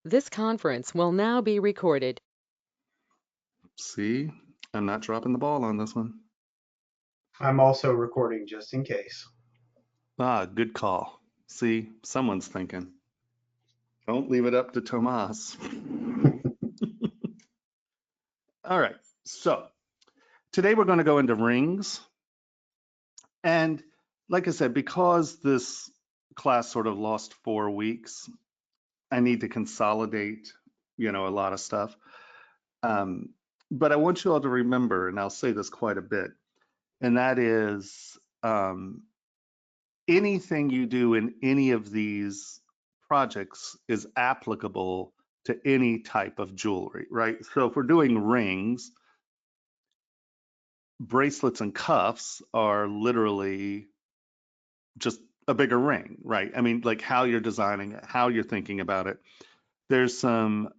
This conference will now be recorded. See, I'm not dropping the ball on this one. I'm also recording just in case. Ah, good call. See, someone's thinking. Don't leave it up to Tomas. All right, so today we're going to go into rings. And like I said, because this class sort of lost 4 weeks, I need to consolidate, a lot of stuff. But I want you all to remember, and I'll say this quite a bit, and that is anything you do in any of these projects is applicable to any type of jewelry, right? So if we're doing rings, bracelets and cuffs are literally just a bigger ring, right? I mean, like how you're designing it, how you're thinking about it. There's some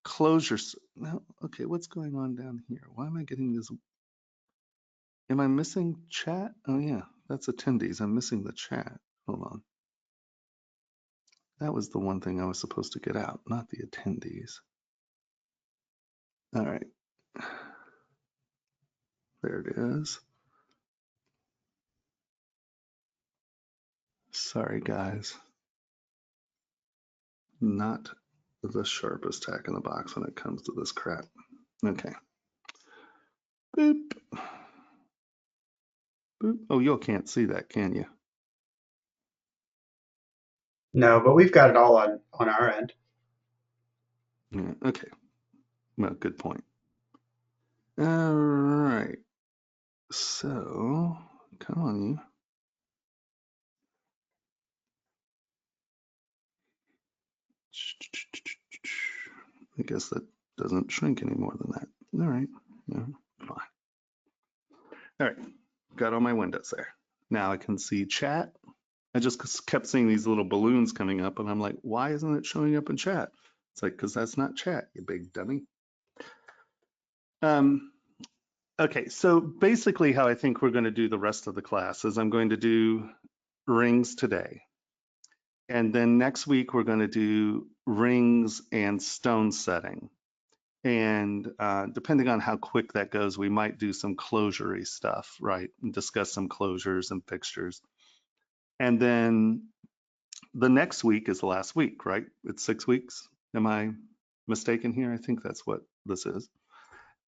closures. No, okay, what's going on down here? Why am I getting this? Am I missing chat? Oh yeah, that's attendees. I'm missing the chat. Hold on. That was the one thing I was supposed to get out, not the attendees. All right. There it is. Sorry, guys. Not the sharpest tack in the box when it comes to this crap. Okay. Boop. Boop. Oh, you can't see that, can you? No, but we've got it all on our end. Yeah, okay. Well, good point. All right. So, come on, you. I guess that doesn't shrink any more than that. All right. Yeah, fine. All right. Got all my windows there. Now I can see chat. I just kept seeing these little balloons coming up, and I'm like, why isn't it showing up in chat? It's like, because that's not chat, you big dummy. Okay, so basically how I think we're going to do the rest of the class is I'm going to do rings today. And then next week, we're going to do rings and stone setting. And depending on how quick that goes, we might do some closure-y stuff, right? And discuss some closures and fixtures. And then the next week is the last week, right? It's 6 weeks. Am I mistaken here? I think that's what this is.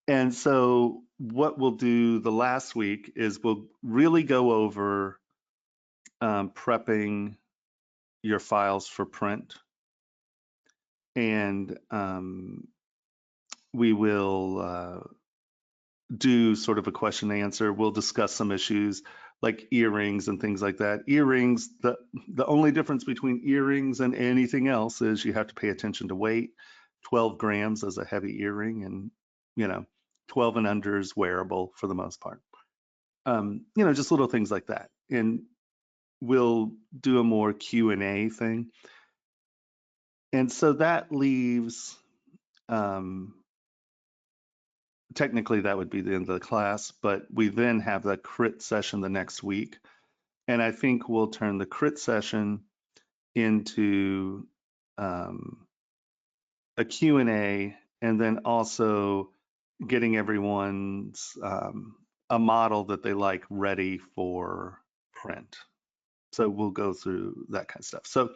And so what we'll do the last week is we'll really go over prepping your files for print. And we will do sort of a question and answer. We'll discuss some issues like earrings and things like that. Earrings, the only difference between earrings and anything else is you have to pay attention to weight. 12 grams is a heavy earring, and 12 and under is wearable for the most part. Just little things like that. And we'll do a more Q&A thing. And so that leaves, technically that would be the end of the class, but we then have the crit session the next week. And I think we'll turn the crit session into a Q&A, and then also getting everyone's a model that they like ready for print. So we'll go through that kind of stuff. So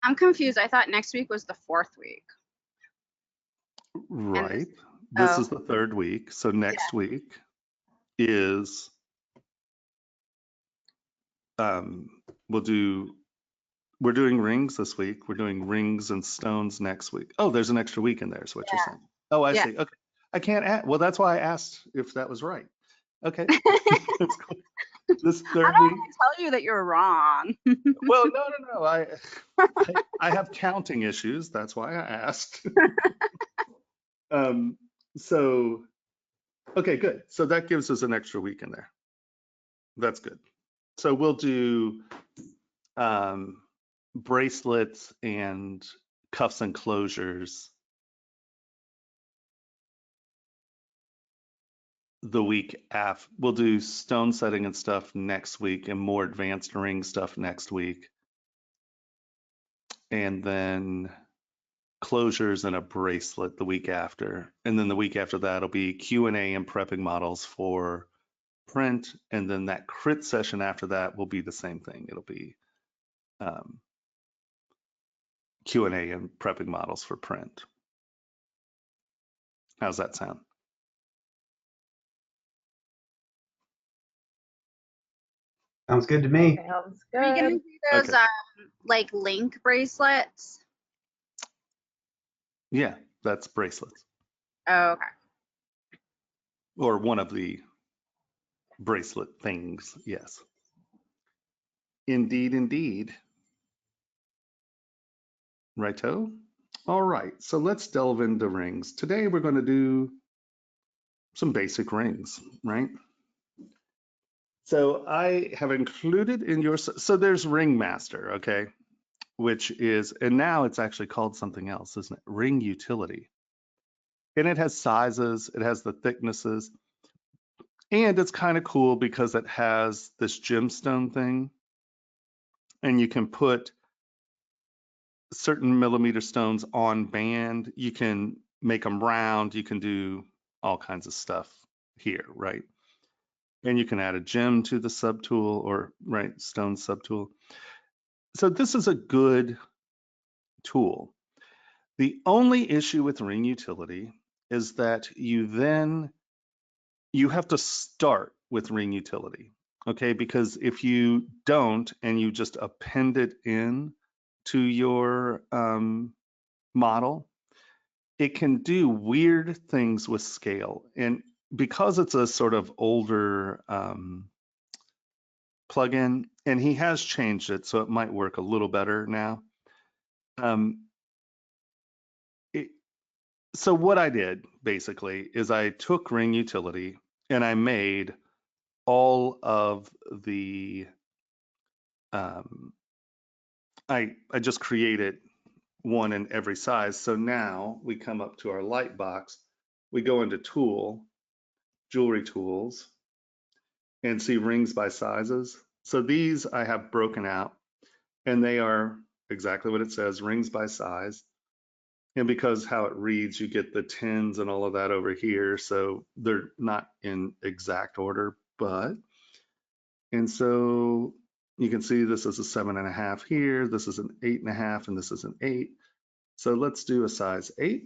I'm confused. I thought next week was the 4th week. right. This is the 3rd week. So next week is we're doing rings this week. We're doing rings and stones next week. Oh, there's an extra week in there, is what you're saying. Oh, I see. Okay. I can't add. Well, that's why I asked if that was right. Okay. That's cool. This 3rd I don't week. want to tell you that you're wrong. Well, no. I have counting issues. That's why I asked. So, okay, good. So that gives us an extra week in there. That's good. So we'll do bracelets and cuffs and closures the week after. We'll do stone setting and stuff next week and more advanced ring stuff next week. and then closures and a bracelet the week after. And then the week after that will be Q&A and prepping models for print. And then that crit session after that will be the same thing. It'll be Q&A and prepping models for print. How's that sound? Sounds good to me. Sounds Are you gonna good. do those Okay. like link bracelets? Yeah, that's bracelets, Oh, okay. or one of the bracelet things. Yes. Indeed, indeed. Righto. All right, so let's delve into rings. Today we're going to do some basic rings, right? So I have included in your, so there's Ringmaster, okay, which is, and now it's actually called something else, isn't it? Ring utility. And it has sizes, it has the thicknesses, and it's kind of cool because it has this gemstone thing, and you can put certain millimeter stones on band. You can make them round, you can do all kinds of stuff here, right? And you can add a gem to the subtool, or right, stone subtool. So this is a good tool. The only issue with ring utility is that you have to start with ring utility, okay? Because if you don't and you just append it in to your model, it can do weird things with scale. And because it's a sort of older plugin, and he has changed it, so it might work a little better now. So what I did basically is I took ring utility and I made all of the, I just created one in every size. So now we come up to our light box, we go into tool, jewelry tools, and see rings by sizes. So these I have broken out, and they are exactly what it says, rings by size. And because how it reads, you get the tens and all of that over here. So they're not in exact order, but, and so you can see this is a 7.5 here, this is an 8.5, and this is an 8. So let's do a size 8.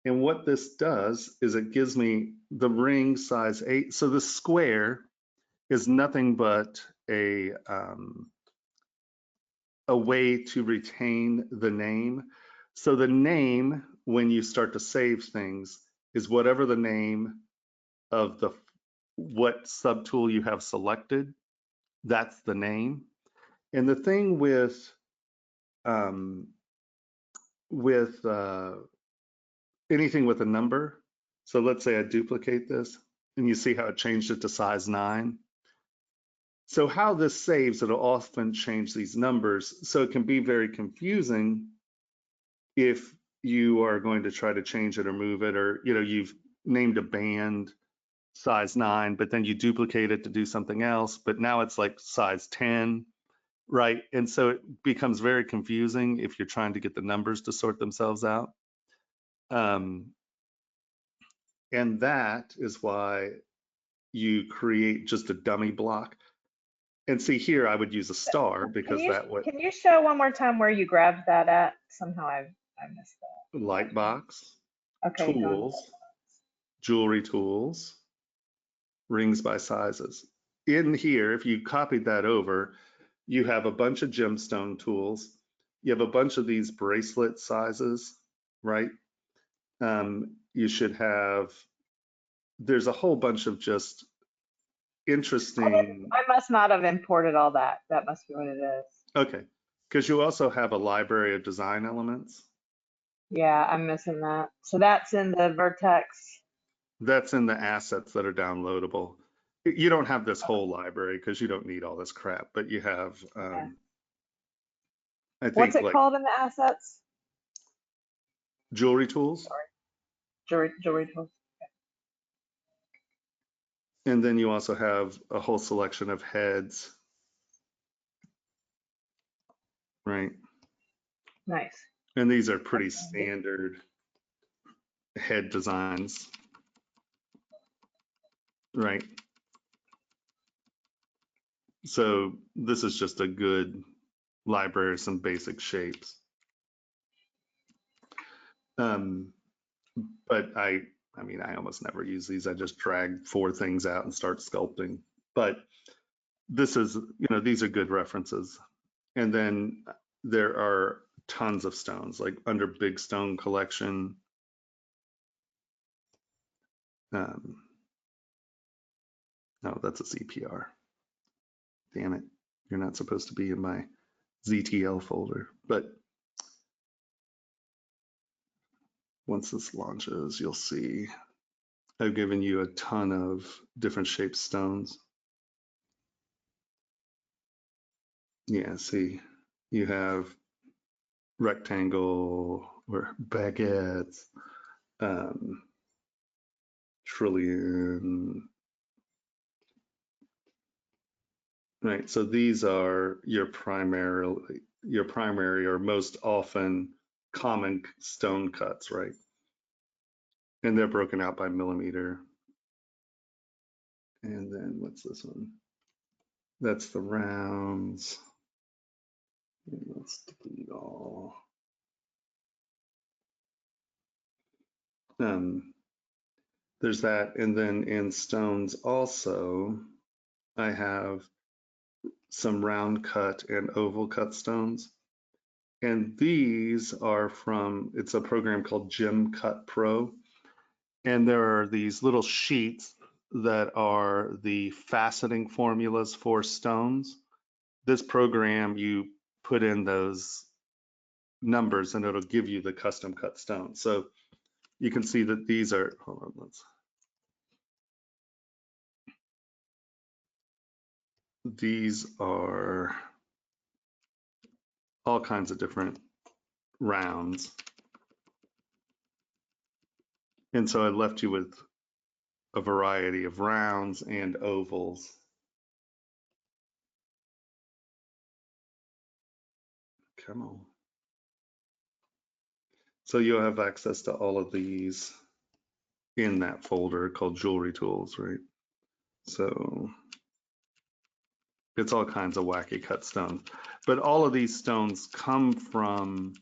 And what this does is it gives me the ring size 8. So the square is nothing but a way to retain the name. So the name, when you start to save things, is whatever the name of what subtool you have selected, that's the name. And the thing with anything with a number, so let's say I duplicate this, and you see how it changed it to size 9. So how this saves, it'll often change these numbers. So it can be very confusing if you are going to try to change it or move it, or you've named a band size 9, but then you duplicate it to do something else, but now it's like size 10, right? And so it becomes very confusing if you're trying to get the numbers to sort themselves out. And that is why you create just a dummy block. And see here, I would use a star because Can you show one more time where you grabbed that at? Somehow I missed that. light box, Okay, tools, jewelry tools, rings by sizes. In here, if you copied that over, you have a bunch of gemstone tools. You have a bunch of these bracelet sizes, right? You should have, there's a whole bunch of just interesting. I must not have imported all that. That must be what it is. Okay, because you also have a library of design elements. Yeah, I'm missing that. So that's in the Vertex. That's in the assets that are downloadable. You don't have this whole library because you don't need all this crap, but you have, Okay. I think, What's it like called in the assets? jewelry tools. Sorry. Jewelry tools. And then you also have a whole selection of heads, right? Nice. And these are pretty That's handy. standard head designs, right? So this is just a good library of some basic shapes. But I mean, I almost never use these. I just drag 4 things out and start sculpting. But this is, these are good references. And then there are tons of stones, like under Big Stone Collection. No, that's a CPR. Damn it. You're not supposed to be in my ZTL folder. But once this launches, you'll see I've given you a ton of different shaped stones. Yeah, see, you have rectangle or baguettes, trillion, right? So these are your primary or most often common stone cuts, right? And they're broken out by millimeter. And then what's this one? That's the rounds. And let's delete all. There's that, and then in stones also, I have some round cut and oval cut stones. And these are from, it's a program called Gem Cut Pro. And there are these little sheets that are the faceting formulas for stones. This program, you put in those numbers and it'll give you the custom cut stone. So you can see that these are, hold on, these are all kinds of different rounds. And so I left you with a variety of rounds and ovals. Come on. So you'll have access to all of these in that folder called Jewelry Tools, right? So it's all kinds of wacky cut stones. But all of these stones come from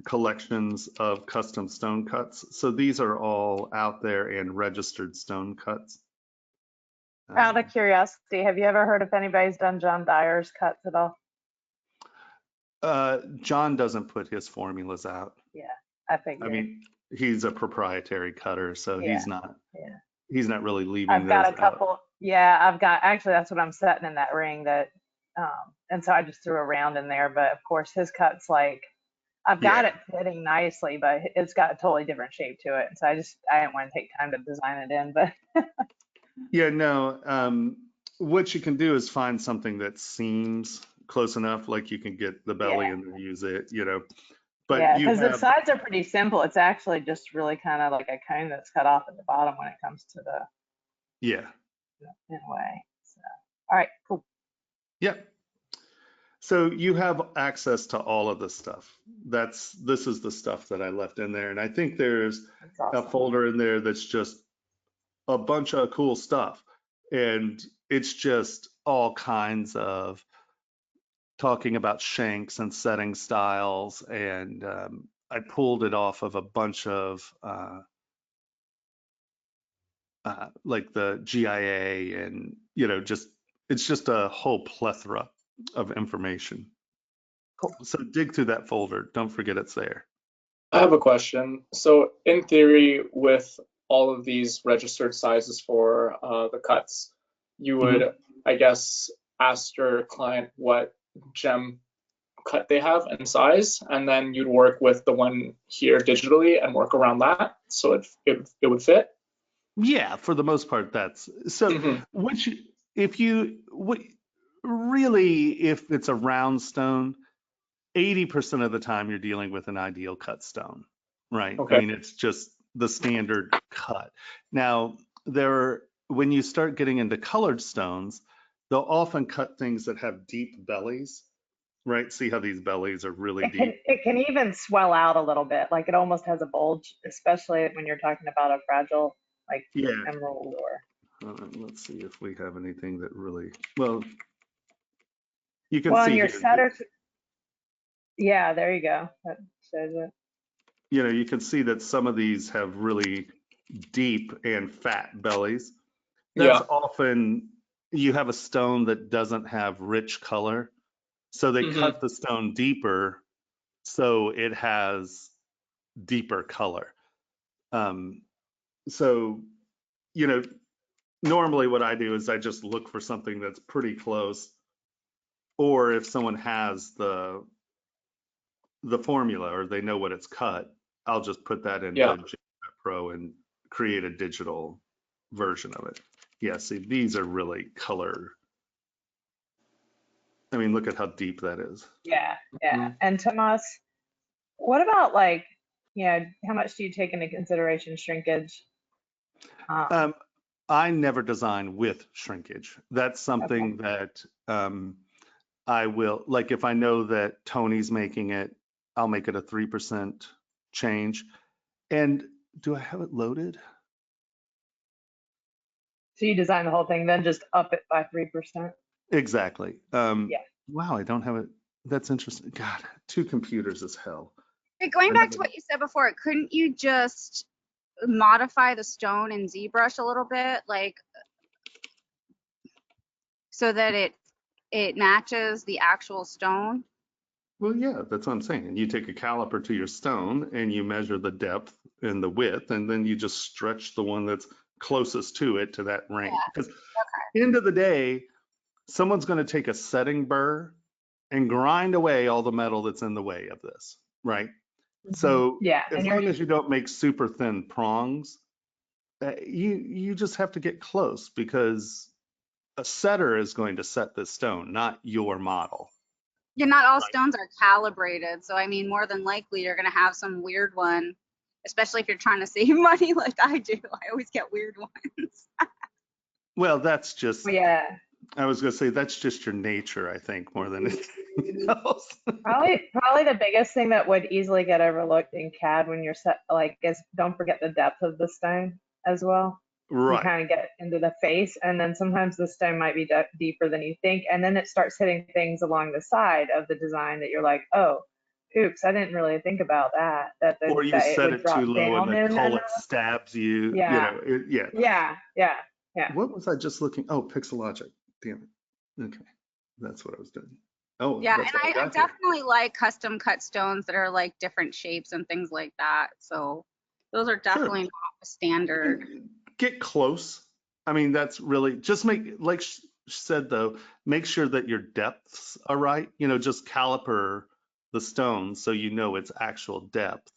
collections of custom stone cuts. So these are all out there and registered stone cuts. Out of curiosity, have you ever heard if anybody's done John Dyer's cuts at all? John doesn't put his formulas out. Yeah, I figured. I mean, he's a proprietary cutter, so Yeah, he's not yeah. he's not really leaving I've got those a couple. Yeah, I've got, actually, that's what I'm setting in that ring that, and so I just threw a round in there. But of course, his cut's like, I've got it fitting nicely, but it's got a totally different shape to it. And so I didn't want to take time to design it in, but. Yeah, no. What you can do is find something that seems close enough, like you can get the belly and then use it, But Yeah, you because the have, sides are pretty simple. It's actually just really kind of like a cone that's cut off at the bottom when it comes to the, yeah, in a way. So, all right, cool. yep. So you have access to all of this stuff. This is the stuff that I left in there, and I think there's That's awesome. a folder in there that's just a bunch of cool stuff, and it's just all kinds of talking about shanks and setting styles, and I pulled it off of a bunch of like the GIA, and it's just a whole plethora of information. Cool. So dig through that folder. Don't forget it's there. I have a question. So in theory, with all of these registered sizes for the cuts, you would, I guess, ask your client what gem cut they have and size, and then you'd work with the one here digitally and work around that, so it would fit. Yeah, for the most part, that's so. If it's a round stone, 80% of the time you're dealing with an ideal cut stone, right? Okay. I mean, it's just the standard cut. Now, when you start getting into colored stones, they'll often cut things that have deep bellies. right? See how these bellies are really deep? It can even swell out a little bit, like it almost has a bulge, especially when you're talking about a fragile like Yeah. emerald or. Let's see if we have anything that really, well, you can Well, see and your here, setters, yeah, there you go. That shows it. you know, you can see that some of these have really deep and fat bellies. That's Yeah. often, you have a stone that doesn't have rich color. So they Hmm. cut the stone deeper so it has deeper color. So, you know, normally what I do is I just look for something that's pretty close. Or if someone has the formula or they know what it's cut, I'll just put that into Yeah. JPEG Pro and create a digital version of it. Yeah, see, these are really color. I mean, look at how deep that is. Yeah, yeah. And Tomas, what about like, how much do you take into consideration shrinkage? I never design with shrinkage. That's something that I will, like if I know that Tony's making it, I'll make it a 3% change. And do I have it loaded? So you design the whole thing, then just up it by 3%? Exactly. Yeah. Wow, I don't have it. That's interesting. God, 2 computers is hell. Hey, going back to what you said before, couldn't you just modify the stone in ZBrush a little bit, like so that it matches the actual stone? Well, yeah, that's what I'm saying. And you take a caliper to your stone and you measure the depth and the width, and then you just stretch the one that's closest to it to that range. Because end of the day, someone's going to take a setting burr and grind away all the metal that's in the way of this, right? So Yeah. as long as you don't make super thin prongs, you just have to get close because a setter is going to set this stone, not your model. Yeah, not all stones are calibrated. So I mean, more than likely you're gonna have some weird one, especially if you're trying to save money like I do. I always get weird ones. Well, that's just, Yeah. I was going to say, that's just your nature, I think, more than anything else. Probably the biggest thing that would easily get overlooked in CAD when you're set, like, is don't forget the depth of the stone as well. You Right. kind of get into the face, and then sometimes the stone might be deeper than you think, and then it starts hitting things along the side of the design that you're like, oh, oops, I didn't really think about that. Or you That it set would it drop too low and down the in color enough. stabs you, Yeah. yeah. Yeah. What was I just looking? Oh, Pixelogic. Damn it. Okay. That's what I was doing. Oh, Yeah, that's and what I I got here. definitely like custom cut stones that are like different shapes and things like that. So those are definitely not standard. Get close. I mean, that's really just make, like said though, make sure that your depths are right. You know, just caliper the stone so you know its actual depth.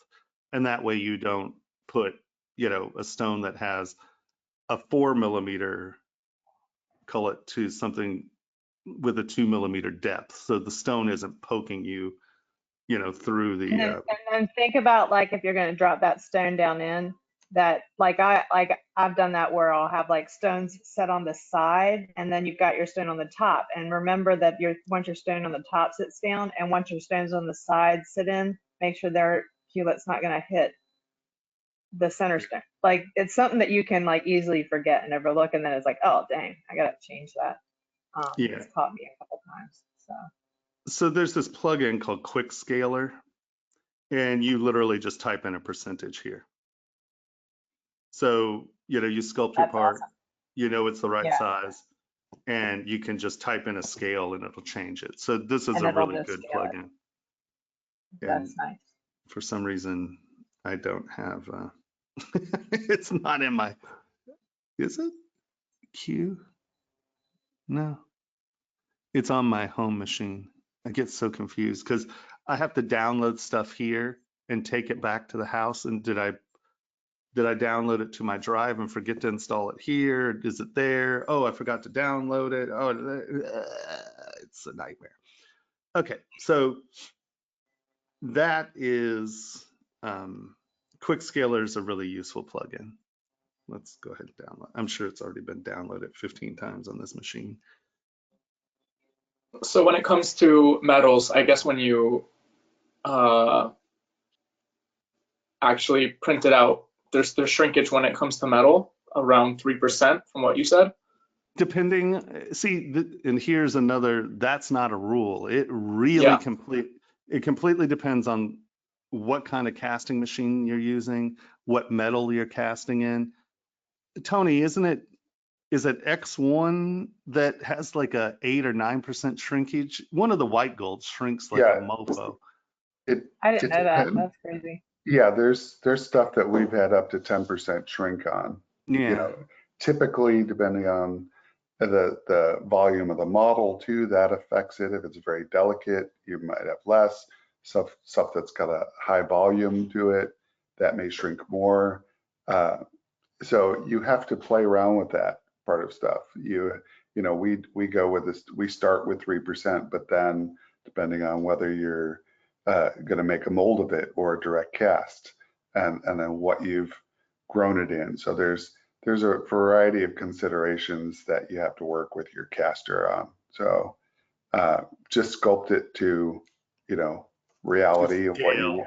And that way you don't put, a stone that has a 4 millimeter, call it, to something with a 2 millimeter depth. So the stone isn't poking you, through And the, then think about like if you're going to drop that stone down in that I've done that where I'll have like stones set on the side and then you've got your stone on the top. And remember that once your stone on the top sits down and once your stones on the side sit in, make sure their culet's not going to hit the center stone. Like it's something that you can like easily forget and overlook, and then it's like, oh dang, I gotta change that. Yeah. It's caught me a couple times. So there's this plugin called Quick Scaler, and you literally just type in a percentage here. So, you sculpt your That's part, awesome. it's the right Yeah. size, and you can just type in a scale and it'll change it. So this is And a it'll really just good scale it. plugin. That's And nice. for some reason, I don't have, it's not in my, is it? Q? No. It's on my home machine. I get so confused because I have to download stuff here and take it back to the house. And did I download it to my drive and forget to install it here? Is it there? Oh, I forgot to download it. Oh, it's a nightmare. Okay, so that is Quick Scaler is a really useful plugin. Let's go ahead and download. I'm sure it's already been downloaded 15 times on this machine. So when it comes to metals, I guess when you actually print it out, there's shrinkage when it comes to metal around 3% from what you said. Depending, see, and here's another, that's not a rule. It really Yeah. completely depends on what kind of casting machine you're using, what metal you're casting in. Tony, is it X1 that has like a 8 or 9% shrinkage? One of the white golds shrinks like a Yeah, mofo. I didn't it know that. depends. That's crazy. Yeah, there's stuff that we've had up to 10% shrink on. You Yeah. know, typically depending on the volume of the model too, that affects it. If it's very delicate, you might have less. Stuff that's got a high volume to it, that may shrink more. So you have to play around with that part of stuff. You know, we go with this, we start with 3%, but then depending on whether you're going to make a mold of it or a direct cast, and then what you've grown it in. So there's a variety of considerations that you have to work with your caster on. So just sculpt it to, you know, reality of what you,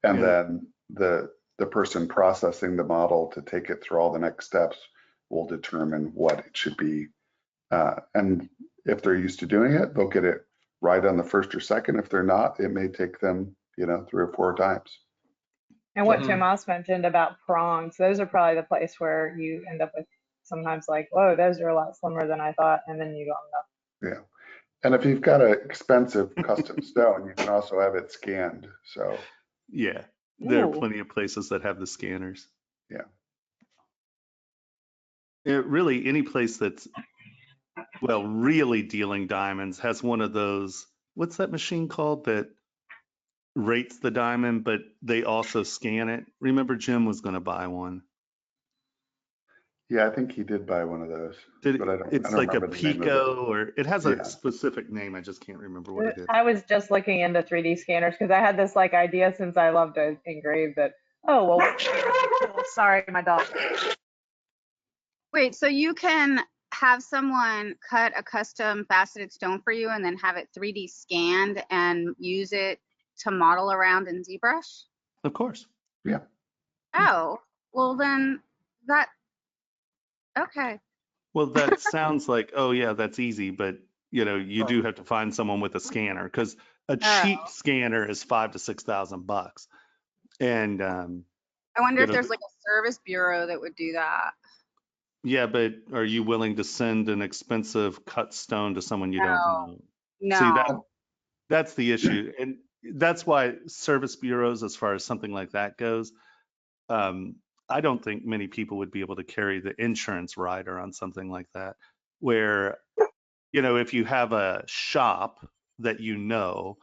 and Yeah. then the person processing the model to take it through all the next steps will determine what it should be. And if they're used to doing it, they'll get it right on the first or second. If they're not, it may take them, you know, 3 or 4 times. And what Mhm. Jim Moss mentioned about prongs, those are probably the place where you end up with sometimes like, whoa, those are a lot slimmer than I thought. And then you don't know. Yeah. And if you've got an expensive custom stone, you can also have it scanned. So Yeah. There are Ooh. plenty of places that have the scanners. yeah. Really, any place that's, well, really dealing diamonds has one of those, what's that machine called that rates the diamond, but they also scan it? Remember Jim was going to buy one. Yeah, I think he did buy one of those, but I don't It's like a remember the name of it. Pico, or it has a Yeah. specific name. I just can't remember what it is. I was just looking into 3D scanners because I had this like idea since I love to engrave that, oh, well, sorry, my dog. Wait, so you can have someone cut a custom faceted stone for you and then have it 3D scanned and use it to model around in ZBrush? Of course. Oh, well then that, okay. Well, that sounds like, oh yeah, that's easy, but you know, you do have to find someone with a scanner, because a cheap Oh. scanner is $5,000 to $6,000. And I wonder you if know, there's like a service bureau that would do that. yeah, but are you willing to send an expensive cut stone to someone you don't know? No. See, that's the issue. And that's why service bureaus, as far as something like that goes, I don't think many people would be able to carry the insurance rider on something like that, where, you know, if you have a shop that you know,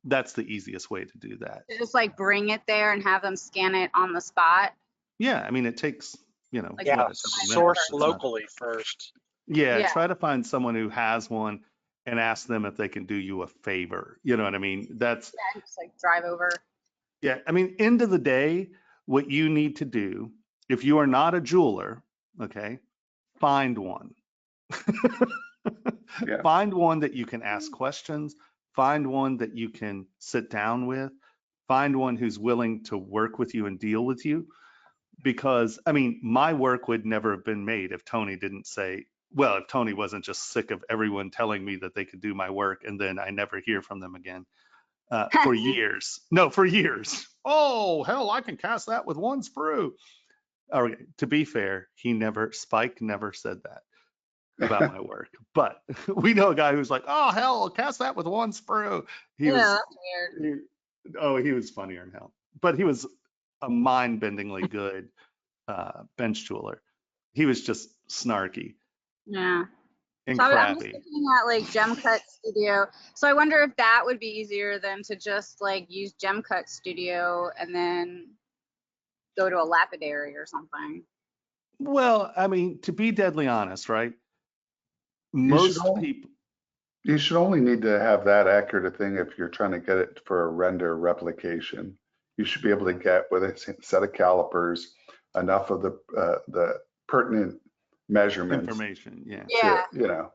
that's the easiest way to do that. Just like bring it there and have them scan it on the spot. Yeah, I mean, it takes, you know, Like, Yeah, what, a couple minutes. source It's not- locally first. Yeah, Yeah. try to find someone who has one and ask them if they can do you a favor. You know what I mean? That's, Yeah, just like drive over. yeah, I mean, end of the day, what you need to do, if you are not a jeweler, okay, find one. Yeah. Find one that you can ask questions, find one that you can sit down with, find one who's willing to work with you and deal with you. Because, I mean, my work would never have been made if Tony didn't say, well, if Tony wasn't just sick of everyone telling me that they could do my work and then I never hear from them again for years. No, for years. Oh, hell, I can cast that with one sprue. Okay, to be fair, Spike never said that about my work. But we know a guy who's like, oh, hell, I'll cast that with one sprue. That's weird. He was funnier than hell. But he was a mind-bendingly good bench jeweler. He was just snarky Yeah. and So I'm just crappy. looking at like Gem Cut Studio. So I wonder if that would be easier than to just like use Gem Cut Studio and then go to a lapidary or something. Well, I mean, to be deadly honest, right? should Most all- people, You should only need to have that accurate a thing if you're trying to get it for a render replication. You should be able to get with a set of calipers enough of the pertinent measurements information, yeah. Yeah. to, you know,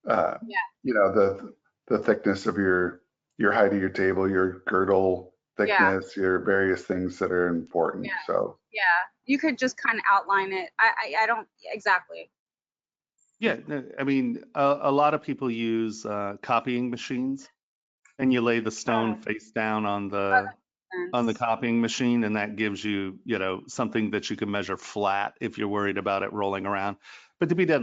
uh, Yeah. you know, the thickness of your height of your table, your girdle thickness, your various things that are important. Yeah. So Yeah, you could just kind of outline it. I don't exactly. Yeah, no, I mean, a lot of people use copying machines, and you lay the stone face down on the Sense. copying machine, and that gives you, something that you can measure flat if you're worried about it rolling around. But to be dead,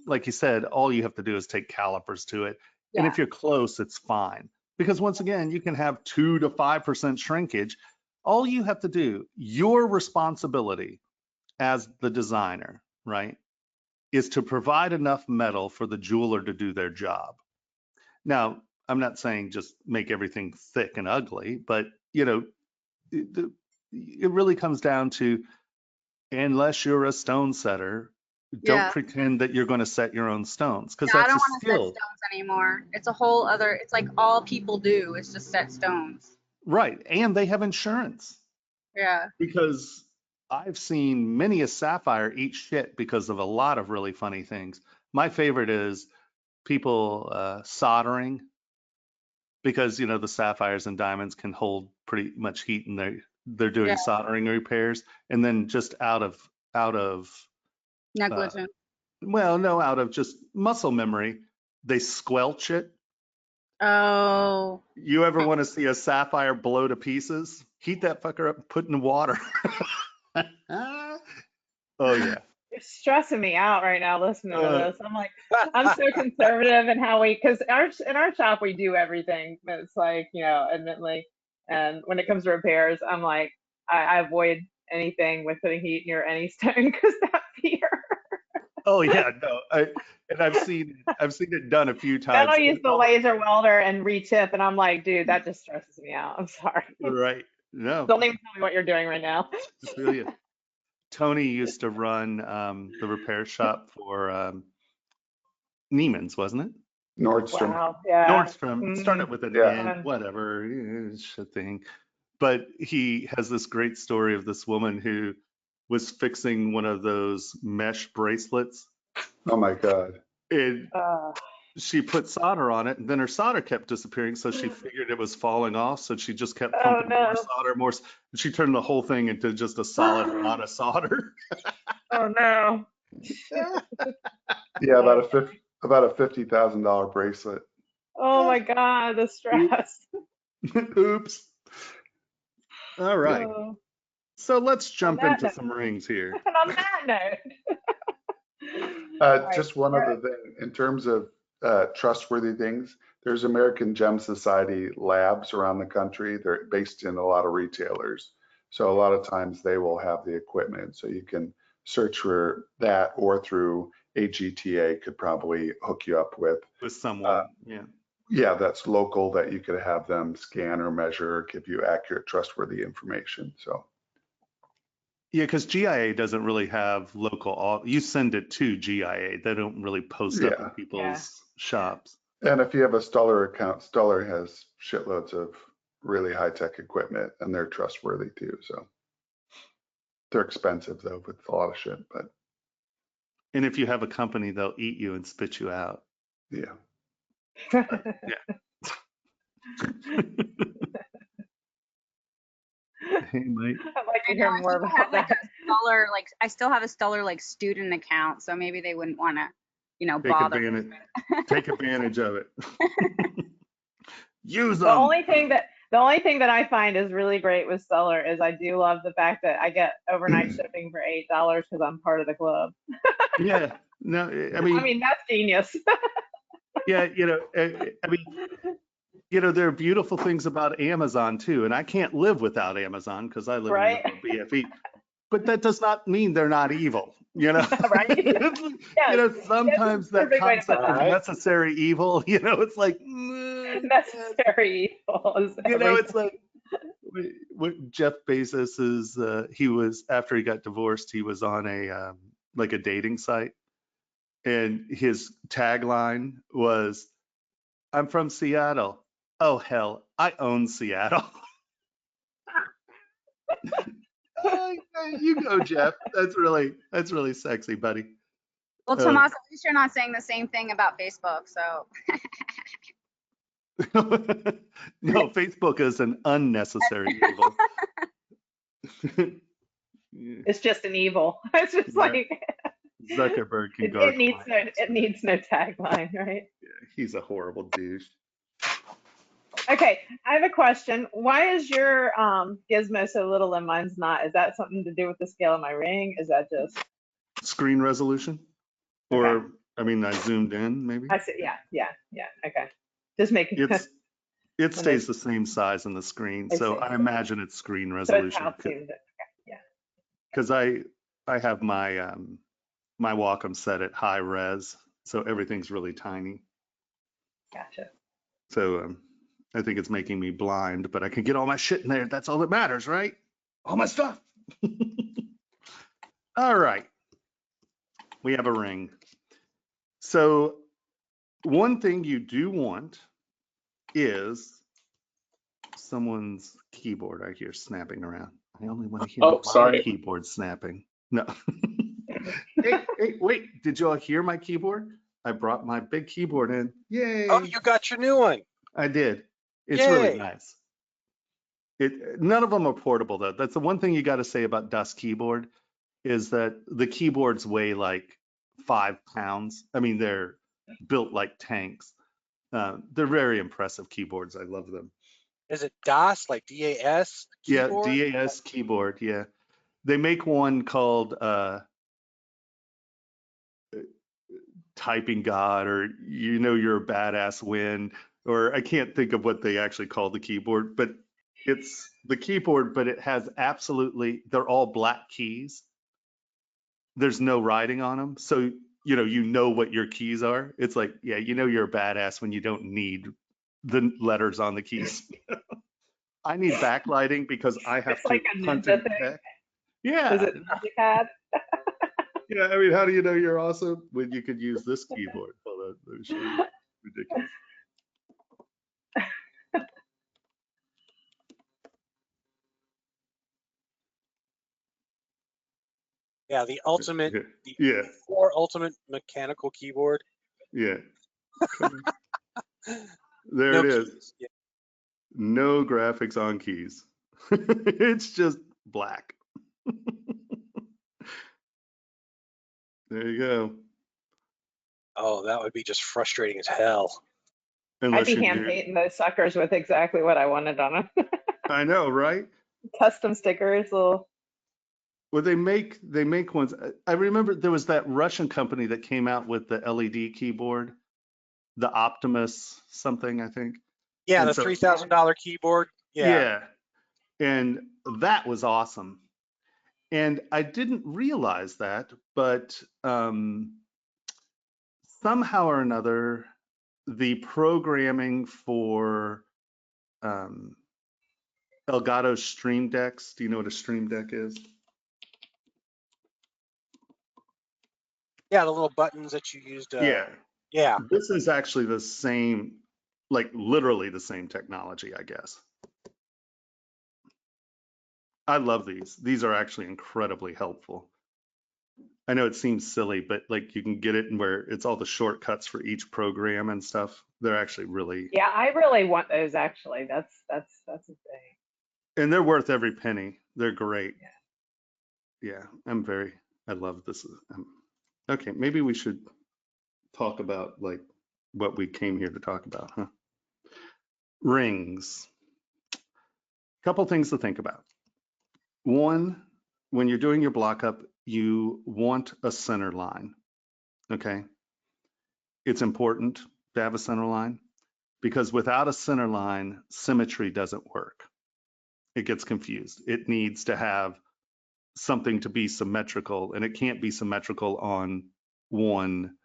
like you said, all you have to do is take calipers to it. And Yeah. if you're close, it's fine. Because once again, you can have 2 to 5% shrinkage. All you have to do, your responsibility as the designer, right, is to provide enough metal for the jeweler to do their job. Now, I'm not saying just make everything thick and ugly, but it really comes down to, unless you're a stone setter, don't Yeah. pretend that you're going to set your own stones, because Yeah, I that's don't a want to set skill. stones anymore. It's a whole other. It's like all people do is just set stones. Right. And they have insurance, Yeah. because I've seen many a sapphire eat shit because of a lot of really funny things. My favorite is people soldering, because the sapphires and diamonds can hold pretty much heat, and they're Yeah. doing soldering repairs, and then just out of Negligent. well, no, out of just muscle memory, they squelch it. Oh. You ever want to see a sapphire blow to pieces? Heat that fucker up and put it in water. Oh yeah. You're stressing me out right now listening to Uh, this. I'm like, I'm so conservative in how because in our shop we do everything. It's like, admittedly, and when it comes to repairs, I'm like, I avoid anything with putting heat near any stone because that fear. oh yeah, no. I've seen it done a few Then times. I'll use the laser welder and retip, and I'm like, dude, that just stresses me out. I'm sorry. Right. No, Don't even tell me what you're doing right now. I feel you. Tony used to run the repair shop for Neiman's, wasn't it? Nordstrom. Wow. Yeah. Nordstrom. It started Mm, with an Yeah. N, fun. whatever, shit thing. But he has this great story of this woman who was fixing one of those mesh bracelets, Oh my God. and Uh, she put solder on it, and then her solder kept disappearing, so she figured it was falling off, so she just kept oh pumping more no. solder, and she turned the whole thing into just a solid rod of solder. Oh no. Yeah, about a $50,000 bracelet. Oh my God, the stress. Oops. All right. Oh, So let's on jump that into note, some rings here. and on that note. All right, Just one other thing, in terms of trustworthy things, there's American Gem Society labs around the country. They're based in a lot of retailers. So a lot of times they will have the equipment. So you can search for that, or through AGTA could probably hook you up with. With someone, yeah. Yeah, that's local, that you could have them scan or measure, give you accurate, trustworthy information. So Yeah, because GIA doesn't really have local, you send it to GIA. They don't really post up in yeah, people's shops. and if you have a Stellar account, Stellar has shitloads of really high-tech equipment, and they're trustworthy too. So they're expensive though, with a lot of shit, but And if you have a company, they'll eat you and spit you out. yeah. Hey, Mike. I'd like to I know. hear I more think I about have like that. a Stellar, like I still have a Stellar like student account, so maybe they wouldn't want to, Take bother. take advantage of it. Use The them. only thing that I find is really great with Stellar is I do love the fact that I get overnight shipping for $8 because I'm part of the club. Yeah. No, I I mean, mean, that's genius. yeah, I mean, there are beautiful things about Amazon too, and I can't live without Amazon because I live Right? in the BFE. But that does not mean they're not evil, Right? Yes. Sometimes That's a that big way to put concept of Right. necessary evil, it's like, necessary evil is it's everything. like what Jeff Bezos is. He was, after he got divorced, he was on a like a dating site, and his tagline was, "I'm from Seattle. Oh hell, I own Seattle." You go, Jeff. That's really sexy, buddy. Well, Tomas, at least you're not saying the same thing about Facebook. So No, Facebook is an unnecessary evil. Yeah, It's just an evil. It's just yeah, like Zuckerberg can it, guard. it needs no tagline, right? He's a horrible douche. Okay, I have a question. Why is your gizmo so little and mine's not? Is that something to do with the scale of my ring? Is that just Screen resolution, okay? or I mean, I zoomed in maybe. I see. Yeah. Okay, just making. It stays the same size on the screen, I so see. I imagine it's screen So it's resolution. how to use it. Okay, Because I have my my Wacom set at high res, so everything's really tiny. yeah, gotcha. So I think it's making me blind, but I can get all my shit in there. That's all that matters, right? All my stuff. All right. We have a ring. So one thing you do want is someone's keyboard. I hear snapping around. I only want to hear my sorry. keyboard snapping. No. Hey, wait. Did you all hear my keyboard? I brought my big keyboard in. Yay. Oh, you got your new one. I did. It's Yay. really nice. None of them are portable though. That's the one thing you got to say about Dust keyboard is that the keyboards weigh like 5 pounds. I mean, they're built like tanks. They're very impressive keyboards. I love them. Is it DAS, like DAS keyboard? Yeah, DAS keyboard. Yeah. They make one called Typing God, or you're a badass win, or I can't think of what they actually call the keyboard, but it's the keyboard, but it has they're all black keys. There's no writing on them. So, you know what your keys are. It's like, yeah, you're a badass when you don't need the letters on the keys. I need backlighting because I have It's to like a hunt ninja and thing. peck. Yeah. Is it Ninja Pad? Yeah, I mean, how do you know you're awesome when you could use this keyboard? Hold on, let me show you. Ridiculous. Yeah, the ultimate, Yeah, for ultimate mechanical keyboard. yeah. There No it is. keys. Yeah. No graphics on keys. It's just black. There you go. Oh, that would be just frustrating as hell. I'd Unless be you hand do. painting those suckers with exactly what I wanted on them. I know, right? Custom stickers, little. Well, they make ones. I remember there was that Russian company that came out with the LED keyboard, the Optimus something, I think. Yeah, And the so- $3,000 keyboard. Yeah. And that was awesome. And I didn't realize that, but somehow or another, the programming for Elgato's Stream Decks. Do you know what a Stream Deck is? Yeah, the little buttons that you used. Yeah. Yeah. This is actually the same, like literally the same technology, I guess. I love these. These are actually incredibly helpful. I know it seems silly, but like you can get it in where it's all the shortcuts for each program and stuff. They're actually really, Yeah, I really want those. Actually, that's a thing. and they're worth every penny. They're great. Yeah, I love this. Okay, maybe we should talk about like what we came here to talk about, huh? Rings. Couple things to think about. One, when you're doing your block up, you want a center line, okay? It's important to have a center line because without a center line, symmetry doesn't work. It gets confused. It needs to have something to be symmetrical, and it can't be symmetrical on one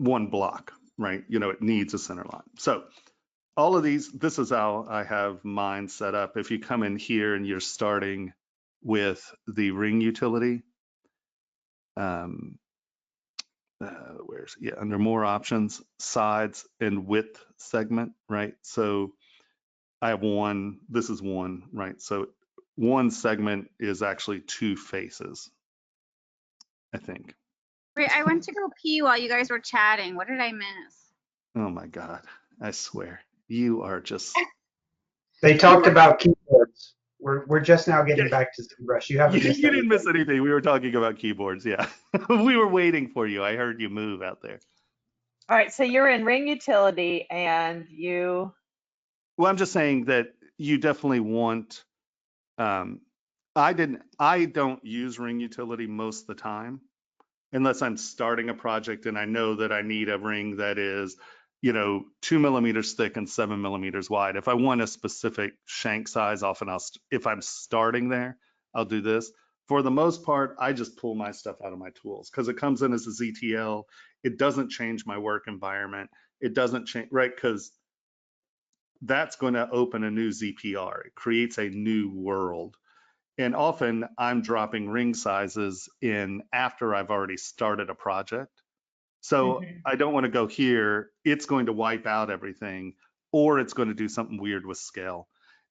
block, right? It needs a center line. So all of these, this is how I have mine set up. If you come in here and you're starting with the ring utility, under more options, sides and width segment, right? So I have one, this is one, right? So one segment is actually two faces, I think. Wait, I went to go pee while you guys were chatting. What did I miss? Oh my God, I swear, you are just. They talked about keyboards. We're just now getting Yeah, back to ZBrush. You haven't you missed didn't miss anything. anything. We were talking about keyboards. Yeah, we were waiting for you. I heard you move out there. All right, so you're in ring utility and you, Well, I'm just saying that you definitely want. I don't use ring utility most of the time, unless I'm starting a project and I know that I need a ring that is, 2 millimeters thick and 7 millimeters wide. If I want a specific shank size, often if I'm starting there, I'll do this. For the most part, I just pull my stuff out of my tools because it comes in as a ZTL. It doesn't change my work environment. It doesn't change, right? Because that's going to open a new ZPR. It creates a new world. And often I'm dropping ring sizes in after I've already started a project. So I don't want to go here. It's going to wipe out everything, or it's going to do something weird with scale.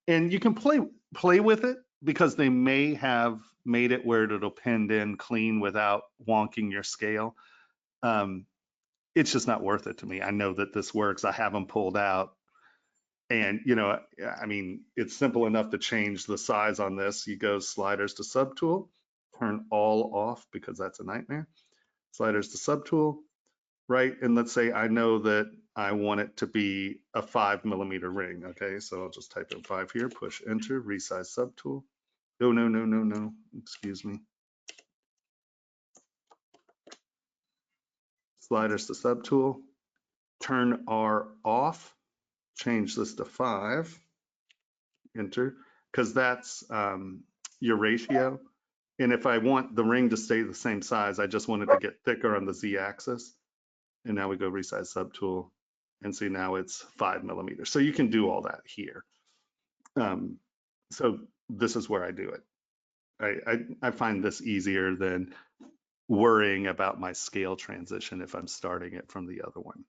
And you can play with it because they may have made it where it'll pend in clean without wonking your scale. It's just not worth it to me. I know that this works. I have them pulled out. And, I mean, it's simple enough to change the size on this. You go sliders to subtool, turn all off because that's a nightmare. Sliders to subtool, right? And let's say I know that I want it to be a 5 millimeter ring. Okay, so I'll just type in 5 here, push enter, resize subtool. Oh, no. Excuse me. Sliders to subtool, turn R off, change this to 5. Enter, because that's your ratio. And if I want the ring to stay the same size, I just want it to get thicker on the Z axis. And now we go resize subtool and see now it's 5 millimeters. So you can do all that here. So this is where I do it. I find this easier than worrying about my scale transition if I'm starting it from the other one.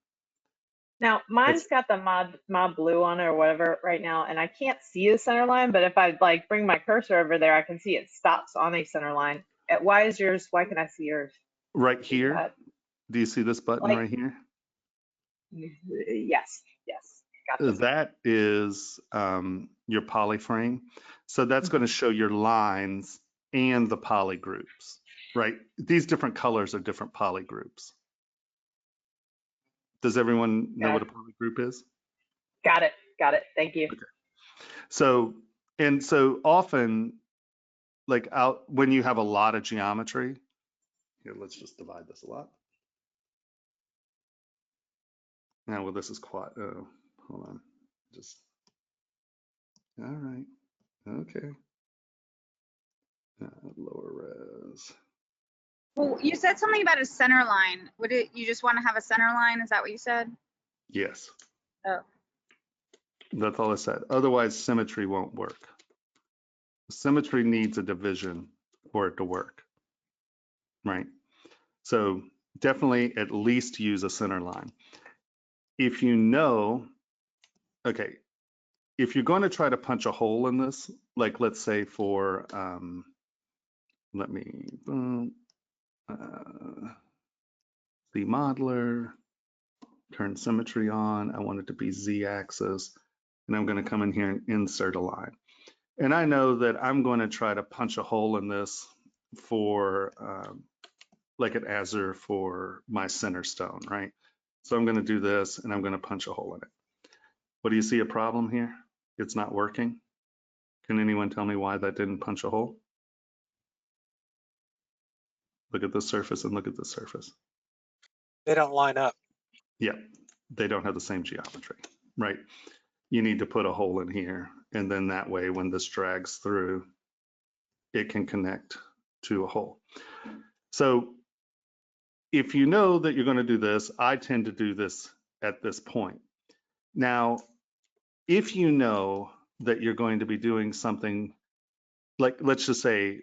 now mine's got the mod blue on it or whatever right now, and I can't see the center line, but if I like bring my cursor over there, I can see it stops on a center line. Why can I see yours? Right here, do you see this button right here? Yes. Got this. That is your poly frame. So that's going to show your lines and the poly groups, right? These different colors are different poly groups. Does everyone know what a poly group is? Got it. Thank you. Okay. So often, like when you have a lot of geometry, here, let's just divide this a lot. Now, well, this is quite, oh, hold on. All right. Okay. Lower res. Well, you said something about a center line. You just want to have a center line? Is that what you said? Yes. Oh. That's all I said. Otherwise, symmetry won't work. Symmetry needs a division for it to work, right? So definitely at least use a center line. If you know, okay, if you're going to try to punch a hole in this, like let's say for, let me, the modeler, turn symmetry on. I want it to be Z-axis, and I'm going to come in here and insert a line. And I know that I'm going to try to punch a hole in this for like an azure for my center stone, right? So I'm going to do this and I'm going to punch a hole in it. What do you see a problem here? It's not working. Can anyone tell me why that didn't punch a hole? Look at this surface and look at this surface. They don't line up. Yeah, they don't have the same geometry, right? You need to put a hole in here, and then that way when this drags through, it can connect to a hole. So if you know that you're going to do this, I tend to do this at this point. Now, if you know that you're going to be doing something like, let's just say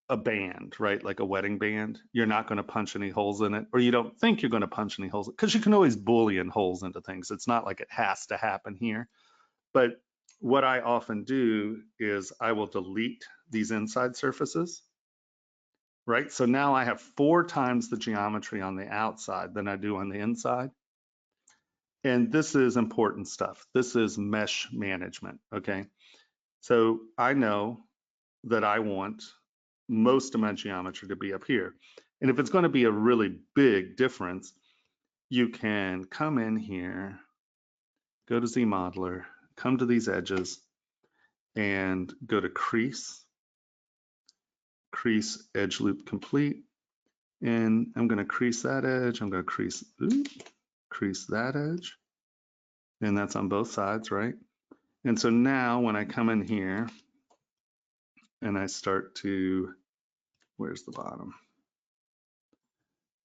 a band, right? Like a wedding band, you're not going to punch any holes in it, or you don't think you're going to punch any holes, because you can always Boolean holes into things. It's not like it has to happen here. But what I often do is I will delete these inside surfaces, right? So now I have 4 times the geometry on the outside than I do on the inside. And this is important stuff. This is mesh management, okay? So I know that I want most of my geometry to be up here. And if it's going to be a really big difference, you can come in here, go to Z Modeler, come to these edges, and go to crease edge loop complete. And I'm going to crease that edge. I'm going to crease that edge. And that's on both sides, right? And so now when I come in here and I start to, where's the bottom?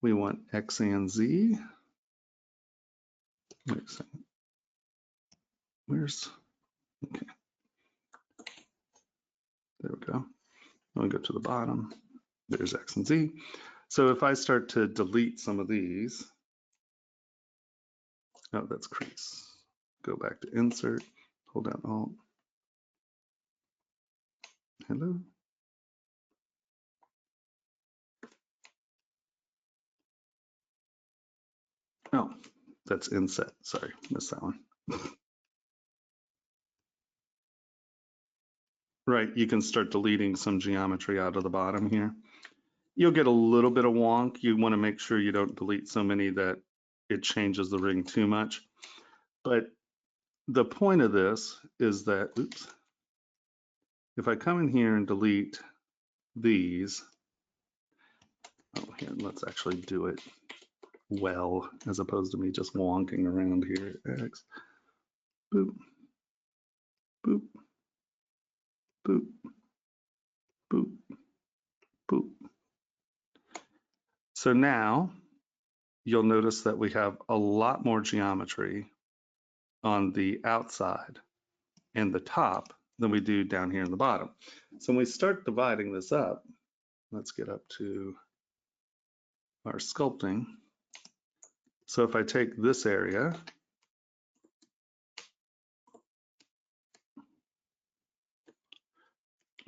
We want X and Z. Wait a second. Where's, okay. There we go. I'll go to the bottom. There's X and Z. So if I start to delete some of these, oh, that's crease. Go back to insert, hold down Alt. Hello. Oh, that's inset. Sorry, missed that one. Right, you can start deleting some geometry out of the bottom here. You'll get a little bit of wonk. You want to make sure you don't delete so many that it changes the ring too much. But the point of this is that, oops, if I come in here and delete these, oh, here, let's actually do it well, as opposed to me just wonking around here. X, boop, boop, boop, boop, boop. So now you'll notice that we have a lot more geometry on the outside and the top than we do down here in the bottom. So when we start dividing this up, let's get up to our sculpting. So if I take this area,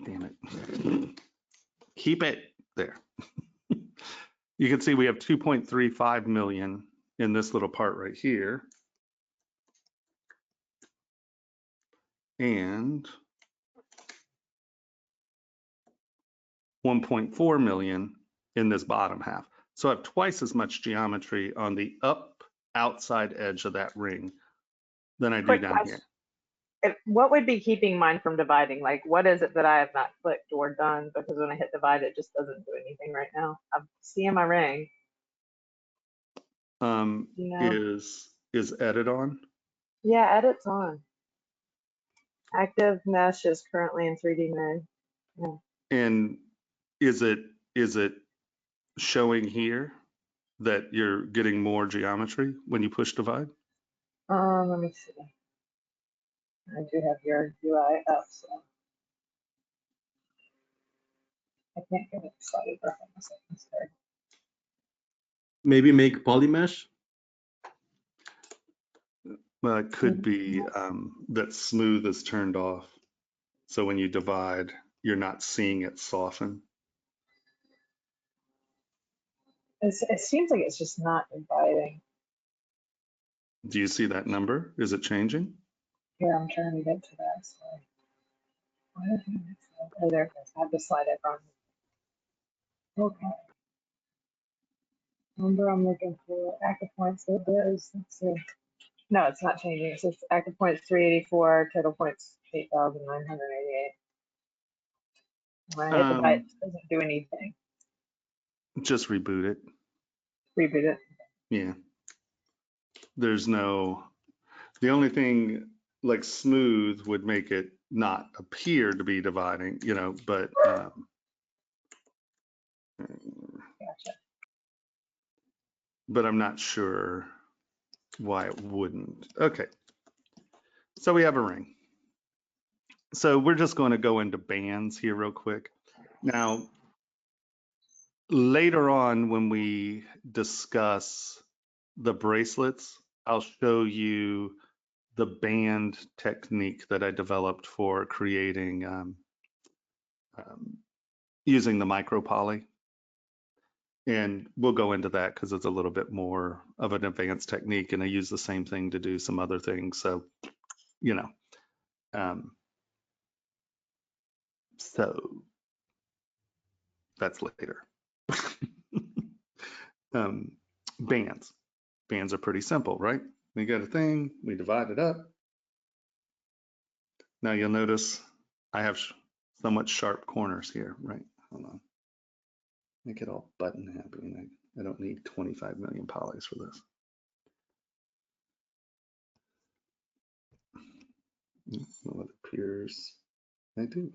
damn it, keep it there. You can see we have 2.35 million in this little part right here. And 1.4 million in this bottom half. So I have twice as much geometry on the outside edge of that ring than I do Quick down question. here. What would be keeping mine from dividing? Like, what is it that I have not clicked or done? Because when I hit divide, it just doesn't do anything right now. I'm seeing my ring. You know? Is edit on? Yeah, edit's on. Active mesh is currently in 3D mode. Yeah. And is it showing here that you're getting more geometry when you push divide? Let me see. I do have your UI up, so I can't get it started for a second. Sorry. Maybe make polymesh. Well, it could be that smooth is turned off. So when you divide, you're not seeing it soften. It seems like it's just not dividing. Do you see that number? Is it changing? Here, I'm trying to get to that. Sorry. Oh, there it is. I have to slide it from. Okay. Number I'm looking for, active points, so there's, let's see. No, it's not changing. It's just active points 384, total points 8,988. When I hit the byte, it doesn't do anything. Just reboot it. Reboot it. Yeah. There's no, the only thing like smooth would make it not appear to be dividing, you know, but Gotcha. but I'm not sure why it wouldn't. Okay. So we have a ring. So we're just going to go into bands here real quick. Now, later on when we discuss the bracelets, I'll show you the band technique that I developed for creating using the micro poly. And we'll go into that because it's a little bit more of an advanced technique, and I use the same thing to do some other things. So, you know, so that's later. Bands. Bands are pretty simple, right? We got a thing, we divide it up. Now you'll notice I have somewhat sharp corners here, right? Hold on. Make it all button happy, and I don't need 25 million polys for this. Well, it appears I do.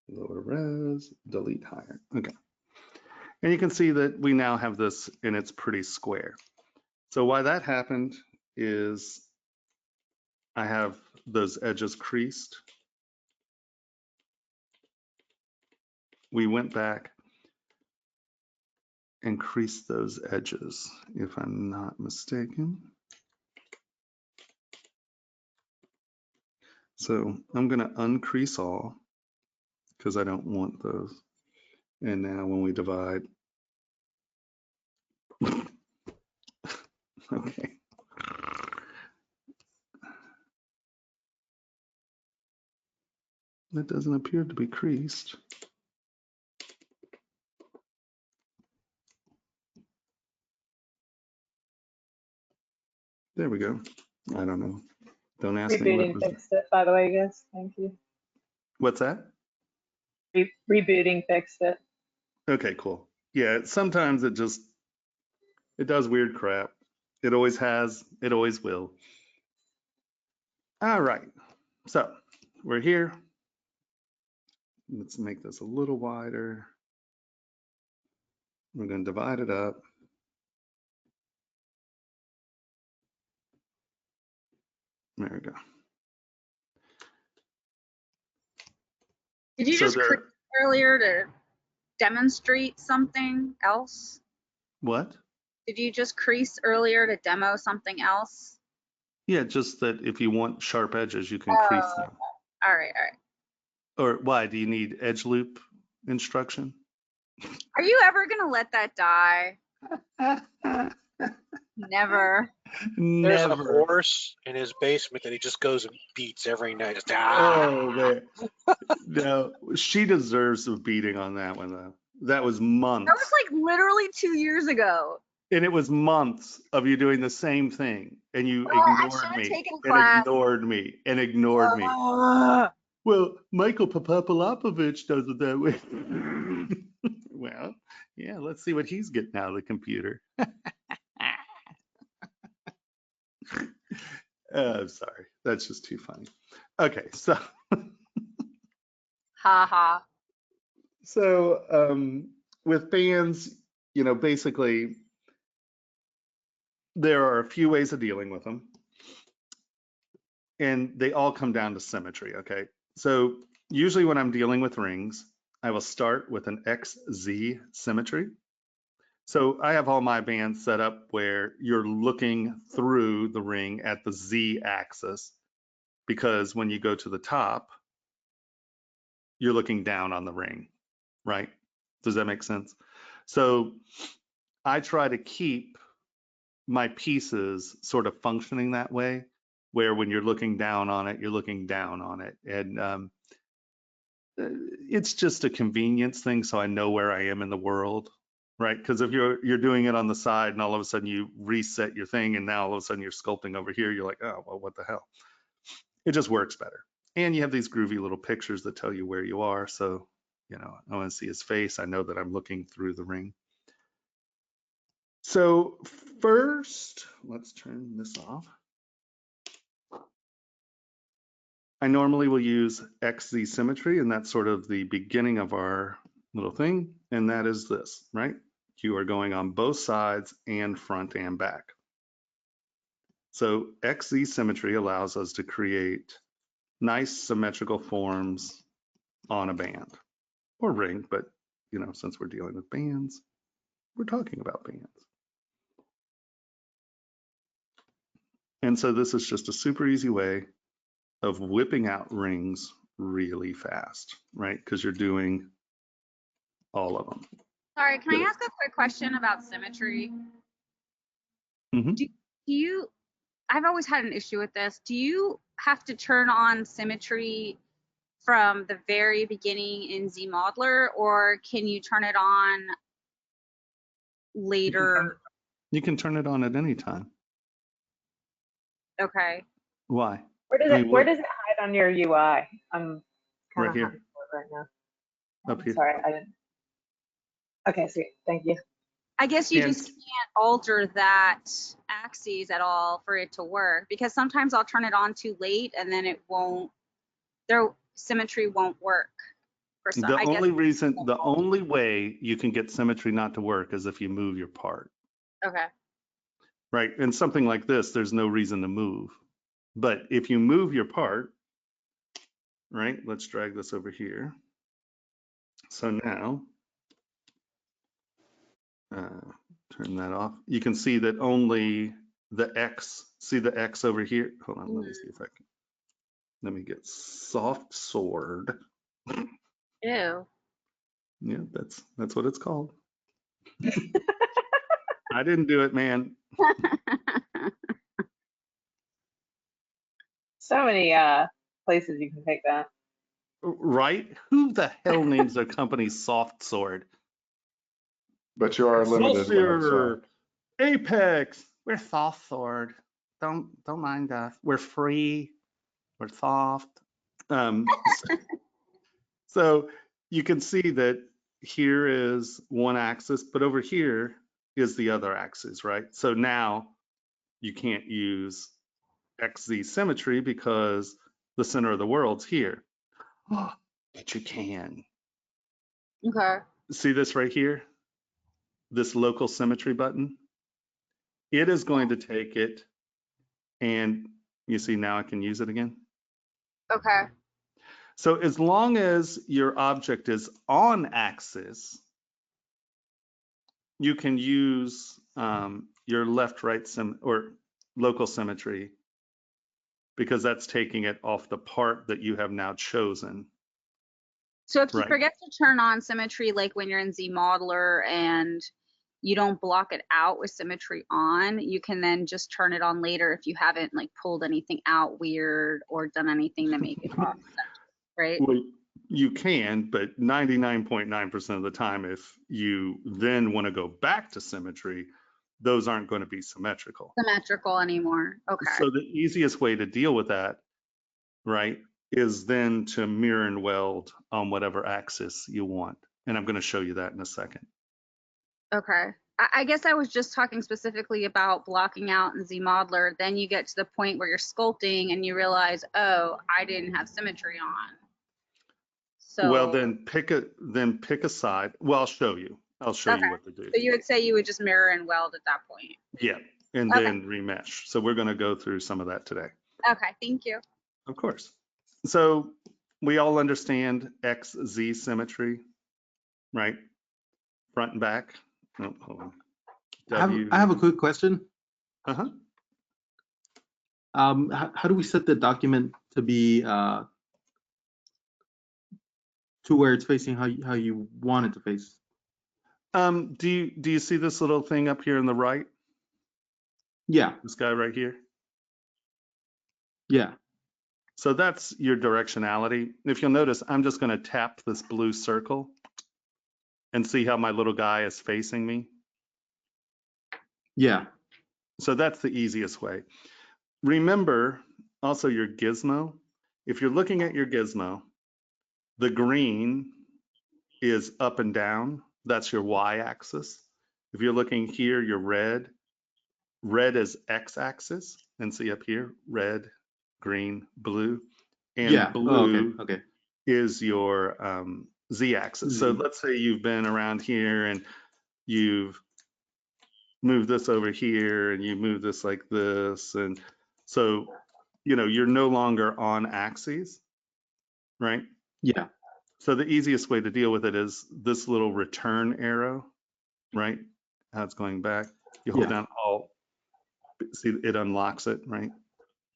Lower res, delete higher. Okay. And you can see that we now have this and it's pretty square. So why that happened is I have those edges creased. We went back and creased those edges, if I'm not mistaken. So I'm going to uncrease all because I don't want those. And now when we divide, okay. That doesn't appear to be creased. There we go. I don't know. Don't ask me what Rebooting was. fixed it, by the way, guys. Thank you. What's that? Rebooting fixed it. Okay, cool. Yeah, sometimes it does weird crap. It always has, it always will. All right, so we're here. Let's make this a little wider. We're going to divide it up. There we go. Did you So just create earlier to demonstrate something else? What? Did you just crease earlier to demo something else? Yeah, just that if you want sharp edges, you can crease them. All right, all right. Or why? Do you need edge loop instruction? Are you ever gonna let that die? Never. There's a Never. horse in his basement that he just goes and beats every night. Just, Oh, man. No, she deserves a beating on that one, though. That was months. That was like literally 2 years ago. And it was months of you doing the same thing. And you Well, I ignored should've me. taken And class. ignored me. And ignored me. Well, Michael Papapolapovich does it that way. Well, yeah, let's see what he's getting out of the computer. I'm sorry. That's just too funny. Okay, so. Ha ha. So with bands, you know, basically, there are a few ways of dealing with them. And they all come down to symmetry, okay? So usually when I'm dealing with rings, I will start with an XZ symmetry. So I have all my bands set up where you're looking through the ring at the Z axis, because when you go to the top, you're looking down on the ring, right? Does that make sense? So I try to keep my pieces sort of functioning that way, where when you're looking down on it, you're looking down on it. And it's just a convenience thing, so I know where I am in the world, right? Because if you're doing it on the side and all of a sudden you reset your thing and now all of a sudden you're sculpting over here, you're like, oh, well, what the hell? It just works better. And you have these groovy little pictures that tell you where you are. So, you know, I want to see his face. I know that I'm looking through the ring. So first, let's turn this off. I normally will use XZ symmetry, and that's sort of the beginning of our little thing. And that is this, right? You are going on both sides and front and back. So XZ symmetry allows us to create nice symmetrical forms on a band or ring, but you know, since we're dealing with bands, we're talking about bands. And so this is just a super easy way of whipping out rings really fast, right? Because you're doing all of them. Sorry, can I Good. ask a quick question about symmetry? Mhm. Do you, I've always had an issue with this. Do you have to turn on symmetry from the very beginning in ZModeler, or can you turn it on later? You can turn it on at any time. Okay. Why? Where does I it mean, where what- does it hide on your UI? I'm kind Right of here. hunting for it right now. Up here. Sorry, I didn't. Okay, sweet. Thank you. I guess you And- just can't alter that axis at all for it to work, because sometimes I'll turn it on too late and then it won't, their symmetry won't work. For some, The I guess. only way you can get symmetry not to work is if you move your part, Okay. right? And something like this, there's no reason to move. But if you move your part, right? Let's drag this over here. So now, turn that off. You can see that only the X, see the X over here? Hold on, let me see if I can. Let me get soft sword. Ew. Yeah, that's what it's called. I didn't do it, man. So many places you can take that. Right? Who the hell names their company Soft Sword? But you are limited when it's, Excelsior, Apex. We're Soft Sword. Don't mind us. We're free. We're soft. So you can see that here is one axis, but over here is the other axis, right? So now you can't use XZ symmetry because the center of the world's here. But you can. Okay. See this right here? This local symmetry button? It is going to take it, and you see now I can use it again. Okay. So as long as your object is on axis, you can use your left-right or local symmetry, because that's taking it off the part that you have now chosen. So if you Right. forget to turn on symmetry, like when you're in ZModeler and you don't block it out with symmetry on, you can then just turn it on later if you haven't like pulled anything out weird or done anything to make it off center, right? Well, you can, but 99.9% of the time, if you then want to go back to symmetry, those aren't going to be symmetrical. Symmetrical anymore. Okay. So the easiest way to deal with that, right, is then to mirror and weld on whatever axis you want. And I'm going to show you that in a second. Okay. I guess I was just talking specifically about blocking out in ZModeler. Then you get to the point where you're sculpting and you realize, oh, I didn't have symmetry on. So, Well, then pick a side. Well, I'll show you. I'll show you Okay. what to do. so you would say you would just mirror and weld at that point. Yeah, and Okay. then remesh. So we're going to go through some of that today. Okay. Thank you. Of course. So we all understand XZ symmetry, right? Front and back. Oh, hold on. W. I have a quick question. Uh-huh. How do we set the document to be to where it's facing how you want it to face? Do you see this little thing up here on the right? Yeah, This guy right here? yeah. So that's your directionality. If you'll notice, I'm just going to tap this blue circle and see how my little guy is facing me. Yeah. So that's the easiest way. Remember also your gizmo. If you're looking at your gizmo, the green is up and down. That's your y-axis. If you're looking here, your red is x-axis. And see up here, red, green, blue. And Yeah. blue Oh, okay. is your z-axis. So Z. let's say you've been around here and you've moved this over here and you move this like this. And so, you're no longer on axes, right? Yeah. So the easiest way to deal with it is this little return arrow, right? How it's going back. You hold Yeah. down Alt, See, it unlocks it, right?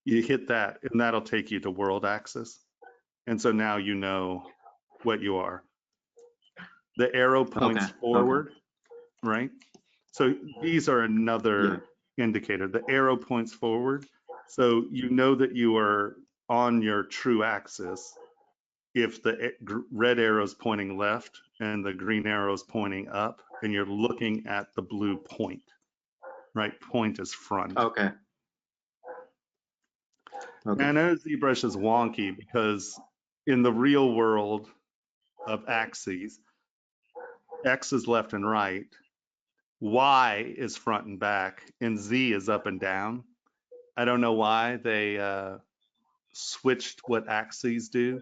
You hit that and that'll take you to world axis. And so now you know what you are. The arrow points Okay, forward, right? So these are another indicator. The arrow points forward. So you know that you are on your true axis if the red arrow is pointing left and the green arrow is pointing up and you're looking at the blue point, right? Point is front. Okay. Okay. And I know ZBrush is wonky because in the real world of axes, X is left and right, Y is front and back, and Z is up and down. I don't know why they switched what axes do.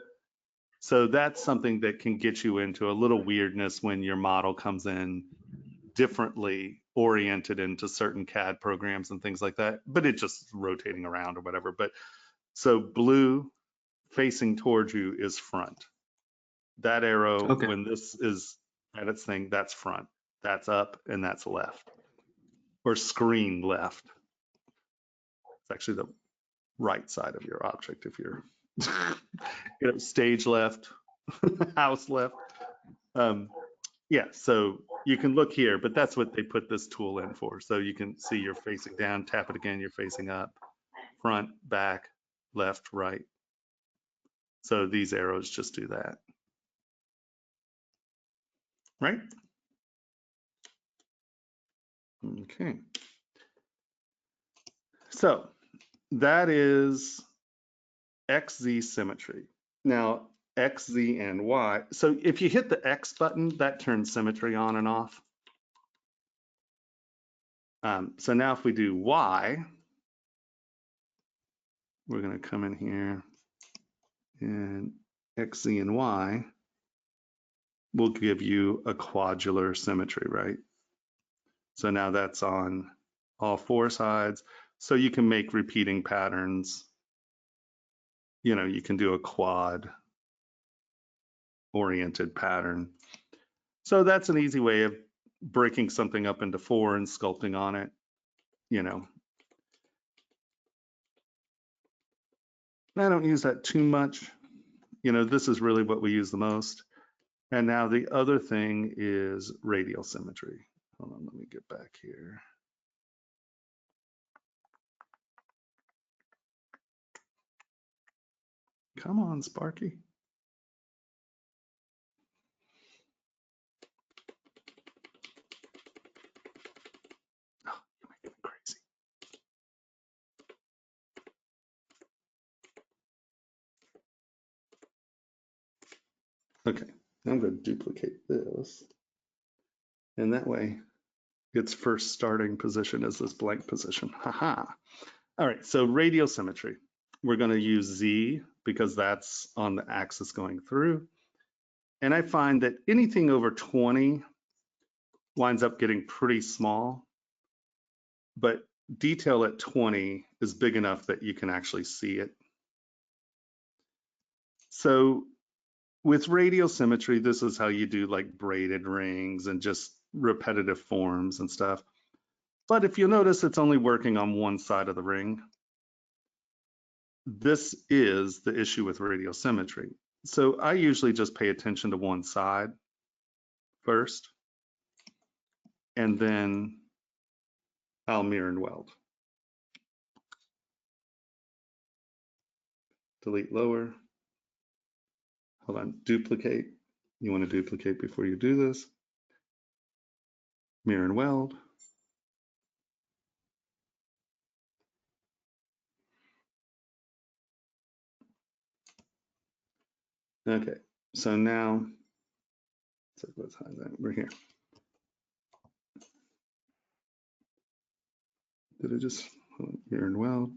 So that's something that can get you into a little weirdness when your model comes in differently oriented into certain CAD programs and things like that, but it's just rotating around or whatever. But so blue facing towards you is front. That arrow, Okay. when this is at its thing, that's front. That's up and that's left. Or screen left. It's actually the right side of your object if you're, stage left, house left. Yeah, so you can look here, but that's what they put this tool in for. So you can see you're facing down, tap it again, you're facing up, front, back, left, right. So these arrows just do that. Right? Okay. So that is XZ symmetry. Now, XZ and Y. So if you hit the X button, that turns symmetry on and off. So now if we do Y, we're going to come in here and XZ and Y will give you a quadular symmetry, right? So now that's on all four sides. So you can make repeating patterns. You know, you can do a quad oriented pattern. So that's an easy way of breaking something up into four and sculpting on it, you know. I don't use that too much. You know, this is really what we use the most. And now the other thing is radial symmetry. Hold on, let me get back here. Come on, Sparky. Oh, you're making me crazy. Okay, I'm going to duplicate this. And that way, its first starting position is this blank position. Haha. All right, so radial symmetry. We're going to use Z because that's on the axis going through. And I find that anything over 20 winds up getting pretty small, but detail at 20 is big enough that you can actually see it. So with radial symmetry, this is how you do like braided rings and just repetitive forms and stuff. But if you notice, it's only working on one side of the ring. This is the issue with radial symmetry. So I usually just pay attention to one side first, and then I'll mirror and weld. Delete lower. Hold on, duplicate. You want to duplicate before you do this. Mirror and weld. Okay, so now, let's hide that. We're here. Did I just mirror and weld?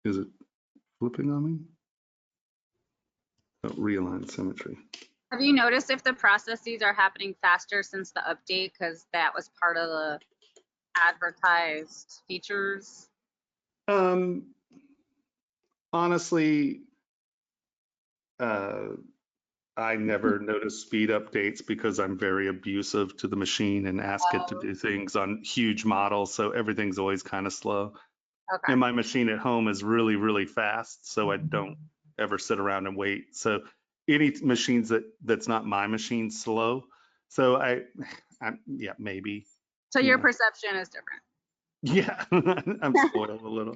Is it flipping on me? Oh, realign symmetry. Have you noticed if the processes are happening faster since the update? Because that was part of the advertised features. Honestly, I never notice speed updates because I'm very abusive to the machine and ask it to do things on huge models. So everything's always kind of slow. Okay. And my machine at home is really, really fast. So I don't ever sit around and wait. So any machines that's not my machine slow. So yeah, maybe. So your Yeah. perception is different. Yeah, I'm spoiled a little.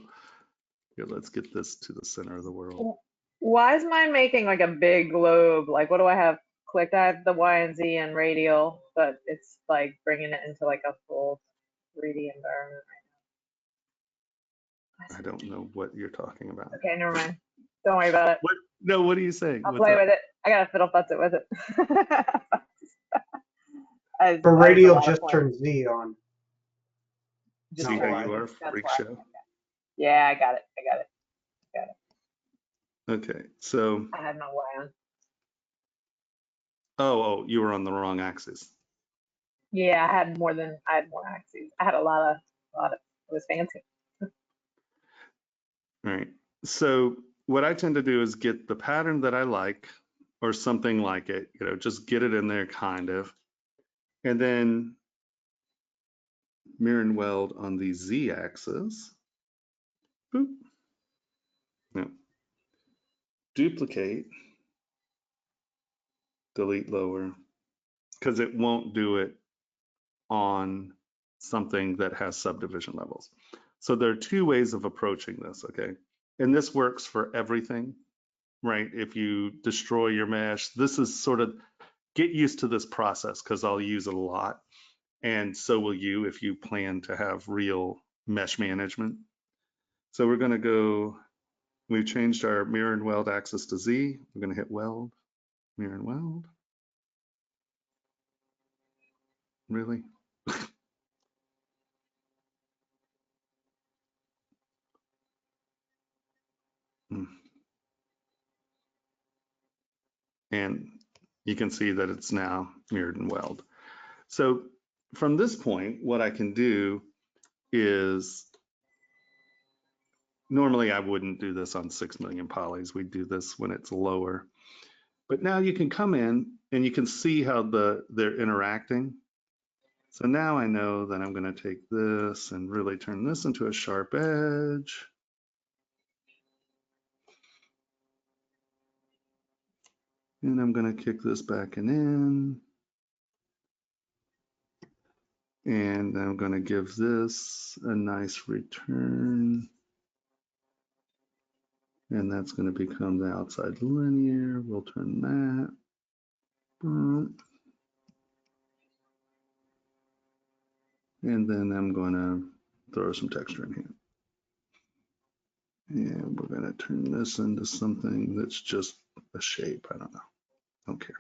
Here, let's get this to the center of the world. Why is mine making like a big globe? Like, what do I have clicked? I have the Y and Z and radial, but it's like bringing it into like a full 3D environment right I don't know what you're talking about. now. Okay, never mind. Don't worry about it. What? No, what are you saying? I'll What's play up? with it. I gotta fiddle futz it with it. For I have a radial, lot of just fun. turn Z on. Just See not how Y. you are, That's freak why. show. Yeah, I got it. Okay, so, I had my Y on. oh, you were on the wrong axis. Yeah, I had more axes. I had a lot of, it was fancy. Right. So what I tend to do is get the pattern that I like or something like it, just get it in there kind of. And then mirror and weld on the Z axis. Boop. No. Duplicate, delete lower, because it won't do it on something that has subdivision levels. So there are two ways of approaching this, okay? And this works for everything, right? If you destroy your mesh, this is sort of, get used to this process because I'll use it a lot. And so will you if you plan to have real mesh management. So we're going to go, we've changed our mirror and weld axis to Z. We're going to hit weld, mirror and weld. Really? And you can see that it's now mirrored and weld. So from this point, what I can do is, normally I wouldn't do this on 6 million polys. We do this when it's lower. But now you can come in and you can see how they're interacting. So now I know that I'm going to take this and really turn this into a sharp edge. And I'm going to kick this back and in. And I'm going to give this a nice return. And that's going to become the outside linear. We'll turn that. Boom. And then I'm going to throw some texture in here. And we're going to turn this into something that's just a shape. I don't know. Don't care.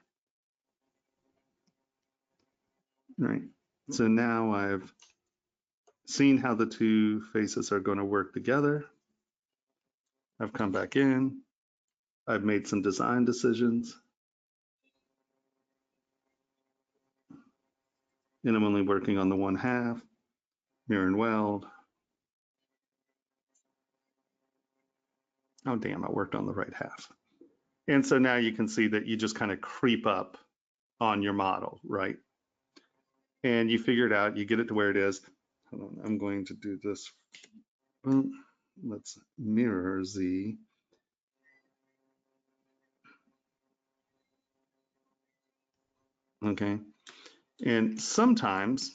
All right. So now I've seen how the two faces are going to work together. I've come back in. I've made some design decisions. And I'm only working on the one half, mirror and weld. Oh, damn, I worked on the right half. And so now you can see that you just kind of creep up on your model, right? And you figure it out, you get it to where it is. Hold on, I'm going to do this. Boom. Let's mirror Z. Okay. And sometimes,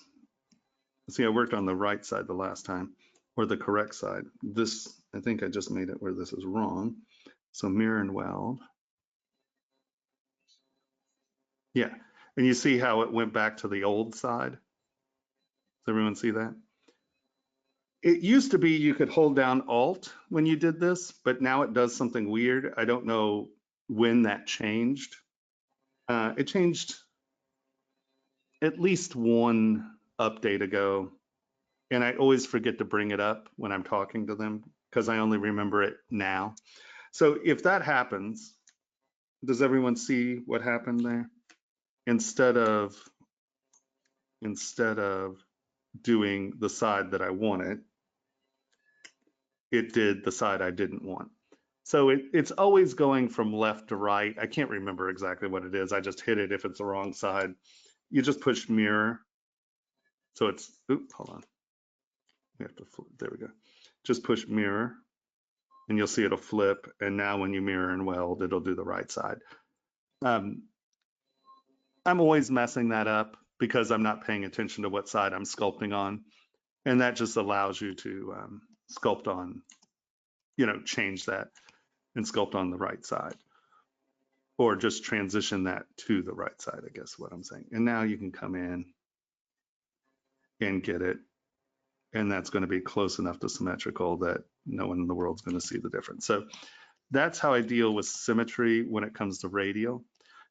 see, I worked on the right side the last time, or the correct side. This, I think I just made it where this is wrong. So mirror and weld. Yeah, and you see how it went back to the old side? Does everyone see that? It used to be you could hold down Alt when you did this, but now it does something weird. I don't know when that changed. It changed at least one update ago, and I always forget to bring it up when I'm talking to them because I only remember it now. So if that happens, does everyone see what happened there? Instead of doing the side that I wanted, it did the side I didn't want. So it's always going from left to right. I can't remember exactly what it is. I just hit it if it's the wrong side. You just push mirror. So it's, oop, hold on. We have to flip, there we go. Just push mirror and you'll see it'll flip. And now when you mirror and weld, it'll do the right side. I'm always messing that up because I'm not paying attention to what side I'm sculpting on. And that just allows you to sculpt on, change that and sculpt on the right side. Or just transition that to the right side, I guess what I'm saying. And now you can come in and get it. And that's going to be close enough to symmetrical that no one in the world's going to see the difference. So that's how I deal with symmetry when it comes to radial.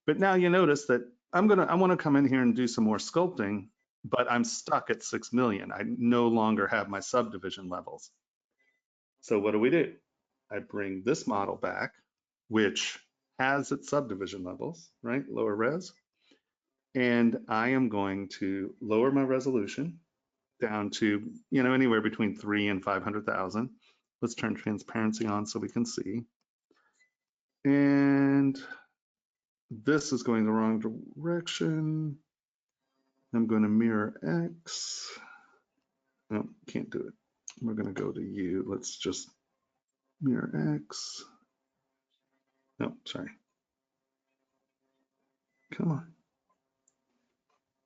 But now you notice that I want to come in here and do some more sculpting, but I'm stuck at 6 million. I no longer have my subdivision levels. So what do? I bring this model back, which has its subdivision levels, right? Lower res. And I am going to lower my resolution down to, anywhere between 3 and 500,000. Let's turn transparency on so we can see. And this is going the wrong direction. I'm going to mirror X. No, can't do it. We're going to go to U. Let's just mirror X. No, sorry. Come on.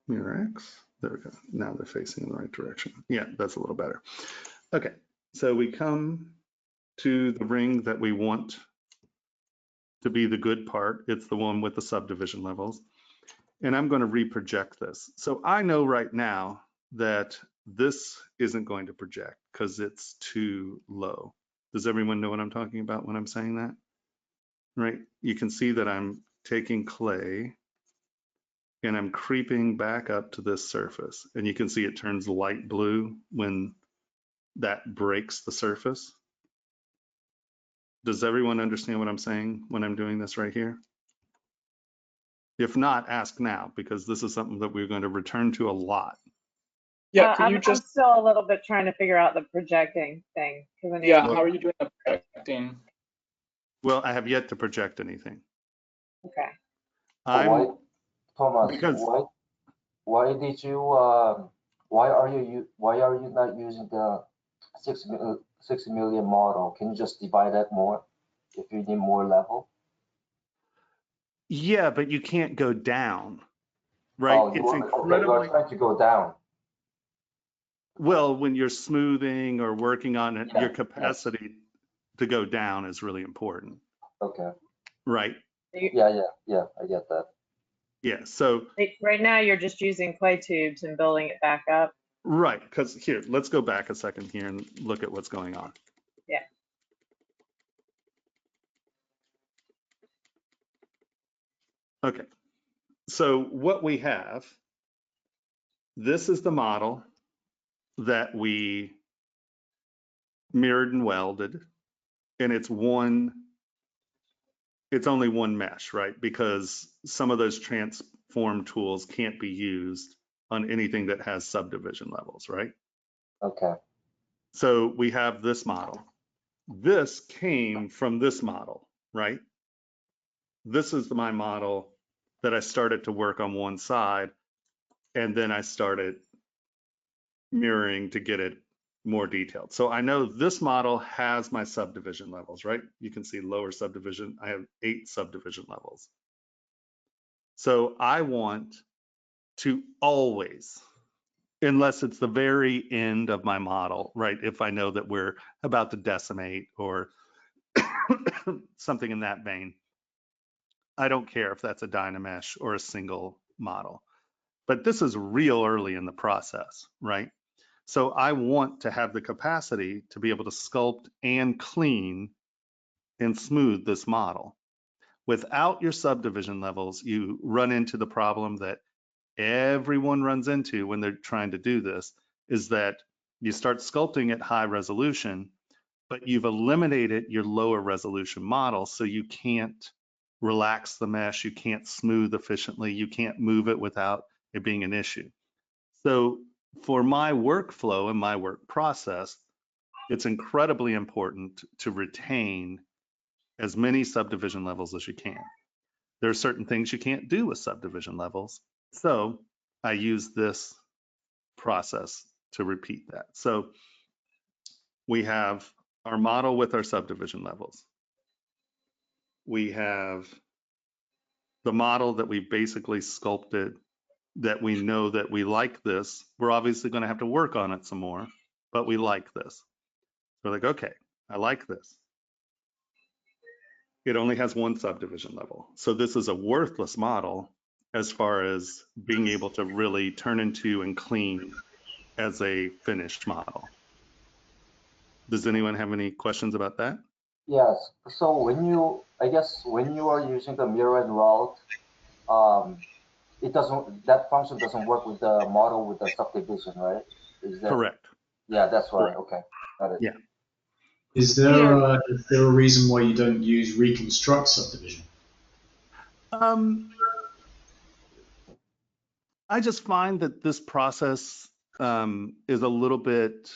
Mirror X. There we go. Now they're facing in the right direction. Yeah, that's a little better. Okay, so we come to the ring that we want to be the good part. It's the one with the subdivision levels. And I'm going to reproject this. So I know right now that this isn't going to project because it's too low. Does everyone know what I'm talking about when I'm saying that? Right? You can see that I'm taking clay and I'm creeping back up to this surface. And you can see it turns light blue when that breaks the surface. Does everyone understand what I'm saying when I'm doing this right here? If not, ask now, because this is something that we're going to return to a lot. Yeah, can you I'm just, still a little bit trying to figure out the projecting thing. yeah, how are you doing the projecting? Well, I have yet to project anything. Okay. Why, Thomas? Because why did you? Why are you not using the 6 million model? Can you just divide that more if you need more level? yeah, but you can't go down, right? Oh, It's okay, you incredibly are trying to go down. well when you're smoothing or working on it. Yeah, Your capacity to go down is really important, Okay. right? Yeah, I get that. Yeah. So Right now, you're just using clay tubes and building it back up. right, because here, let's go back a second here and look at what's going on. Yeah. Okay. So what we have, this is the model that we mirrored and welded, and it's only one mesh, right? Because some of those transform tools can't be used on anything that has subdivision levels, right? Okay. So we have this model. This came from this model, right? This is my model that I started to work on one side, and then I started mirroring to get it more detailed. So I know this model has my subdivision levels, right? You can see lower subdivision. I have 8 subdivision levels. So I want to always, unless it's the very end of my model, right? If I know that we're about to decimate or something in that vein, I don't care if that's a Dynamesh or a single model. But this is real early in the process, right? So I want to have the capacity to be able to sculpt and clean and smooth this model. Without your subdivision levels, you run into the problem that everyone runs into when they're trying to do this, is that you start sculpting at high resolution, but you've eliminated your lower resolution model, so you can't relax the mesh, you can't smooth efficiently, you can't move it without it being an issue. So for my workflow and my work process, it's incredibly important to retain as many subdivision levels as you can. There are certain things you can't do with subdivision levels. So I use this process to repeat that. So we have our model with our subdivision levels. We have the model that we basically sculpted, that we know that we like this. We're obviously going to have to work on it some more, but we like this. We're like, okay, I like this. It only has one subdivision level. So this is a worthless model as far as being able to really turn into and clean as a finished model. Does anyone have any questions about that? Yes. So when you, I guess when you are using the mirror and weld, it doesn't, that function doesn't work with the model with the subdivision, right? Is that Correct. Yeah, that's right. Correct. Okay, got it. Yeah. Is there a reason why you don't use reconstruct subdivision? I just find that this process is a little bit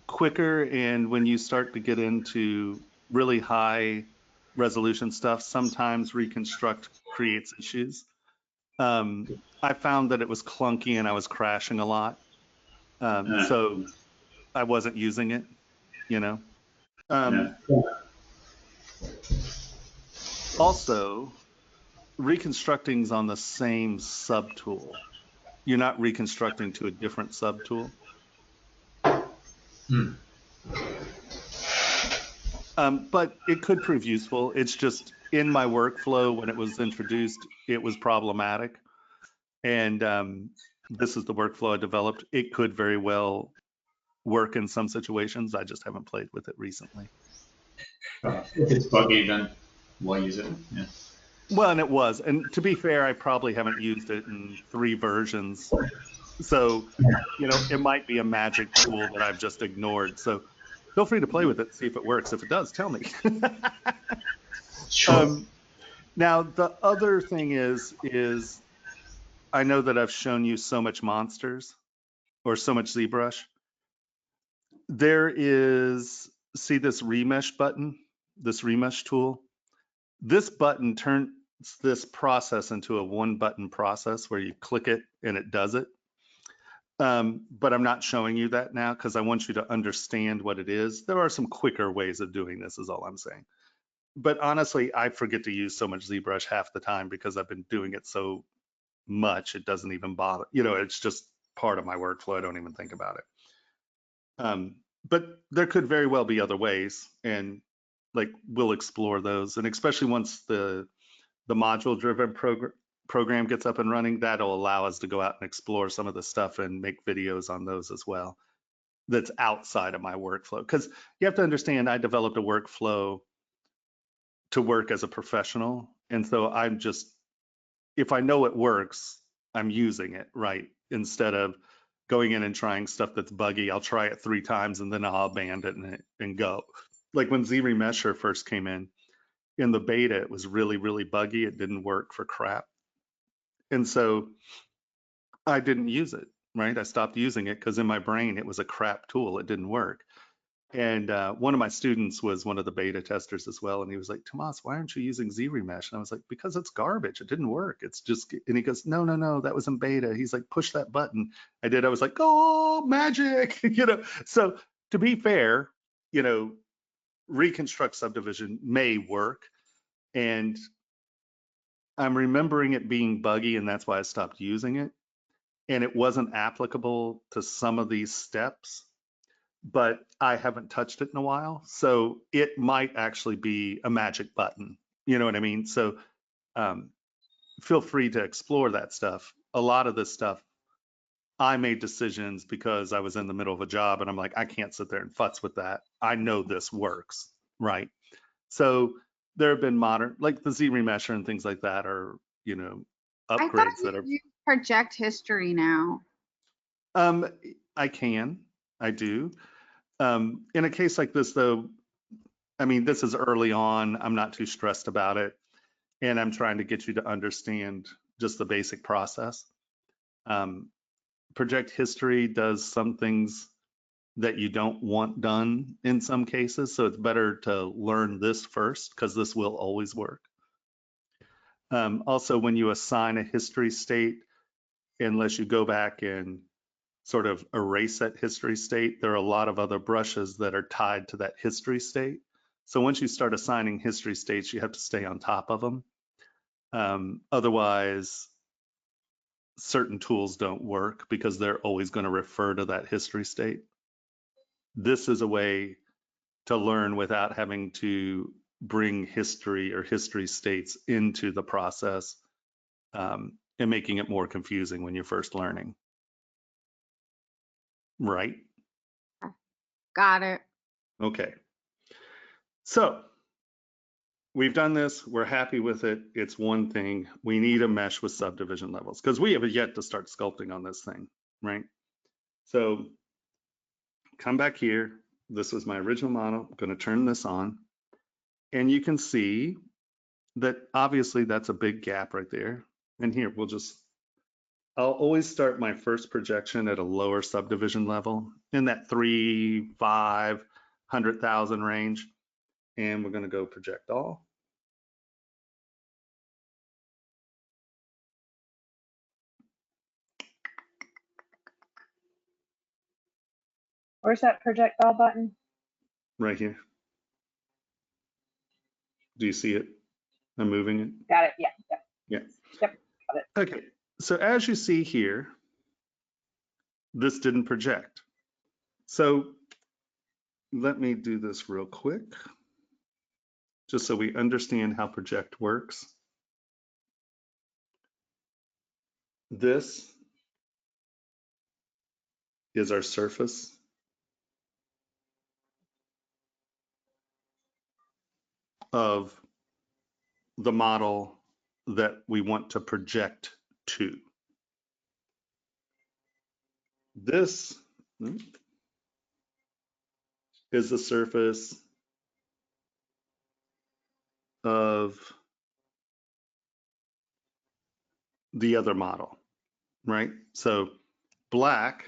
quicker, and when you start to get into really high resolution stuff, sometimes reconstruct creates issues. I found that it was clunky and I was crashing a lot, so I wasn't using it, you know. Also, reconstructing's on the same subtool. You're not reconstructing to a different subtool. But it could prove useful. It's just in my workflow when it was introduced, it was problematic. And this is the workflow I developed. It could very well work in some situations. I just haven't played with it recently. If it's buggy, then why use it? Yeah. Well, and it was. And to be fair, I probably haven't used it in 3 versions. So, you know, it might be a magic tool that I've just ignored. So feel free to play with it, see if it works. If it does, tell me. Sure. Now, the other thing is I know that I've shown you so much monsters or so much ZBrush. There is, see this remesh button, this remesh tool? This button turns this process into a 1-button process where you click it and it does it. But I'm not showing you that now because I want you to understand what it is. There are some quicker ways of doing this is all I'm saying. But honestly, I forget to use so much ZBrush half the time because I've been doing it so much, it doesn't even bother. You know, it's just part of my workflow. I don't even think about it. But there could very well be other ways, and like we'll explore those. And especially once the module-driven program gets up and running, that'll allow us to go out and explore some of the stuff and make videos on those as well. That's outside of my workflow, because you have to understand I developed a workflow to work as a professional, and so I'm just, if I know it works, I'm using it, right? Instead of going in and trying stuff that's buggy, I'll try it 3 times and then I'll abandon it and go. Like when ZRemesher first came in the beta, it was really, really buggy. It didn't work for crap. And so I didn't use it, right? I stopped using it because in my brain, it was a crap tool. It didn't work. And one of my students was one of the beta testers as well. And he was like, Tomas, why aren't you using ZRemesh? And I was like, because it's garbage. It didn't work. It's just, and he goes, no, that was in beta. He's like, push that button. I did. I was like, oh, magic, you know? So to be fair, you know, reconstruct subdivision may work. And I'm remembering it being buggy, and that's why I stopped using it. And it wasn't applicable to some of these steps, but I haven't touched it in a while. So it might actually be a magic button. You know what I mean? So feel free to explore that stuff. A lot of this stuff, I made decisions because I was in the middle of a job and I'm like, I can't sit there and futz with that. I know this works, right? So there have been modern, like the ZRemesher and things like that are, you know, I thought upgrades that you are. use project history now. I do. In a case like this, though, I mean, this is early on. I'm not too stressed about it. And I'm trying to get you to understand just the basic process. Project history does some things that you don't want done in some cases. So it's better to learn this first because this will always work. Also, when you assign a history state, unless you go back and sort of erase that history state, there are a lot of other brushes that are tied to that history state. So once you start assigning history states, you have to stay on top of them. Otherwise, certain tools don't work because they're always going to refer to that history state. This is a way to learn without having to bring history or history states into the process, and making it more confusing when you're first learning. Right? Got it. Okay. So we've done this. We're happy with it. It's one thing. We need a mesh with subdivision levels because we have yet to start sculpting on this thing, right? So come back here. This was my original model. I'm going to turn this on. And you can see that obviously that's a big gap right there. And here, I'll always start my first projection at a lower subdivision level in that 3, 5, 100,000 range. And we're going to go project all. Where's that project all button? Right here. Do you see it? I'm moving it. Got it. Yeah. Yeah. Yeah. Yep. Got it. Okay. So as you see here, this didn't project. So let me do this real quick, just so we understand how project works. This is our surface. Of the model that we want to project to. This is the surface of the other model, right? So black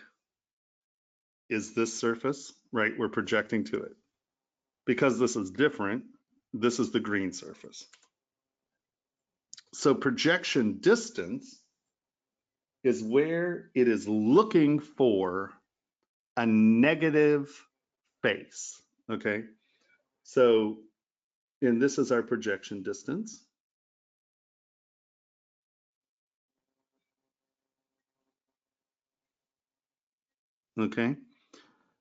is this surface, right? We're projecting to it. Because this is different, this is the green surface. So projection distance is where it is looking for a negative face, okay? So, and this is our projection distance. Okay,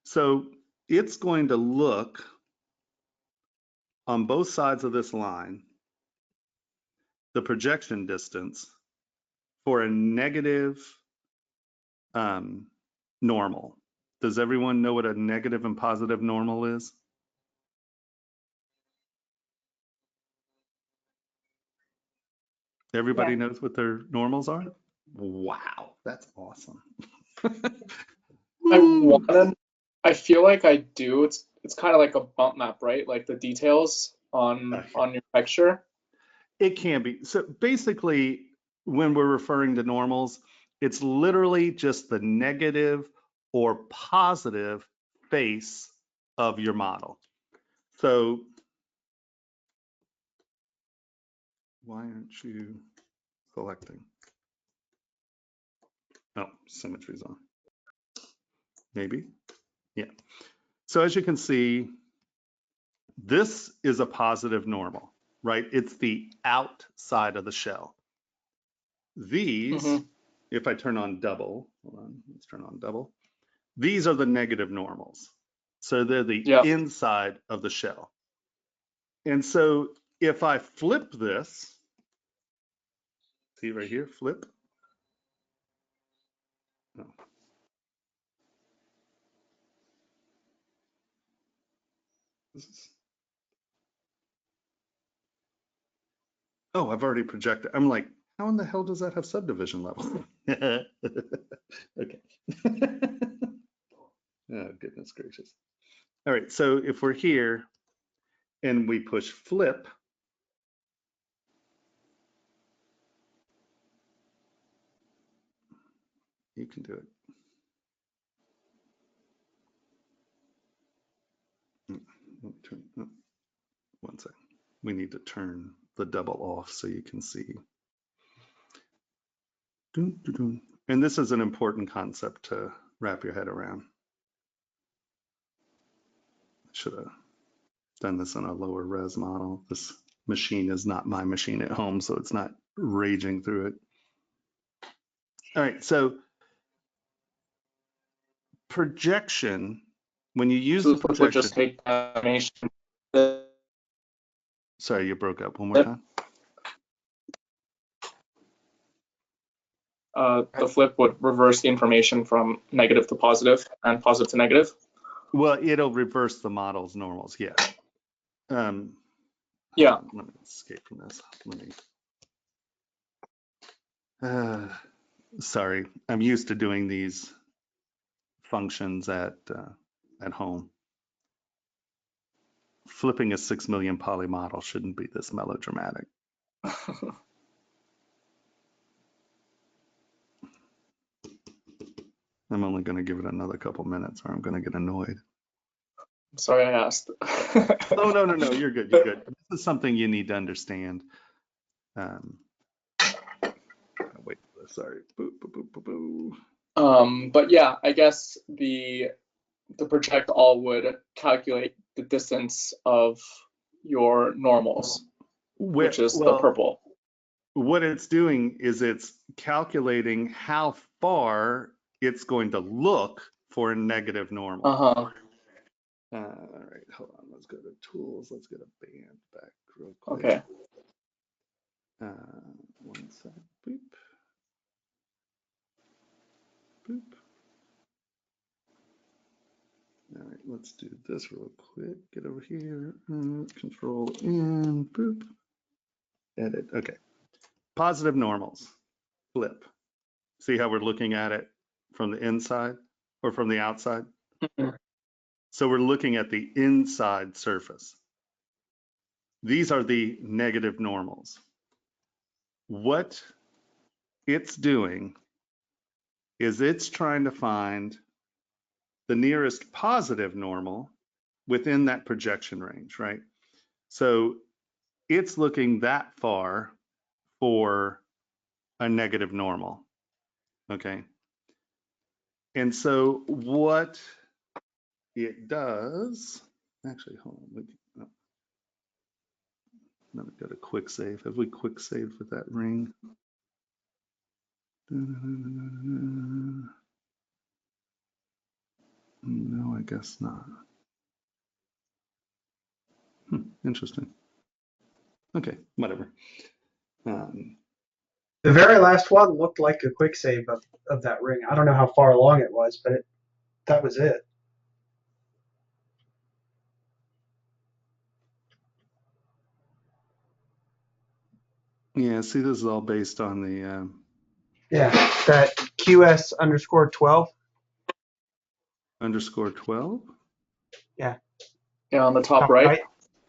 so it's going to look on both sides of this line, the projection distance for a negative normal. Does everyone know what a negative and positive normal is? Everybody Yeah. knows what their normals are? Wow, that's awesome. I feel like I do. It's kind of like a bump map, right? Like the details on your picture. It can be. So basically, when we're referring to normals, it's literally just the negative or positive face of your model. So why aren't you selecting? Oh, symmetry's on. Maybe. Yeah. So as you can see, this is a positive normal, right? It's the outside of the shell. These, if I turn on double, hold on, let's turn on double. These are the negative normals. So they're the inside of the shell. And so if I flip this, see right here, flip. Oh. Oh, I've already projected. I'm like, how in the hell does that have subdivision level? Okay. Oh, goodness gracious. All right, so if we're here and we push flip, you can do it. we need to turn the double off so you can see. And this is an important concept to wrap your head around. Should have done this on a lower res model. This machine is not my machine at home, so it's not raging through it. All right, so projection, when you use the projection. Just take animation. Sorry, you broke up one more time. The flip would reverse the information from negative to positive and positive to negative. Well, it'll reverse the model's normals, yeah. Yeah. Let me escape from this. Sorry, I'm used to doing these functions at home. Flipping a 6 million poly model shouldn't be this melodramatic. I'm only going to give it another couple minutes or I'm going to get annoyed. Sorry, I asked. Oh, no, you're good, you're good. This is something you need to understand. Wait, sorry. Boo, boo, boo, boo, boo. But yeah, I guess the project all would calculate the distance of your normals, which is the purple. What it's doing is it's calculating how far it's going to look for a negative normal. All right, hold on. Let's go to tools. Let's get a band back real quick. Okay. 1 second. Boop. Boop. All right, let's do this real quick. Get over here. Control N. Boop. Edit. Okay. Positive normals. Flip. See how we're looking at it from the inside or from the outside? So we're looking at the inside surface. These are the negative normals. What it's doing is it's trying to find the nearest positive normal within that projection range, right? So it's looking that far for a negative normal, okay? And so what it does, actually, hold on, let me go to quick save. Have we quick saved with that ring? No, I guess not. Interesting. Okay, whatever. The very last one looked like a quick save of that ring. I don't know how far along it was, but that was it. Yeah, see, this is all based on the... Yeah, that QS_12. _12? Yeah. Yeah, on the top right.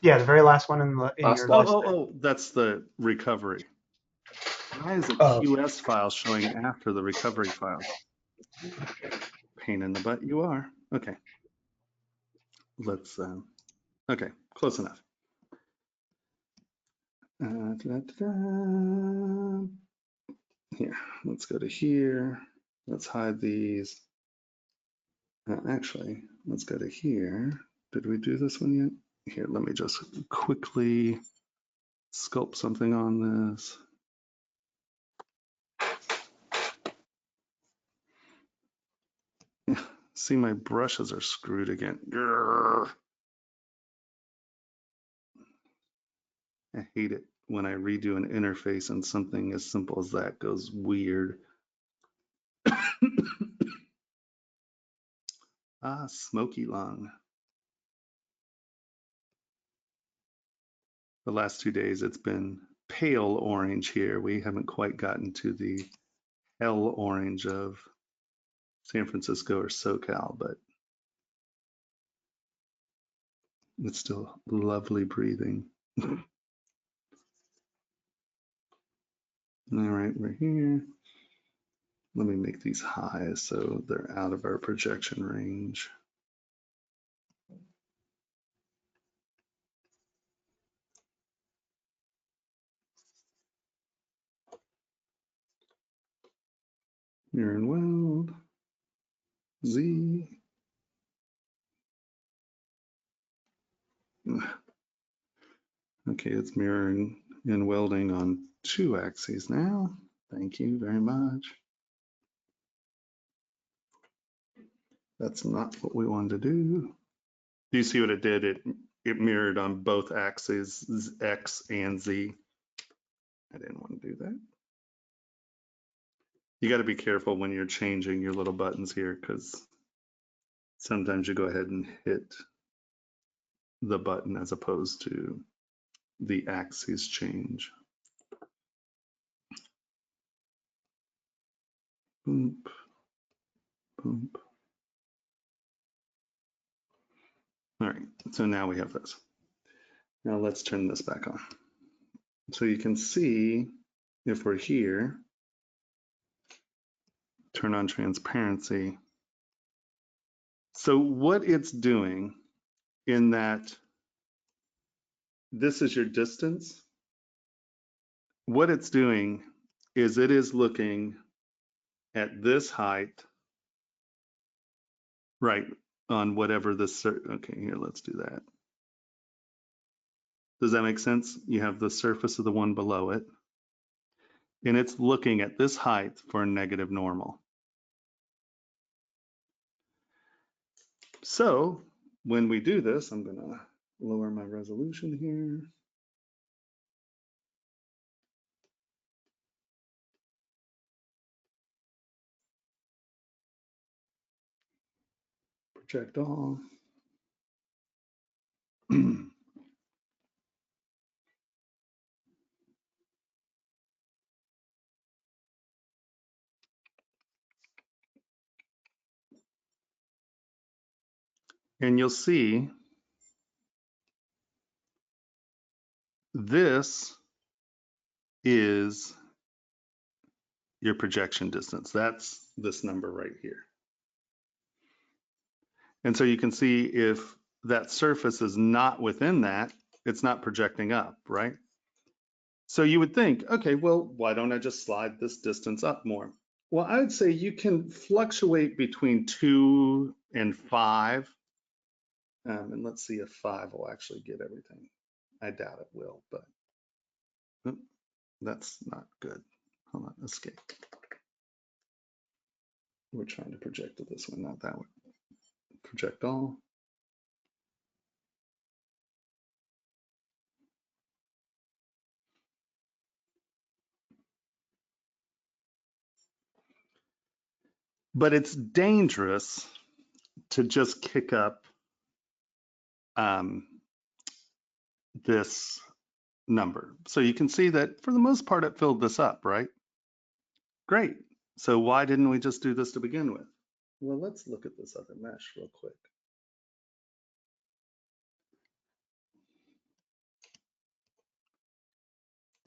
Yeah, the very last one in your list. Oh, that's the recovery. Why is a QS file showing after the recovery file? Pain in the butt you are. Okay. Let's, okay, close enough. Here, let's go to here. Let's hide these. Actually, let's go to here. Did we do this one yet? Here, let me just quickly sculpt something on this. See, my brushes are screwed again. Grr. I hate it when I redo an interface and something as simple as that goes weird. Smoky lung. The last 2 days, it's been pale orange here. We haven't quite gotten to the hell orange of San Francisco or SoCal, but it's still lovely breathing. All right, we're here. Let me make these high so they're out of our projection range. Mirror and weld, Z. Okay, it's mirroring and welding on 2 axes now. Thank you very much. That's not what we wanted to do. Do you see what it did? It mirrored on both axes, X and Z. I didn't want to do that. You got to be careful when you're changing your little buttons here, because sometimes you go ahead and hit the button as opposed to the axes change. Boom, boom. All right, so now we have this. Now let's turn this back on. So you can see if we're here, turn on transparency. So what it's doing in that this is your distance, what it's doing is it is looking at this height, right, on whatever this, okay, here, let's do that. Does that make sense? You have the surface of the one below it, and it's looking at this height for a negative normal. So when we do this, I'm gonna lower my resolution here. Project all. And you'll see this is your projection distance. That's this number right here. And so you can see if that surface is not within that, it's not projecting up, right? So you would think, okay, well, why don't I just slide this distance up more? Well, I would say you can fluctuate between 2 and 5. And let's see if 5 will actually get everything. I doubt it will, but that's not good. Hold on, escape. We're trying to project to this one, not that one. Project all. But it's dangerous to just kick up this number. So you can see that for the most part, it filled this up, right? Great. So why didn't we just do this to begin with? Well, let's look at this other mesh real quick.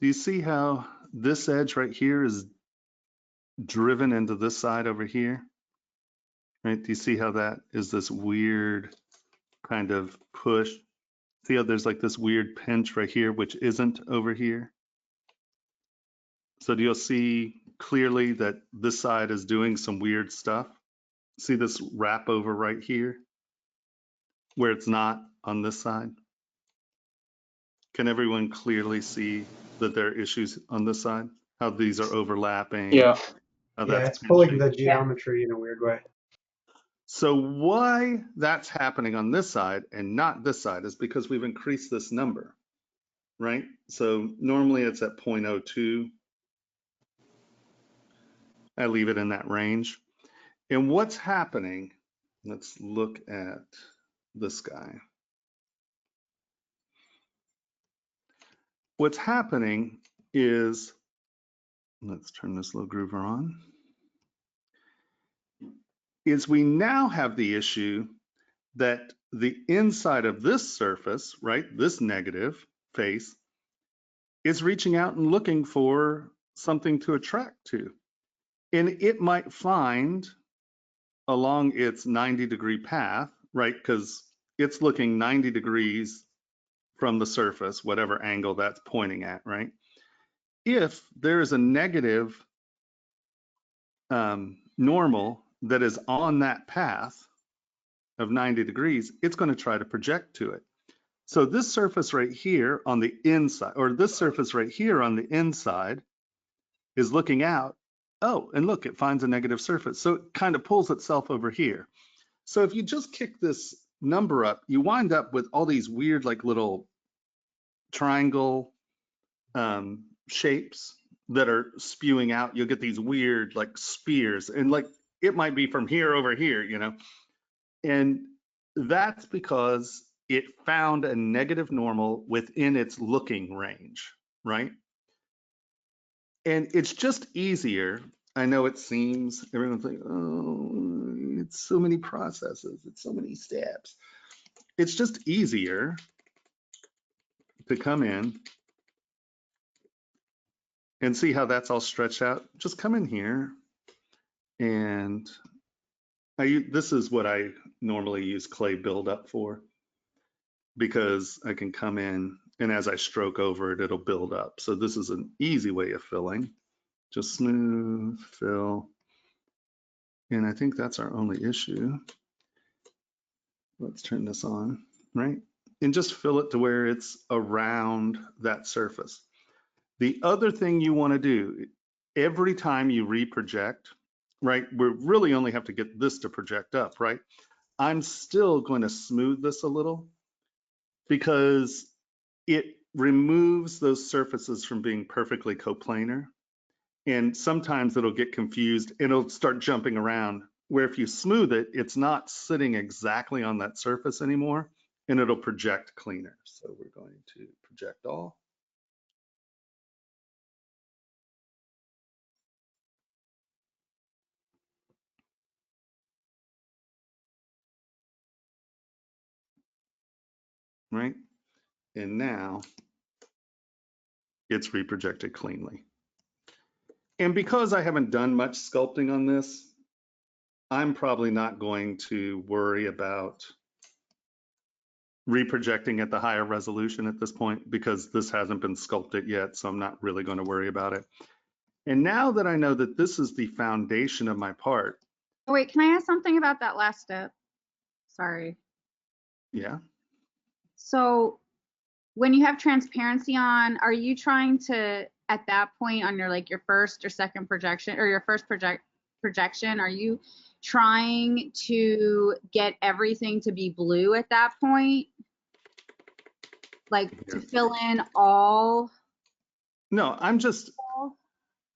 Do you see how this edge right here is driven into this side over here? Right? Do you see how that is this weird kind of push? See how there's like this weird pinch right here, which isn't over here? So you'll see clearly that this side is doing some weird stuff. See this wrap over right here where it's not on this side? Can everyone clearly see that there are issues on this side? How these are overlapping? Yeah. How Yeah, that's it's pulling pinching? the geometry in a weird way. So why that's happening on this side and not this side is because we've increased this number, right? So normally it's at 0.02. I leave it in that range. And what's happening, let's look at this guy. What's happening is, let's turn this little groover on, is we now have the issue that the inside of this surface, right, this negative face, is reaching out and looking for something to attract to. And it might find along its 90-degree path, right, because it's looking 90 degrees from the surface, whatever angle that's pointing at, right? If there is a negative normal that is on that path of 90 degrees, it's going to try to project to it. So this surface right here on the inside, or this surface right here on the inside is looking out. Oh, and look, it finds a negative surface. So it kind of pulls itself over here. So if you just kick this number up, you wind up with all these weird like little triangle shapes that are spewing out. You'll get these weird like spears, and like it might be from here over here, you know. And that's because it found a negative normal within its looking range, right? And it's just easier. I know it seems, everyone's like, oh, it's so many processes, it's so many steps. It's just easier to come in and see how that's all stretched out. Just come in here, and this is what I normally use clay buildup for, because I can come in and as I stroke over it, it'll build up. So this is an easy way of filling. Just smooth, fill. And I think that's our only issue. Let's turn this on, right? And just fill it to where it's around that surface. The other thing you want to do, every time you reproject, right? We really only have to get this to project up, right? I'm still going to smooth this a little because it removes those surfaces from being perfectly coplanar. And sometimes it'll get confused and it'll start jumping around, where if you smooth it, it's not sitting exactly on that surface anymore, and it'll project cleaner. So we're going to project all. Right? And now it's reprojected cleanly. And because I haven't done much sculpting on this, I'm probably not going to worry about reprojecting at the higher resolution at this point, because this hasn't been sculpted yet, so I'm not really going to worry about it. And now that I know that this is the foundation of my part. Oh, wait, can I ask something about that last step? Sorry. Yeah. So when you have transparency on, are you trying to, at that point on your like your first or second projection, or your first projection, are you trying to get everything to be blue at that point? Like to fill in all? No, I'm just,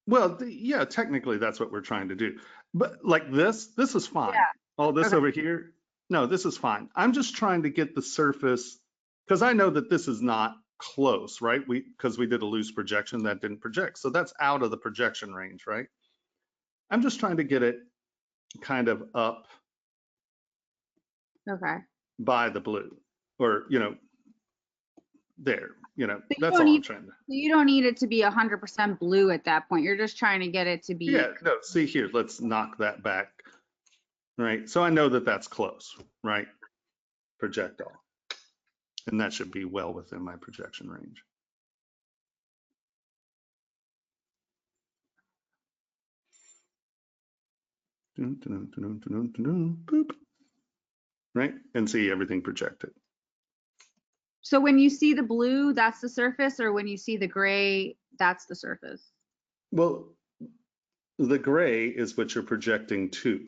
well, yeah, technically that's what we're trying to do. But like this is fine. Yeah. All this Okay. over here, no, this is fine. I'm just trying to get the surface, because I know that this is not close, right? Because we did a loose projection that didn't project. So that's out of the projection range, right? I'm just trying to get it kind of up by the blue, or, you know, there, you know, that's all I'm trying to. You don't need it to be 100% blue at that point. You're just trying to get it to be. Yeah, no, see here, let's knock that back. Right, so I know that that's close, right? Project all. And that should be well within my projection range. Boop. Right, and see everything projected. So when you see the blue, that's the surface, or when you see the gray, that's the surface? Well, the gray is what you're projecting to.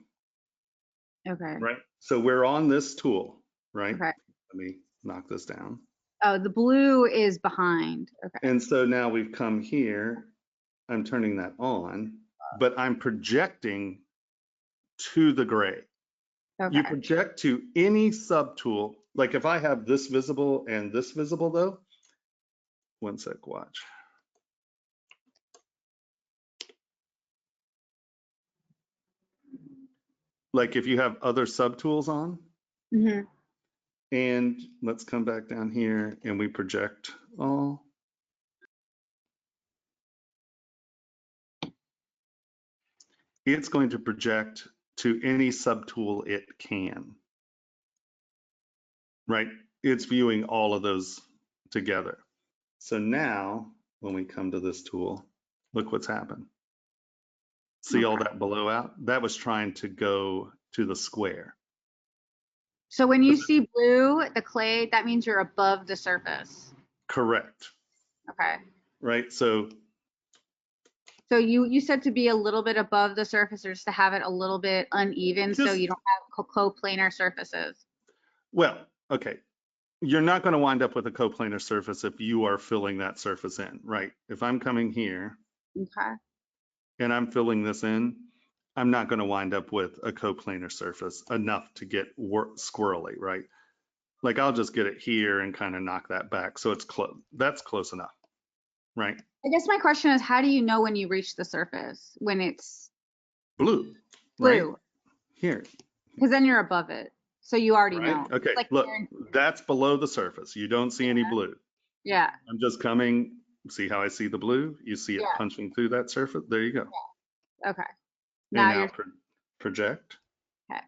Okay. Right, so we're on this tool, right? Okay. Let me knock this down. Oh, the blue is behind. Okay. And so now we've come here, I'm turning that on, but I'm projecting to the gray. Okay. You project to any subtool. Like if I have this visible and this visible though, one sec, watch. Like if you have other subtools on, and let's come back down here and we project all. It's going to project to any subtool it can, right? It's viewing all of those together. So now when we come to this tool, look what's happened. See all that below out? That was trying to go to the square. So when you see blue, the clay, that means you're above the surface. Correct. Okay. Right. So you said to be a little bit above the surface or just to have it a little bit uneven so you don't have coplanar surfaces. Well, okay. You're not going to wind up with a coplanar surface if you are filling that surface in, right? If I'm coming here Okay. and I'm filling this in, I'm not going to wind up with a coplanar surface enough to get squirrely, right? Like I'll just get it here and kind of knock that back. So it's close. That's close enough, right? I guess my question is, how do you know when you reach the surface? When it's blue, blue. Right? Here. Because then you're above it. So you already Right? know. Okay, Like look, that's below the surface. You don't see any blue. Yeah. I'm just coming, see how I see the blue? You see it punching through that surface? There you go. Yeah. Okay. Now you're project. Okay.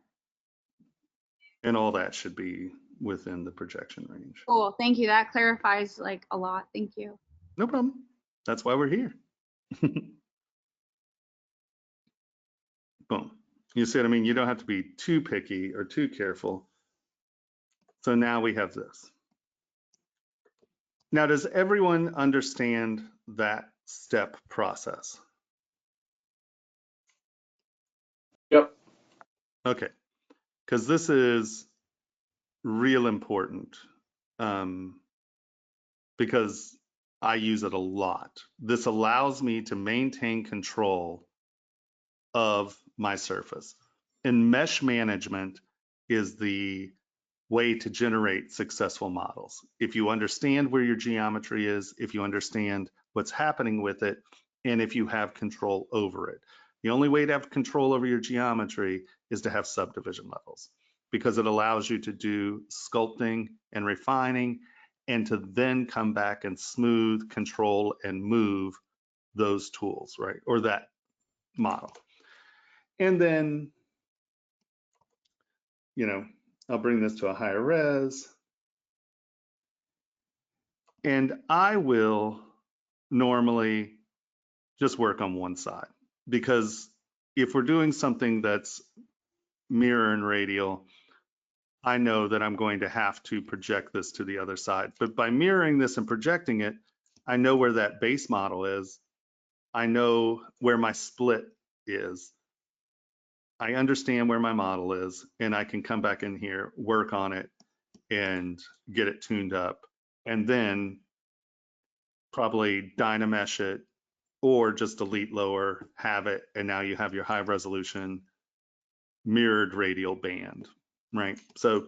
And all that should be within the projection range. Cool. Thank you. That clarifies like a lot. Thank you. No problem. That's why we're here. Boom. You see what I mean? You don't have to be too picky or too careful. So now we have this. Now, does everyone understand that step process? Yep. Okay, because this is real important because I use it a lot. This allows me to maintain control of my surface. And mesh management is the way to generate successful models. If you understand where your geometry is, if you understand what's happening with it, and if you have control over it. The only way to have control over your geometry is to have subdivision levels, because it allows you to do sculpting and refining and to then come back and smooth, control, and move those tools, right? Or that model. And then, you know, I'll bring this to a higher res. And I will normally just work on one side, because if we're doing something that's mirror and radial, I know that I'm going to have to project this to the other side. But by mirroring this and projecting it, I know where that base model is. I know where my split is. I understand where my model is, and I can come back in here, work on it, and get it tuned up, and then probably dynamesh it or just delete lower, have it, and now you have your high resolution mirrored radial band, right? So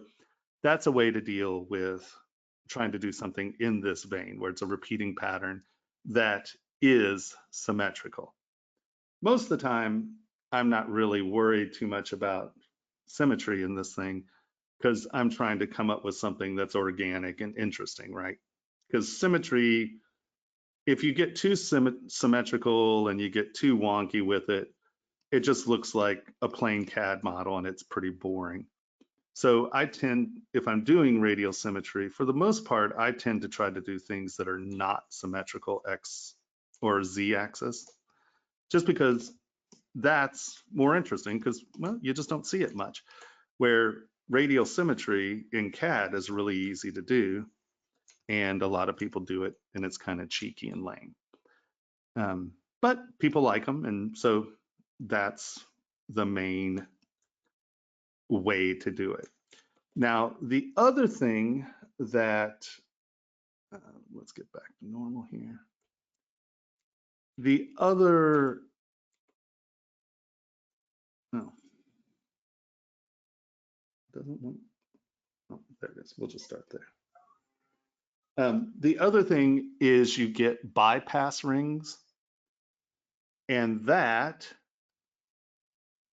that's a way to deal with trying to do something in this vein where it's a repeating pattern that is symmetrical. Most of the time, I'm not really worried too much about symmetry in this thing because I'm trying to come up with something that's organic and interesting, right? Because symmetry, if you get too symmetrical and you get too wonky with it, it just looks like a plain CAD model and it's pretty boring. So I tend, if I'm doing radial symmetry, for the most part, I tend to try to do things that are not symmetrical X or Z axis, just because that's more interesting because, well, you just don't see it much. Where radial symmetry in CAD is really easy to do, and a lot of people do it, and it's kind of cheeky and lame. But people like them, and so that's the main way to do it. Now, the other thing that, let's get back to normal here. The other, oh, doesn't want, oh, there it is. We'll just start there. The other thing is you get bypass rings, and that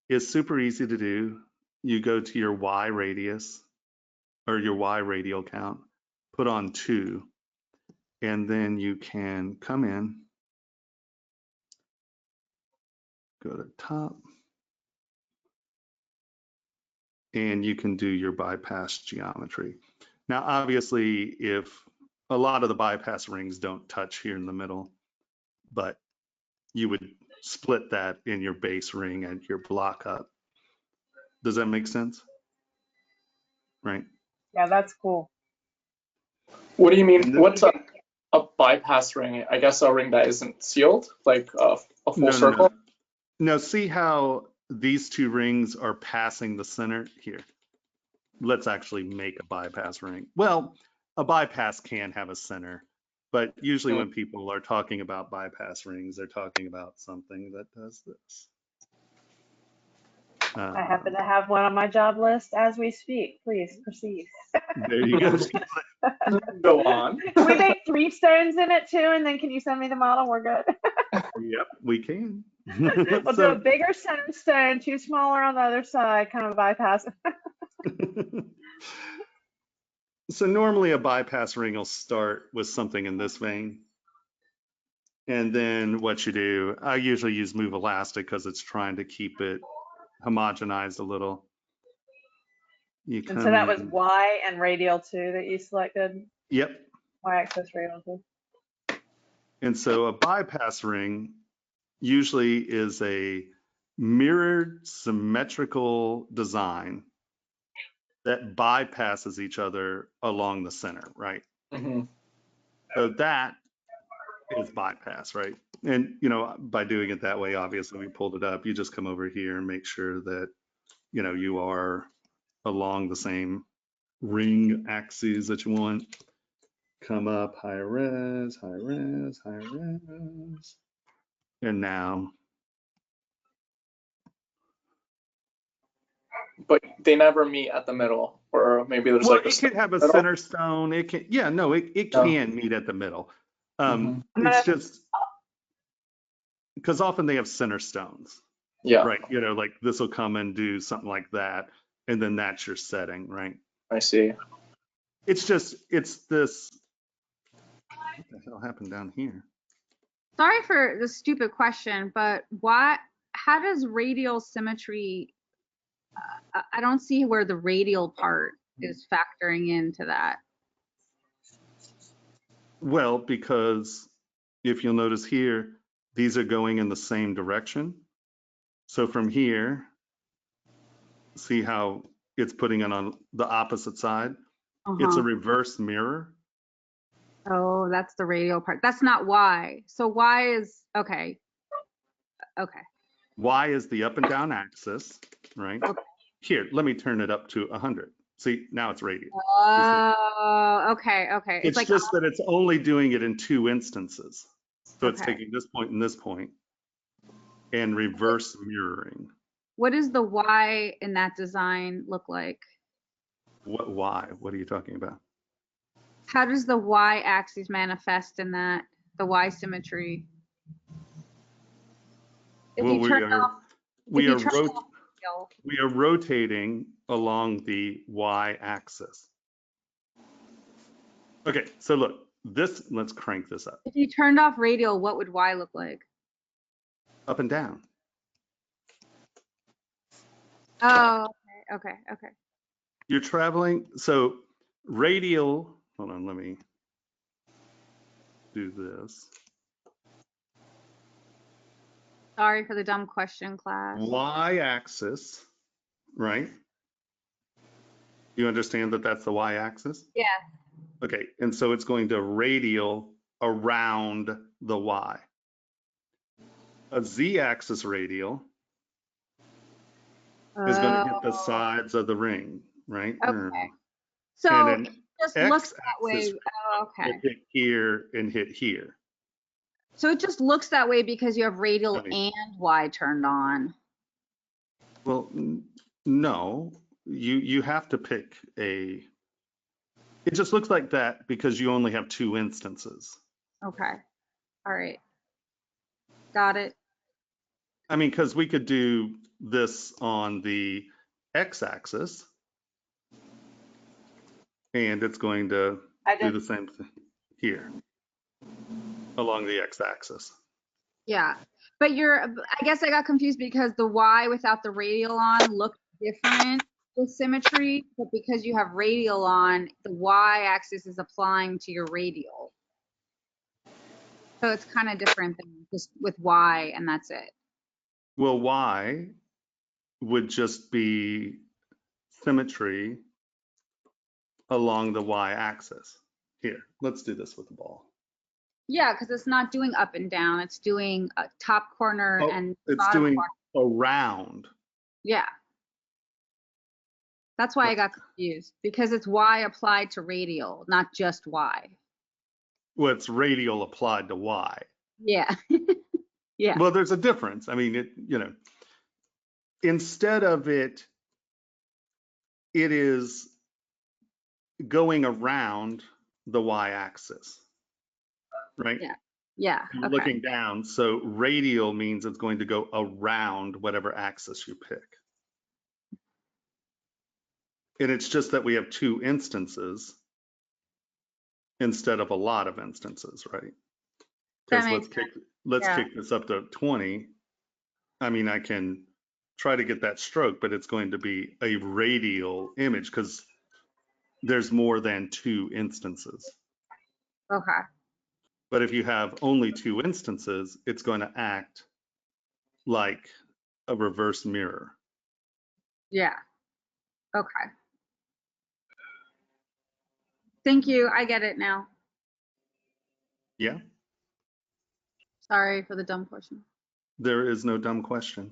is super easy to do. You go to your Y radius or your Y radial count, put on 2, and then you can come in, go to top, and you can do your bypass geometry. Now, obviously, if a lot of the bypass rings don't touch here in the middle, but you would split that in your base ring and your block up. Does that make sense? Right. Yeah, that's cool. What do you mean? And then- What's a bypass ring? I guess a ring that isn't sealed, like a full circle. No, see how these two rings are passing the center here? Let's actually make a bypass ring. Well, a bypass can have a center, but usually when people are talking about bypass rings, they're talking about something that does this. I happen to have one on my job list as we speak. Please proceed. There you go. Go on. We make 3 stones in it too, and then can you send me the model? We're good. Yep, we can. We'll do a bigger center stone, 2 smaller on the other side, kind of a bypass. So normally a bypass ring will start with something in this vein. And then what you do, I usually use Move Elastic because it's trying to keep it homogenized a little. You And come so that was in. Y and radial 2 that you selected? Yep. Y-axis radial 2. And so a bypass ring usually is a mirrored symmetrical design that bypasses each other along the center, right? Mm-hmm. So that is bypass, right? And, you know, by doing it that way, obviously we pulled it up. You just come over here and make sure that, you know, you are along the same ring axes that you want. Come up, higher res, higher res, higher res. And now. But they never meet at the middle, or maybe there's Well, like a it could have a middle? center stone. It can, yeah, no, it can meet at the middle. It's just because often they have center stones. Yeah. Right. You know, like this will come and do something like that. And then that's your setting, right? I see. It's just, it's this. What the hell happened down here? Sorry for the stupid question, but how does radial symmetry, I don't see where the radial part is factoring into that. Well, because if you'll notice here, these are going in the same direction. So from here, see how it's putting it on the opposite side? It's a reverse mirror. Oh, that's the radial part. That's not Y. So Y is, okay. Okay. Y is the up and down axis, right? Okay. Here, let me turn it up to 100. See, now it's radial. Oh, okay, okay. It's like just that it's only doing it in 2 instances. So it's Okay. taking this point and this point and reverse mirroring. What does the Y in that design look like? What, why? What are you talking about? How does the Y axis manifest in that, the Y symmetry? If Well, you turn off, we are radial, rotating along the Y axis. Okay, so look, let's crank this up. if you turned off radial, what would Y look like? Up and down. Oh, okay, okay, okay. You're traveling, so radial, hold on, let me do this. Sorry for the dumb question, class. Y axis, right? You understand that that's the Y axis? Yeah. Okay, and so it's going to radial around the Y. A Z axis radial is going to hit the sides of the ring, right? Okay. So and it just looks that way. Oh, okay. Hit here and hit here. So it just looks that way because you have radial and Y turned on. Well, no, you have to pick a. It just looks like that because you only have 2 instances. Okay. All right. Got it. I mean, because we could do this on the x-axis, and it's going to do the same thing here along the x-axis. Yeah, but I guess I got confused because the Y without the radial on looked different with symmetry, but because you have radial on, the Y axis is applying to your radial. So it's kind of different than just with Y and that's it. Well, Y would just be symmetry along the y-axis. Here, let's do this with the ball. Yeah, because it's not doing up and down. It's doing top corner Oh, and it's bottom doing corner. around. Yeah. That's why I got confused, because it's Y applied to radial, not just Y. Well, it's radial applied to y. Yeah. Yeah. Well, there's a difference. I mean, instead of it is going around the y-axis, right? Yeah. Yeah. You're Okay. looking down, so radial means it's going to go around whatever axis you pick. And it's just that we have 2 instances instead of a lot of instances, right? That Because makes sense. let's Yeah. kick this up to 20. I mean, I can try to get that stroke, but it's going to be a radial image because there's more than 2 instances. Okay. But if you have only 2 instances, it's going to act like a reverse mirror. Yeah. Okay. Thank you. I get it now. Yeah, Sorry for the dumb question. there is no dumb question.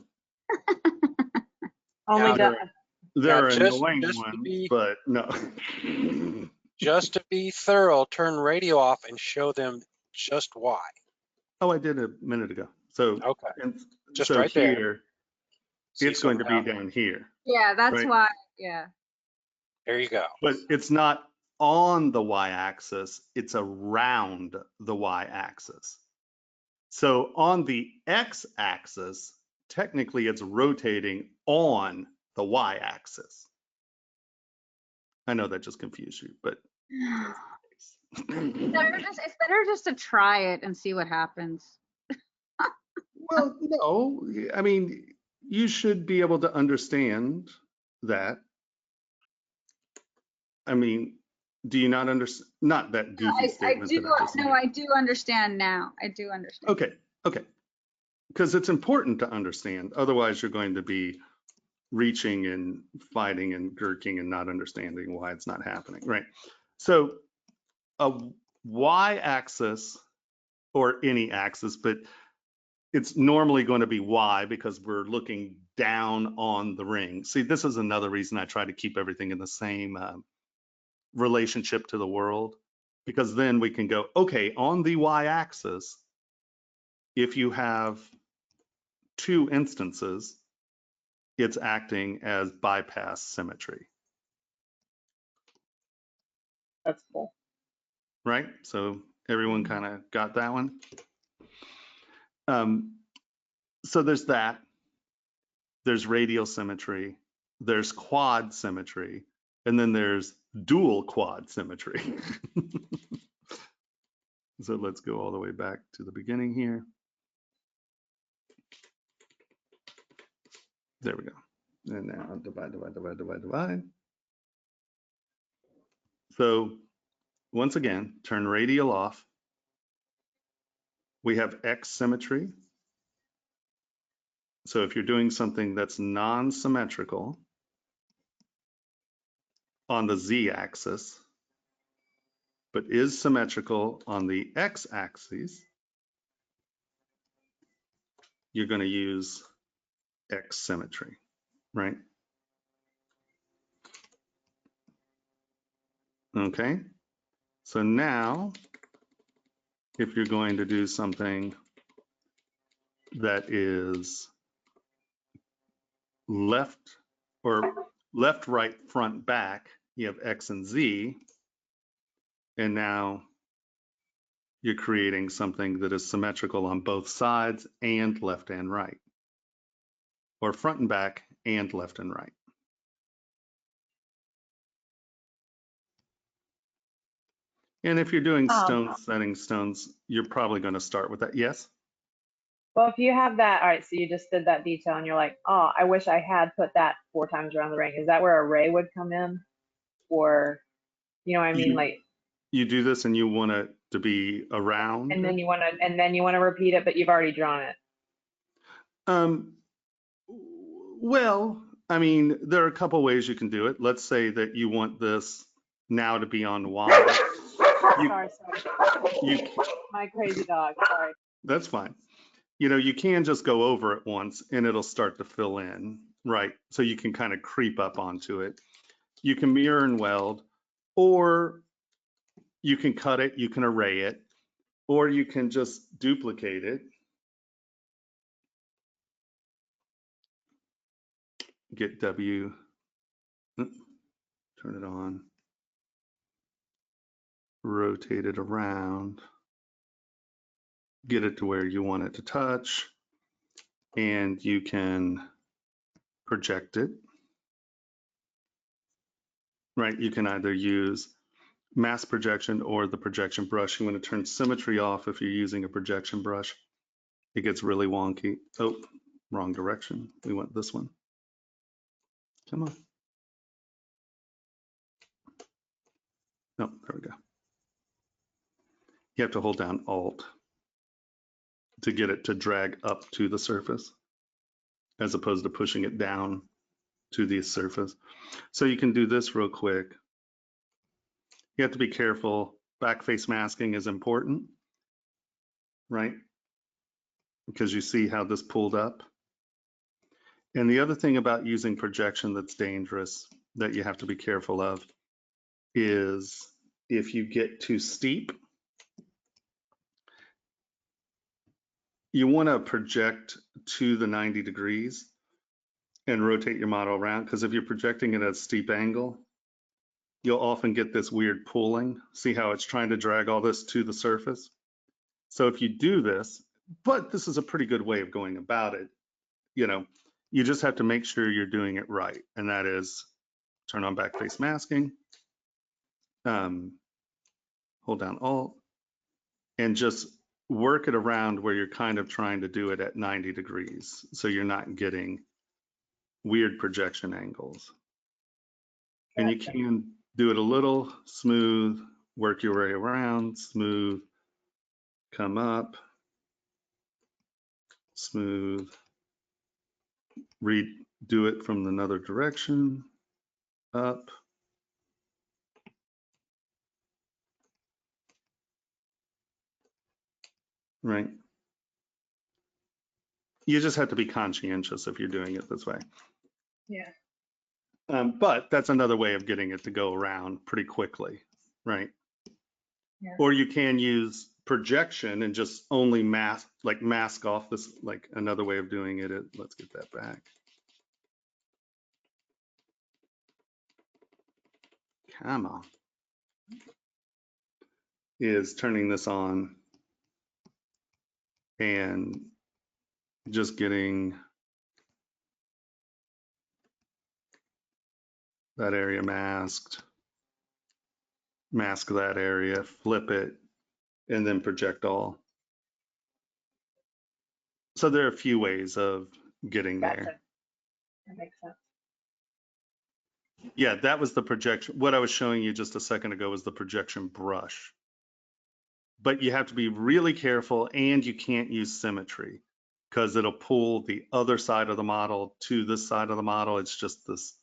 Only Yeah. done. There are just annoying to ones, be- but no. Just to be thorough, turn radio off and show them just why. Oh, I did a minute ago. So, Okay. and Just so right there. here, See it's going to be something down here, Yeah, that's Right. why. Yeah. There you go. but it's not on the y-axis, it's around the y-axis. So on the x-axis, technically it's rotating on the y-axis. I know that just confused you, but It's better just to try it and see what happens. well, no, I mean, you should be able to understand that. I mean, do you not understand? Not that goofy I statement do. that I just No, made. I do understand now. I do understand. Okay. Because it's important to understand. Otherwise, you're going to be reaching and fighting and gurking and not understanding why it's not happening, right? So a y-axis, or any axis, but it's normally going to be y because we're looking down on the ring. See, this is another reason I try to keep everything in the same relationship to the world, because then we can go, okay, on the y-axis, if you have 2 instances, it's acting as bypass symmetry, That's cool. right? So everyone kind of got that one. So there's that. There's radial symmetry. There's quad symmetry. And then there's dual quad symmetry. So let's go all the way back to the beginning here. There we go. And now divide. So once again, turn radial off. We have X symmetry. So if you're doing something that's non-symmetrical on the Z-axis, but is symmetrical on the X-axis, you're going to use X symmetry, right? Okay, so now if you're going to do something that is left, right, front, back, you have X and Z, and now you're creating something that is symmetrical on both sides and left and right, or front and back and left and right. And if you're doing setting stones, you're probably going to start with that. Yes? Well, if you have that, all right, so you just did that detail and you're like, oh, I wish I had put that 4 times around the ring. Is that where a ray would come in? Or, you know what I mean? Like, you do this and you want it to be around. And then you want to repeat it, but you've already drawn it. Well, I mean, there are a couple ways you can do it. Let's say that you want this now to be on Y. Sorry. My crazy dog, sorry. That's fine. You know, you can just go over it once and it'll start to fill in, right? So you can kind of creep up onto it. You can mirror and weld, or you can cut it, you can array it, or you can just duplicate it. Get W, turn it on, rotate it around, get it to where you want it to touch, and you can project it, right? You can either use mass projection or the projection brush. You want to turn symmetry off if you're using a projection brush. It gets really wonky. Oh, wrong direction. We want this one. Come on. No, there we go. You have to hold down Alt to get it to drag up to the surface, as opposed to pushing it down to the surface. So you can do this real quick. You have to be careful. Backface masking is important, right? Because you see how this pulled up. And the other thing about using projection that's dangerous, that you have to be careful of, is if you get too steep, you want to project to the 90 degrees and rotate your model around, because if you're projecting it at a steep angle, you'll often get this weird pulling. See how it's trying to drag all this to the surface? So if you do this, but this is a pretty good way of going about it, you know, you just have to make sure you're doing it right. And that is turn on backface masking, hold down Alt, and just work it around where you're kind of trying to do it at 90 degrees. So you're not getting weird projection angles. And you can do it a little smooth, work your way around, smooth, come up, smooth, redo it from another direction, up. Right. You just have to be conscientious if you're doing it this way. Yeah. But that's another way of getting it to go around pretty quickly, right? Yeah. Or you can use projection and just only mask off this, like another way of doing it. Let's get that back. Come on. Is turning this on and just getting that area masked, mask that area, flip it, and then project all. So there are a few ways of getting there. That makes sense. Yeah, that was the projection. What I was showing you just a second ago was the projection brush. But you have to be really careful, and you can't use symmetry because it'll pull the other side of the model to this side of the model. It's just this,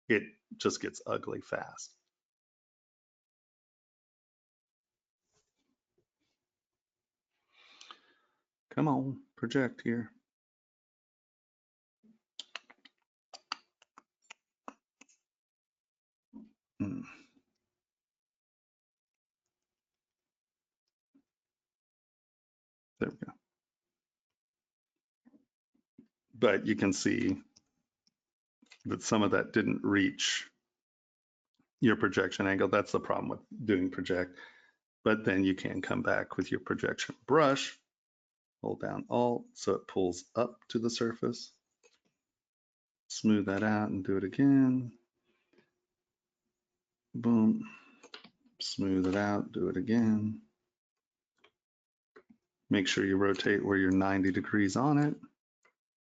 it just gets ugly fast. Come on, project here. Hmm. There we go. But you can see that some of that didn't reach your projection angle. That's the problem with doing project. But then you can come back with your projection brush, hold down Alt so it pulls up to the surface. Smooth that out and do it again. Boom. Smooth it out, do it again. Make sure you rotate where you're 90 degrees on it.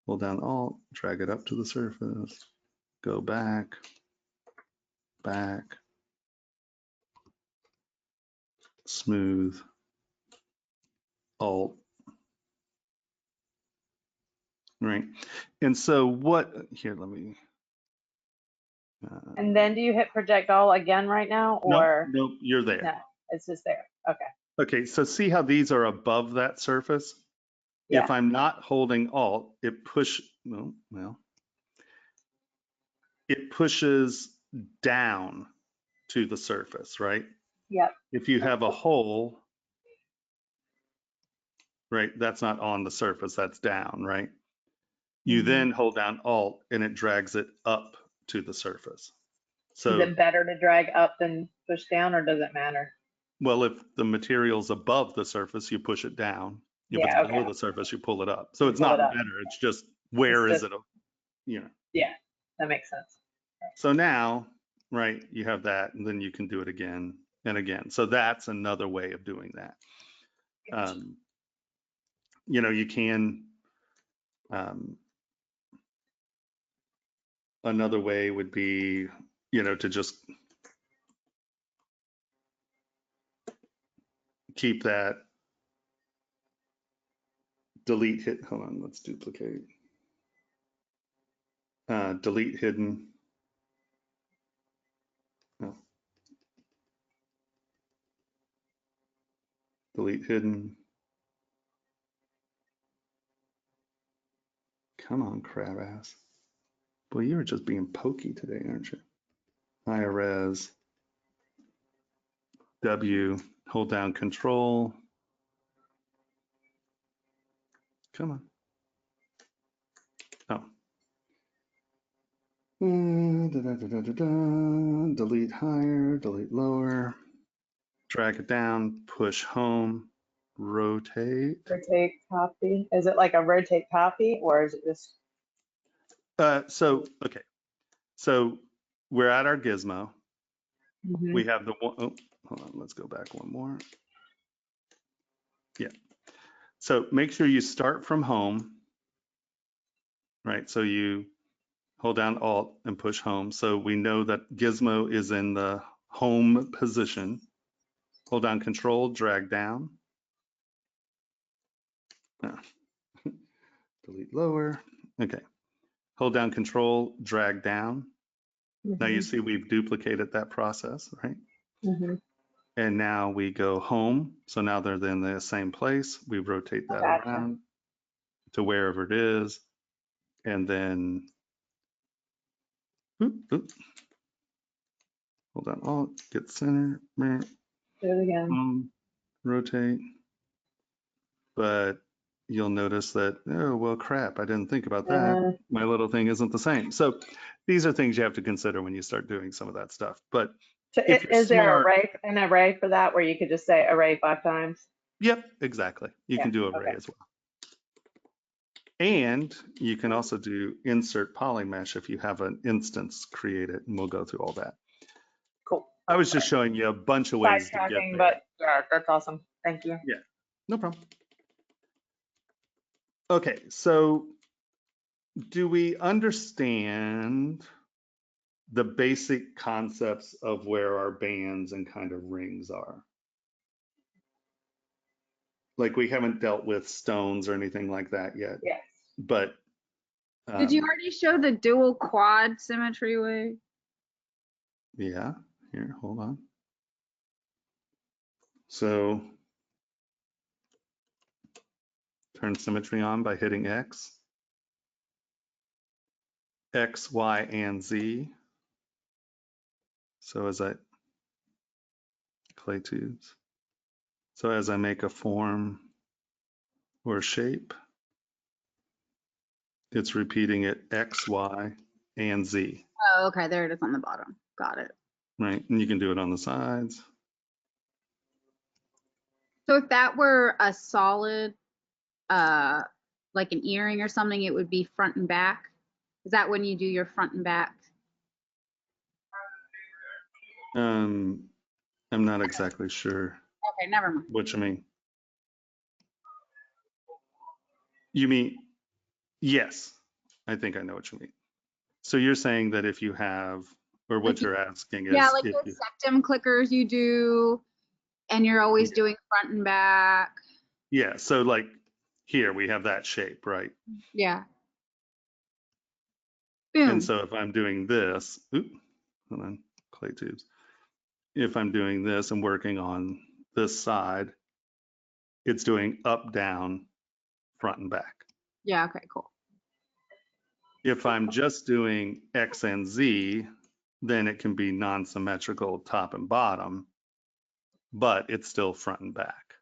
Hold down Alt, drag it up to the surface, go back, back. smooth, alt. Right. And so what, here, let me. And then do you hit project all again right now, or? Nope, you're there. No, it's just there. Okay. Okay, so see how these are above that surface? Yeah. If I'm not holding alt, it it pushes down to the surface, right? Yep. If you have a hole, right, that's not on the surface, that's down, right? You then hold down alt and it drags it up to the surface. So, is it better to drag up than push down, or does it matter? well, if the material's above the surface, you push it down. If Yeah, it's below okay. the surface, you pull it up. So You it's pull not it up. better, it's just where It's is just- it, you know? Yeah, that makes sense. So now, right, you have that, and then you can do it again and again. So that's another way of doing that. You know, you can, another way would be, you know, to just keep that, delete hit, hold on, let's duplicate. Delete hidden. Oh. Delete hidden. Come on, crab ass. Boy, you're just being pokey today, aren't you? Higher res. W, hold down control. Come on. Oh. Delete higher, delete lower. Drag it down, push home, rotate. Rotate copy. Is it like a rotate copy, or is it just? Okay. So we're at our gizmo. We have the one, oh, hold on, let's go back one more. Yeah. So make sure you start from home, right? So you hold down Alt and push home. So we know that gizmo is in the home position. Hold down Control, drag down. Delete lower. Okay. Hold down Control, drag down. Now you see we've duplicated that process, right? And now we go home. So now they're in the same place. We rotate that around to wherever it is. And then, hold on, Alt, get center, Do it again. Rotate. But you'll notice that, oh, well, crap, I didn't think about that. My little thing isn't the same. So these are things you have to consider when you start doing some of that stuff. But So if you're is there smart, an array for that, where you could just say array 5 times? Yep, exactly. You can do array as well. And you can also do insert polymesh if you have an instance created, and we'll go through all that. Cool. I was just showing you a bunch of ways to get there. But yeah, that's awesome. Thank you. Yeah, no problem. Okay, so do we understand the basic concepts of where our bands and kind of rings are? Like, we haven't dealt with stones or anything like that yet. Yes. But did you already show the dual quad symmetry way? yeah, here, hold on. So turn symmetry on by hitting X, X, Y, and Z. So as I, clay tubes. So as I make a form or shape, it's repeating it X, Y, and Z. Oh, okay, there it is on the bottom. Got it. Right, and you can do it on the sides. So if that were a solid, like an earring or something, it would be front and back. Is that when you do your front and back? I'm not exactly sure Okay, never mind. what you mean. You mean, yes, I think I know what you mean. So you're saying that if you have, or what Like you're asking is, Yeah, like if those you, septum clickers you do, And you're always doing front and back. Yeah, so like here we have that shape, right? Yeah. Boom. And so if I'm doing this, hold on, clay tubes. If I'm doing this and working on this side, it's doing up, down, front and back. Yeah, okay, cool. If I'm just doing X and Z, then it can be non-symmetrical top and bottom, but it's still front and back,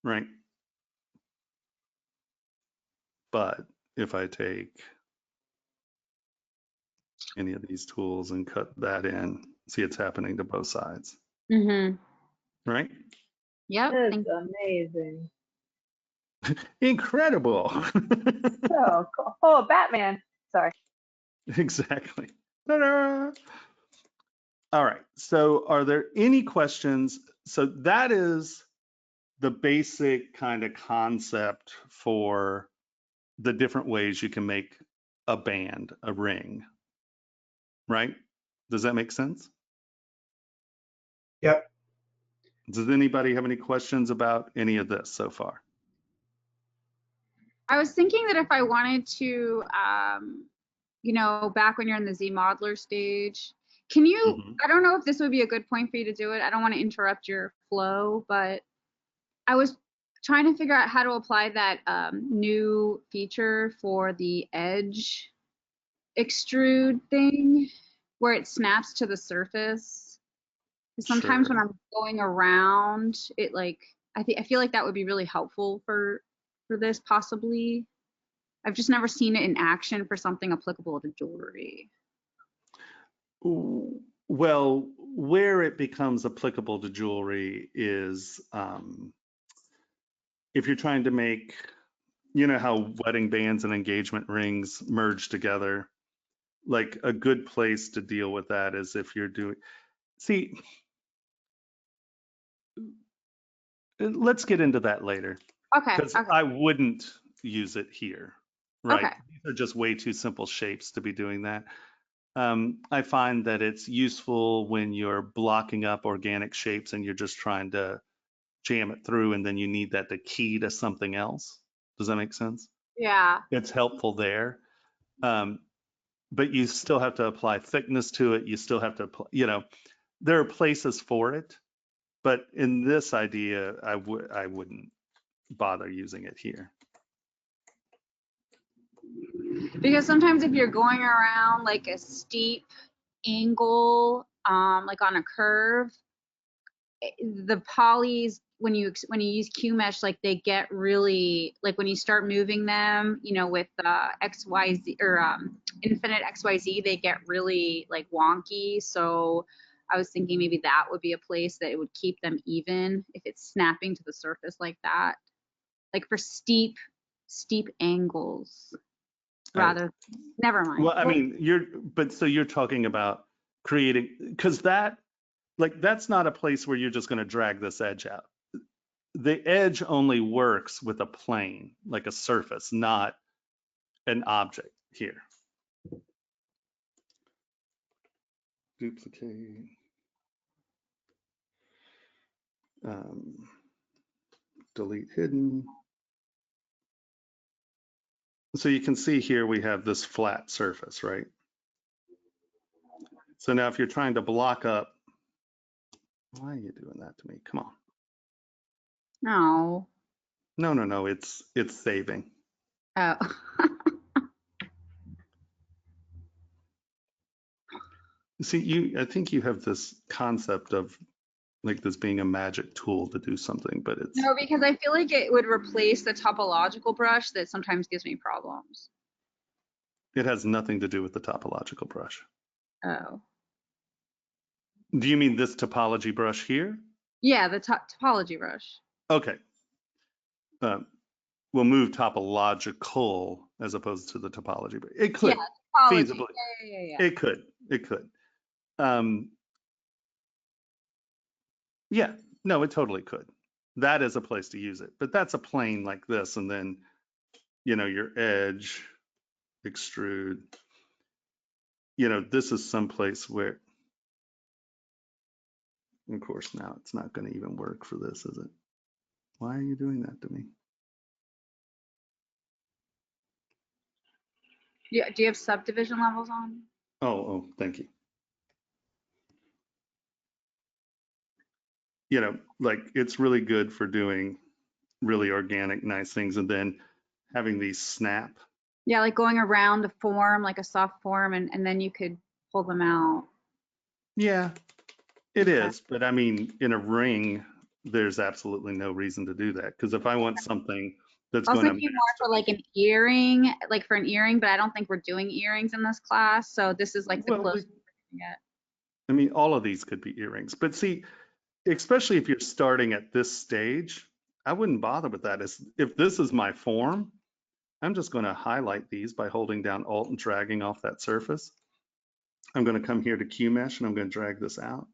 right? But if I take any of these tools and cut that in, see it's happening to both sides, Mm-hmm. right? Yep. That's amazing. Incredible. So cool. Oh, Batman. Sorry. Exactly. Ta-da! All right, so are there any questions? So that is the basic kind of concept for the different ways you can make a band, a ring, right? Does that make sense? Yep. Does anybody have any questions about any of this so far? I was thinking that if I wanted to, you know, back when you're in the Z modeler stage, can you, I don't know if this would be a good point for you to do it. I don't want to interrupt your flow, but I was trying to figure out how to apply that new feature for the edge extrude thing where it snaps to the surface. Sometimes when I'm going around, it like, I feel like that would be really helpful for this possibly. I've just never seen it in action for something applicable to jewelry. Well, where it becomes applicable to jewelry is if you're trying to make, you know how wedding bands and engagement rings merge together, like a good place to deal with that is if you're doing, see, let's get into that later. Okay. Because Okay. I wouldn't use it here, right? Okay. These are just way too simple shapes to be doing that. I find that it's useful when you're blocking up organic shapes and you're just trying to jam it through and then you need that to key to something else. Does that make sense? Yeah. It's helpful there. But you still have to apply thickness to it. You still have to, you know, there are places for it. But in this idea, I wouldn't bother using it here. Because sometimes if you're going around like a steep angle, like on a curve, the polys when you use Q mesh, like they get really, like when you start moving them, you know, with XYZ or infinite XYZ, they get really like wonky. So I was thinking maybe that would be a place that it would keep them even if it's snapping to the surface like that, like for steep angles. Rather, never mind. Well, I mean, so you're talking about creating, because that, like, that's not a place where you're just going to drag this edge out. The edge only works with a plane, like a surface, not an object here. Duplicate. Delete hidden. So you can see here we have this flat surface, right? So now if you're trying to block up, why are you doing that to me? Come on. No. No, it's saving. Oh. See, I think you have this concept of like this being a magic tool to do something, but it's No, because I feel like it would replace the topological brush that sometimes gives me problems. it has nothing to do with the topological brush. Oh. Do you mean this topology brush here? Yeah, the topology brush. Okay. We'll move topological as opposed to the topology. But it could feasibly. Yeah. It could. Yeah, no, it totally could. That is a place to use it, but that's a plane like this, and then, you know, your edge, extrude. You know, this is someplace where Of course, now it's not going to even work for this, is it? Why are you doing that to me? Yeah, do you have subdivision levels on? Oh, thank you. You know, like it's really good for doing really organic, nice things, and then having these snap. Yeah, like going around a form, like a soft form, and then you could pull them out. Yeah, it Okay. is. But I mean, in a ring, there's absolutely no reason to do that. Because if I want something that's I was going to thinking more for like an earring, like for an earring, but I don't think we're doing earrings in this class. So this is like the well, closest we can get. I mean, all of these could be earrings. But see, especially if you're starting at this stage, I wouldn't bother with that. If this is my form, I'm just going to highlight these by holding down Alt and dragging off that surface. I'm going to come here to QMesh and I'm going to drag this out.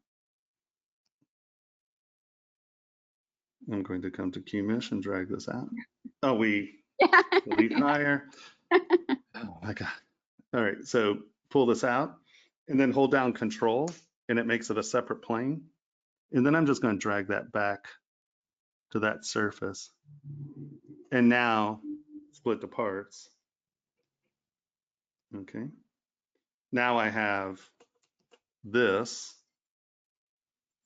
I'm going to come to QMesh and drag this out. Oh, we delete higher. Oh my God. All right, so pull this out and then hold down Control and it makes it a separate plane. And then I'm just going to drag that back to that surface. And now split the parts. Okay. Now I have this,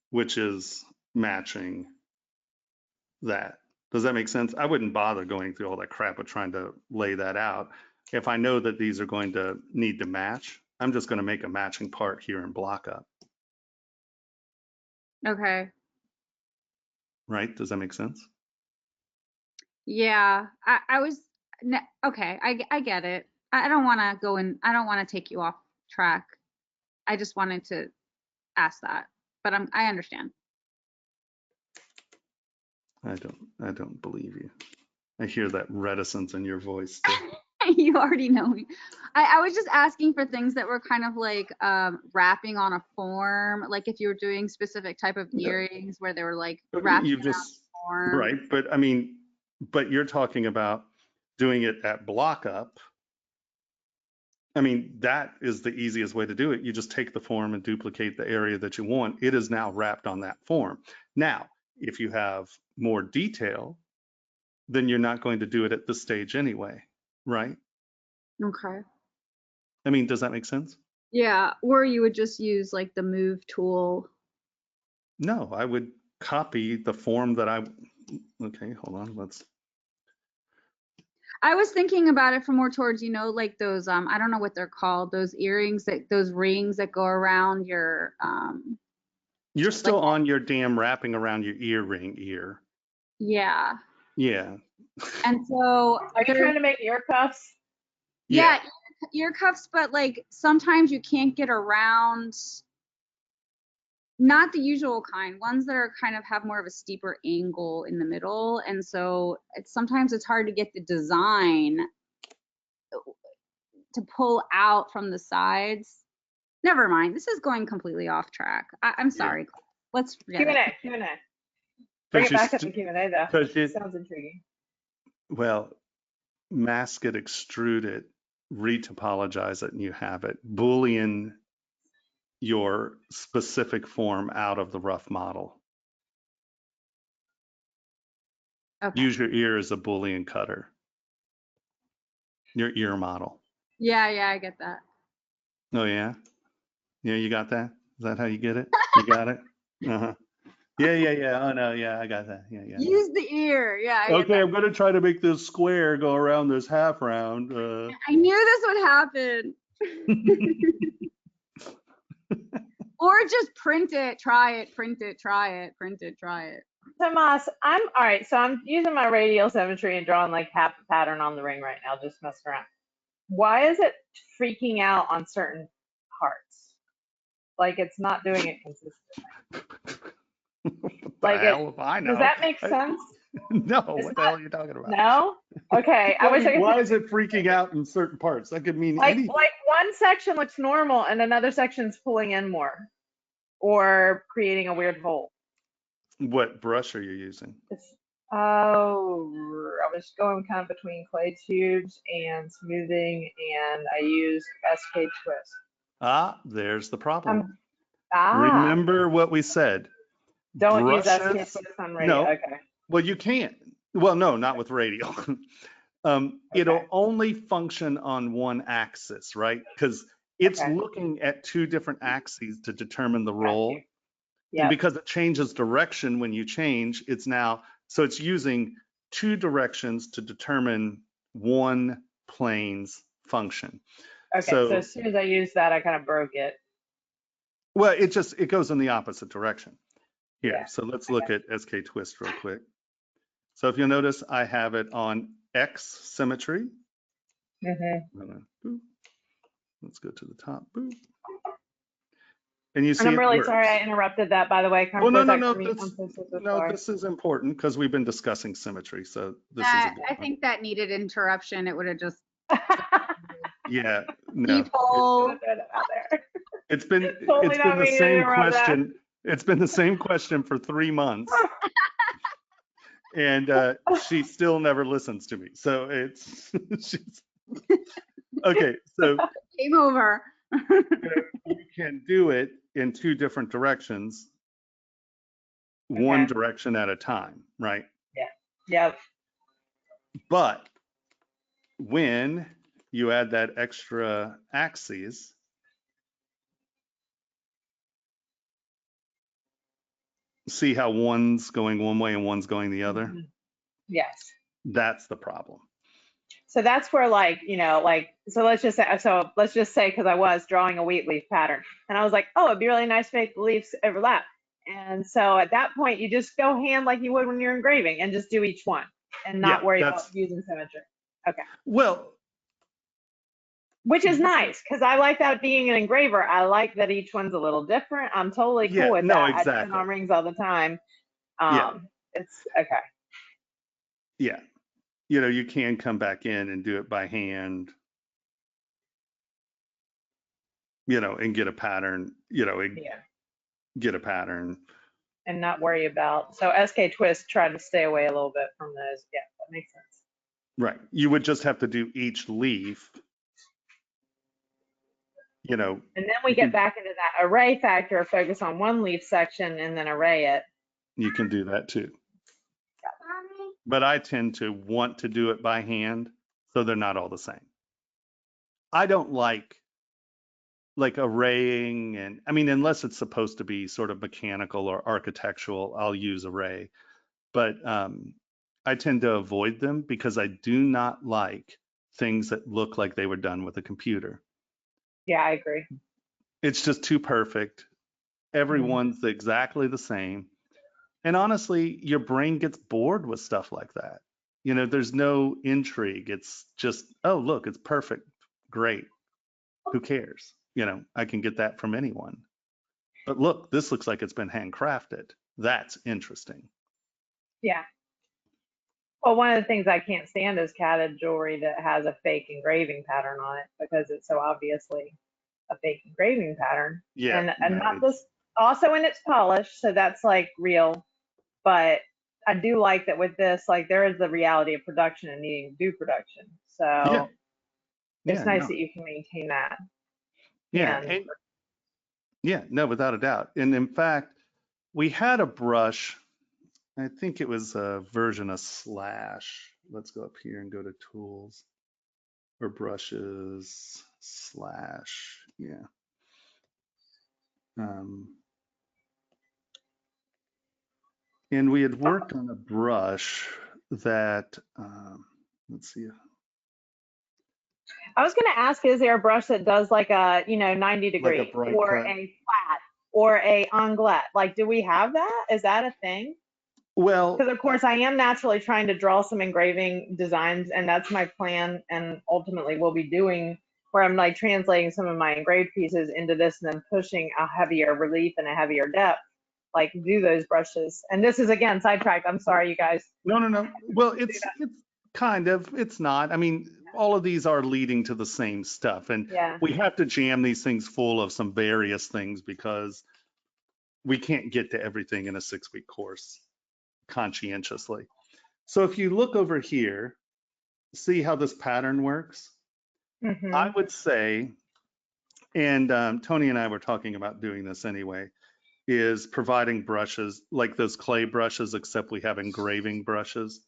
which is matching that. Does that make sense? I wouldn't bother going through all that crap of trying to lay that out. If I know that these are going to need to match, I'm just going to make a matching part here and block up. Okay. Right? Does that make sense? Yeah, I was okay. I get it. I don't want to go in. I don't want to take you off track. I just wanted to ask that, but I understand. I don't believe you. I hear that reticence in your voice still. You already know me. I was just asking for things that were kind of like wrapping on a form, like if you were doing specific type of earrings where they were like wrapping You've around just, the form. right, but I mean, but you're talking about doing it at block up. I mean, that is the easiest way to do it. You just take the form and duplicate the area that you want. It is now wrapped on that form. Now, if you have more detail, then you're not going to do it at this stage anyway, right? Okay. I mean, does that make sense? Yeah, or you would just use like the move tool. No, I would copy the form that okay, hold on, let's. I was thinking about it from more towards, you know, like those I don't know what they're called, those earrings those rings that go around your You're still like, on your damn wrapping around your ear. yeah. Yeah. And so Are you trying to make ear cuffs? yeah, ear cuffs, but like sometimes you can't get around, not the usual kind, ones that are kind of have more of a steeper angle in the middle. And so sometimes it's hard to get the design to pull out from the sides. Never mind. This is going completely off track. I'm sorry. Let's forget it. Q&A. Bring it back up to Q&A though. Sounds intriguing. Well, mask it, extrude it, retopologize it, and you have it. Boolean your specific form out of the rough model. Okay. Use your ear as a Boolean cutter. Your ear model. Yeah, I get that. Oh, yeah? Yeah, you got that? Is that how you get it? You got it? Uh-huh. Yeah. Oh, no, yeah, I got that. Yeah. Use the ear. Yeah. Okay, I'm going to try to make this square go around this half round. I knew this would happen. Or just print it, try it, print it, try it, print it, try it. Tomas, all right. So I'm using my radial symmetry and drawing like half a pattern on the ring right now, just messing around. Why is it freaking out on certain parts? Like it's not doing it consistently. Like hell if I know. Does that make sense? No, what the hell are you talking about? No? Okay. Why is it freaking out in certain parts? That could mean anything. Like one section looks normal and another section's pulling in more or creating a weird hole. What brush are you using? I was going kind of between clay tubes and smoothing, and I use SK twist. There's the problem. Remember what we said. Don't use SK brushes, twist on radio. no, Okay. well, you can't. Well, no, not with radial. It'll Okay. only function on one axis, right? Because it's Okay. looking at two different axes to determine the Got roll. you. And Yep. because it changes direction when you change, it's now, so it's using two directions to determine one plane's function. Okay. So So, as soon as I used that, I kind of broke it. well, it goes in the opposite direction. Here, Yeah. so let's look at SK twist real quick. So if you'll notice, I have it on X symmetry. Mm-hmm. Let's go to the top. Boop. And you And see I'm it really works. sorry I interrupted that, by the way. Well, no, no, I'm no. so No, sorry. this is important because we've been discussing symmetry. So this is a good I one. think that needed interruption. It would have just Yeah, no. people. It's been Totally it's not been the meaning to same interrupt that. question. It's been the same question for 3 months. And she still never listens to me. So it's she's okay. So Game over. you can do it in two different directions, one Okay. direction at a time, right? Yeah. Yep. But when you add that extra axis, see how one's going one way and one's going the other? Mhm. Yes. That's the problem. So that's where, like, so let's just say, because I was drawing a wheat leaf pattern, and I was like, oh, it'd be really nice to make the leaves overlap. And so at that point, you just go hand like you would when you're engraving and just do each one and not worry about using symmetry. Okay. Well, which is nice because I like that being an engraver. I like that each one's a little different. I'm totally cool with that. Exactly. I turn on rings all the time. It's okay. Yeah. You can come back in and do it by hand, and get a pattern, get a pattern. And not worry about, so SK twist, try to stay away a little bit from those. Yeah, that makes sense. Right. You would just have to do each leaf, And then we get back into that array factor, focus on one leaf section and then array it. You can do that too. But I tend to want to do it by hand, so they're not all the same. I don't like arraying, and I mean, unless it's supposed to be sort of mechanical or architectural, I'll use array. But I tend to avoid them because I do not like things that look like they were done with a computer. Yeah, I agree. It's just too perfect. Everyone's exactly the same. And honestly, your brain gets bored with stuff like that. There's no intrigue. It's just, oh, look, it's perfect. Great. Who cares? I can get that from anyone. But look, this looks like it's been handcrafted. That's interesting. Yeah. Well, one of the things I can't stand is catted jewelry that has a fake engraving pattern on it because it's so obviously a fake engraving pattern. Yeah. And not just also in its polish, so that's like real. But I do like that with this, like there is the reality of production and needing to do production. So it's nice that you can maintain that. Yeah, no, without a doubt. And in fact, we had a brush, I think it was a version of Slash. Let's go up here and go to tools or brushes, Slash. Yeah. And we had worked on a brush that, let's see. I was going to ask, is there a brush that does like a, 90 degree like a or a flat or a anglette? Like, do we have that? Is that a thing? Well, because of course I am naturally trying to draw some engraving designs, and that's my plan. And ultimately we'll be doing where I'm like translating some of my engraved pieces into this and then pushing a heavier relief and a heavier depth, like do those brushes. And this is again sidetracked. I'm sorry, you guys. No. Well, it's kind of, it's not. I mean, all of these are leading to the same stuff, and we have to jam these things full of some various things because we can't get to everything in a 6-week course conscientiously. So if you look over here, see how this pattern works? I would say, and Tony and I were talking about doing this anyway, is providing brushes like those clay brushes, except we have engraving brushes.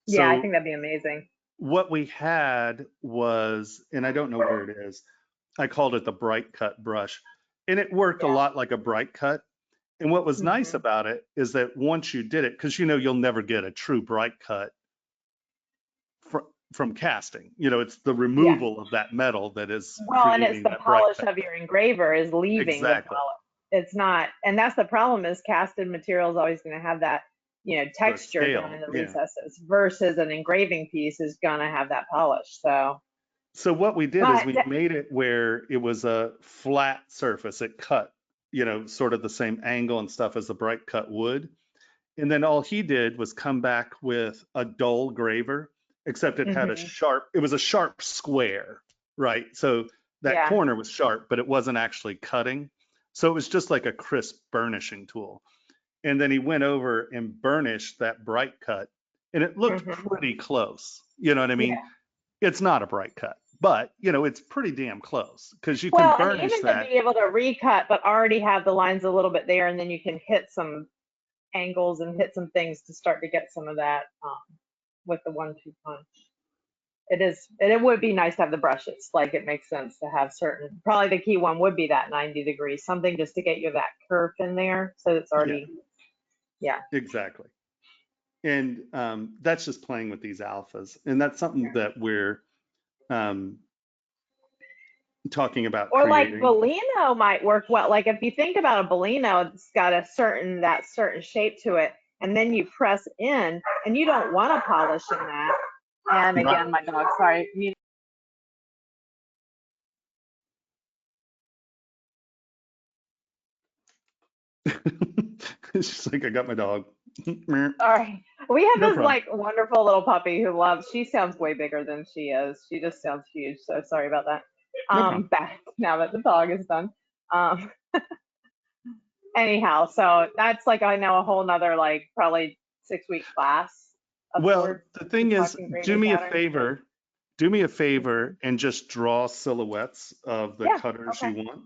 Yeah, I So think that'd be amazing. what we had was, and I don't know where it is, I called it the bright cut brush, and it worked a Yeah. lot like a bright cut. And what was nice Mhm. about it is that once you did it, because you'll never get a true bright cut from casting. It's the removal of that metal that is Well, and it's creating the that bright polish cut. of your engraver is leaving the Exactly. polish. It's not, and that's the problem is casted material is always going to have that, The texture down in scale, the yeah. recesses versus an engraving piece is going to have that polish. So what we did is But we made it where it was a flat surface. It cut, sort of the same angle and stuff as the bright cut would. And then all he did was come back with a dull graver, except it had it was a sharp square, right? So that yeah, corner was sharp, but it wasn't actually cutting. So it was just like a crisp burnishing tool. And then he went over and burnished that bright cut, and it looked pretty close. You know what I mean? yeah. It's not a bright cut, but it's pretty damn close because you can Well, and burnish even to that. be able to recut, but already have the lines a little bit there, and then you can hit some angles and hit some things to start to get some of that with the 1-2 punch. It would be nice to have the brushes. Like it makes sense to have certain, probably the key one would be that 90 degrees, something just to get you that curve in there. So it's already, yeah. Exactly. And that's just playing with these alphas. And that's something that we're talking about Or like creating. Bellino might work well. Like if you think about a Bellino, it's got that certain shape to it, and then you press in, and you don't want to polish in that. And again, my dog, sorry. She's like, I got my dog. All right. We have No this problem. like wonderful little puppy who she sounds way bigger than she is. She just sounds huge. So sorry about that. No problem. Back now that the dog is done. Anyhow, so that's like, I know a whole nother like probably 6-week class. Well, the thing is, do me a patterns. favor and just draw silhouettes of the Yeah, cutters okay. you want.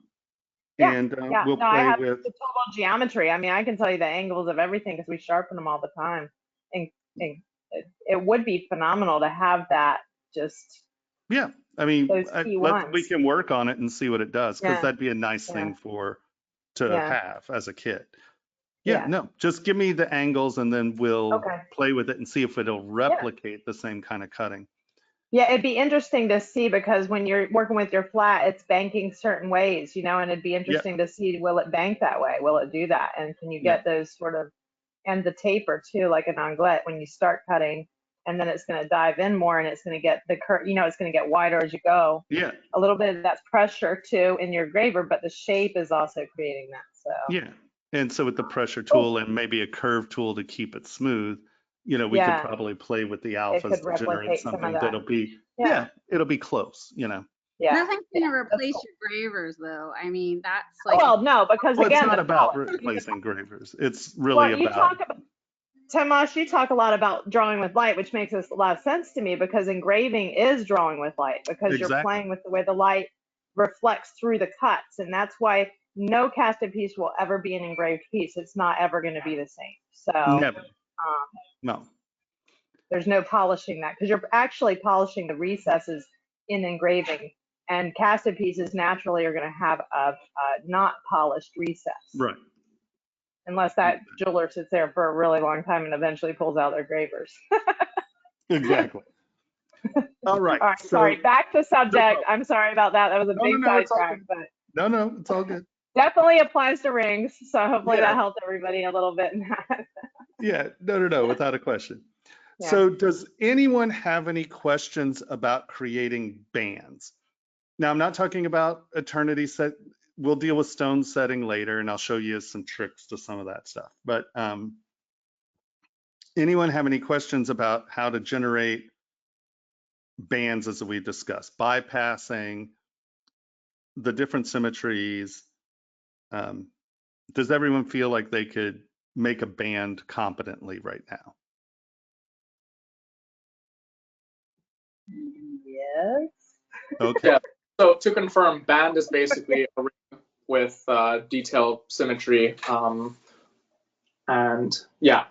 Yeah, And yeah. we'll No, I play have with. the total geometry. I mean, I can tell you the angles of everything because we sharpen them all the time. And it would be phenomenal to have that just Yeah, I mean, those key we ones. can work on it and see what it does, because Yeah, that'd be a nice yeah, thing to yeah, have as a kit. Yeah, yeah. no, just give me the angles and then we'll Okay. play with it and see if it'll Yeah. replicate the same kind of cutting. Yeah, it'd be interesting to see because when you're working with your flat, it's banking certain ways, and it'd be interesting to see, will it bank that way? Will it do that? And can you get those sort of, and the taper too, like an anglette when you start cutting, and then it's going to dive in more and it's going to get the curve, it's going to get wider as you go. Yeah. A little bit of that's pressure too in your graver, but the shape is also creating that. So. Yeah. And so with the pressure tool and maybe a curve tool to keep it smooth, we could probably play with the it alphas could to generate replicate some of something that. that'll be, it'll be close, Yeah. Nothing's going to Yeah, that's replace cool. your gravers, though. I mean, that's like. Well, no, because Well, again, it's not the about polish. replacing gravers. It's really you about. talk about, Tomas, you talk a lot about drawing with light, which makes a lot of sense to me because engraving is drawing with light because you're Exactly. playing with the way the light reflects through the cuts. And that's why no casted piece will ever be an engraved piece. It's not ever going to be the same. So Never. No. there's no polishing that because you're actually polishing the recesses in engraving. And casted pieces naturally are going to have a not polished recess. Right. Unless that jeweler sits there for a really long time and eventually pulls out their gravers. Exactly. All right. All right, So, sorry. Back to subject. I'm sorry about that. That was a big sidetrack, but no, it's all good. definitely applies to rings. So hopefully that helped everybody a little bit in that. Yeah, no, without a question. Yeah. So does anyone have any questions about creating bands? Now, I'm not talking about eternity set. We'll deal with stone setting later, and I'll show you some tricks to some of that stuff. But anyone have any questions about how to generate bands as we discussed, bypassing the different symmetries? Does everyone feel like they could make a band competently right now? Yes. Okay. Yeah. So to confirm, band is basically a ring with detail symmetry. And yeah.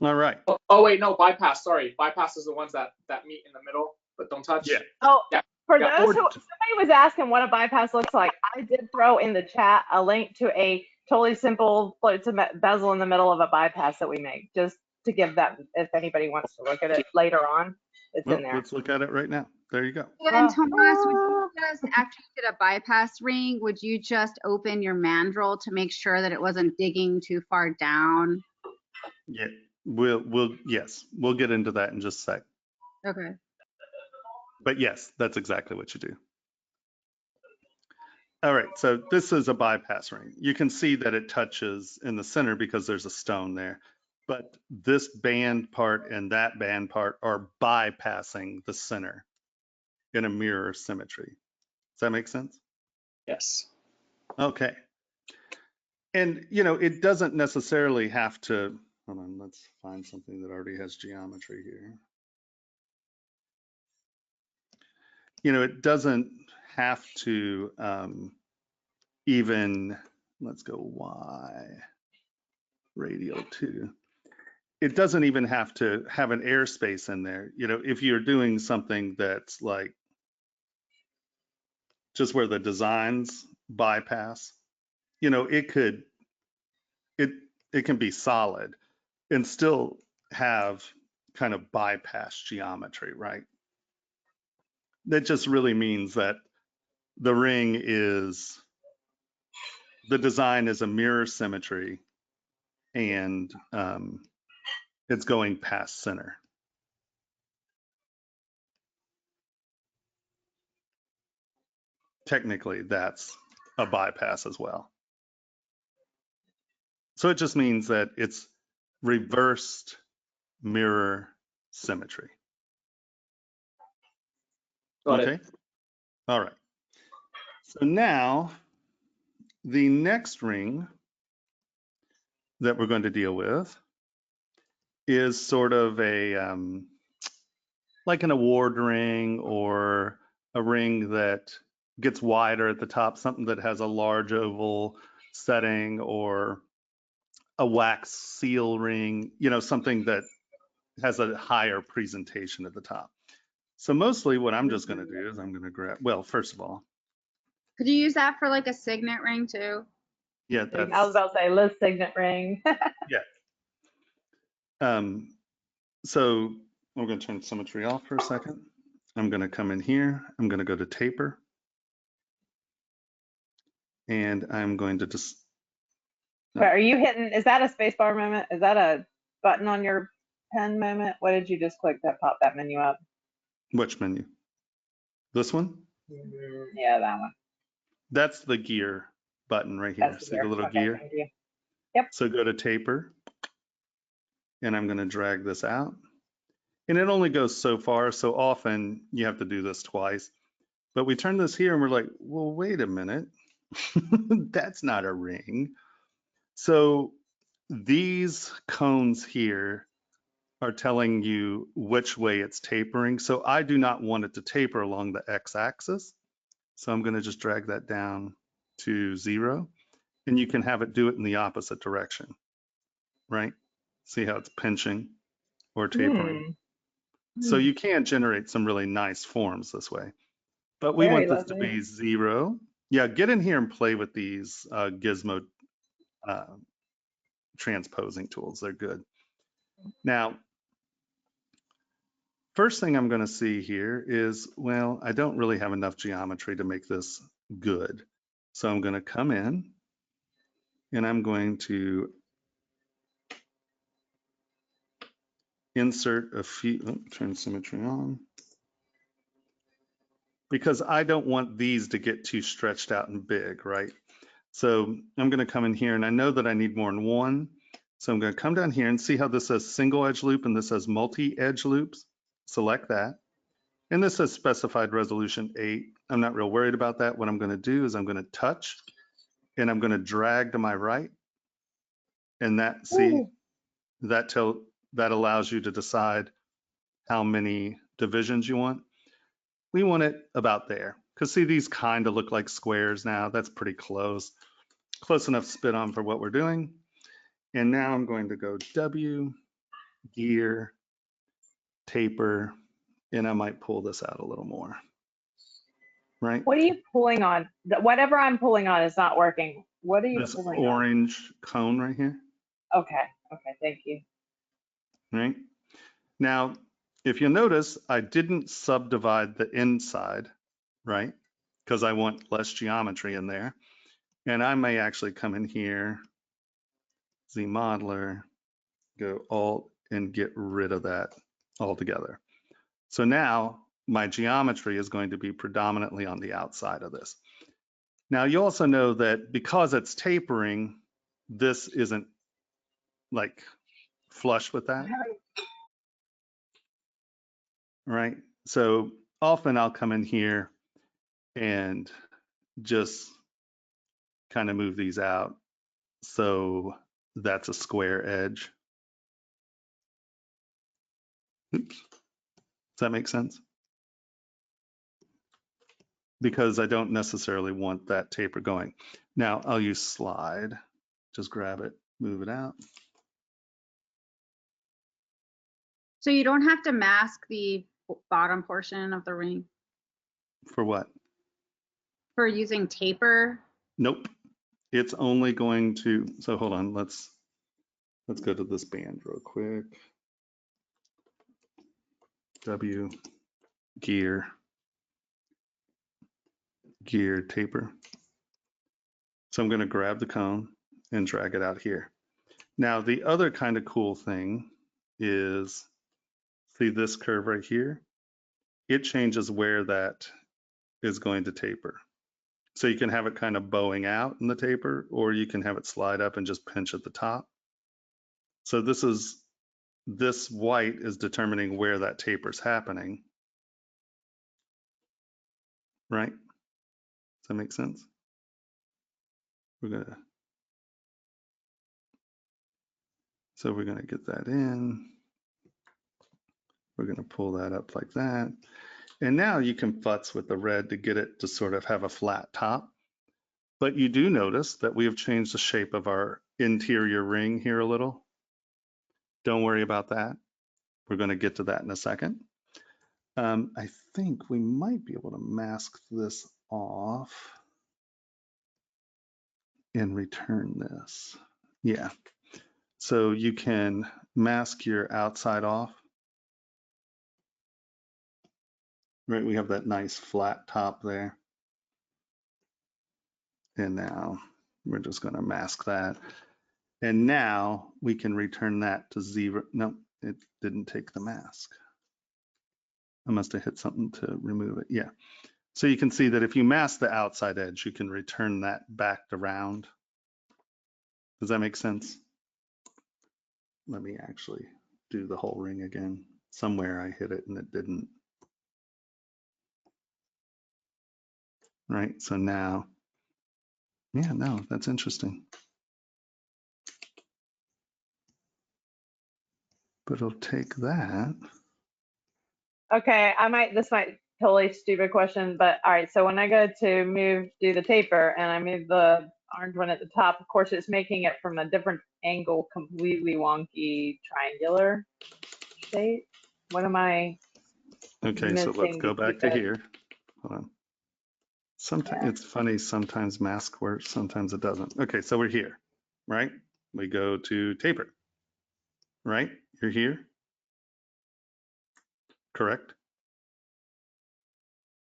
All right. Oh wait, no, bypass. Sorry, bypass is the ones that meet in the middle but don't touch. Yeah. Oh, Yeah. for Yeah. those who, somebody was asking what a bypass looks like, I did throw in the chat a link to a totally simple float to bezel in the middle of a bypass that we make, just to give that, if anybody wants to look at it later on, it's Well, in there. let's look at it right now. There you go. And Tomas, would you just, after you did a bypass ring, would you just open your mandrel to make sure that it wasn't digging too far down? Yeah, yes, we'll get into that in just a sec. Okay. But yes, that's exactly what you do. All right, so this is a bypass ring. You can see that it touches in the center because there's a stone there. But this band part and that band part are bypassing the center in a mirror symmetry. Does that make sense? Yes. Okay. And, you know, it doesn't necessarily have to, hold on, let's find something that already has geometry here. You know, it doesn't have to even, let's go Y, radial 2. It doesn't even have to have an airspace in there. You know, if you're doing something that's like just where the designs bypass, you know, it can be solid and still have kind of bypass geometry, right? That just really means that the ring is, the design is a mirror symmetry and it's going past center. Technically, that's a bypass as well. So it just means that it's reversed mirror symmetry. Got okay. it. All right. So now the next ring that we're going to deal with is sort of a like an award ring or a ring that gets wider at the top, something that has a large oval setting, or a wax seal ring, you know, something that has a higher presentation at the top. So mostly what I'm just going to do is I'm going to grab, well, first of all. Could you use that for like a signet ring too? Yeah, that's. I was about to say, let's signet ring. Yeah. So we're going to turn symmetry off for a second. I'm going to come in here. I'm going to go to taper. And I'm going to just. Wait, are you hitting, is that a spacebar moment? Is that a button on your pen moment? What did you just click that popped that menu up? Which menu? This one? Yeah, that one. That's the gear button right here. That's See the little okay, gear? thank you. Yep. So go to taper. And I'm going to drag this out. And it only goes so far. So often you have to do this twice. But we turn this here and we're like, well, wait a minute. That's not a ring. So these cones here are telling you which way it's tapering. So I do not want it to taper along the x-axis. So I'm going to just drag that down to 0. And you can have it do it in the opposite direction, right? See how it's pinching or tapering. So you can generate some really nice forms this way. But we want this to be 0. Yeah, get in here and play with these gizmo transposing tools. They're good. Now, first thing I'm going to see here is, well, I don't really have enough geometry to make this good. So I'm going to come in and I'm going to insert a few, turn symmetry on, because I don't want these to get too stretched out and big, right? So I'm going to come in here and I know that I need more than one. So I'm going to come down here and see how this says single edge loop and this says multi-edge loops. Select that. And this says specified resolution 8. I'm not real worried about that. What I'm going to do is I'm going to touch and I'm going to drag to my right. And that, see, that allows you to decide how many divisions you want. We want it about there Because see, these kind of look like squares now. That's pretty close. Close enough spit on for what we're doing. And now I'm going to go W, gear, taper, and I might pull this out a little more. Right? What are you pulling on? Whatever I'm pulling on is not working. What are you This pulling on? orange cone right here. Okay, okay, thank you. Right? Now, if you notice, I didn't subdivide the inside, right? Because I want less geometry in there. And I may actually come in here, Z modeler, go Alt and get rid of that altogether. So now my geometry is going to be predominantly on the outside of this. Now you also know that because it's tapering, this isn't like flush with that, right? So often I'll come in here and just kind of move these out. So that's a square edge. Oops. Does that make sense? Because I don't necessarily want that taper going. Now I'll use slide, just grab it, move it out. So you don't have to mask the bottom portion of the ring For what? for using taper. Nope. It's only going to, so hold on, let's go to this band real quick. W, gear taper. So I'm going to grab the cone and drag it out here. Now the other kind of cool thing is, see this curve right here? It changes where that is going to taper. So you can have it kind of bowing out in the taper, or you can have it slide up and just pinch at the top. So this white is determining where that taper is happening. Right? Does that make sense? We're gonna get that in. We're gonna pull that up like that. And now you can futz with the red to get it to sort of have a flat top. But you do notice that we have changed the shape of our interior ring here a little. Don't worry about that. We're going to get to that in a second. I think we might be able to mask this off and return this. Yeah. So you can mask your outside off. Right, we have that nice flat top there. And now we're just going to mask that. And now we can return that to 0. No, it didn't take the mask. I must have hit something to remove it. Yeah. So you can see that if you mask the outside edge, you can return that back around. Does that make sense? Let me actually do the whole ring again. Somewhere I hit it and it didn't. Right, so now, yeah, no, that's interesting. But it'll take that. Okay, this might totally stupid question, but all right, so when I go to do the taper and I move the orange one at the top, of course it's making it from a different angle, completely wonky triangular shape. What am I Okay, so let's go back to here. Hold on. Sometimes it's funny, sometimes mask works, sometimes it doesn't. Okay, so we're here, right? We go to taper, right? You're here, correct?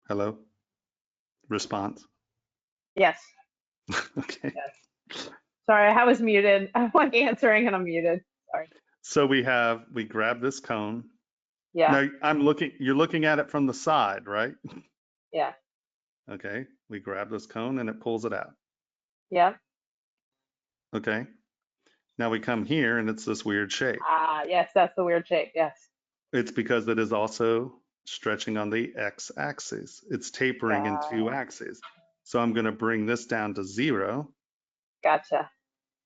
Hello? Response? Yes. Okay. Yes. Sorry, I was muted. I wasn't answering and I'm muted. Sorry. So we grab this cone. Yeah. Now you're looking at it from the side, right? Yeah. Okay, we grab this cone and it pulls it out. Yeah. Okay, now we come here and it's this weird shape. Ah, yes, that's the weird shape. Yes. It's because it is also stretching on the x-axis. It's tapering in 2 axes. So I'm going to bring this down to 0. Gotcha.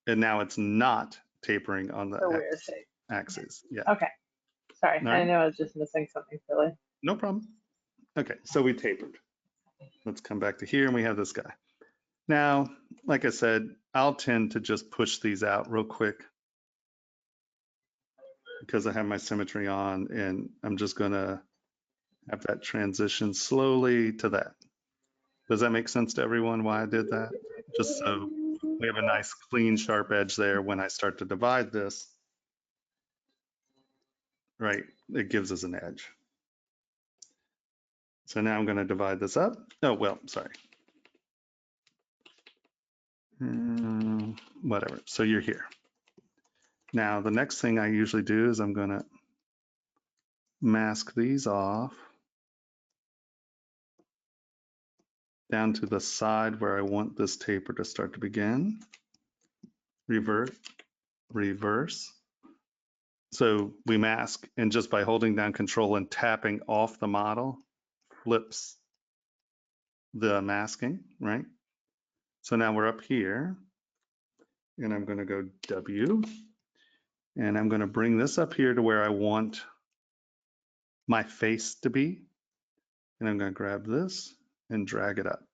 And now it's not tapering on the weird shape. x-axis. Yeah. Okay. Sorry, All right. I know I was just missing something silly. No problem. Okay, so we tapered. Let's come back to here and we have this guy. Now, like I said, I'll tend to just push these out real quick because I have my symmetry on, and I'm just gonna have that transition slowly to that. Does that make sense to everyone why I did that? Just so we have a nice clean sharp edge there when I start to divide this, right? It gives us an edge. So now I'm gonna divide this up. Oh, well, sorry. Whatever, so you're here. Now, the next thing I usually do is I'm gonna mask these off down to the side where I want this taper to start to begin. Revert, reverse. So we mask, and just by holding down Control and tapping off the model, flips the masking, right? So now we're up here, and I'm gonna go W, and I'm gonna bring this up here to where I want my face to be. And I'm gonna grab this and drag it up.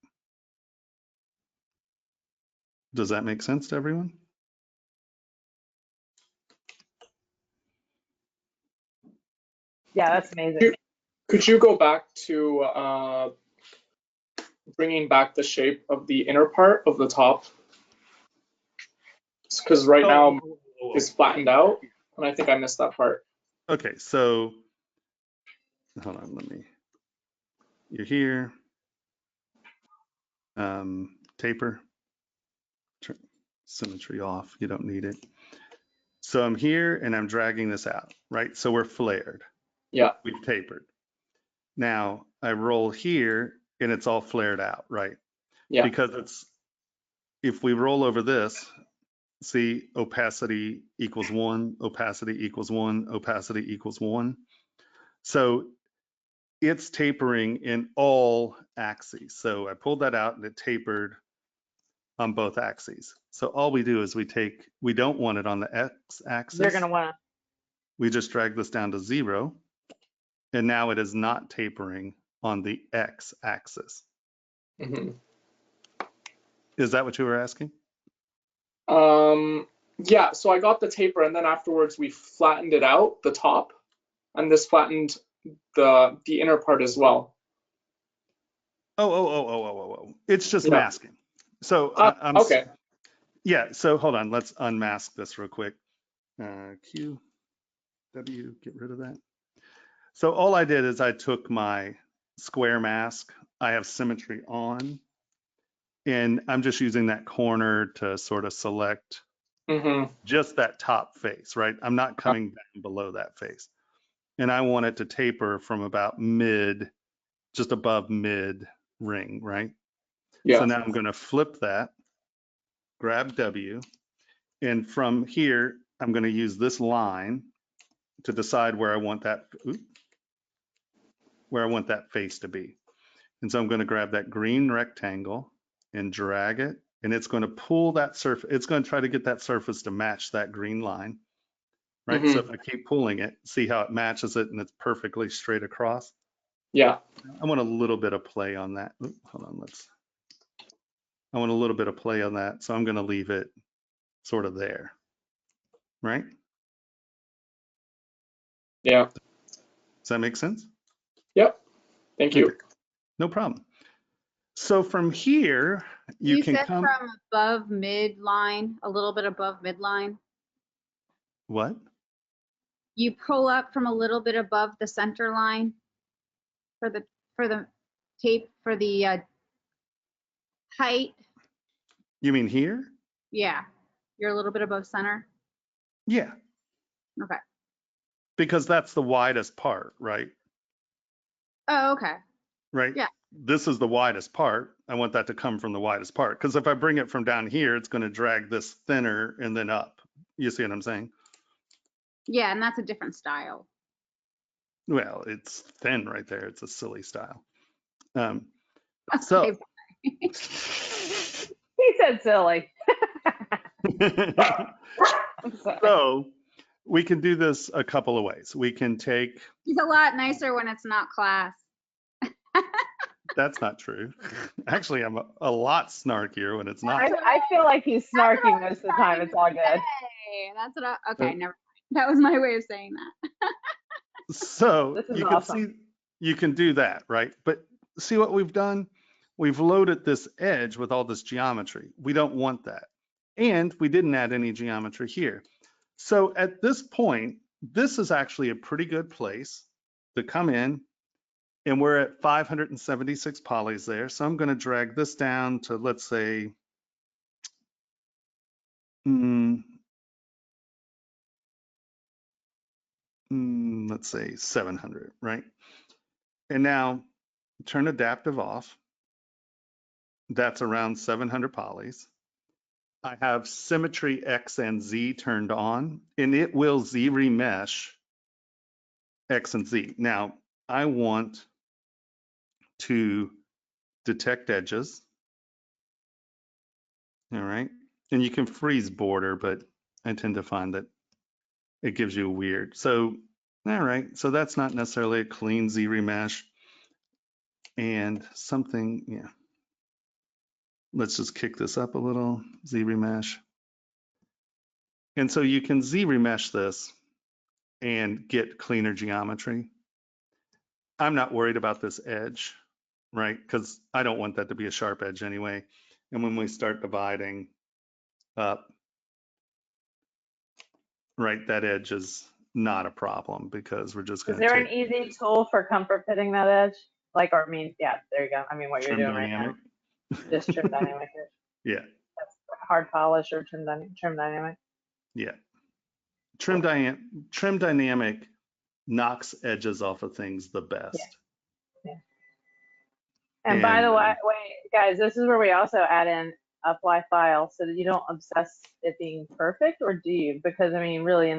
Does that make sense to everyone? Yeah, that's amazing. Could you go back to bringing back the shape of the inner part of the top? Because right now it's flattened out, and I think I missed that part. Okay, so hold on, let me. You're here. Taper. Symmetry off. You don't need it. So I'm here and I'm dragging this out, right? So we're flared. Yeah. We've tapered. Now I roll here and it's all flared out, right? Yeah. Because it's, if we roll over this, see, opacity equals 1, opacity equals 1, opacity equals 1. So it's tapering in all axes. So I pulled that out and it tapered on both axes. So all we do is we don't want it on the X axis. You're gonna wanna. We just drag this down to 0. And now it is not tapering on the X axis. Mm-hmm. Is that what you were asking? Yeah, so I got the taper, and then afterwards we flattened it out, the top, and this flattened the inner part as well. Oh. It's just masking. So I'm okay. Yeah, so hold on, let's unmask this real quick. Q, W, get rid of that. So all I did is I took my square mask, I have symmetry on, and I'm just using that corner to sort of select just that top face, right? I'm not coming down below that face. And I want it to taper from about mid, just above mid ring, right? Yeah. So now I'm gonna flip that, grab W, and from here, I'm gonna use this line to decide where I want that, face to be. And so I'm going to grab that green rectangle and drag it, and it's going to pull that surface. It's going to try to get that surface to match that green line, right? So if I keep pulling it, see how it matches it and it's perfectly straight across? Yeah. I want a little bit of play on that. Hold on, I want a little bit of play on that. So I'm going to leave it sort of there, right? Yeah. Does that make sense? Yep. Thank you. Okay. No problem. So from here, you can said come from above midline, a little bit above midline. What? You pull up from a little bit above the center line for the tape for the height. You mean here? Yeah, you're a little bit above center. Yeah. Okay. Because that's the widest part, right? Oh, okay. Right? Yeah. This is the widest part. I want that to come from the widest part. Because if I bring it from down here, it's going to drag this thinner and then up. You see what I'm saying? Yeah, and that's a different style. Well, it's thin right there. It's a silly style. Okay. He said silly. So we can do this a couple of ways. We can take. He's a lot nicer when it's not class. That's not true. Actually, I'm a lot snarkier when it's not. I feel like he's snarky most of the time. It's all good. That's what okay, never mind. That was my way of saying that. So This is you can awesome. see, you can do that, right? But see what we've done? We've loaded this edge with all this geometry. We don't want that. And we didn't add any geometry here. So at this point, this is actually a pretty good place to come in, and we're at 576 polys there. So I'm going to drag this down to, let's say, let's say 700, right? And now turn adaptive off. That's around 700 polys. I have symmetry X and Z turned on, and it will Z remesh X and Z. Now, I want to detect edges. All right. And you can freeze border, but I tend to find that it gives you a weird. So, all right. So that's not necessarily a clean Z remesh. And something, yeah. Let's just kick this up a little, Z remesh. And so you can Z remesh this and get cleaner geometry. I'm not worried about this edge, right? Because I don't want that to be a sharp edge anyway. And when we start dividing up, right, that edge is not a problem because we're just Is going there to an easy tool for comfort fitting that edge? Like, or I mean, yeah, there you go. I mean, what you're trim doing right dynamic. now. Just trim dynamic. Yeah, That's hard polish or trim dynamic. yeah. Trim dynamic knocks edges off of things the best. Yeah. And by the way, And guys, this is where we also add in apply file so that you don't obsess it being perfect, or do you? Because I mean, really,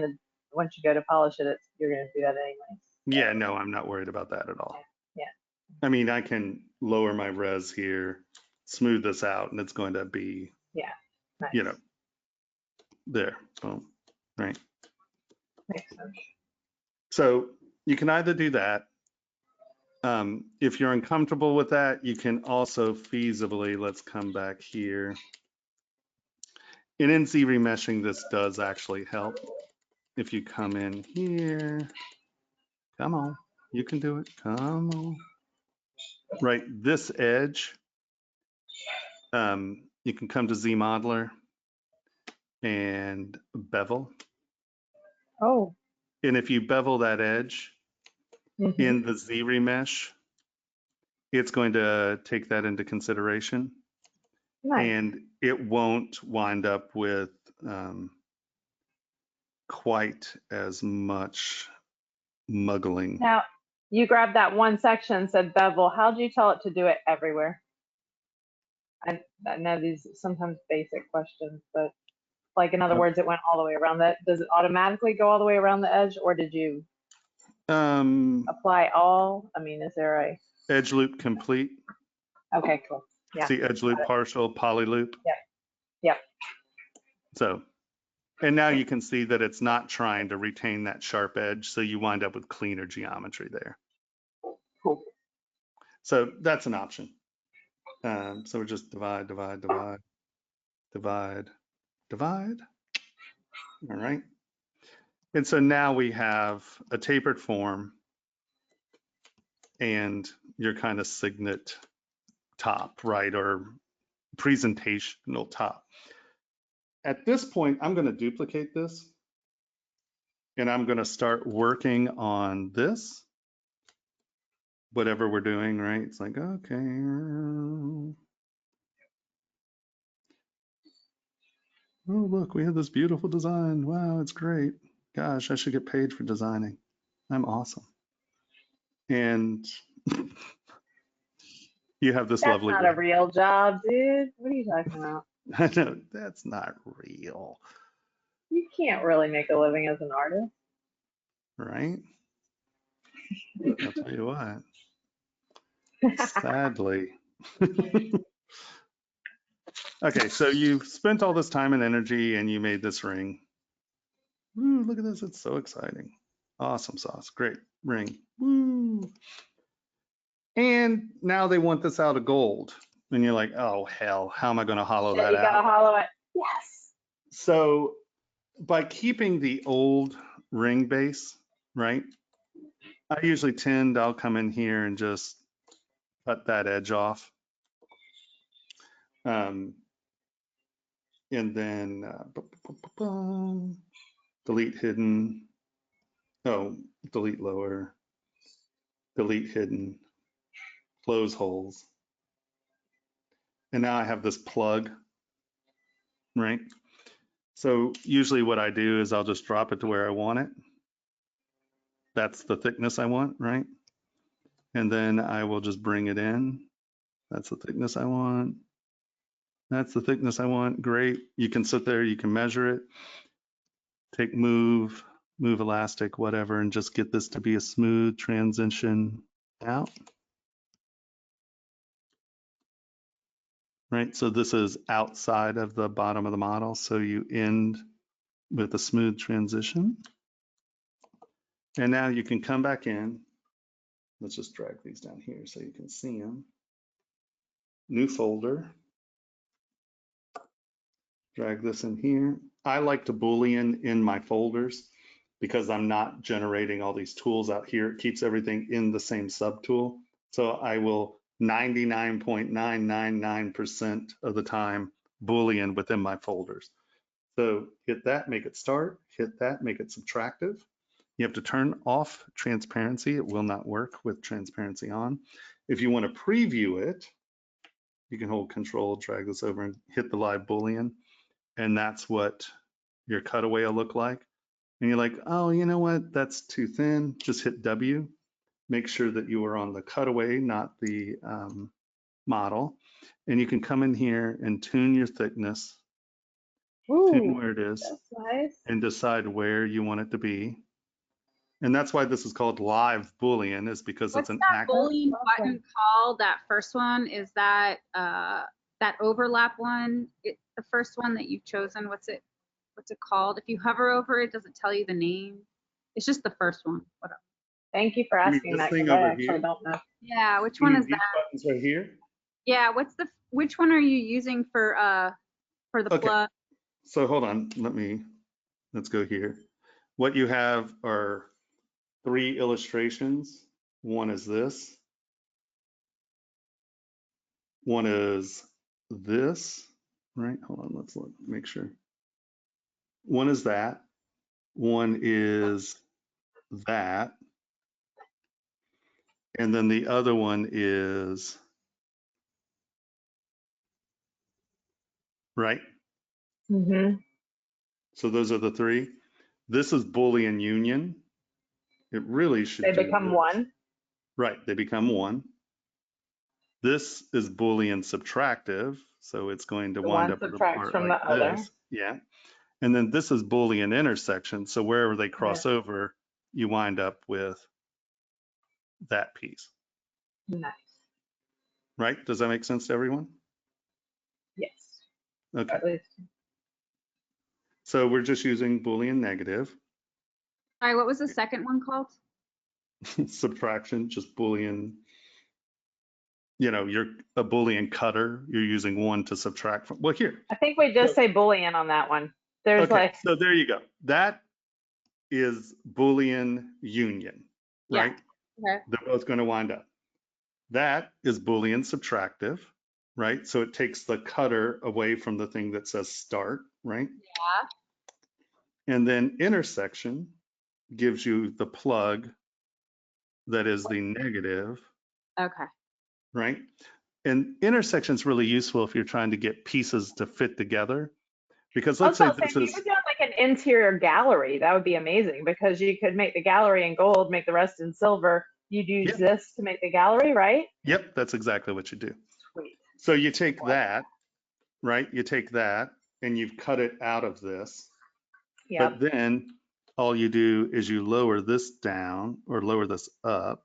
once you go to polish it, you're going to do that anyway. yeah, no, I'm not worried about that at all. Yeah. I mean, I can lower my res here, smooth this out, and it's going to be, Yeah. Nice. you know, there, boom, right? Makes sense. So you can either do that. If you're uncomfortable with that, you can also feasibly, let's come back here. In NZ remeshing, this does actually help. If you come in here, come on, you can do it, come on. Right, this edge, you can come to Z Modeler and bevel. Oh. And if you bevel that edge in the Z remesh, it's going to take that into consideration. Nice. And it won't wind up with quite as much muggling. Now, you grabbed that one section, said bevel. How do you tell it to do it everywhere? I know these sometimes basic questions, but like in other words, it went all the way around that. Does it automatically go all the way around the edge, or did you apply all? I mean, is there a edge loop complete? Okay, cool. Yeah. See edge loop partial, poly loop. Yeah. Yep. So, and now you can see that it's not trying to retain that sharp edge, so you wind up with cleaner geometry there. Cool. So that's an option. So we just divide, divide, divide, divide, divide. All right. And so now we have a tapered form and your kind of signet top, right, or presentational top. At this point, I'm going to duplicate this and I'm going to start working on this, whatever we're doing, right? It's like, okay. Oh, look, we have this beautiful design. Wow, it's great. Gosh, I should get paid for designing. I'm awesome. And you have this lovely. That's not a real job, dude. What are you talking about? I know, that's not real. You can't really make a living as an artist. Right? I'll tell you what. Sadly. Okay, so you've spent all this time and energy and you made this ring. Woo, look at this, it's so exciting. Awesome sauce, great ring. Woo. And now they want this out of gold. And you're like, oh, hell, how am I going to hollow Yeah, that you gotta out? hollow it. Yes. So by keeping the old ring base, right? I usually I'll come in here and just cut that edge off. And then delete hidden. Oh, delete lower, delete hidden, close holes. And now I have this plug, right? So usually what I do is I'll just drop it to where I want it. That's the thickness I want, right? And then I will just bring it in. That's the thickness I want. That's the thickness I want. Great. You can sit there, you can measure it, take move elastic, whatever, and just get this to be a smooth transition out. Right, so this is outside of the bottom of the model, so you end with a smooth transition. And now you can come back in. Let's just drag these down here so you can see them. New folder. Drag this in here. I like to Boolean in my folders because I'm not generating all these tools out here. It keeps everything in the same subtool. So I will 99.999% of the time Boolean within my folders. So hit that, make it start, hit that, make it subtractive. You have to turn off transparency. It will not work with transparency on. If you want to preview it, you can hold Control, drag this over and hit the live Boolean. And that's what your cutaway will look like. And you're like, oh, you know what? That's too thin. Just hit W. Make sure that you are on the cutaway, not the model. And you can come in here and tune your thickness, tune where it is, That's nice. and decide where you want it to be. And that's why this is called live Boolean, is because What's it's an that active. Boolean button called? That first one, is that that overlap one? The first one that you've chosen. What's it called? If you hover over it, does it tell you the name? It's just the first one. Whatever. Thank you for You mean asking this that, thing because I over actually here? don't know. Yeah, which You one mean is these that? buttons right here? Yeah, which one are you using for the Okay. plug? So hold on, let's go here. What you have are 3 illustrations. One is this. One is this, right? Hold on, let's look, make sure. One is that. One is that. And then the other one is, right? Mm-hmm. So those are the 3. This is Boolean union. It really should They do become this. one. Right, they become one. This is Boolean subtractive, so it's going to The wind one up with a subtracts part from like the other. this. Yeah. And then this is Boolean intersection, so wherever they cross over, you wind up with that piece. Nice. Right? Does that make sense to everyone? Yes. Okay. At least. So we're just using Boolean negative. All right, what was the second one called? Subtraction, just Boolean. You know, you're a Boolean cutter. You're using 1 to subtract from. Well, here. I think we just say Boolean on that one. There's Okay, like. so there you go. That is Boolean union, right? Yeah. Okay. They're both going to wind up. That is Boolean subtractive, right? So it takes the cutter away from the thing that says start, right? Yeah. And then intersection gives you the plug that is the negative, Okay. right? And intersection is really useful if you're trying to get pieces to fit together. Because let's say Also, this if you is, were doing like an interior gallery, that would be amazing, because you could make the gallery in gold, make the rest in silver. You'd use this to make the gallery, right? Yep, that's exactly what you do. Sweet. So you take that, right? You take that and you've cut it out of this. Yeah. But then all you do is you lower this down or lower this up.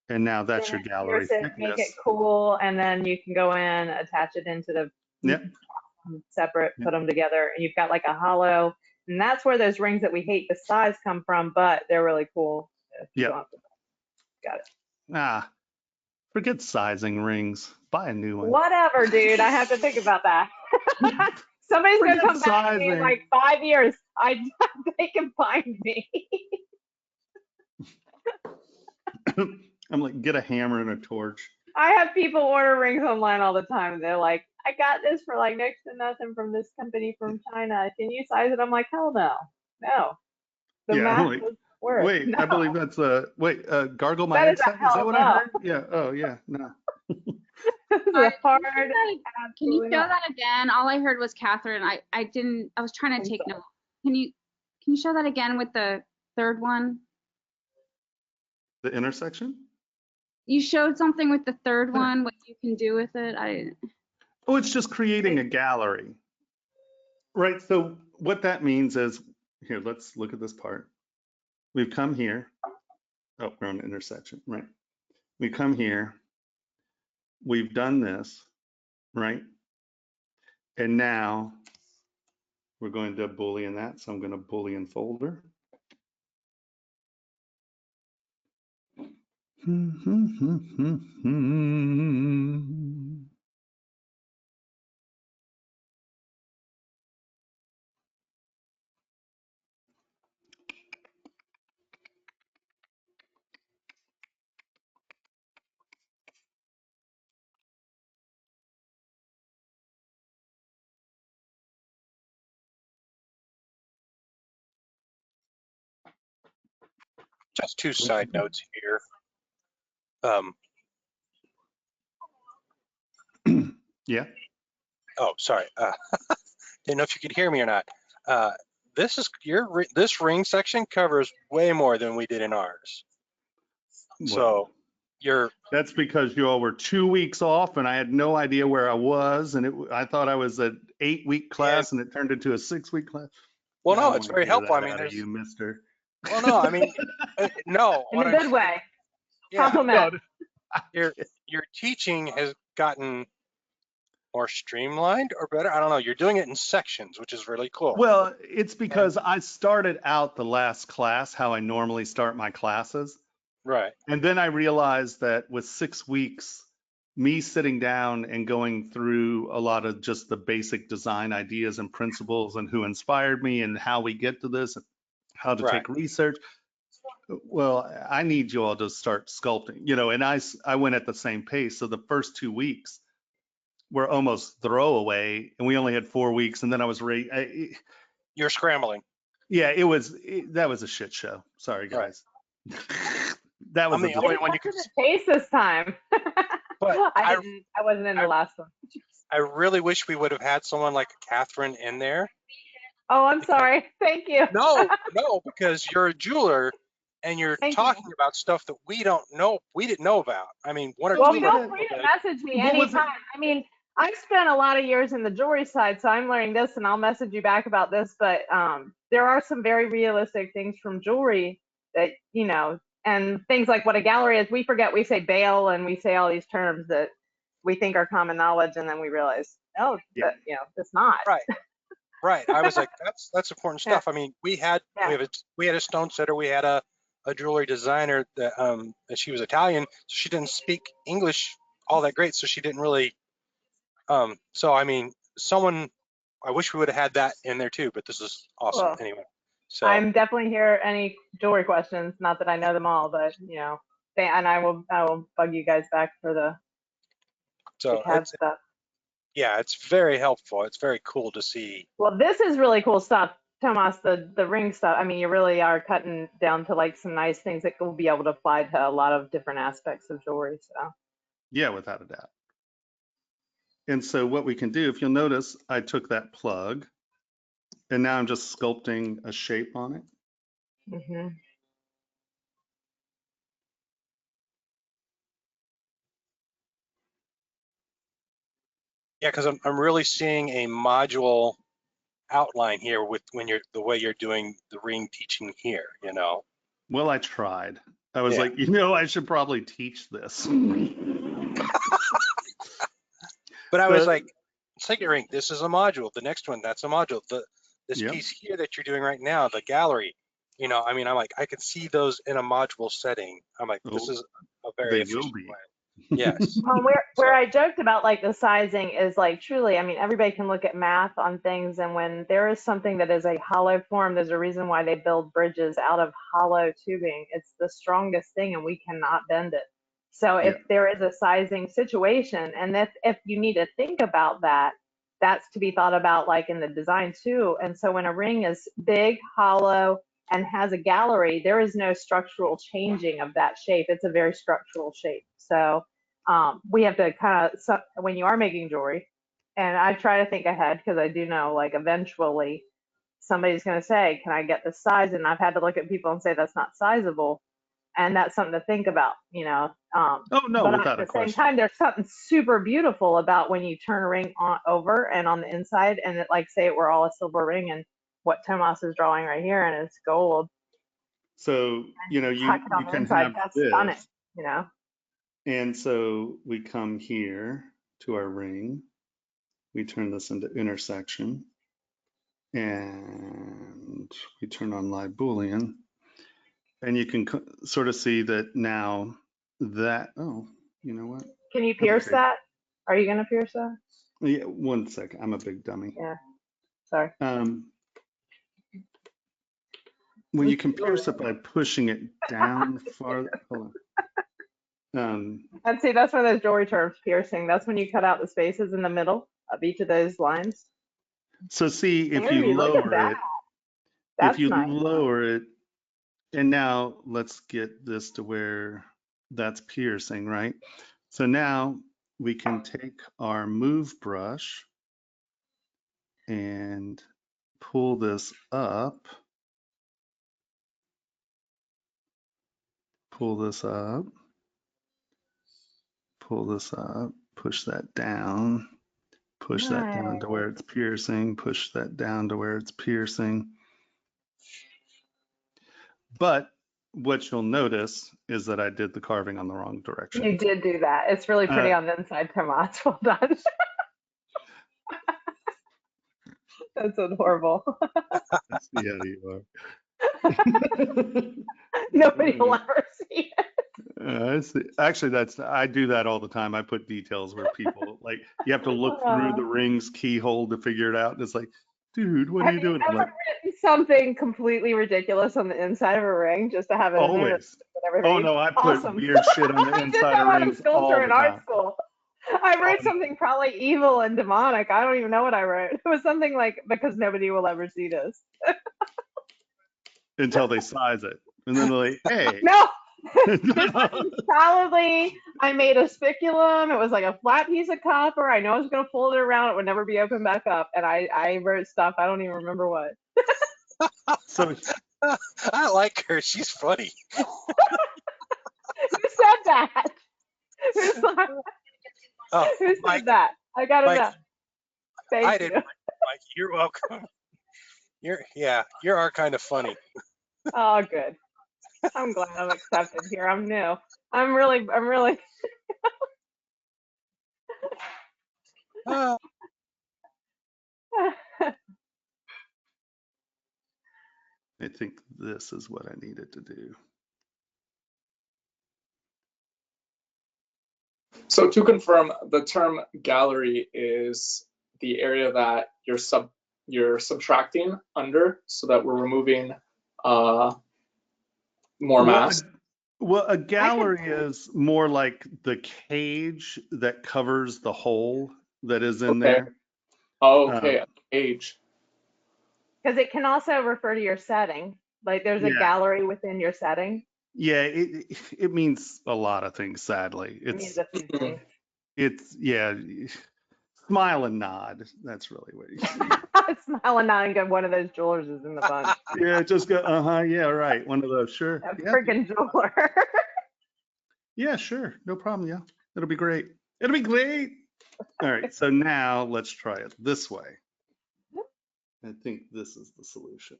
And now that's your gallery thickness. Make it cool, and then you can go in, attach it into the separate, put them together, and you've got like a hollow. And that's where those rings that we hate the size come from, but they're really cool. Yeah. Got it. Ah, Forget sizing rings. Buy a new one. Whatever, dude. I have to think about that. Somebody's gonna Forget come back to me in sizing. like 5 years. They can find me. I'm like, get a hammer and a torch. I have people order rings online all the time. They're like, I got this for like next to nothing from this company from China. Can you size it? I'm like, hell no. No. The Yeah, math like, doesn't work. wait, No. I believe that's gargle my That egg is a sack. Is hell that what no. I heard? Yeah. Oh, yeah. No. This is Sorry, a hard, can you absolutely show not. that again? All I heard was Catherine. I was trying to take notes. Can you show that again with the third one? The intersection? You showed something with the third one, what you can do with it. Oh, it's just creating a gallery. Right. So what that means is, here, let's look at this part. We've come here. Oh, we're on the intersection, right? We come here. We've done this, right? And now we're going to Boolean that. So I'm going to Boolean folder. Just two side notes here. Yeah. Oh, sorry. Didn't know if you could hear me or not. This ring section covers way more than we did in ours. So that's because you all were 2 weeks off and I had no idea where I was. And I thought I was an 8-week class and it turned into a 6-week class. Well, no, it's very helpful. I mean, there's you, mister. Well, no, I mean, no. In a good way. Yeah, Compliment. No, your teaching has gotten more streamlined or better. I don't know. You're doing it in sections, which is really cool. Well, it's because I started out the last class how I normally start my classes. Right. And then I realized that with 6 weeks, me sitting down and going through a lot of just the basic design ideas and principles and who inspired me and how we get to this, and how to take research. Well, I need you all to start sculpting, and I went at the same pace. So the first 2 weeks were almost throwaway and we only had 4 weeks. And then I was ready. You're scrambling. Yeah, that was a shit show. Sorry, guys. Right. That was the only one you could taste this time. But I wasn't in the last one. I really wish we would have had someone like Catherine in there. Oh, I'm sorry. Thank you. No, because you're a jeweler and you're talking about stuff that we didn't know about. I mean, one or two. Well, feel free to message me anytime. I mean, I've spent a lot of years in the jewelry side, so I'm learning this, and I'll message you back about this. But there are some very realistic things from jewelry that and things like what a gallery is. We forget. We say bail, and we say all these terms that we think are common knowledge, and then we realize, it's not. Right. I was like, that's important stuff. I mean, we had a stone setter, we had a jewelry designer that she was Italian, so she didn't speak English all that great, so she didn't really. So I mean, I wish we would have had that in there too, but this is awesome anyway. So I'm definitely here. Any jewelry questions? Not that I know them all, but and I will bug you guys back for the CAD stuff. Yeah, it's very helpful. It's very cool to see. Well, this is really cool stuff, Tomas. The ring stuff. I mean, you really are cutting down to like some nice things that will be able to apply to a lot of different aspects of jewelry. So. Yeah, without a doubt. And so what we can do, if you'll notice, I took that plug and now I'm just sculpting a shape on it. Mm-hmm. Yeah, because I'm really seeing a module outline here with the way you're doing the ring teaching here, Well, I tried. I was like, I should probably teach this. But I was like, take your ring. This is a module. The next one, that's a module. This piece here that you're doing right now, the gallery, I mean, I'm like, I can see those in a module setting. I'm like, this is a very efficient way. Yes. Well, where So, I joked about like the sizing is like truly, I mean, everybody can look at math on things, and when there is something that is a hollow form, there's a reason why they build bridges out of hollow tubing. It's the strongest thing, and we cannot bend it. So Yeah. if there is a sizing situation, and if you need to think about that, that's to be thought about like in the design too. And so when a ring is big, hollow, and has a gallery, there is no structural changing of that shape. It's a very structural shape. So we have to kind of, so when you are making jewelry, and I try to think ahead because I do know like eventually somebody's going to say, can I get this size? And I've had to look at people and say that's not sizable. And that's something to think about, you know. Oh, no, But at without a the same question. time, there's something super beautiful about when you turn a ring on over and on the inside, and it, like say it were all a silver ring, and what Tomas is drawing right here, and it's gold. So, you know, Tuck it on you the can inside, have that's stunning, this. you know. And so we come here to our ring. We turn this into intersection. And we turn on live Boolean. And you can sort of see that now that, oh, you know what? Can you pierce Okay. that? Are you going to pierce that? Yeah, 1 second. I'm a big dummy. Yeah, sorry. Well, you can pierce it by pushing it down farther. Hold on. And see, that's one of those jewelry terms, piercing. That's when you cut out the spaces in the middle of each of those lines. So see, if There you look at lower that. it, That's if you nice. lower it, and now let's get this to where that's piercing, right? So now we can take our move brush and pull this up, pull this up, pull this up, push that down, push that down to where it's piercing, push that down to where it's piercing. But what you'll notice is that I did the carving on the wrong direction. You did do that. It's really pretty on the inside, Tomas. Well done. That's adorable. See how you are. Nobody will ever see it. I see. Actually, I do that all the time. I put details where people like you have to look through the ring's keyhole to figure it out. And it's like, dude, what are you doing? I'm Have you like, ever written something completely ridiculous on the inside of a ring just to have it in there? always. Oh no, I put Awesome. weird shit on the I did inside that of when I was rings a all sculptor the in art time. school. I wrote something probably evil and demonic. I don't even know what I wrote. It was something like, because nobody will ever see this. Until they size it. And then they're like, hey. No. Solidly, I made a spiculum. It was like a flat piece of copper. I know I was going to fold it around. It would never be opened back up. And I wrote stuff. I don't even remember what. So I like her. She's funny. Who said that? Who said Mike, that? I got to Mike, know. Thank I you. didn't. Mike, you're welcome. You are kind of funny. Oh, good. I'm glad I'm accepted here. I'm new. I'm really. Uh, I think this is what I needed to do. So to confirm, the term gallery is the area that you're subtracting under, so that we're removing more mass. Well, a gallery is more like the cage that covers the hole that is in there. Oh, okay, a cage. Because it can also refer to your setting. Like there's a gallery within your setting. Yeah, it means a lot of things, sadly. It means a few things. Yeah, smile and nod. That's really what you say. Smile and nod and go, one of those jewelers is in the bunch. Yeah, just go, yeah, right. One of those, sure. A freaking jeweler. Yeah, sure. No problem. Yeah, it'll be great. It'll be great. All right, so now let's try it this way. I think this is the solution.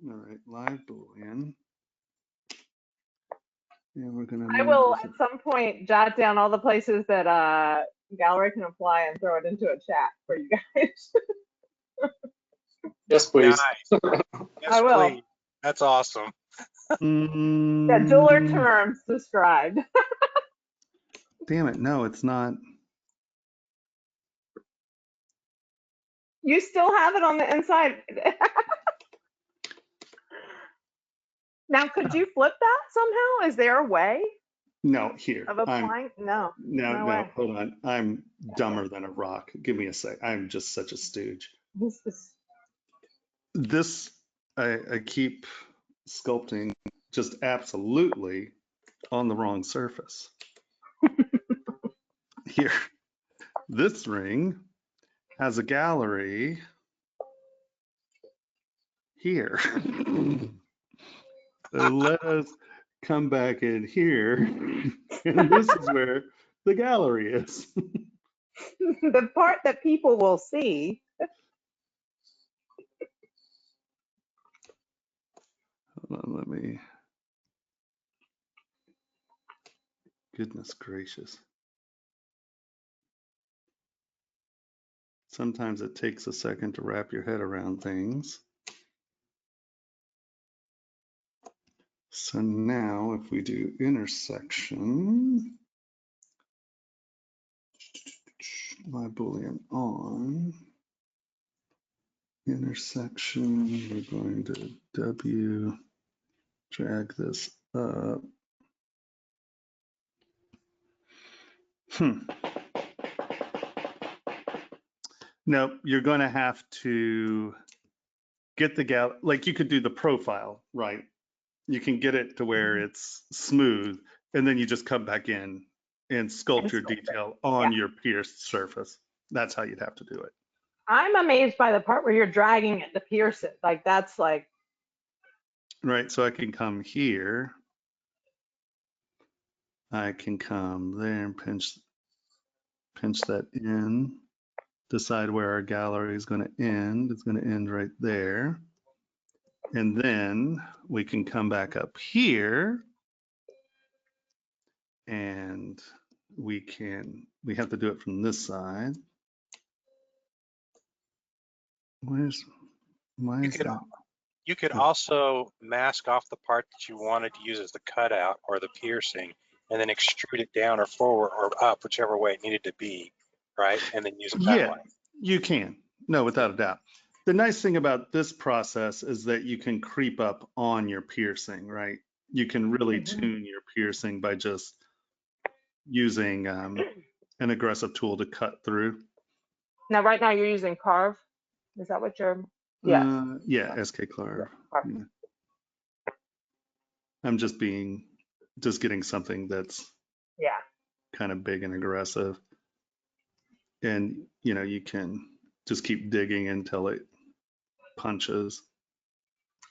All right, live Boolean. Yeah, we're gonna. I will at some point jot down all the places that gallery can apply and throw it into a chat for you guys. Yes, please. Nice. Yes, I will. Please. That's awesome. Yeah, jeweler terms described. Damn it, no, it's not. You still have it on the inside. Now, could you flip that somehow? Is there a way No, here. of applying? No No, way. hold on. I'm dumber than a rock. Give me a sec. I'm just such a stooge. This, I keep sculpting just absolutely on the wrong surface. Here, this ring has a gallery here. So let us come back in here, and this is where the gallery is. The part that people will see. Hold on, let me. Goodness gracious. Sometimes it takes a second to wrap your head around things. So now if we do intersection, my Boolean on, intersection, we're going to W, drag this up. No, you're going to have to get the like you could do the profile, right? You can get it to where it's smooth, and then you just come back in and sculpt your detail on your pierced surface. That's how you'd have to do it. I'm amazed by the part where you're dragging it to pierce it. Like that's like. Right, so I can come here. I can come there and pinch that in, decide where our gallery is going to end. It's going to end right there. And then we can come back up here and we have to do it from this side. You could also mask off the part that you wanted to use as the cutout or the piercing, and then extrude it down or forward or up, whichever way it needed to be, right? And then use it that way. You can. No, without a doubt. The nice thing about this process is that you can creep up on your piercing, right? You can really tune your piercing by just using an aggressive tool to cut through. Now, right now you're using Carve. Is that what you're? Yeah. Yeah, SK Carve. Yeah. I'm just getting something that's kind of big and aggressive. And, you can just keep digging until it punches.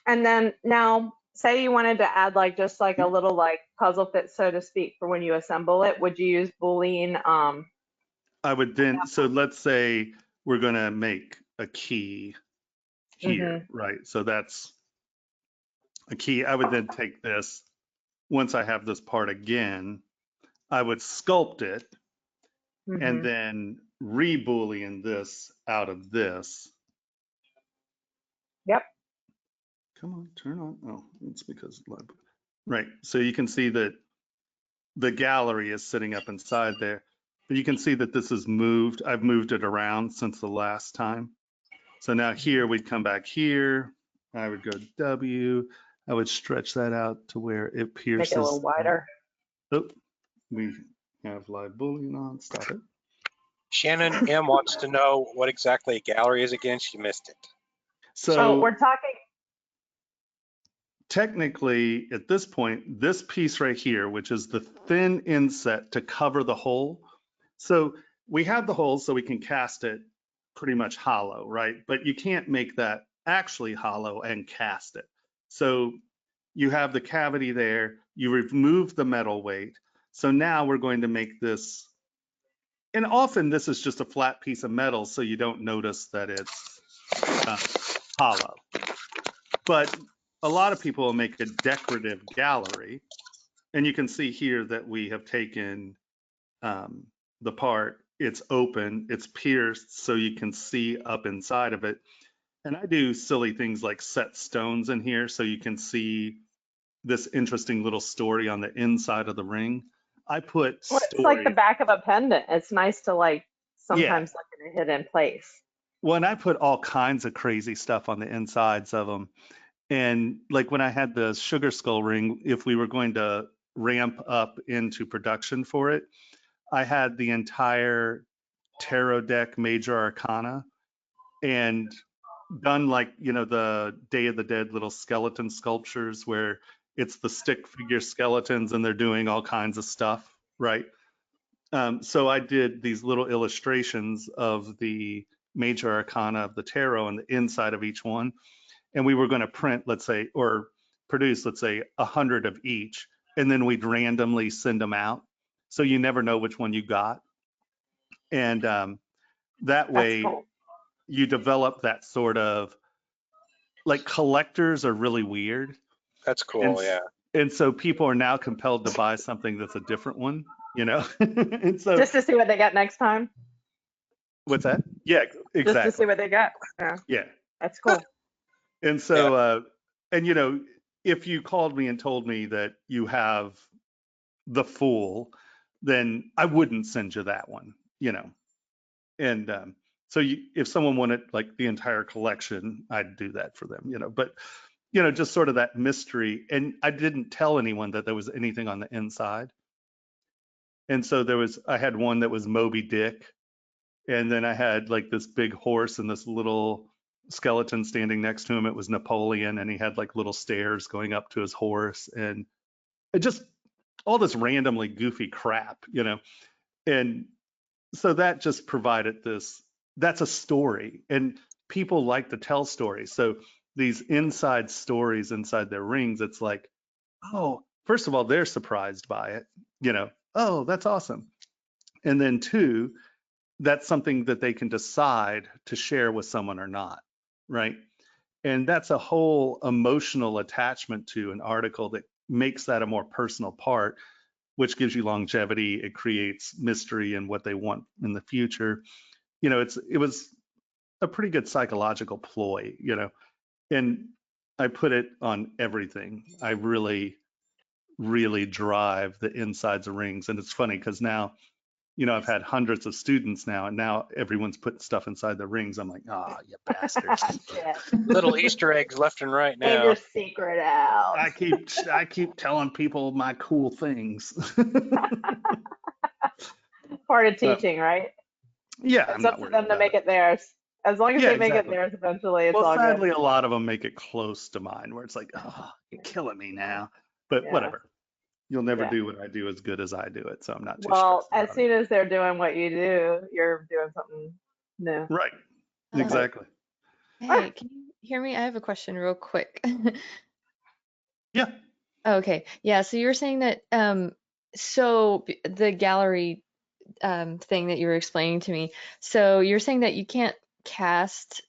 And then now, say you wanted to add like just like a little like puzzle fit, so to speak, for when you assemble it. Would you use Boolean? I would then, so let's say we're going to make a key here, right? So that's a key. I would then take this. Once I have this part again, I would sculpt it and then re-Boolean this out of this. Yep. Come on, turn on. Oh, it's because, right. So you can see that the gallery is sitting up inside there. But you can see that this is moved. I've moved it around since the last time. So now here we'd come back here. I would go W. I would stretch that out to where it pierces. Make it a little wider. Oh, we have live Boolean on. Stop it. Shannon M wants to know what exactly a gallery is again. She missed it. So we're talking. Technically, at this point, this piece right here, which is the thin inset to cover the hole. So we have the hole so we can cast it pretty much hollow, right? But you can't make that actually hollow and cast it. So you have the cavity there, you remove the metal weight. So now we're going to make this, and often this is just a flat piece of metal so you don't notice that it's hollow. But a lot of people will make a decorative gallery, and you can see here that we have taken the part, it's open, it's pierced, so you can see up inside of it. And I do silly things like set stones in here so you can see this interesting little story on the inside of the ring. I put Well, it's like the stories. back of a pendant. It's nice to like Yeah. sometimes look at a hidden place. Well, and I put all kinds of crazy stuff on the insides of them. And like when I had the sugar skull ring, if we were going to ramp up into production for it, I had the entire tarot deck major arcana and done like, you know, the Day of the Dead little skeleton sculptures where it's the stick figure skeletons and they're doing all kinds of stuff, right? So I did these little illustrations of the major arcana of the tarot and the inside of each one. And we were going to print, let's say, or produce, let's say, 100 of each, and then we'd randomly send them out. So you never know which one you got. And that That's way cool. you develop that sort of, like, collectors are really weird. That's cool. Yeah. And so people are now compelled to buy something that's a different one, you know? And so Just to see what they got next time. what's that? Yeah, Just to see exactly. what they got. Yeah, Yeah. that's cool. And so, and you know, if you called me and told me that you have the Fool, then I wouldn't send you that one, you know. And so if someone wanted like the entire collection, I'd do that for them, you know. But you know, just sort of that mystery. And I didn't tell anyone that there was anything on the inside. And so I had one that was Moby Dick, and then I had like this big horse and this little skeleton standing next to him. It was Napoleon, and he had like little stairs going up to his horse, and it just all this randomly goofy crap, you know. And so that just provided that's a story, and people like to tell stories. So these inside stories inside their rings, it's like, oh, first of all, they're surprised by it, you know, oh, that's awesome. And then two, that's something that they can decide to share with someone or not, right? And that's a whole emotional attachment to an article that makes that a more personal part, which gives you longevity. It creates mystery and what they want in the future. You know, it was a pretty good psychological ploy, you know, and I put it on everything. I really, really drive the insides of rings. And it's funny because now, you know, I've had hundreds of students now, and now everyone's putting stuff inside the rings. I'm like, ah, you bastards. Little Easter eggs left and right Leave now. your secret out. I keep telling people my cool things. Part of teaching, right? Yeah, It's up to them to make it theirs. As long as Yeah, they make exactly. it theirs eventually, it's Well, all sadly, good. a lot of them make it close to mine, where it's like, oh, you're killing me now. But Yeah. whatever. You'll never Yeah. do what I do as good as I do it, so I'm not too Well, stressed about as soon as they're doing what you do, you're doing something new. it. Right. Exactly. Hey, can you hear me? I have a question real quick. Yeah. Okay. Yeah, so you were saying that the gallery thing that you were explaining to me. So you're saying that you can't cast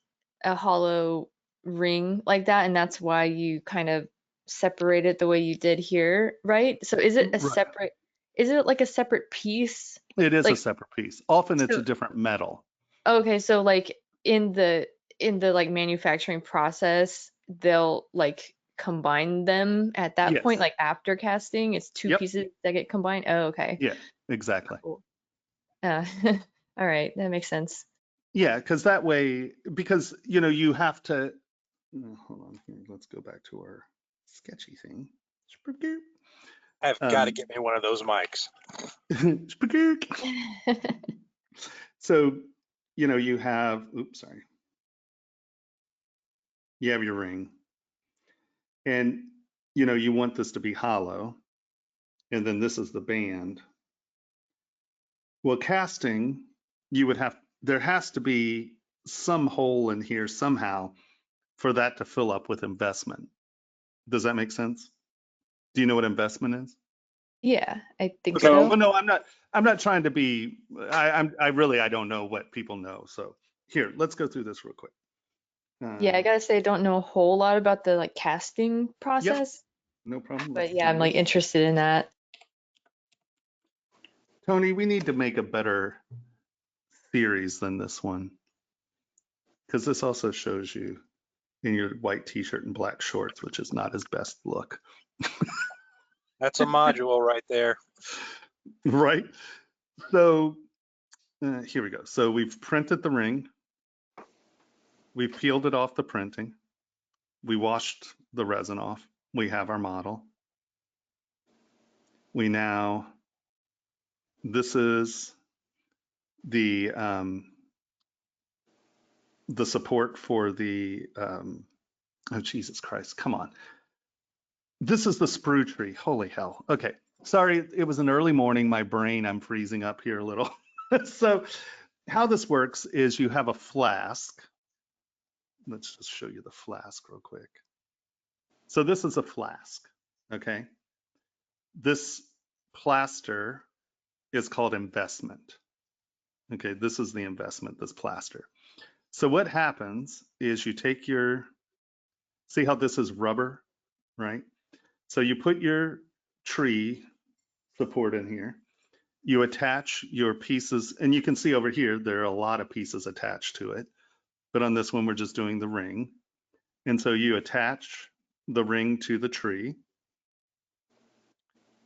a hollow ring like that, and that's why you kind of separate it the way you did here, right? So is it Right. is it like a separate piece? It is a Like, separate piece. Often it's so a different metal. okay, so like in the like manufacturing process, they'll like combine them at that point, Yes. like after casting, it's two Yep. pieces that get combined. Oh, okay. Yeah, exactly. Cool. All right, that makes sense. Yeah, because that way, because, you know, you have to, hold on here. Let's go back to our sketchy thing. I've got to get me one of those mics. So, you know, you have, oops, sorry. You have your ring, and, you know, you want this to be hollow, and then this is the band. Well, casting, there has to be some hole in here somehow for that to fill up with investment. Does that make sense? Do you know what investment is? Yeah, I think Okay. so. Well, no, I'm not trying to be, I don't know what people know. So here, let's go through this real quick. Yeah, I gotta say I don't know a whole lot about the like casting process, No problem. but yeah, I'm like interested in that. Tony, we need to make a better series than this one, because this also shows you in your white t-shirt and black shorts, which is not his best look. That's a module right there. right? So here we go. So we've printed the ring. We've peeled it off the printing. We washed the resin off. We have our model. We now, this is the support for the, oh, Jesus Christ, come on. This is the sprue tree, holy hell. Okay, sorry, it was an early morning, my brain, I'm freezing up here a little. So how this works is you have a flask. Let's just show you the flask real quick. So this is a flask, okay? This plaster is called investment. Okay, this is the investment, this plaster. So what happens is you take your, see how this is rubber, right? So you put your tree support in here, you attach your pieces, and you can see over here, there are a lot of pieces attached to it. But on this one, we're just doing the ring. And so you attach the ring to the tree,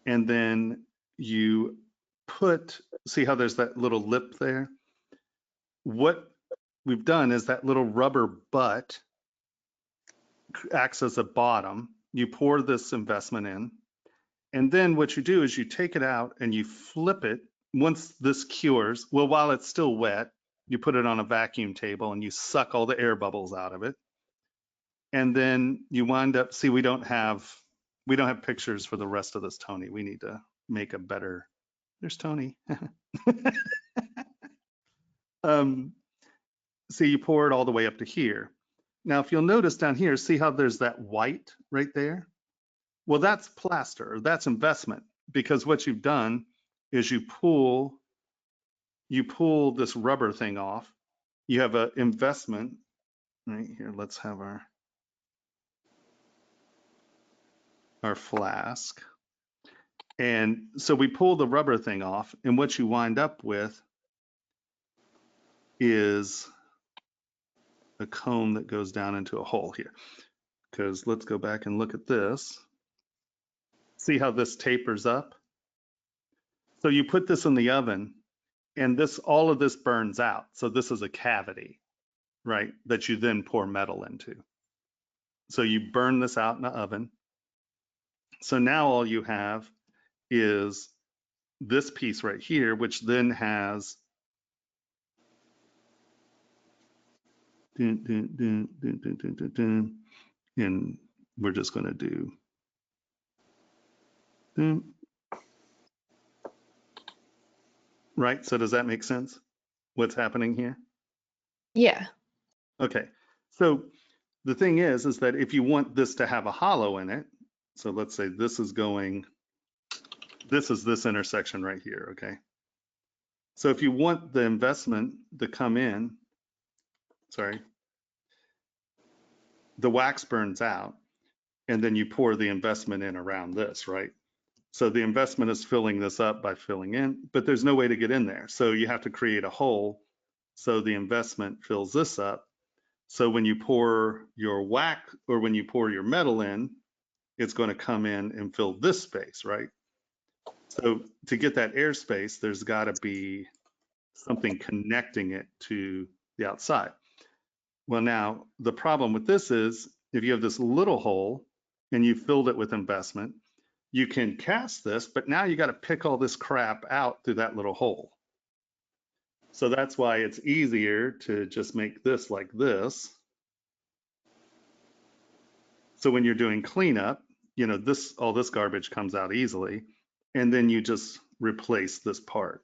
and then you put, see how there's that little lip there? What we've done is that little rubber butt acts as a bottom. You pour this investment in, and then what you do is you take it out and you flip it. Once this cures, well, while it's still wet, you put it on a vacuum table and you suck all the air bubbles out of it. And then you wind up, see, we don't have pictures for the rest of this, Tony. We need to make a better, there's Tony. See, you pour it all the way up to here. Now, if you'll notice down here, see how there's that white right there? Well, that's plaster, that's investment, because what you've done is you pull this rubber thing off. You have an investment right here. Let's have our flask. And so we pull the rubber thing off, and what you wind up with is a cone that goes down into a hole here. Because let's go back and look at this. See how this tapers up? So you put this in the oven, and all of this burns out. So this is a cavity, right, that you then pour metal into. So you burn this out in the oven. So now all you have is this piece right here, which then has and we're just going to do right. So does that make sense? What's happening here? Yeah. Okay. So the thing is that if you want this to have a hollow in it, so let's say this is this intersection right here, okay? So if you want the investment to come in, sorry, the wax burns out, and then you pour the investment in around this, right? So the investment is filling this up by filling in, but there's no way to get in there. So you have to create a hole so the investment fills this up. So when you pour your wax or when you pour your metal in, it's going to come in and fill this space, right? So to get that airspace, there's got to be something connecting it to the outside. Well, now the problem with this is if you have this little hole and you filled it with investment, you can cast this, but now you got to pick all this crap out through that little hole. So that's why it's easier to just make this like this. So when you're doing cleanup, you know, all this garbage comes out easily, and then you just replace this part.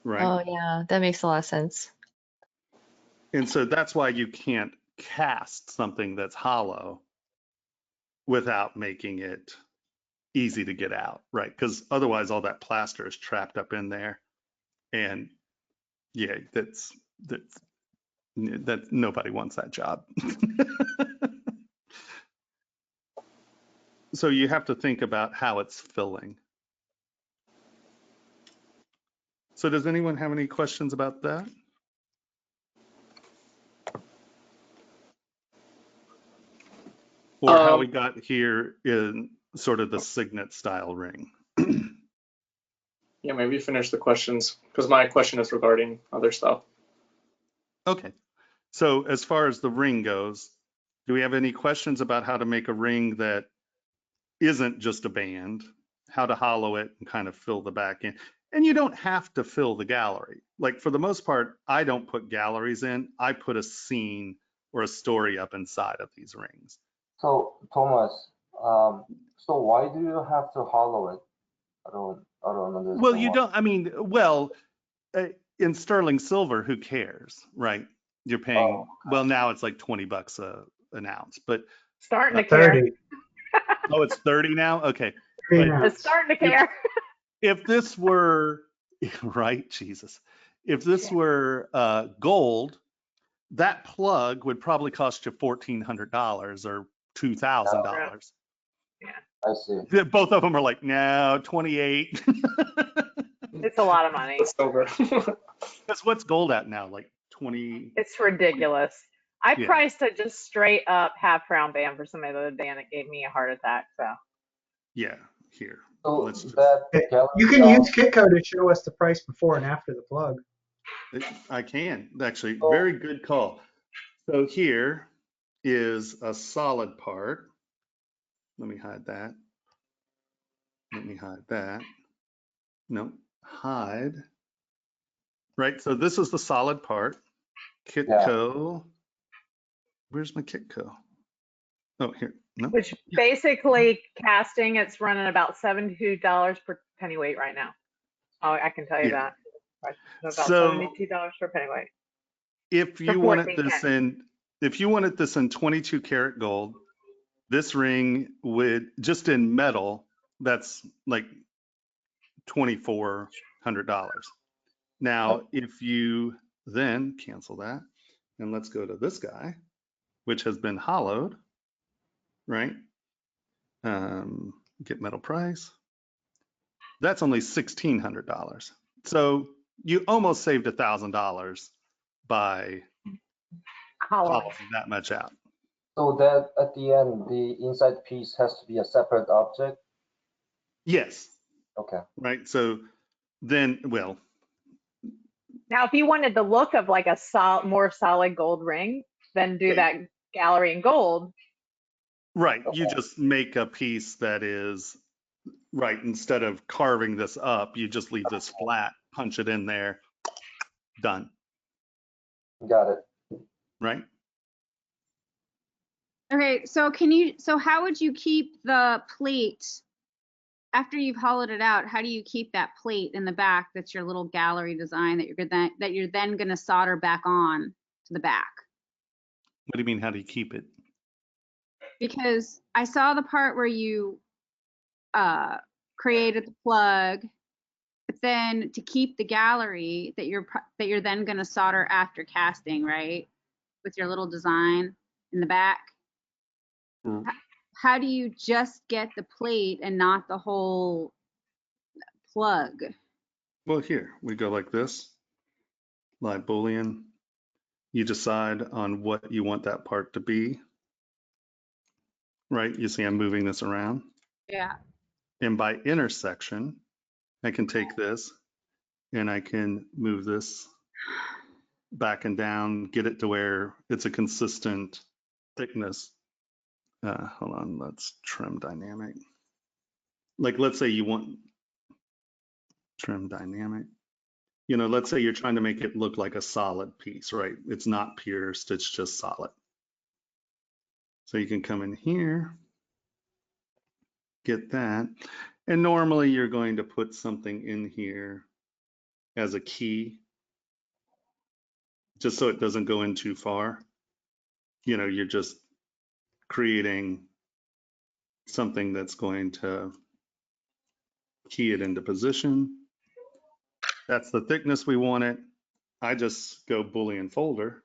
Right? Oh, yeah, that makes a lot of sense. And so that's why you can't cast something that's hollow without making it easy to get out, right? Because otherwise all that plaster is trapped up in there. And yeah, that nobody wants that job. So you have to think about how it's filling. So does anyone have any questions about that? Or how we got here in sort of the signet style ring. Yeah, maybe finish the questions because my question is regarding other stuff. Okay. So as far as the ring goes, do we have any questions about how to make a ring that isn't just a band, how to hollow it and kind of fill the back in? And you don't have to fill the gallery. Like for the most part, I don't put galleries in. I put a scene or a story up inside of these rings. So Thomas, so why do you have to hollow it? I don't understand. Well, you why. don't, I mean, well, in sterling silver, who cares, right? You're paying, well, now it's like $20 an ounce, but Starting to care. 30. oh, it's 30 now? Okay. 30 But now. It's starting to care. if this were, right, Jesus, if this were gold, that plug would probably cost you $1,400 or $2,000. I see. Both of them are like, no, 28. It's a lot of money. It's over. That's what's gold at now, like 20. It's ridiculous. I Yeah. priced a just straight up half crown band for somebody the other day and it gave me a heart attack. So Yeah, here. So Let's just, that gallery You can style- use Kitco to show us the price before and after the plug. I can, actually, Oh. very good call. So here is a solid part. Let me hide that. Let me hide that. No, hide. Right, so this is the solid part. Kitco. Where's my Kitco? Oh, here. No. which basically casting, it's running about $72 per pennyweight right now. Oh, I can tell you Yeah. that. Right. About So $72 per pennyweight. if For you wanted 14 this Ks. if you wanted this in 22 karat gold, this ring would, just in metal, that's like $2,400. Now, if you then cancel that, and let's go to this guy, which has been hollowed, right? Get metal price. That's only $1,600. So you almost saved $1,000 by hollowing that much out. So that at the end, the inside piece has to be a separate object? Yes. Okay. Right. So then, well, Now, if you wanted the look of like a more solid gold ring, then do that gallery in gold. right. You just make a piece that is right. Instead of carving this up, you just leave this flat, punch it in there, done. Got it. Right. Okay, so how would you keep the plate after you've hollowed it out? How do you keep that plate in the back that's your little gallery design that you're then going to solder back on to the back? What do you mean, how do you keep it? Because I saw the part where you created the plug, but then to keep the gallery that you're then going to solder after casting, right? With your little design in the back. How do you just get the plate and not the whole plug? Well, here we go like this, live Boolean. You decide on what you want that part to be. Right. You see, I'm moving this around. Yeah. And by intersection, I can take this and I can move this back and down, get it to where it's a consistent thickness. Hold on, let's trim dynamic. Like, let's say you want trim dynamic. You know, let's say you're trying to make it look like a solid piece, right? It's not pierced, it's just solid. So you can come in here, get that. And normally you're going to put something in here as a key, just so it doesn't go in too far. You know, you're just creating something that's going to key it into position. That's the thickness we want it. I just go Boolean folder.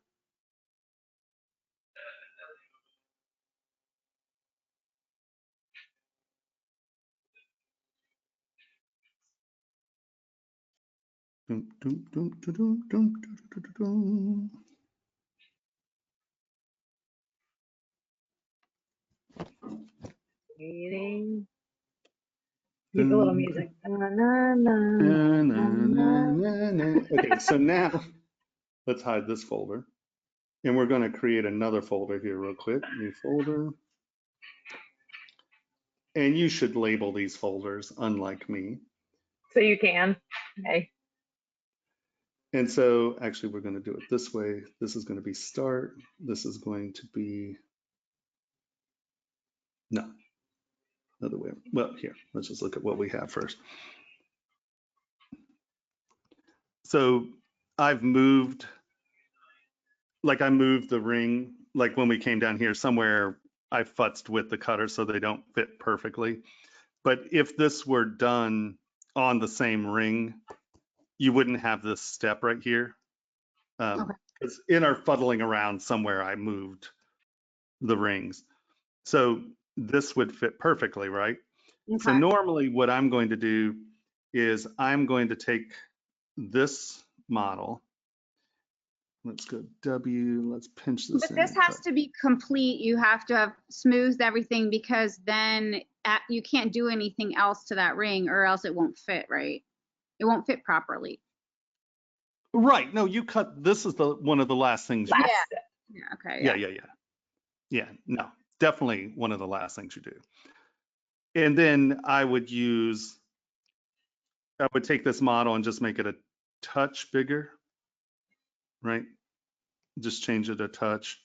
Meeting. Keep a little music. Na, na, na, na, na, na. Okay, so now let's hide this folder. And we're going to create another folder here real quick. New folder. And you should label these folders, unlike me. So you can. Okay. And so actually we're going to do it this way. This is going to be start. This is going to be, no, other way. Well, here, let's just look at what we have first. So I've moved, like I moved the ring, like when we came down here somewhere, I futzed with the cutter so they don't fit perfectly. But if this were done on the same ring, you wouldn't have this step right here. Because in our fuddling around somewhere, I moved the rings. So this would fit perfectly, right? Okay. So normally what I'm going to do is I'm going to take this model. Let's go W, let's pinch this But in. this has to be complete. You have to have smoothed everything, because then you can't do anything else to that ring, or else it won't fit, right? It won't fit properly. Right, no, you cut, this is the one of the last things. Last Yeah. step. Yeah. Okay. Yeah. Yeah, no, definitely one of the last things you do. And then I would take this model and just make it a touch bigger, right? Just change it a touch.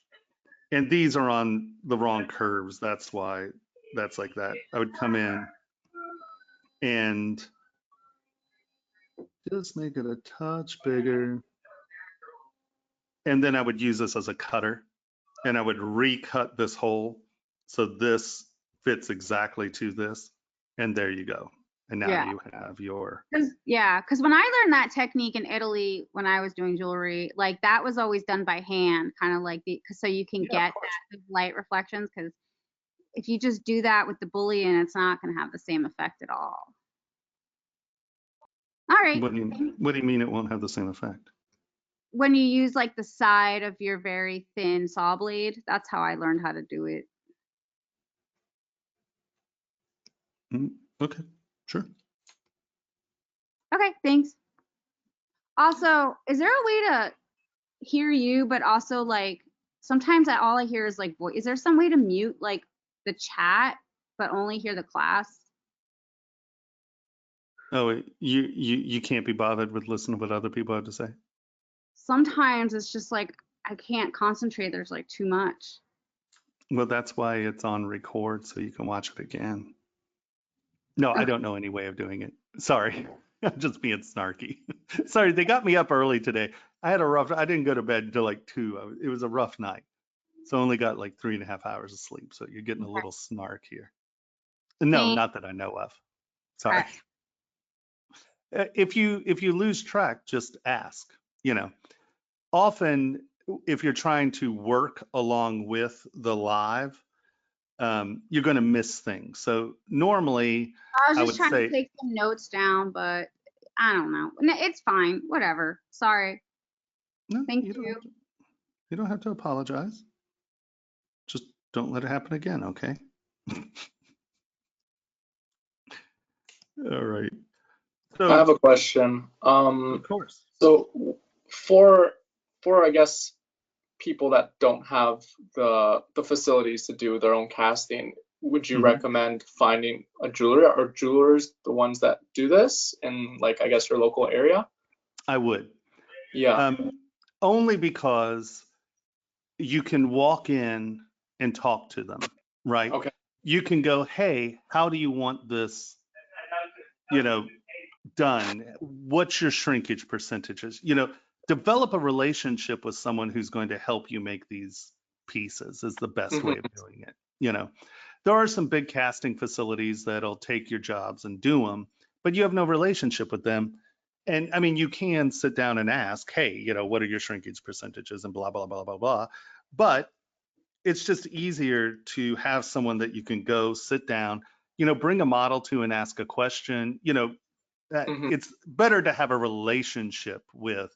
And these are on the wrong curves. That's why that's like that. I would come in and just make it a touch bigger. And then I would use this as a cutter, and I would recut this hole so this fits exactly to this. And there you go. And now Yeah. you have your. Because when I learned that technique in Italy, when I was doing jewelry, like that was always done by hand, kind of like so you can get that light reflections. Because if you just do that with the bullion, it's not going to have the same effect at all. All right. What do you mean it won't have the same effect? When you use like the side of your very thin saw blade, that's how I learned how to do it. Okay, sure. Okay, thanks. Also, is there a way to hear you, but also like sometimes all I hear is like voice? Is there some way to mute like the chat, but only hear the class? Oh, you can't be bothered with listening to what other people have to say? Sometimes it's just like I can't concentrate. There's like too much. Well, that's why it's on record, so you can watch it again. No, I don't know any way of doing it. Sorry, I'm just being snarky. Sorry, they got me up early today. I didn't go to bed until like 2. It was a rough night. So I only got like 3.5 hours of sleep. So you're getting a little snark here. No, not that I know of. Sorry. If you lose track, just ask. Often if you're trying to work along with the live, you're going to miss things. So normally I was just trying to take some notes down, but I don't know. It's fine. Whatever. Sorry. No, thank you. You don't have to apologize. Just don't let it happen again, okay? All right. So I have a question. Of course. So for I guess people that don't have the facilities to do their own casting, would you recommend finding a jeweler or jewelers, the ones that do this in like I guess your local area? I would. Yeah. Only because you can walk in and talk to them, right? Okay. You can go, hey, how do you want this, done? What's your shrinkage percentages? Develop a relationship with someone who's going to help you make these pieces is the best way of doing it. There are some big casting facilities that'll take your jobs and do them, but you have no relationship with them. And I mean, you can sit down and ask, hey, what are your shrinkage percentages and blah, blah, blah, blah, blah. But it's just easier to have someone that you can go sit down, bring a model to and ask a question. It's better to have a relationship with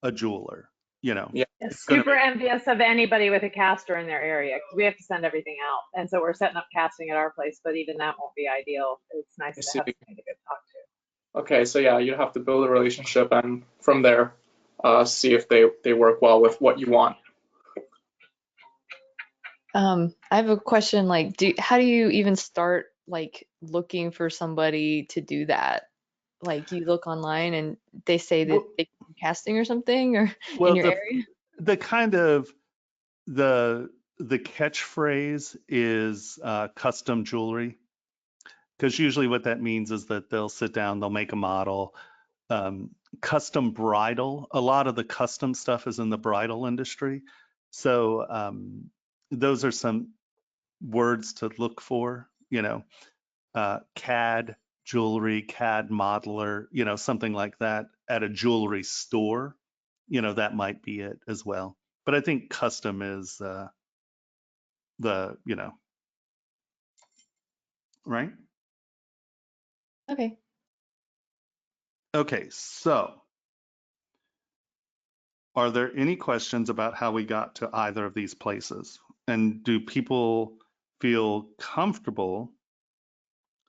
a jeweler. you know, Yeah. it's gonna Super make, envious of anybody with a caster in their area because we have to send everything out. And so we're setting up casting at our place, but even that won't be ideal. It's nice I to see. have somebody to go talk to. Okay, so yeah, you have to build a relationship and from there, see if they work well with what you want. I have a question, like, how do you even start like looking for somebody to do that? Like you look online and they say that well, they do casting or something or in well, your area? the kind of the catchphrase is custom jewelry, because usually what that means is that they'll sit down, they'll make a model. Custom bridal, a lot of the custom stuff is in the bridal industry. So those are some words to look for, you know, CAD jewelry, CAD modeler, you know, something like that at a jewelry store, you know, that might be it as well. But I think custom is the, you know, right? Okay. Okay, so are there any questions about how we got to either of these places? And do people feel comfortable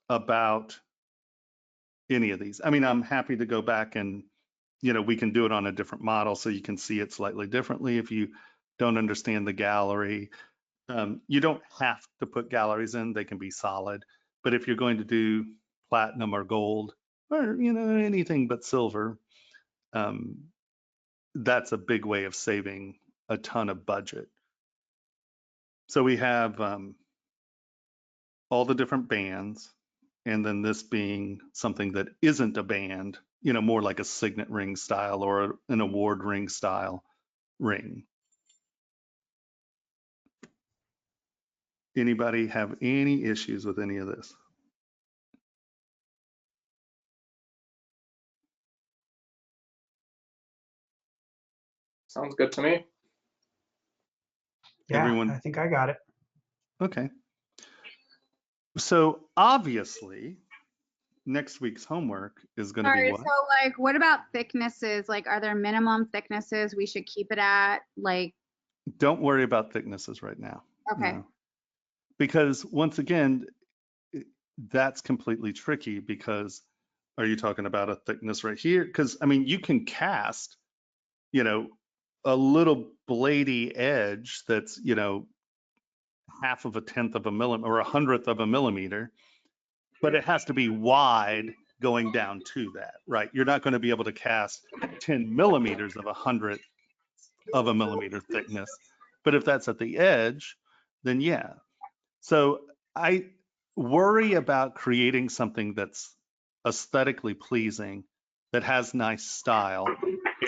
about any of these? I mean, I'm happy to go back and, you know, we can do it on a different model so you can see it slightly differently if you don't understand the gallery. You don't have to put galleries in, they can be solid. But if you're going to do platinum or gold or, you know, anything but silver, that's a big way of saving a ton of budget. So we have all the different bands, and then this being something that isn't a band, you know, more like a signet ring style or an award ring style ring. Anybody have any issues with any of this? Sounds good to me. Yeah, Everyone? I think I got it. Okay. So obviously, next week's homework is going to be Sorry, what? so like, what about thicknesses? Like, are there minimum thicknesses we should keep it at? Like, Don't worry about thicknesses right now. okay. No. Because once again, that's completely tricky because are you talking about a thickness right here? Because I mean, you can cast, you know, a little bladey edge that's, you know, 1/10 of a millimeter or 100th of a millimeter, but it has to be wide going down to that, right? You're not going to be able to cast 10 millimeters of 100th of a millimeter thickness. But if that's at the edge, then yeah. So I worry about creating something that's aesthetically pleasing, that has nice style,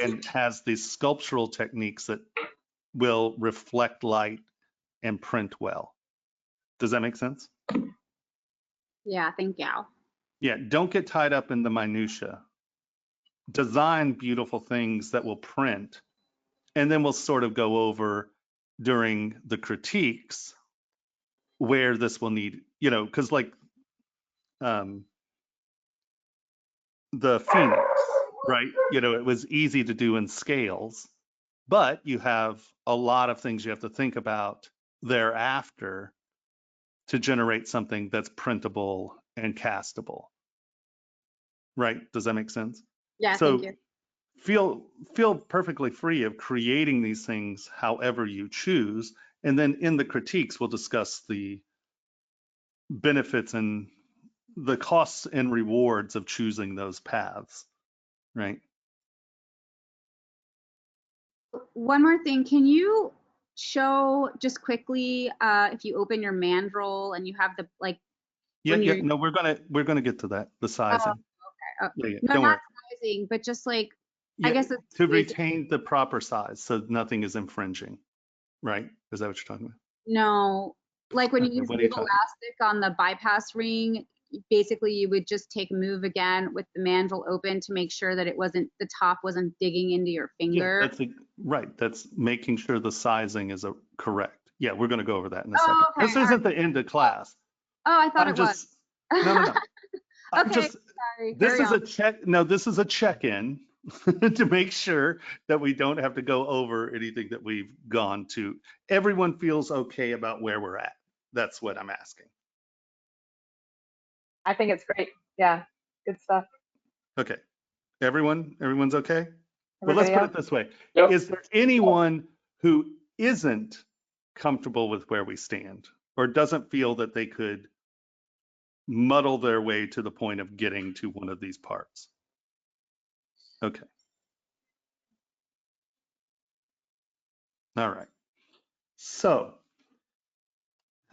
and has these sculptural techniques that will reflect light and print well. Does that make sense? Yeah, thank you. Yeah, don't get tied up in the minutia. Design beautiful things that will print, and then we'll sort of go over during the critiques where this will need, you know, because like the Phoenix, right? You know, it was easy to do in scales, but you have a lot of things you have to think about thereafter to generate something that's printable and castable, right? Does that make sense? Yeah, So thank you. feel perfectly free of creating these things however you choose, and then in the critiques we'll discuss the benefits and the costs and rewards of choosing those paths, right? One more thing, can you show just quickly if you open your mandrel and you have the like Yeah, when yeah. you're No, we're gonna get to that. The sizing. okay. Yeah, yeah. No, Don't not worry. sizing, but just like I Yeah, guess it's to basic. retain the proper size, so nothing is infringing, right? Is that what you're talking about? No, like when you Okay, use what are move you talking? elastic on the bypass ring, basically you would just take move again with the mandrel open to make sure that it wasn't, the top wasn't digging into your Yeah, finger. right. That's making sure the sizing is correct. Yeah, we're gonna go over that in a Oh, second. okay. This isn't the end of class. Oh, I thought I'm it was. just, no. I'm Okay, just, sorry, this carry is on. a check. No, this is a check-in, to make sure that we don't have to go over anything that we've gone to. Everyone feels okay about where we're at. That's what I'm asking. I think it's great. Yeah, good stuff. Okay. Everyone's okay? Well, let's Everybody put else? it this way. Yep. Is there anyone who isn't comfortable with where we stand or doesn't feel that they could muddle their way to the point of getting to one of these parts? Okay. All right. So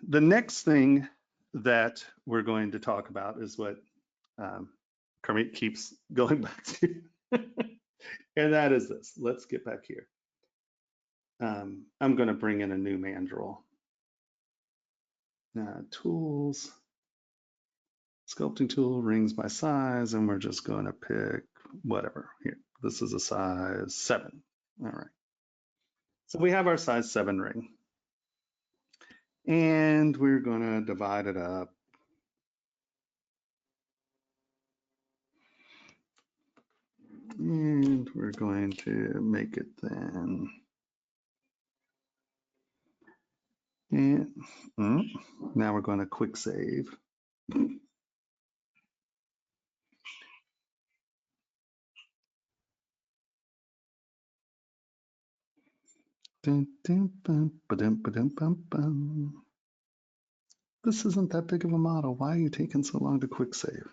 the next thing that we're going to talk about is what Kermit keeps going back to. And that is this. Let's get back here. I'm going to bring in a new mandrel. Tools, sculpting tool, rings by size, and we're just going to pick whatever. Here, this is a size 7. All right. So we have our size 7 ring. And we're going to divide it up. And we're going to make it thin. And now we're going to quick save. This isn't that big of a model. Why are you taking so long to quick save?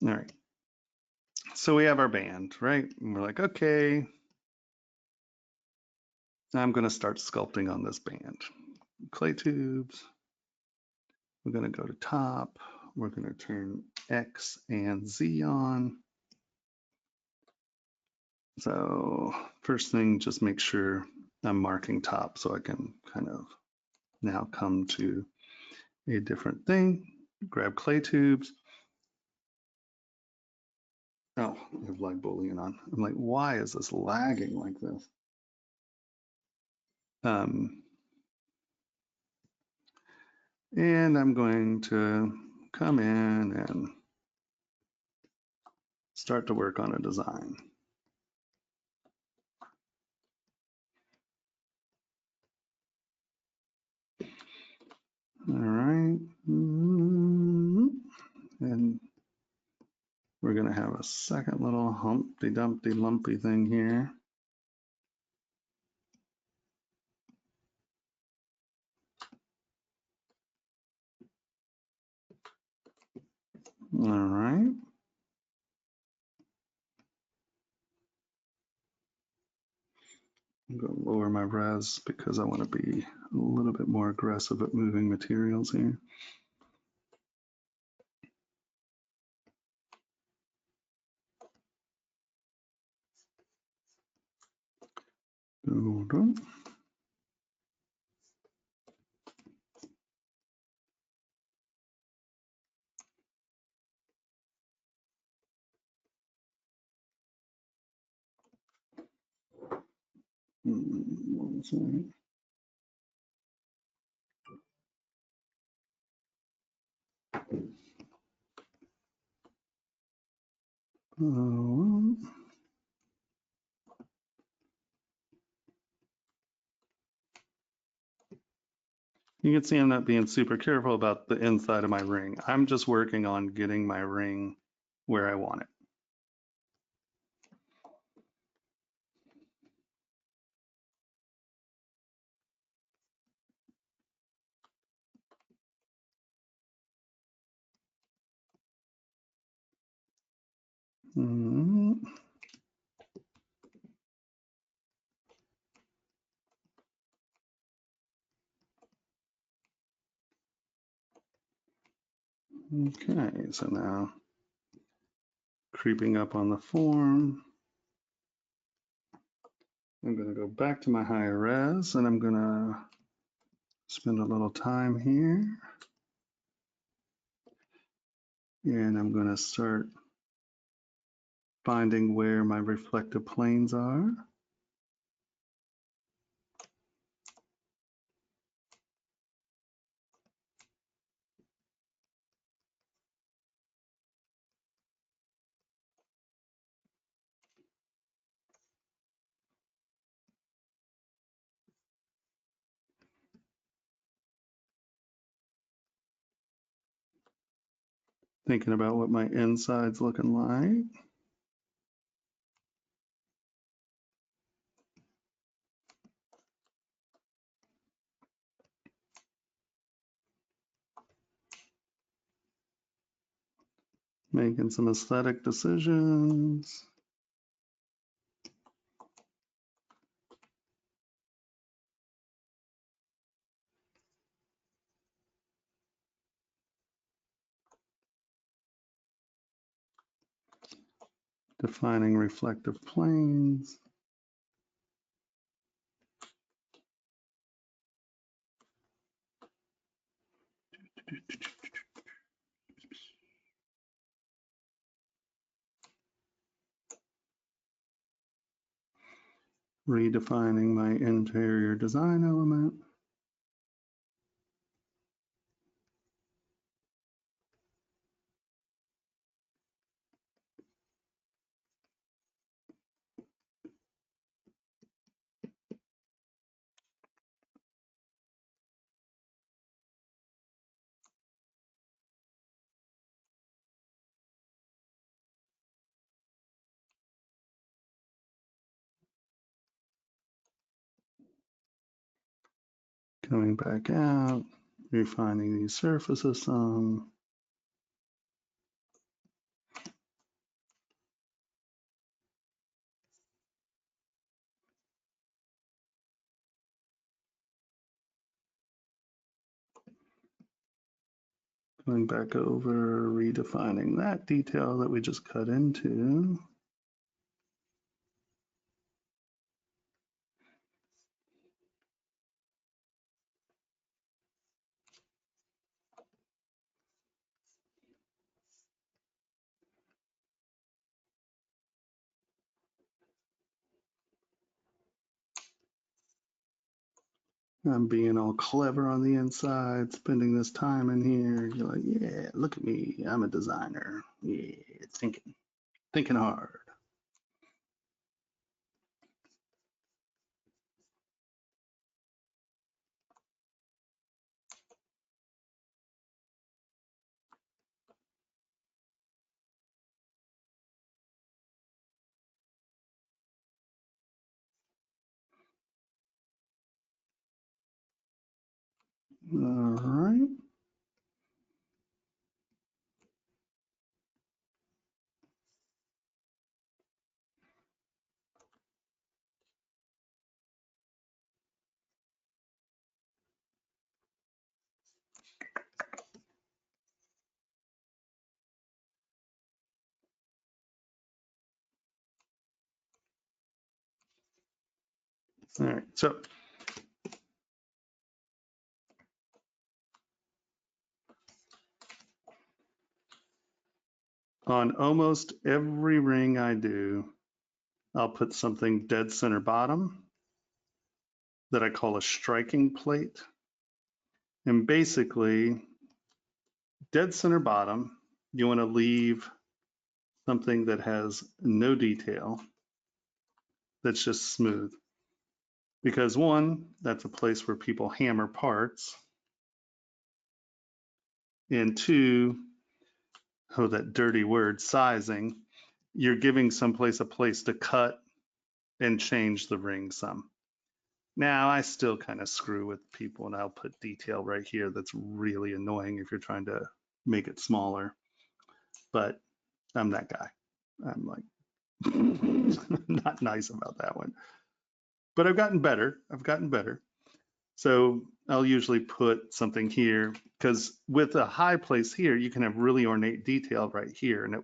All right. So we have our band, right? And we're like, okay, I'm going to start sculpting on this band. Clay tubes. We're going to go to top. We're going to turn X and Z on. So first thing, just make sure I'm marking top so I can kind of now come to a different thing. Grab clay tubes. Oh, I have lag boolean on. I'm like, why is this lagging like this? And I'm going to come in and start to work on a design. All right. And we're going to have a second little Humpty Dumpty lumpy thing here. All right. I'm going to lower my res because I want to be a little bit more aggressive at moving materials here. One second. You can see I'm not being super careful about the inside of my ring. I'm just working on getting my ring where I want it. Okay, so now creeping up on the form. I'm going to go back to my higher res and I'm going to spend a little time here. And I'm going to start finding where my reflective planes are. Thinking about what my inside's looking like. Making some aesthetic decisions. Defining reflective planes. Redefining my interior design element. Coming back out, refining these surfaces some. Going back over, redefining that detail that we just cut into. I'm being all clever on the inside, spending this time in here. You're like, yeah, look at me. I'm a designer. Yeah, thinking hard. All right. All right. So on almost every ring I do, I'll put something dead center bottom that I call a striking plate. And basically, dead center bottom, you want to leave something that has no detail, that's just smooth. Because one, that's a place where people hammer parts. And two, oh, that dirty word, sizing, you're giving someplace a place to cut and change the ring some. Now, I still kind of screw with people and I'll put detail right here that's really annoying if you're trying to make it smaller. But I'm that guy. I'm like, not nice about that one. But I've gotten better. So I'll usually put something here because with a high place here, you can have really ornate detail right here and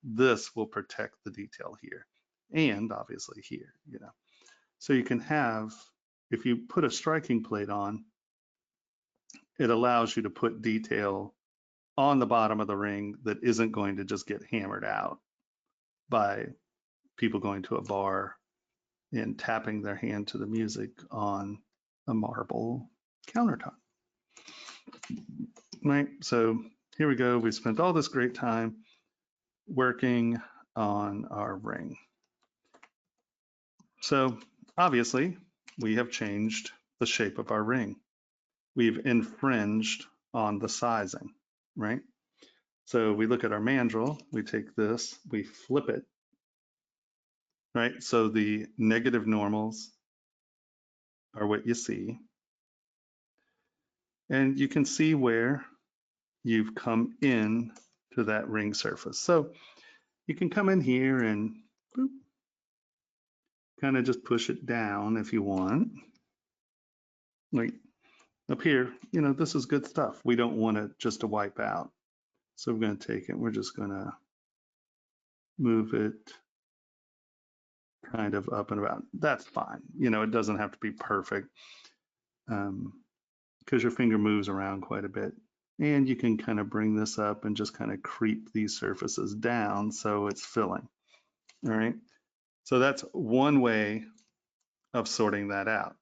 this will protect the detail here and obviously here, you know. So you can have, if you put a striking plate on, it allows you to put detail on the bottom of the ring that isn't going to just get hammered out by people going to a bar and tapping their hand to the music on a marble countertop. Right, so here we go. We spent all this great time working on our ring. So obviously we have changed the shape of our ring. We've infringed on the sizing, right? So we look at our mandrel, we take this, we flip it, right? So the negative normals are what you see. And you can see where you've come in to that ring surface. So you can come in here and boop, kind of just push it down if you want. Like up here, you know, this is good stuff. We don't want it just to wipe out. So we're going to take it, we're just going to move it kind of up and about. That's fine. You know, it doesn't have to be perfect because your finger moves around quite a bit. And you can kind of bring this up and just kind of creep these surfaces down so it's filling. All right. So that's one way of sorting that out.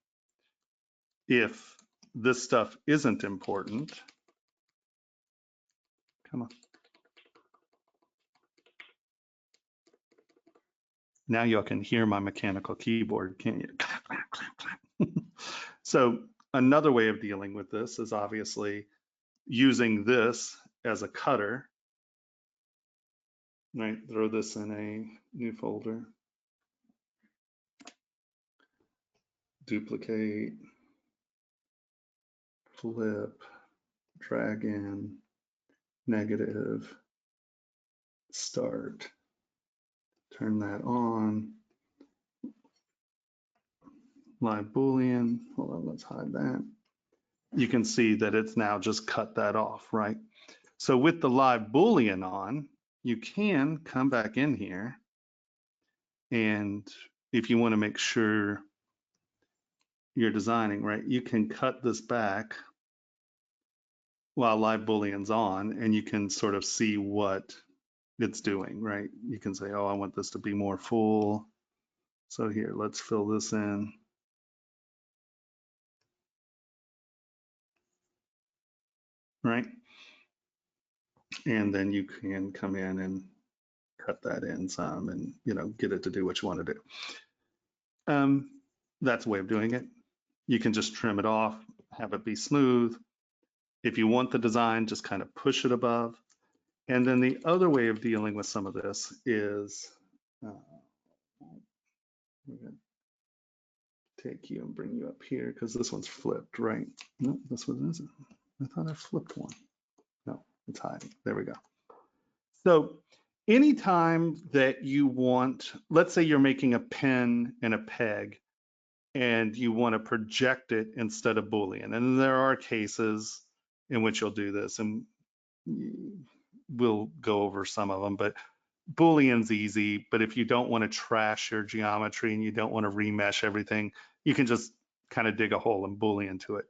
If this stuff isn't important, come on. Now y'all can hear my mechanical keyboard, can't you? Clap, clap, clap, clap. So another way of dealing with this is obviously using this as a cutter. Right, throw this in a new folder. Duplicate, flip, drag in, negative, start. Turn that on. Live Boolean, hold on, let's hide that. You can see that it's now just cut that off, right? So with the live Boolean on, you can come back in here and if you want to make sure you're designing, right, you can cut this back while live Boolean's on and you can sort of see what it's doing, right? You can say, oh, I want this to be more full. So here, let's fill this in. Right? And then you can come in and cut that in some and, you know, get it to do what you want to do. That's a way of doing it. You can just trim it off, have it be smooth. If you want the design, just kind of push it above. And then the other way of dealing with some of this is, we're going to take you and bring you up here because this one's flipped, right? No, this one isn't. I thought I flipped one. No, it's hiding. There we go. So anytime that you want, let's say you're making a pin and a peg and you want to project it instead of Boolean. And there are cases in which you'll do this and we'll go over some of them, but Boolean's easy. But if you don't want to trash your geometry and you don't want to remesh everything, you can just kind of dig a hole and Boolean to it.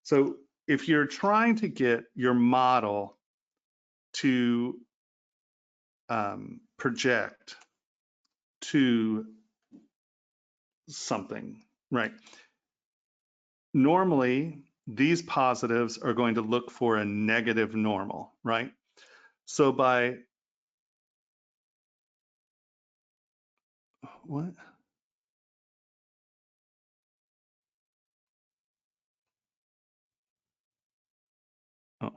So if you're trying to get your model to project to something, right? Normally, these positives are going to look for a negative normal, right? So by, what? Oh,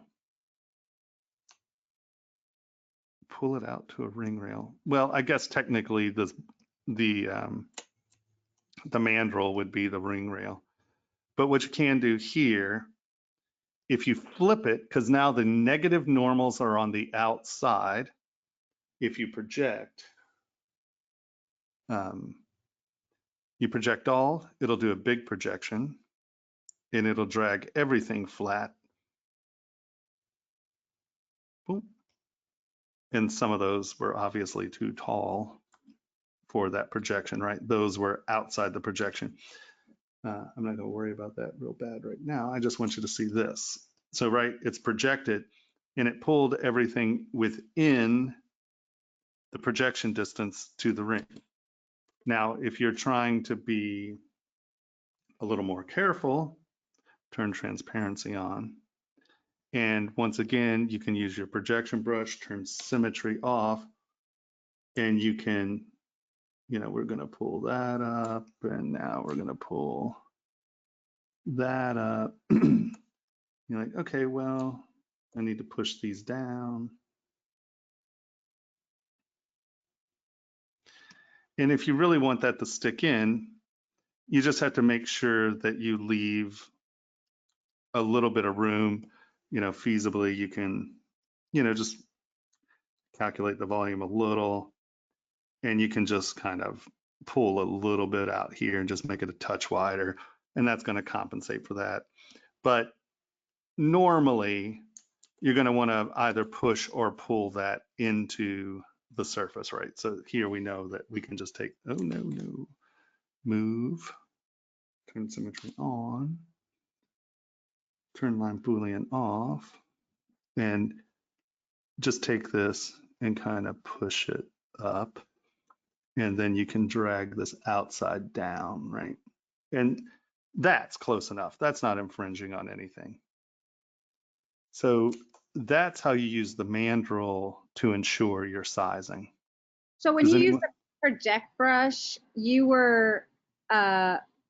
pull it out to a ring rail. Well, I guess technically the mandrel would be the ring rail. But what you can do here, if you flip it, because now the negative normals are on the outside, if you project, you project all, it'll do a big projection and it'll drag everything flat. Boom. And some of those were obviously too tall for that projection, right? Those were outside the projection. I'm not gonna worry about that real bad right now. I just want you to see this. So, right, it's projected and it pulled everything within the projection distance to the ring. Now, if you're trying to be a little more careful, turn transparency on. And once again, you can use your projection brush, turn symmetry off, and you can, you know, we're going to pull that up, and now we're going to pull that up. You're like, okay, well, I need to push these down. And if you really want that to stick in, you just have to make sure that you leave a little bit of room, feasibly you can, just calculate the volume a little, and you can just kind of pull a little bit out here and just make it a touch wider, and that's going to compensate for that. But normally you're going to want to either push or pull that into the surface, right? So here we know that we can just take, oh no, move, turn symmetry on, turn line Boolean off, and just take this and kind of push it up. And then you can drag this outside down, right? And that's close enough. That's not infringing on anything. So that's how you use the mandrel to ensure your sizing. So when Does you use anyone? the project brush, you were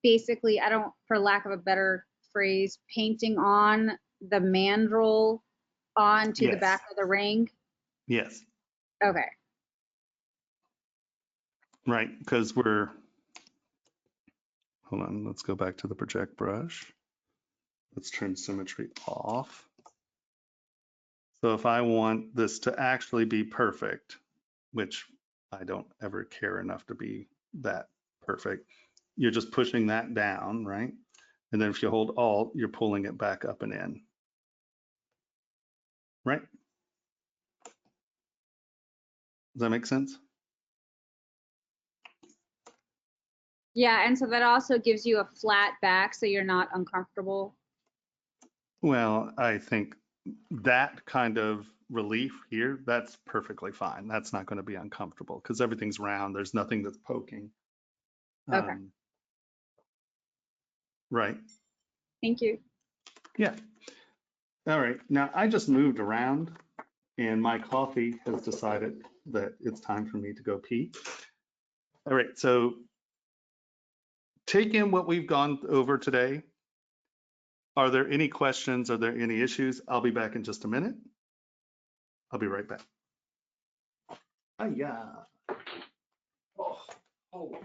basically, for lack of a better phrase, painting on the mandrel onto the Yes. back of the ring? Yes. Okay. Right, because hold on, let's go back to the project brush. Let's turn symmetry off. So if I want this to actually be perfect, which I don't ever care enough to be that perfect, you're just pushing that down, right? And then if you hold Alt, you're pulling it back up and in, right? Does that make sense? Yeah, and so that also gives you a flat back so you're not uncomfortable. Well, I think that kind of relief here, that's perfectly fine. That's not going to be uncomfortable because everything's round. There's nothing that's poking. Okay. Right. Thank you. Yeah. All right. Now I just moved around and my coffee has decided that it's time for me to go pee. All right. So take in what we've gone over today. Are there any questions? Are there any issues? I'll be back in just a minute. I'll be right back. Yeah. Oh.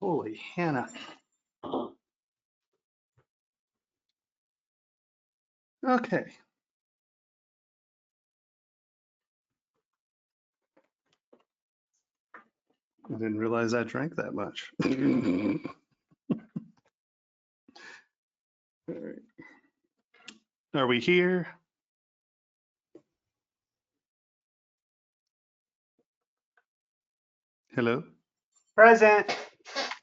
Holy Hannah. Okay. I didn't realize I drank that much. All right. Are we here? Hello? Present.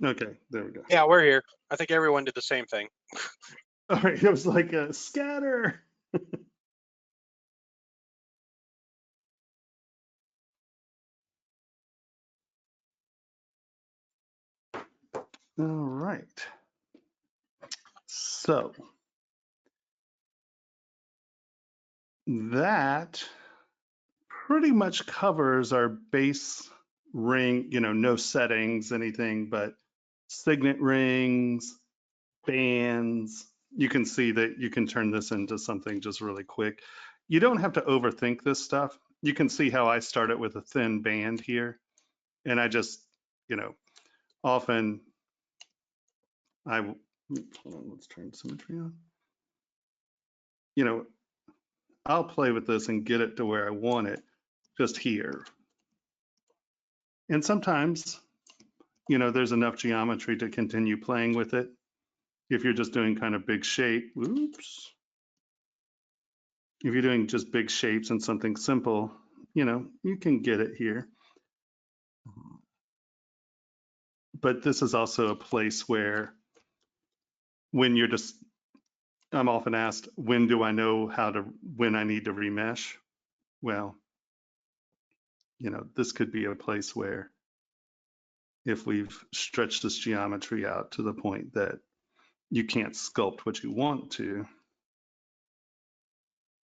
Okay, there we go. Yeah, we're here. I think everyone did the same thing. All right, it was like a scatter. All right. So that pretty much covers our base ring, no settings, anything but signet rings, bands. You can see that you can turn this into something just really quick. You don't have to overthink this stuff. You can see how I started with a thin band here. And I just, often hold on, let's turn symmetry on. I'll play with this and get it to where I want it just here. And sometimes, there's enough geometry to continue playing with it. If you're just doing kind of big shape, oops. If you're doing just big shapes and something simple, you can get it here. But this is also a place where when you're just, I'm often asked, when do I know when I need to remesh? Well, this could be a place where if we've stretched this geometry out to the point that you can't sculpt what you want to,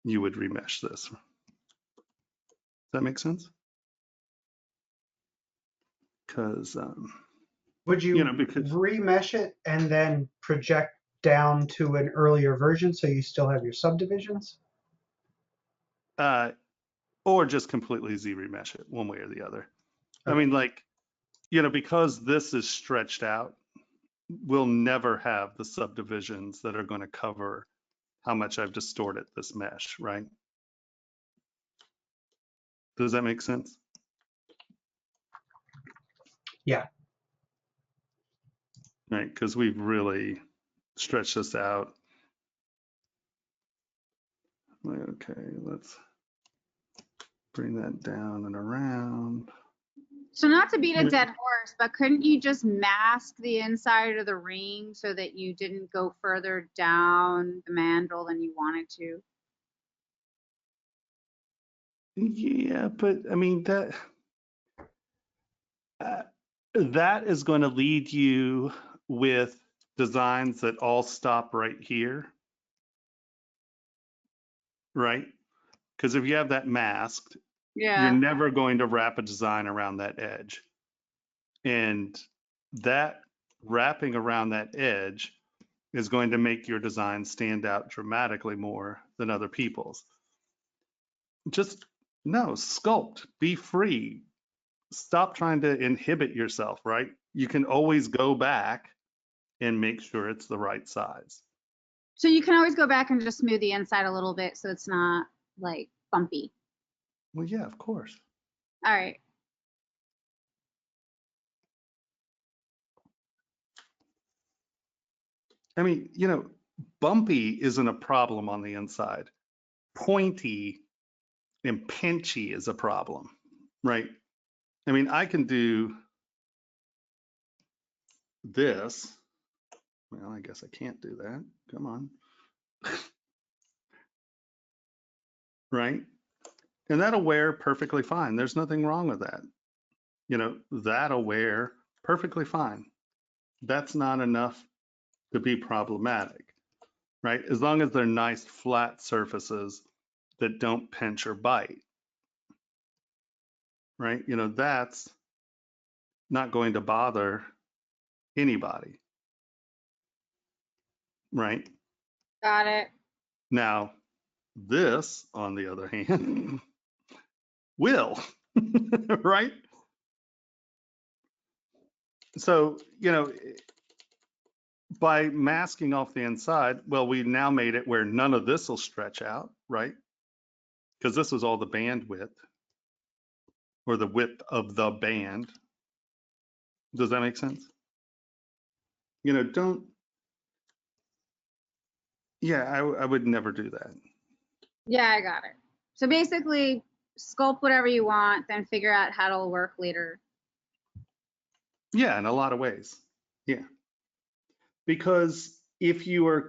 you would remesh this. Does that make sense? Because Would you because remesh it and then project down to an earlier version so you still have your subdivisions? or just completely Z remesh it one way or the other. Okay. I mean, because this is stretched out, we'll never have the subdivisions that are going to cover how much I've distorted this mesh, right? Does that make sense? Yeah. Right, because we've really stretched this out. Okay, let's bring that down and around. So not to beat a dead horse, but couldn't you just mask the inside of the ring so that you didn't go further down the mandrel than you wanted to? Yeah, but I mean, that is going to lead you with designs that all stop right here, right? Because if you have that masked, you're never going to wrap a design around that edge. And that wrapping around that edge is going to make your design stand out dramatically more than other people's. Just sculpt, be free. Stop trying to inhibit yourself, right? You can always go back and make sure it's the right size. So you can always go back and just smooth the inside a little bit so it's not like bumpy. Well, yeah, of course. All right. I mean, bumpy isn't a problem on the inside. Pointy and pinchy is a problem, right? I mean, I can do this. Well, I guess I can't do that. Come on. Right? And that'll wear perfectly fine. There's nothing wrong with that. That'll wear perfectly fine. That's not enough to be problematic, right? As long as they're nice flat surfaces that don't pinch or bite, right? That's not going to bother anybody, right? Got it. Now, this, on the other hand, will, right? So, you know, by masking off the inside, well, we now made it where none of this will stretch out, right? Because this was all the bandwidth or the width of the band. Does that make sense? You know, don't, yeah, I would never do that. Yeah, I got it. So basically, sculpt whatever you want, then figure out how it'll work later. Yeah, in a lot of ways. Yeah. Because if you are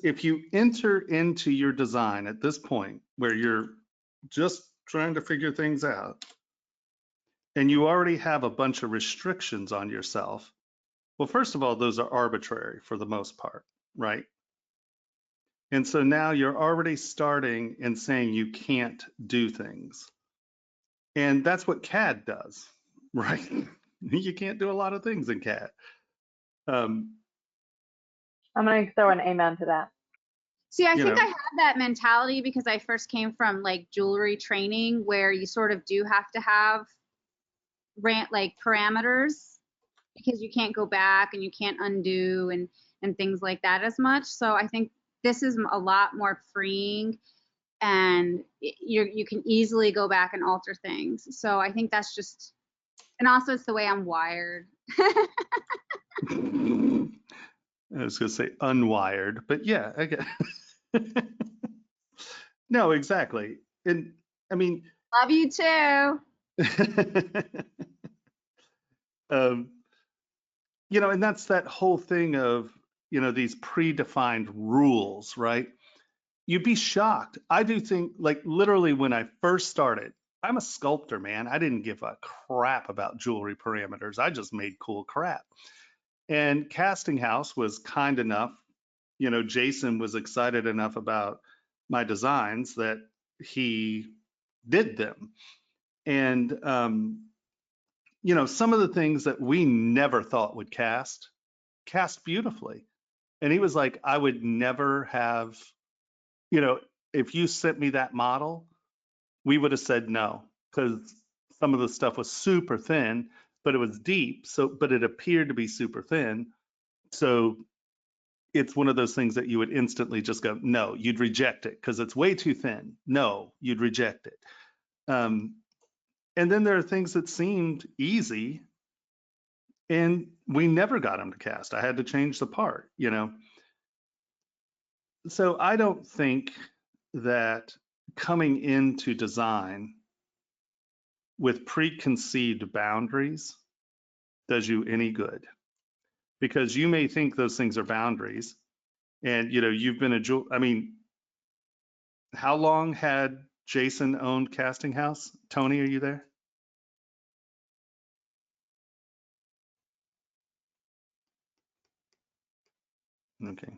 if you enter into your design at this point where you're just trying to figure things out and you already have a bunch of restrictions on yourself, well, first of all, those are arbitrary for the most part, right? And so now you're already starting and saying you can't do things. And that's what CAD does, right? You can't do a lot of things in CAD. I'm going to throw an amen to that. See, I think I had that mentality because I first came from like jewelry training where you sort of do have to have like parameters because you can't go back and you can't undo and things like that as much. So I think this is a lot more freeing and you can easily go back and alter things. So I think that's just, and also it's the way I'm wired. I was going to say unwired, but yeah, I get. No, exactly. And I mean, love you too. You know, and that's that whole thing of, you know, these predefined rules, right? You'd be shocked. I do think, like, literally when I first started, I'm a sculptor, man. I didn't give a crap about jewelry parameters. I just made cool crap. And Casting House was kind enough, you know, Jason was excited enough about my designs that he did them. And, you know, some of the things that we never thought would cast beautifully. And he was like, I would never have, you know, if you sent me that model, we would have said no, because some of the stuff was super thin, but it was deep. So, but it appeared to be super thin. So it's one of those things that you would instantly just go, no, you'd reject it because it's way too thin. No, you'd reject it. And then there are things that seemed easy and we never got them to cast. I had to change the part, you know. So I don't think that coming into design with preconceived boundaries does you any good, because you may think those things are boundaries and, you know, you've been I mean, how long had Jason owned Casting House? Tony, are you there? Okay,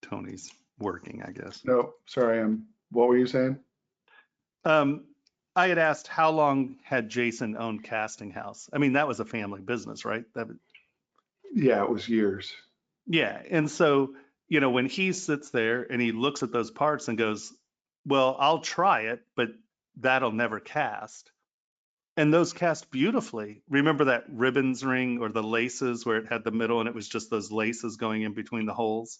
Tony's working, I guess. No, sorry, what were you saying? I had asked how long had Jason owned Casting House? I mean, that was a family business, right? Yeah, it was years. Yeah, and so, you know, when he sits there and he looks at those parts and goes, well, I'll try it, but that'll never cast. And those cast beautifully. Remember that ribbons ring or the laces where it had the middle and it was just those laces going in between the holes?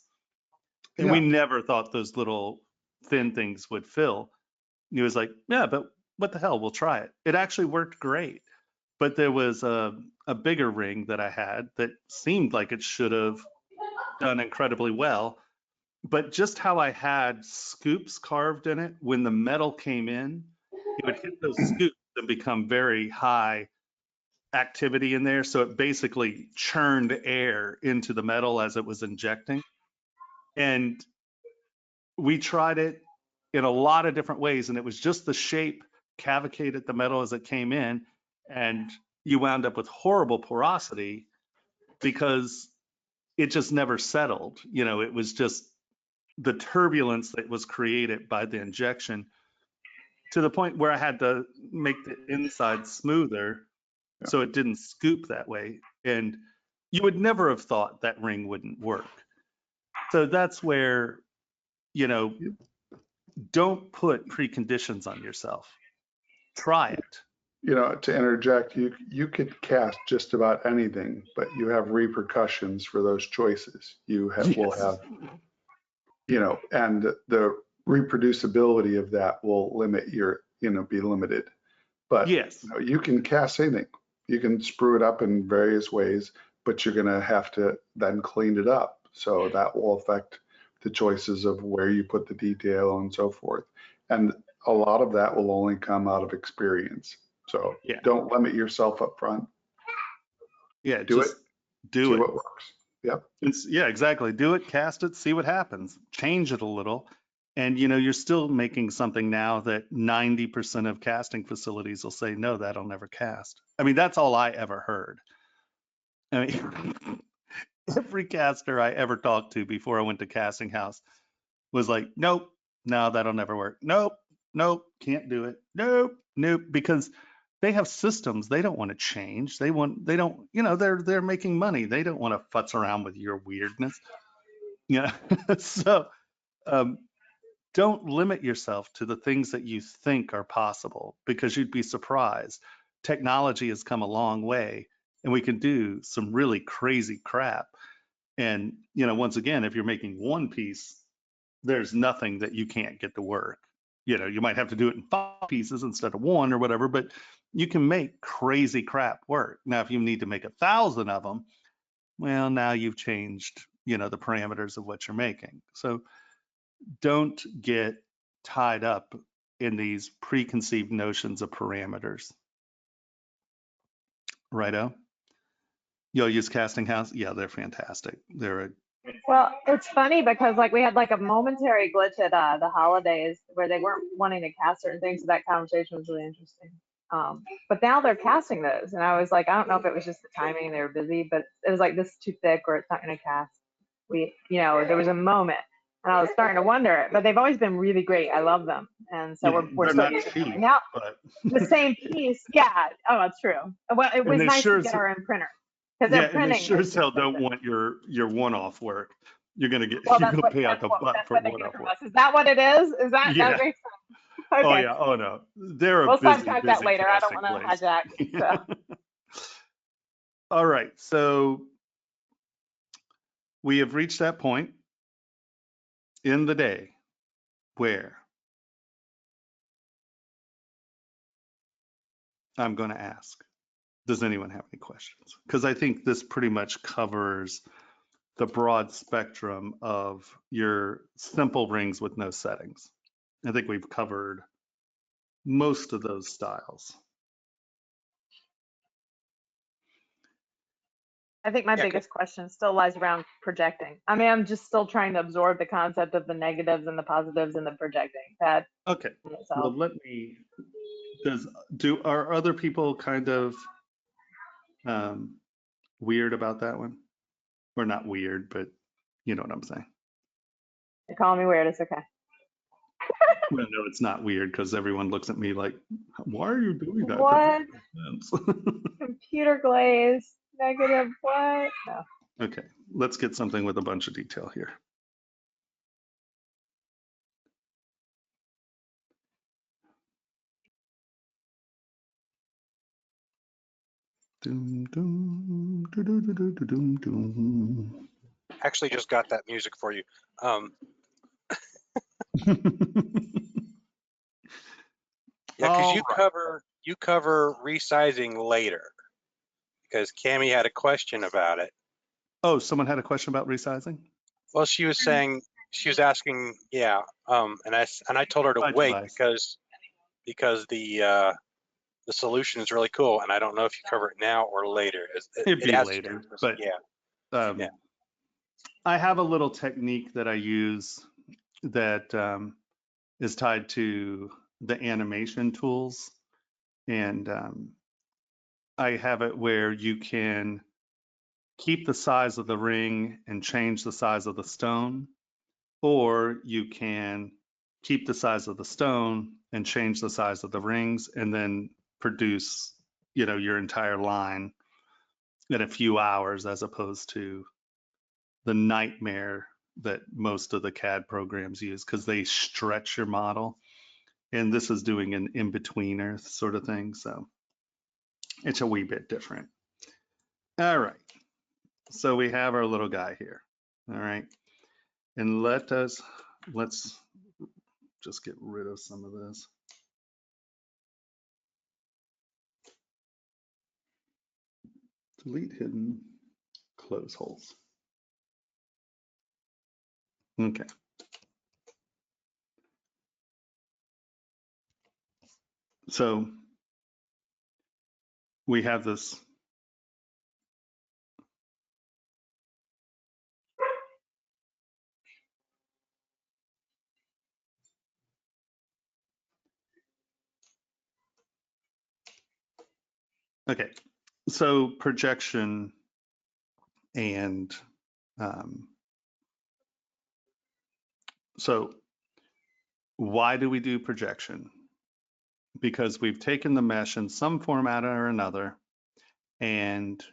And we never thought those little thin things would fill. He was like, yeah, but what the hell, we'll try it. It actually worked great. But there was a bigger ring that I had that seemed like it should have done incredibly well. But just how I had scoops carved in it, when the metal came in, it would hit those scoops and become very high activity in there. So it basically churned air into the metal as it was injecting. And we tried it in a lot of different ways, and it was just the shape cavicated the metal as it came in, and you wound up with horrible porosity because it just never settled. You know, it was just the turbulence that was created by the injection, to the point where I had to make the inside smoother so it didn't scoop that way. And you would never have thought that ring wouldn't work. So that's where, you know, don't put preconditions on yourself. Try it. to interject, you could cast just about anything, but you have repercussions for those choices. You will have, and the reproducibility of that will limit your, be limited. But Yes. you can cast anything. You can sprue it up in various ways, but you're going to have to then clean it up. So that will affect the choices of where you put the detail and so forth. And a lot of that will only come out of experience. So Yeah. don't limit yourself up front. Yeah, Do it. Do See it. what works. Yep. Yeah, exactly. Do it, cast it, see what happens. Change it a little. And you're still making something now that 90% of casting facilities will say, no, that'll never cast. I mean, that's all I ever heard. I mean, every caster I ever talked to before I went to casting house was like, nope, no, that'll never work. Nope, nope, can't do it. Nope, nope, because they have systems they don't want to change. They don't, they're making money. They don't want to futz around with your weirdness. So don't limit yourself to the things that you think are possible, because you'd be surprised. Technology has come a long way and we can do some really crazy crap. And, once again, if you're making one piece, there's nothing that you can't get to work. You might have to do it in 5 pieces instead of 1 or whatever, but you can make crazy crap work. Now, if you need to make 1,000 of them, well, now you've changed, the parameters of what you're making. So don't get tied up in these preconceived notions of parameters. Righto? You'll use Casting House? Yeah, they're fantastic. Well, it's funny because like we had like a momentary glitch at the holidays where they weren't wanting to cast certain things, so that conversation was really interesting. But now they're casting those, and I was like, I don't know if it was just the timing, they were busy, but it was like, this is too thick or it's not going to cast. There was a moment, and I was starting to wonder, but they've always been really great. I love them, and so we're still using them. Now the same piece, yeah. Oh, that's true. Well, it was nice to get our own printer. Yeah, and they sure as hell don't want your one-off work. You're gonna pay out the butt for one-off work. Is that what it is? Is that that makes sense? Okay. Oh yeah. Oh no. They're we'll a busy, sidetrack that later. I don't want to place. hijack. So. All right. So we have reached that point in the day where I'm going to ask, does anyone have any questions? Because I think this pretty much covers the broad spectrum of your simple rings with no settings. I think we've covered most of those styles. I think my biggest question still lies around projecting. I mean, I'm just still trying to absorb the concept of the negatives and the positives and the projecting. That okay. Well, let me. Are other people kind of weird about that one? Or not weird, but you know what I'm saying. You're calling me weird. It's okay. Well, no, it's not weird because everyone looks at me like, why are you doing that? What? Computer glaze, negative, what? No. Okay, let's get something with a bunch of detail here. Actually just got that music for you. Yeah, because you cover resizing later, because Cammie had a question about it. Oh, someone had a question about resizing? Well, she was saying, she was asking, yeah, and I told her to wait because the solution is really cool, and I don't know if you cover it now or later. It'd be later, but yeah. I have a little technique that I use that is tied to the animation tools, and I have it where you can keep the size of the ring and change the size of the stone, or you can keep the size of the stone and change the size of the rings, and then produce, your entire line in a few hours, as opposed to the nightmare that most of the CAD programs use, because they stretch your model. And this is doing an in-betweener sort of thing. So It's a wee bit different. All right. So we have our little guy here. All right. And let's just get rid of some of this. Delete hidden, close holes. Okay. So we have this. Okay. So projection and so why do we do projection? Because we've taken the mesh in some format or another, and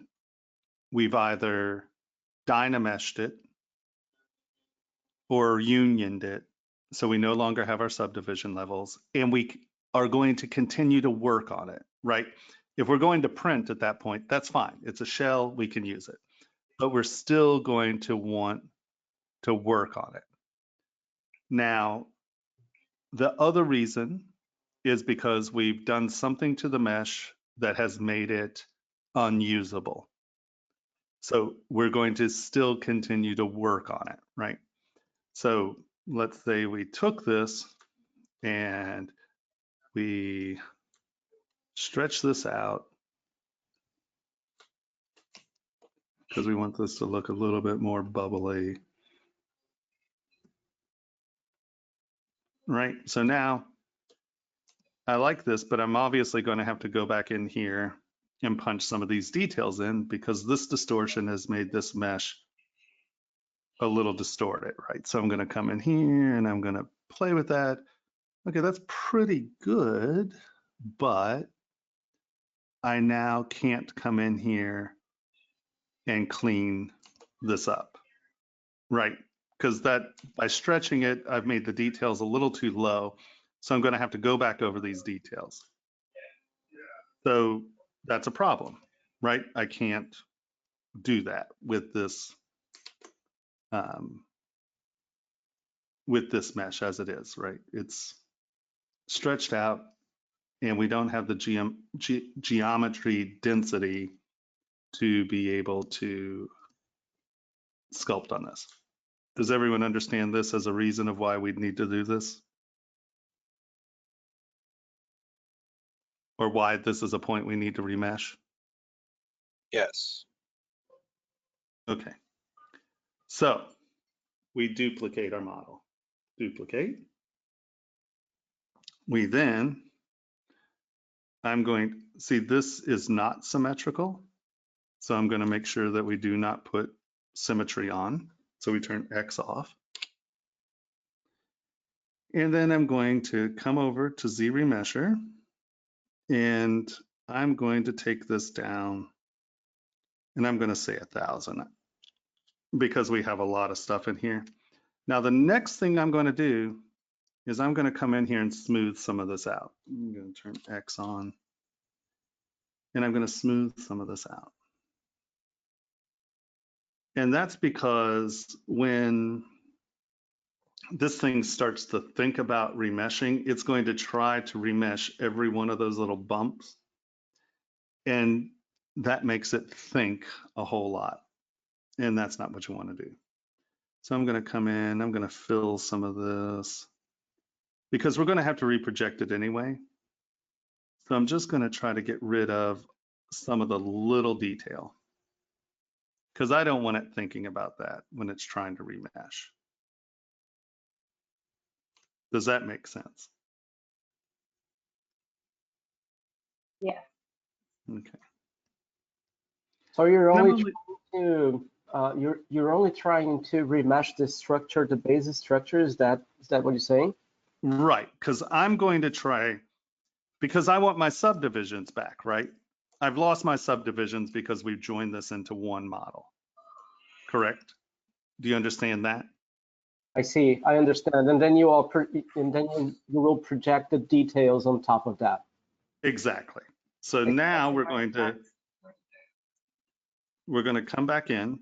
we've either dynameshed it or unioned it. So we no longer have our subdivision levels, and we are going to continue to work on it, right? If we're going to print at that point, that's fine. It's a shell, we can use it. But we're still going to want to work on it. Now, the other reason is because we've done something to the mesh that has made it unusable. So we're going to still continue to work on it, right? So let's say we took this and we stretch this out because we want this to look a little bit more bubbly, right? So now I like this, but I'm obviously going to have to go back in here and punch some of these details in because this distortion has made this mesh a little distorted, right? So I'm going to come in here and I'm going to play with that. Okay, that's pretty good, but I now can't come in here and clean this up, right? Because that by stretching it, I've made the details a little too low. So I'm going to have to go back over these details. So that's a problem, right? I can't do that with this mesh as it is, right? It's stretched out and we don't have the geometry density to be able to sculpt on this. Does everyone understand this as a reason of why we'd need to do this? Or why this is a point we need to remesh? Yes. Okay. So we duplicate our model. Duplicate. We then, I'm going, see this is not symmetrical. So I'm going to make sure that we do not put symmetry on. So we turn X off. And then I'm going to come over to Z remesher and I'm going to take this down and I'm going to say 1,000 because we have a lot of stuff in here. Now, the next thing I'm going to do is I'm going to come in here and smooth some of this out. I'm going to turn X on and I'm going to smooth some of this out. And that's because when this thing starts to think about remeshing, it's going to try to remesh every one of those little bumps. And that makes it think a whole lot. And that's not what you want to do. So I'm going to come in, I'm going to fill some of this because we're going to have to reproject it anyway. So I'm just going to try to get rid of some of the little detail because I don't want it thinking about that when it's trying to remesh. Does that make sense? Yeah. Okay. So you're only you're only trying to remesh the structure, the basis structure. Is that what you're saying? Right, because I'm going to try, because I want my subdivisions back, right? I've lost my subdivisions because we've joined this into one model. Correct? Do you understand that? I see. I understand. And then you will project the details on top of that. Exactly. So now we're going to come back in.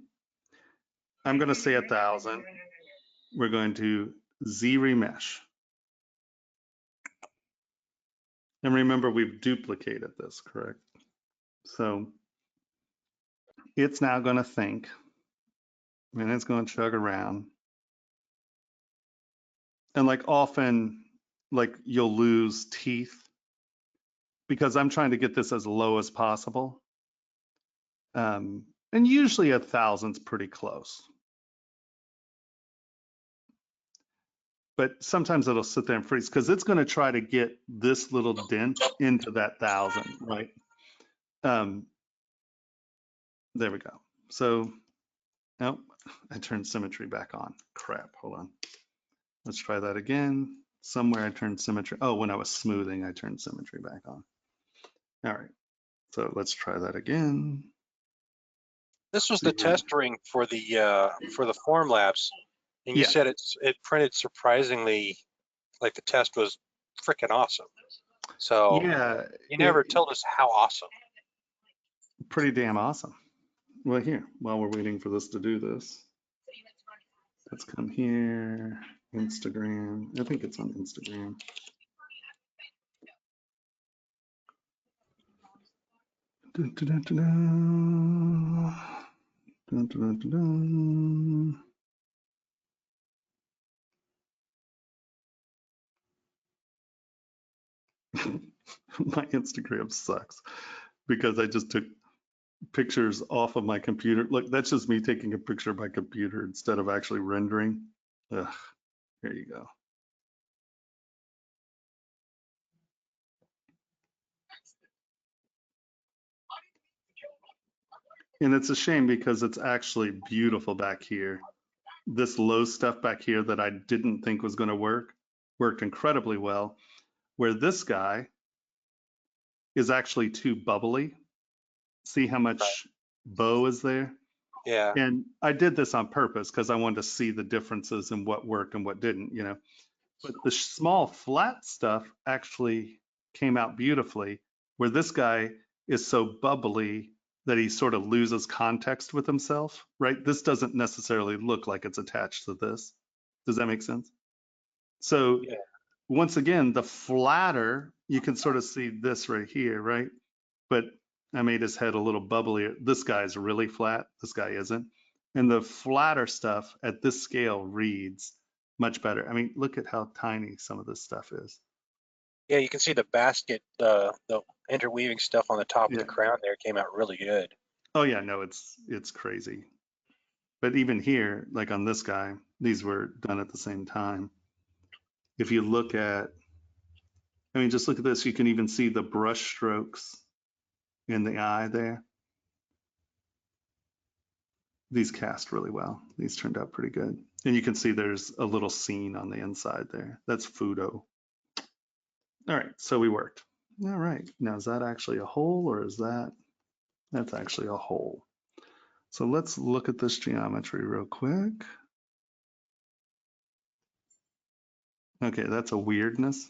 I'm going to say 1,000. We're going to Z remesh. And remember, we've duplicated this, correct? So it's now going to think, and it's going to chug around. And like often, like you'll lose teeth because I'm trying to get this as low as possible. And usually 1,000's pretty close. But sometimes it'll sit there and freeze because it's going to try to get this little dent into that 1,000, right? There we go. So, nope, I turned symmetry back on. Crap, hold on. Let's try that again. Somewhere I turned symmetry. Oh, when I was smoothing, I turned symmetry back on. All right, so let's try that again. This was the test ring for the Formlabs, and you said it printed surprisingly, like the test was freaking awesome. So yeah, you never told us how awesome. Pretty damn awesome. Well, here, while we're waiting for this to do this, let's come here, Instagram. I think it's on Instagram. Dun, dun, dun, dun, dun. Dun, dun, dun, dun. My Instagram sucks because I just took pictures off of my computer. Look, that's just me taking a picture of my computer instead of actually rendering. Ugh, here you go. And it's a shame because it's actually beautiful back here. This low stuff back here that I didn't think was going to work, worked incredibly well. Where this guy is actually too bubbly. See how much bow is there? Yeah. And I did this on purpose because I wanted to see the differences in what worked and what didn't, you know. But the small flat stuff actually came out beautifully, where this guy is so bubbly that he sort of loses context with himself, right? This doesn't necessarily look like it's attached to this. Does that make sense? So once again, the flatter, you can sort of see this right here, right? But I made his head a little bubblier. This guy's really flat. This guy isn't. And the flatter stuff at this scale reads much better. I mean, look at how tiny some of this stuff is. Yeah, you can see the basket, the interweaving stuff on the top of the crown there came out really good. Oh yeah, no, it's crazy. But even here, like on this guy, these were done at the same time. If you look at, I mean, just look at this. You can even see the brush strokes in the eye there. These cast really well. These turned out pretty good. And you can see there's a little scene on the inside there. That's Fudo. All right, so we worked. All right, now is that actually a hole or is that's actually a hole. So let's look at this geometry real quick. Okay, that's a weirdness.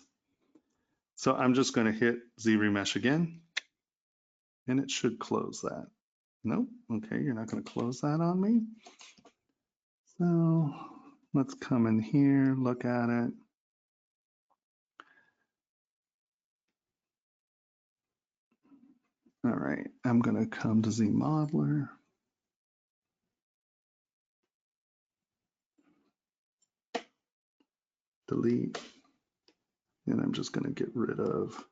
So I'm just going to hit Z remesh again, and it should close that. Nope. Okay, you're not going to close that on me. So let's come in here, look at it. All right, I'm going to come to Z modeler. Delete. And I'm just going to get rid of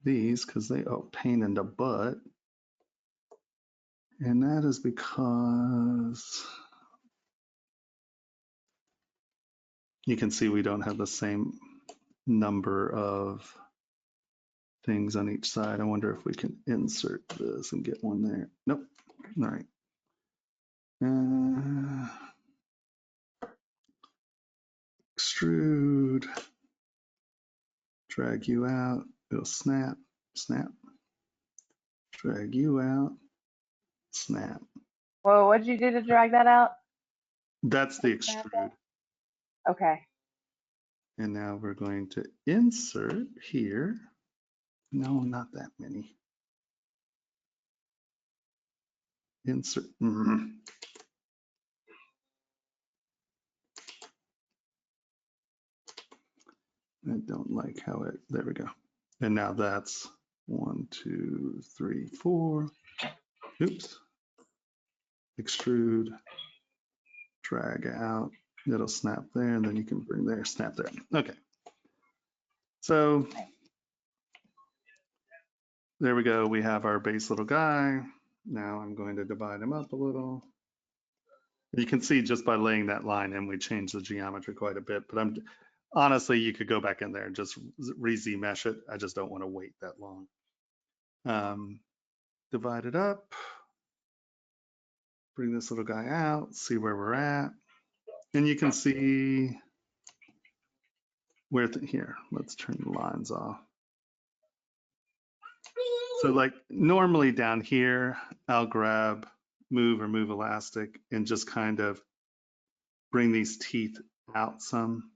these because they are pain in the butt. And that is because you can see we don't have the same number of things on each side. I wonder if we can insert this and get one there. Nope. All right. Extrude. Drag you out. It'll snap, snap. Drag you out, snap. Whoa, what did you do to drag that out? That's the extrude. Okay. And now we're going to insert here. No, not that many. Insert. I don't like how it, there we go. And now that's 1, 2, 3, 4. Oops. Extrude, drag out. It'll snap there, and then you can bring there, snap there. Okay. So there we go. We have our base little guy. Now I'm going to divide him up a little. You can see just by laying that line in, we changed the geometry quite a bit, but honestly, you could go back in there and just re-Z mesh it. I just don't want to wait that long. Divide it up, bring this little guy out, see where we're at. And you can see where here, let's turn the lines off. So like normally down here, I'll grab move or move elastic and just kind of bring these teeth out some.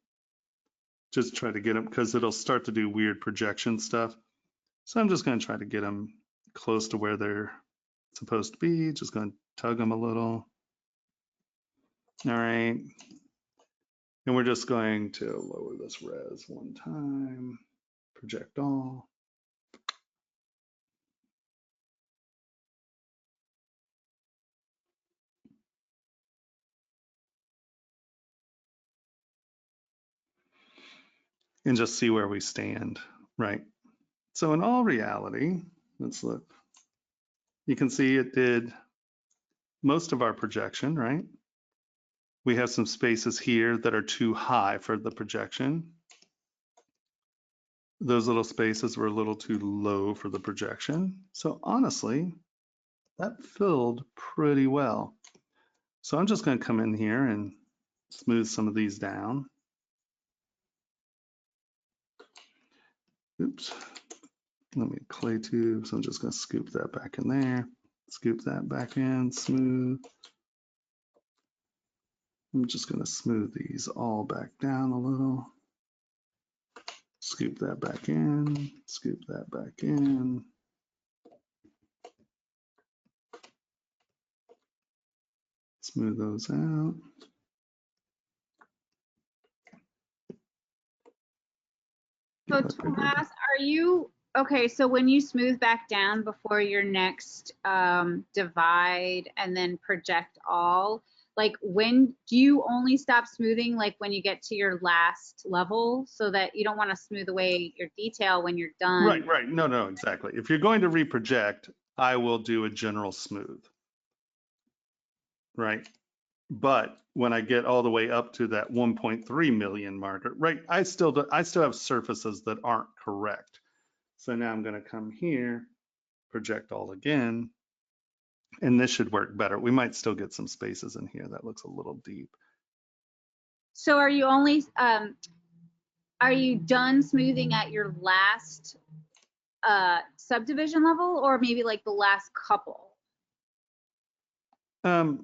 Just try to get them because it'll start to do weird projection stuff. So I'm just going to try to get them close to where they're supposed to be. Just going to tug them a little. All right. And we're just going to lower this res one time. Project all. And just see where we stand, right? So in all reality, let's look. You can see it did most of our projection, right? We have some spaces here that are too high for the projection. Those little spaces were a little too low for the projection. So honestly, that filled pretty well. So I'm just going to come in here and smooth some of these down. Oops. Let me clay tube. So I'm just going to scoop that back in there. Scoop that back in, smooth. I'm just going to smooth these all back down a little. Scoop that back in, scoop that back in. Smooth those out. So Tomas, are you, okay, so when you smooth back down before your next divide and then project all, like when do you only stop smoothing, like when you get to your last level, so that you don't want to smooth away your detail when you're done? Right, right. No, exactly. If you're going to reproject, I will do a general smooth. Right. But when I get all the way up to that 1.3 million marker, right, I still have surfaces that aren't correct. So now I'm going to come here, project all again, and this should work better. We might still get some spaces in here. That looks a little deep. So are you only, are you done smoothing at your last subdivision level, or maybe like the last couple? Because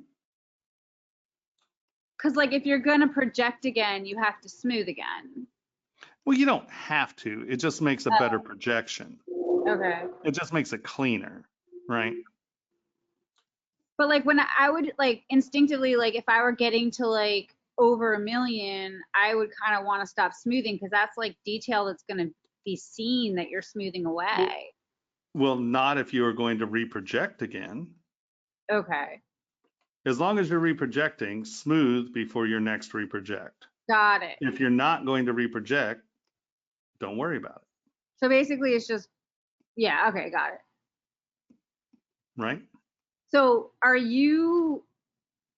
like if you're going to project again, you have to smooth again. Well, you don't have to. It just makes a better projection. Okay. It just makes it cleaner, right? But like when I would like instinctively, like if I were getting to like over 1 million, I would kind of want to stop smoothing because that's like detail that's going to be seen that you're smoothing away. Well, not if you are going to reproject again. Okay. As long as you're reprojecting, smooth before your next reproject. Got it. If you're not going to reproject, don't worry about it. So basically it's just, yeah, okay, got it. Right? So are you,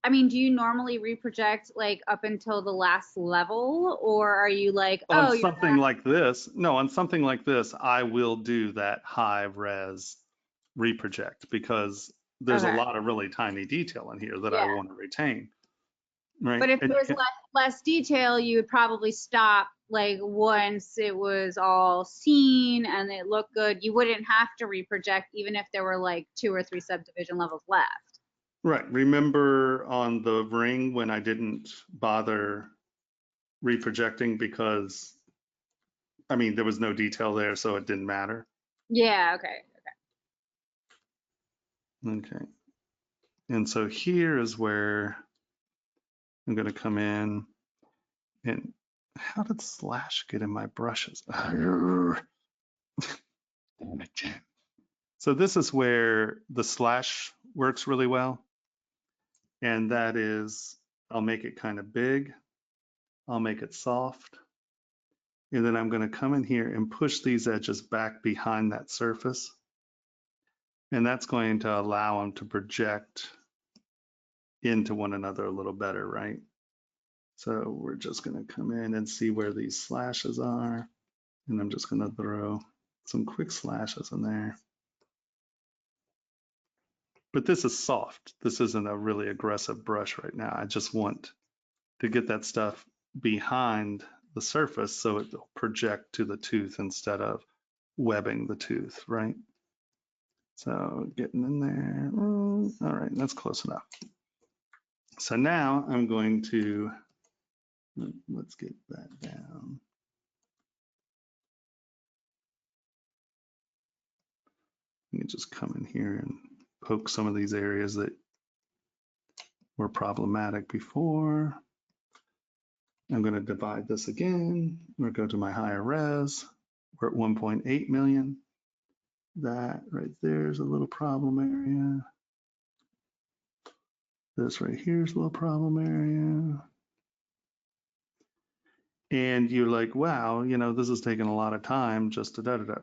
I mean, do you normally reproject like up until the last level, or are you like, on something like this? No, on something like this, I will do that high res reproject because there's a lot of really tiny detail in here that I want to retain. Right. But if and there was less detail, you would probably stop like once it was all seen and it looked good. You wouldn't have to reproject even if there were like 2 or 3 subdivision levels left. Right. Remember on the ring when I didn't bother reprojecting because, I mean, there was no detail there, so it didn't matter. Yeah, okay. Okay. And so here is where I'm going to come in and how did slash get in my brushes? Damn it, Jen. So this is where the slash works really well. And that is, I'll make it kind of big. I'll make it soft. And then I'm going to come in here and push these edges back behind that surface. And that's going to allow them to project into one another a little better, right? So we're just going to come in and see where these slashes are. And I'm just going to throw some quick slashes in there. But this is soft. This isn't a really aggressive brush right now. I just want to get that stuff behind the surface so it'll project to the tooth instead of webbing the tooth, right? So getting in there. All right, that's close enough. So now I'm going to, let's get that down. Let me just come in here and poke some of these areas that were problematic before. I'm going to divide this again, or go to my higher res. We're at 1.8 million. That right there is a little problem area. This right here is a little problem area. And you're like, wow, you know, this is taking a lot of time just to da-da-da.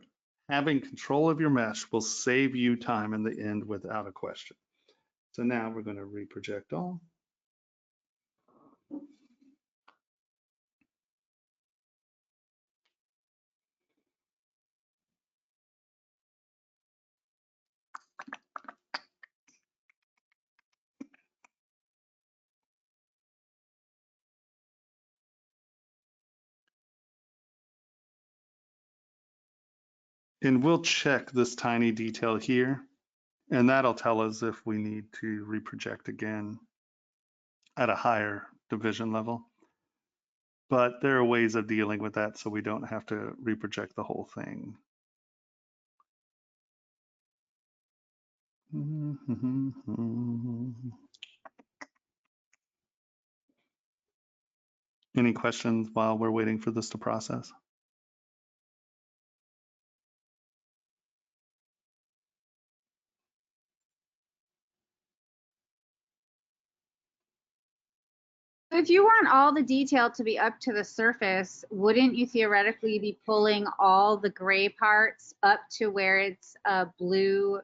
Having control of your mesh will save you time in the end without a question. So now we're going to reproject all. And we'll check this tiny detail here, and that'll tell us if we need to reproject again at a higher division level. But there are ways of dealing with that so we don't have to reproject the whole thing. Any questions while we're waiting for this to process? If you want all the detail to be up to the surface, wouldn't you theoretically be pulling all the gray parts up to where it's a blue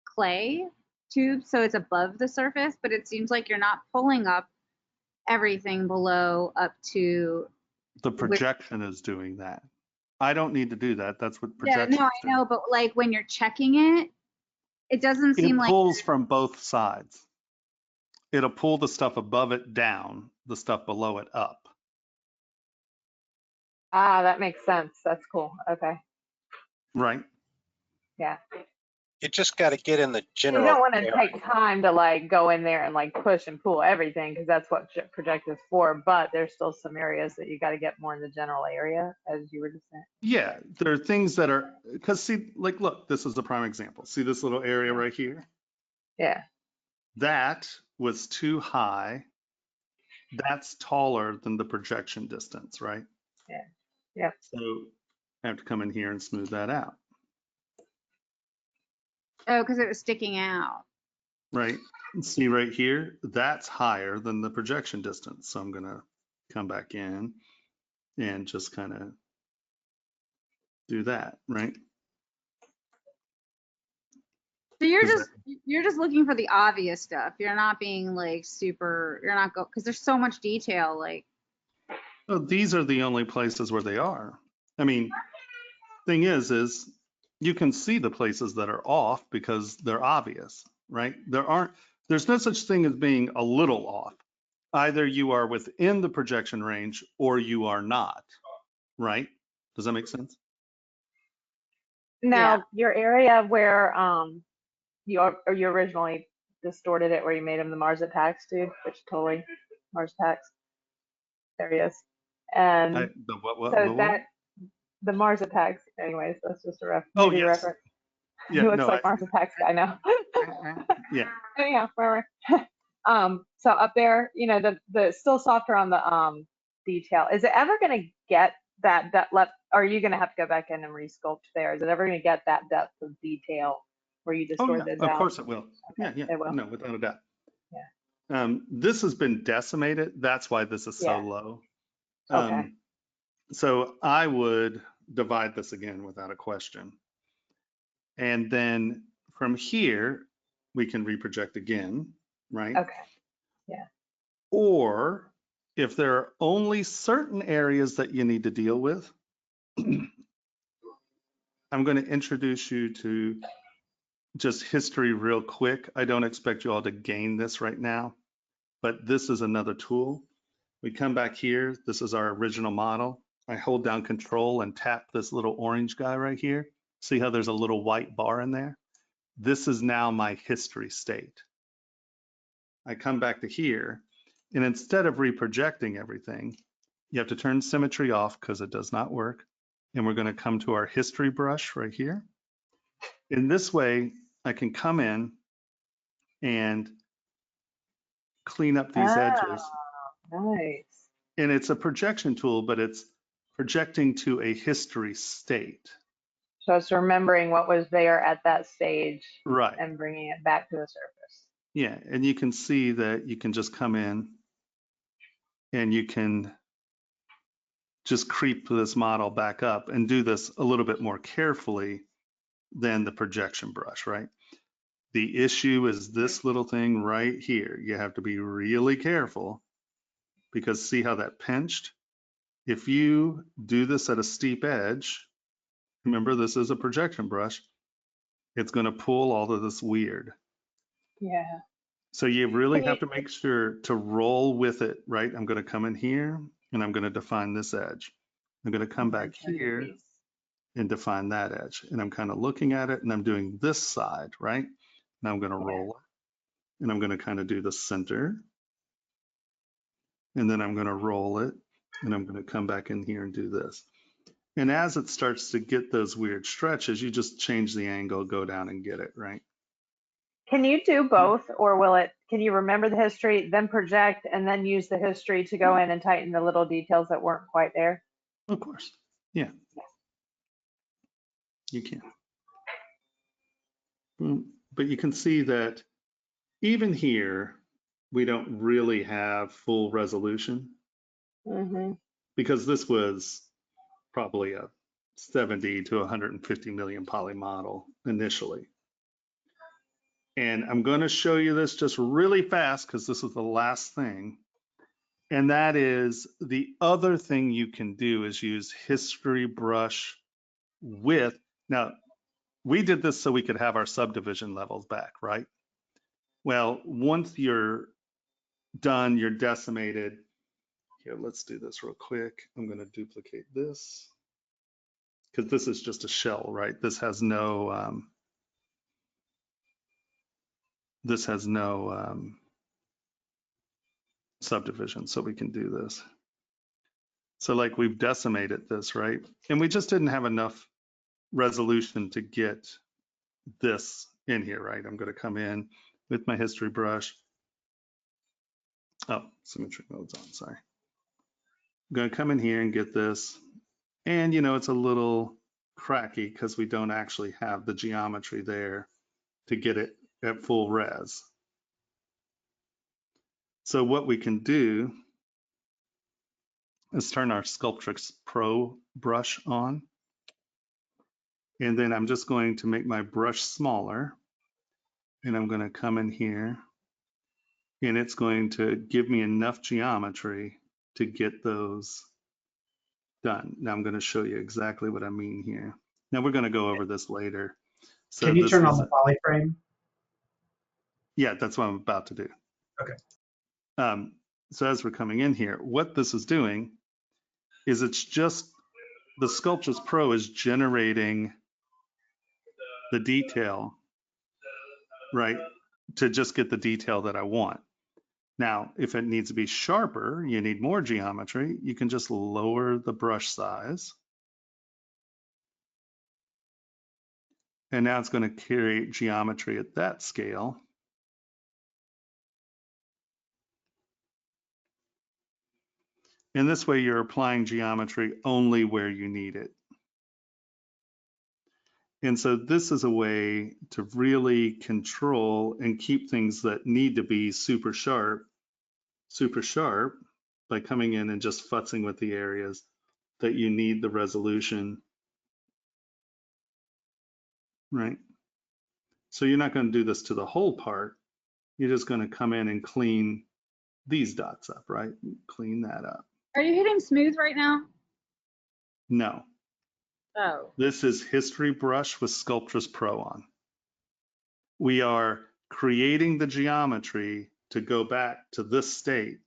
clay tube, so it's above the surface? But it seems like you're not pulling up everything below up to The projection is doing that. I don't need to do that. That's what yeah, projection no, is I know, but like when you're checking it, it doesn't doing. seem It like pulls from both sides. It'll pull the stuff above it down, the stuff below it up. Ah, that makes sense. That's cool. Okay. Right. Yeah. You just got to get in the You general don't want to area. take time to like go in there and like push and pull everything because that's what project is for. But there's still some areas that you got to get more in the general area, as you were just saying. Yeah, there are things that are, because see, like, look, this is a prime example. See this little area right here? Yeah. That was too high. That's taller than the projection distance, right? Yeah. Yeah. So I have to come in here and smooth that out. oh, because it was sticking out. Right. See right here, that's higher than the projection distance. So I'm going to come back in and just kind of do that, right? So you're just looking for the obvious stuff. You're not being like super, you're not because there's so much detail. Like, Well, these are the only places where they are. I mean, thing is you can see the places that are off because they're obvious, right? There's no such thing as being a little off. Either you are within the projection range or you are not, right? Does that make sense? Now, your area where you originally distorted it, where you made him the Mars Attacks dude, which totally Mars Attacks. There he is. And What? so that the Mars Attacks. Anyways, that's just a Oh, movie yes. reference. Yeah, He looks no, like Mars Attacks guy now. yeah. Anyhow, whatever. So up there, you know, the still softer on the detail. Is it ever going to get that left? Are you going to have to go back in and resculpt there? Is it ever going to get that depth of detail where you Oh, distort yeah, those of out? course it will. Okay, Yeah, it will. no, without a doubt. Yeah. This has been decimated. That's why this is so Yeah. low. Okay. So I would divide this again without a question. And then from here, we can reproject again, right? Okay. Yeah. Or if there are only certain areas that you need to deal with, I'm going to introduce you to just history real quick. I don't expect you all to gain this right now, but this is another tool. We come back here. This is our original model. I hold down Control and tap this little orange guy right here. See how there's a little white bar in there? This is now my history state. I come back to here, and instead of reprojecting everything, you have to turn symmetry off because it does not work. And we're going to come to our history brush right here. In this way, I can come in and clean up these edges. Nice. And it's a projection tool, but it's projecting to a history state. So it's remembering what was there at that stage, Right. and bringing it back to the surface. Yeah, and you can see that you can just come in and you can just creep this model back up and do this a little bit more carefully than the projection brush, right? The issue is this little thing right here. You have to be really careful because see how that pinched? If you do this at a steep edge, remember this is a projection brush, it's going to pull all of this weird. Yeah. So you really have to make sure to roll with it, right? I'm going to come in here and I'm going to define this edge. I'm going to come back here and define that edge. And I'm kind of looking at it and I'm doing this side, right? Now I'm going to roll it and I'm going to kind of do the center. And then I'm going to roll it and I'm going to come back in here and do this. And as it starts to get those weird stretches, you just change the angle, go down and get it, right? Can you do both, or will it, can you remember the history, then project, and then use the history to go in and tighten the little details that weren't quite there? Of course. Yeah. You can. But you can see that even here, we don't really have full resolution because this was probably a 70 to 150 million poly model initially. And I'm going to show you this just really fast because this is the last thing. And that is the other thing you can do is use history brush with, now we did this so we could have our subdivision levels back, right? Well, once you're done, you're decimated. Here, let's do this real quick. I'm going to duplicate this because this is just a shell, right? This has no subdivision, so we can do this. So like we've decimated this, right? And we just didn't have enough resolution to get this in here, right? I'm going to come in with my history brush. Oh, symmetry mode's on, sorry. I'm going to come in here and get this. And, you know, it's a little cracky because we don't actually have the geometry there to get it at full res. So what we can do is turn our Sculptrix Pro brush on. And then I'm just going to make my brush smaller. And I'm going to come in here. And it's going to give me enough geometry to get those done. Now I'm going to show you exactly what I mean here. Now we're going to go over this later. So Can you this turn is, on the polyframe? yeah, that's what I'm about to do. Okay. So as we're coming in here, what this is doing is it's just, the Sculptrix Pro is generating the detail, right, to just get the detail that I want. Now, if it needs to be sharper, you need more geometry, you can just lower the brush size And now it's going to create geometry at that scale. And this way you're applying geometry only where you need it. And so this is a way to really control and keep things that need to be super sharp by coming in and just futzing with the areas that you need the resolution, right? So you're not going to do this to the whole part. You're just going to come in and clean these dots up, right? Clean that up. Are you hitting smooth right now? No, Oh. this is History Brush with Sculptress Pro on. We are creating the geometry to go back to this state.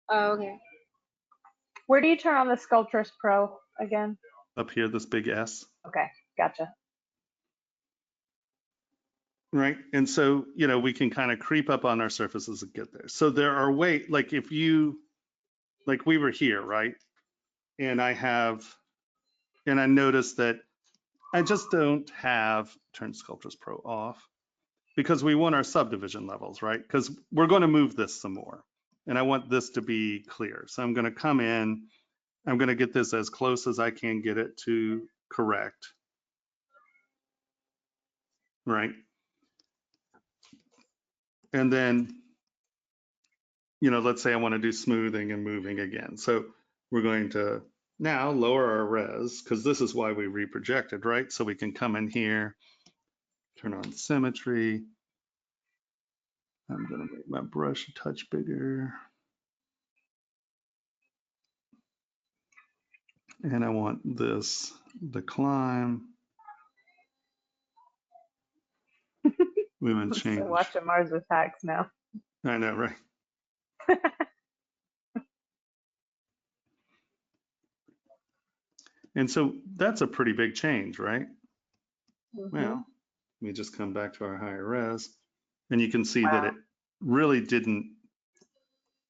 Oh, okay. Where do you turn on the Sculptress Pro again? Up here, this big S. Okay, gotcha. Right. And so, you know, we can kind of creep up on our surfaces and get there. So there are ways, like if you, like we were here, right? And I noticed that I just don't have, turn Sculptress Pro off, because we want our subdivision levels, right? Because we're going to move this some more. And I want this to be clear. So I'm going to come in, I'm going to get this as close as I can get it to correct. Right. And then, you know, let's say I want to do smoothing and moving again. So we're going to now lower our res, because this is why we reprojected, right? So we can come in here, turn on symmetry. I'm going to make my brush a touch bigger. And I want this, the climb. We want to change. So watching Mars Attacks now. I know, right? And so that's a pretty big change, right? Mm-hmm. Well, we just come back to our higher res, and you can see that it really didn't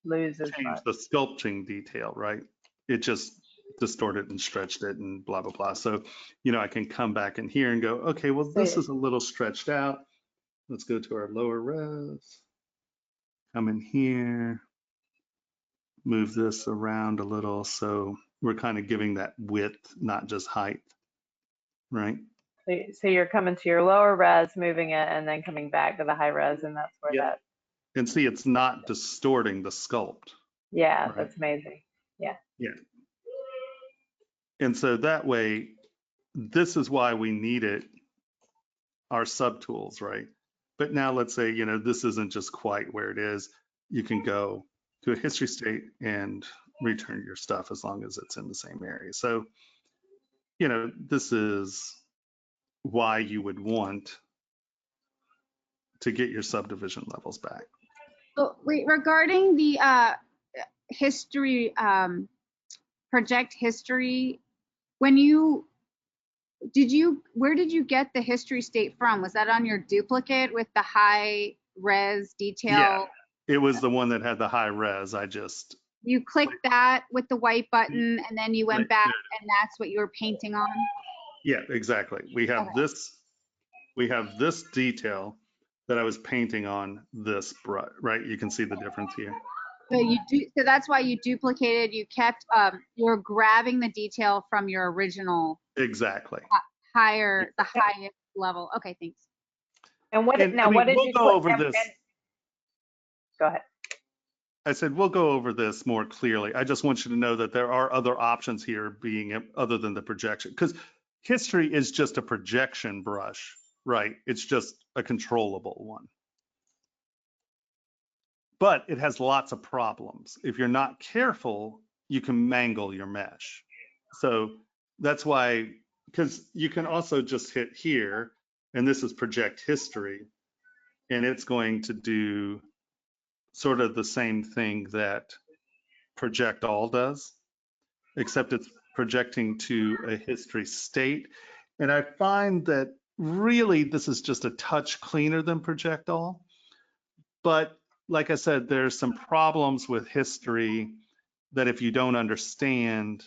lose as change much. the sculpting detail, right? It just distorted and stretched it and blah, blah, blah. So, you know, I can come back in here and go, okay, well, this is a little stretched out. Let's go to our lower res, come in here, move this around a little. So we're kind of giving that width, not just height, right? So you're coming to your lower res, moving it, and then coming back to the high res, and that's where that. And see, it's not distorting the sculpt. Yeah, right? that's amazing. Yeah. Yeah. And so that way, this is why we needed our subtools, right? But now let's say, you know, this isn't just quite where it is. You can go to a history state and return your stuff as long as it's in the same area. So, you know, this is why you would want to get your subdivision levels back. So regarding the history, project history, where did you get the history state from? Was that on your duplicate with the high res detail? Yeah, it was the one that had the high res. You clicked that with the white button, and then you went back, and that's what you were painting on? Yeah, exactly. We have this detail that I was painting on this brush, right? You can see the difference here. So that's why you duplicated. You kept you're grabbing the detail from your original. Exactly. The highest level. Okay, thanks. And what did you go over this? Go ahead. I said we'll go over this more clearly. I just want you to know that there are other options here other than the projection, because history is just a projection brush, right? It's just a controllable one. But it has lots of problems. If you're not careful, you can mangle your mesh. So that's why, because you can also just hit here, and this is project history, and it's going to do sort of the same thing that project all does, except it's projecting to a history state. And I find that really this is just a touch cleaner than project all. But like I said, there's some problems with history that if you don't understand,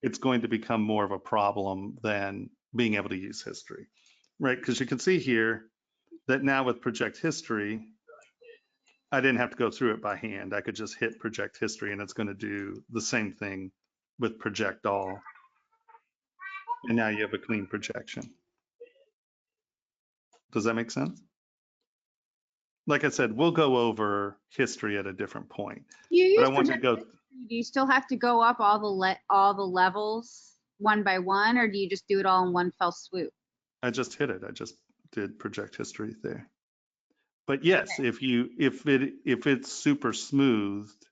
it's going to become more of a problem than being able to use history, right? Because you can see here that now with project history, I didn't have to go through it by hand. I could just hit project history and it's going to do the same thing with project all. And now you have a clean projection. Does that make sense? Like I said, we'll go over history at a different point. But I want to go. Do you still have to go up all the levels one by one, or do you just do it all in one fell swoop? I just hit it. I just did project history there. But yes, okay. if it's super smoothed,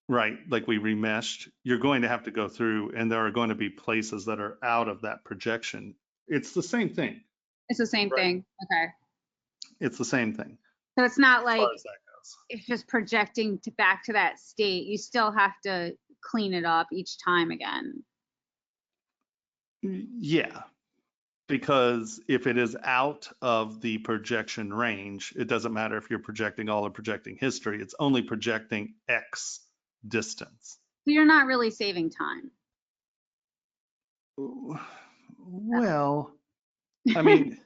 right, like we remeshed, you're going to have to go through, and there are going to be places that are out of that projection. It's the same thing. It's the same thing. Okay. It's the same thing. So it's not like it's just projecting back to that state. You still have to clean it up each time again. Yeah. Because if it is out of the projection range, it doesn't matter if you're projecting all or projecting history, it's only projecting X distance. So you're not really saving time. Well, I mean,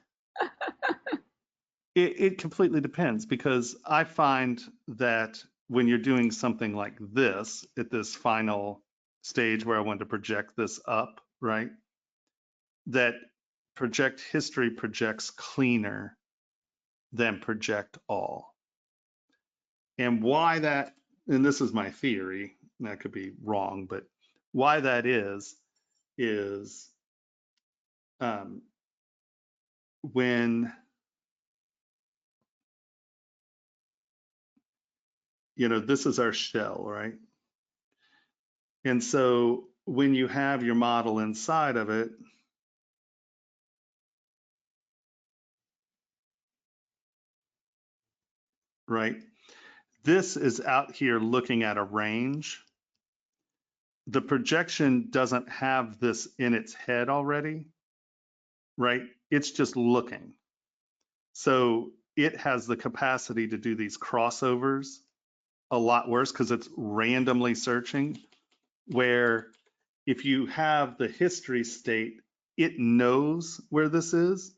it completely depends, because I find that when you're doing something like this at this final stage where I want to project this up, right, that project history projects cleaner than project all. And why that, and this is my theory, and that could be wrong, but why that is when, you know, this is our shell, right? And so when you have your model inside of it, right? This is out here looking at a range. The projection doesn't have this in its head already, right? It's just looking. So it has the capacity to do these crossovers a lot worse because it's randomly searching, where if you have the history state, it knows where this is.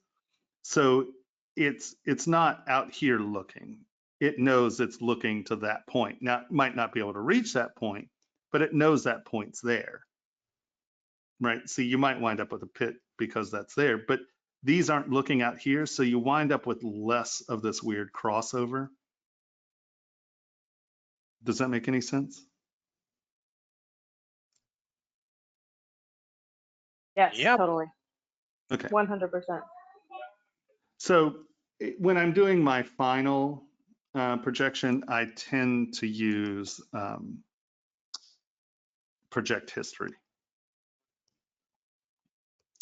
So it's not out here looking. It knows it's looking to that point. Now, it might not be able to reach that point, but it knows that point's there, right? So you might wind up with a pit because that's there, but these aren't looking out here, so you wind up with less of this weird crossover. Does that make any sense? Yes, yep. Totally. Okay. 100%. So when I'm doing my final projection, I tend to use project history,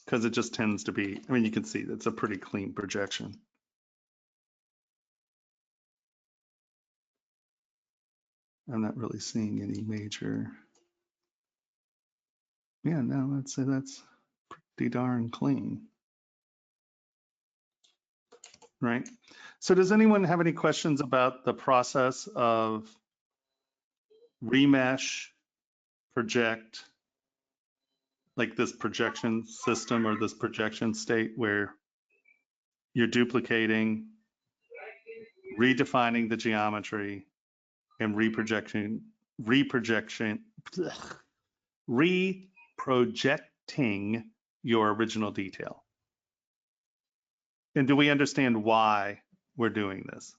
because it just tends to be, I mean, you can see it's a pretty clean projection. I'm not really seeing any major, yeah, no, I'd say that's pretty darn clean. Right. So does anyone have any questions about the process of remesh, project, like this projection system or this projection state where you're duplicating, redefining the reprojecting your original detail? And do we understand why we're doing this?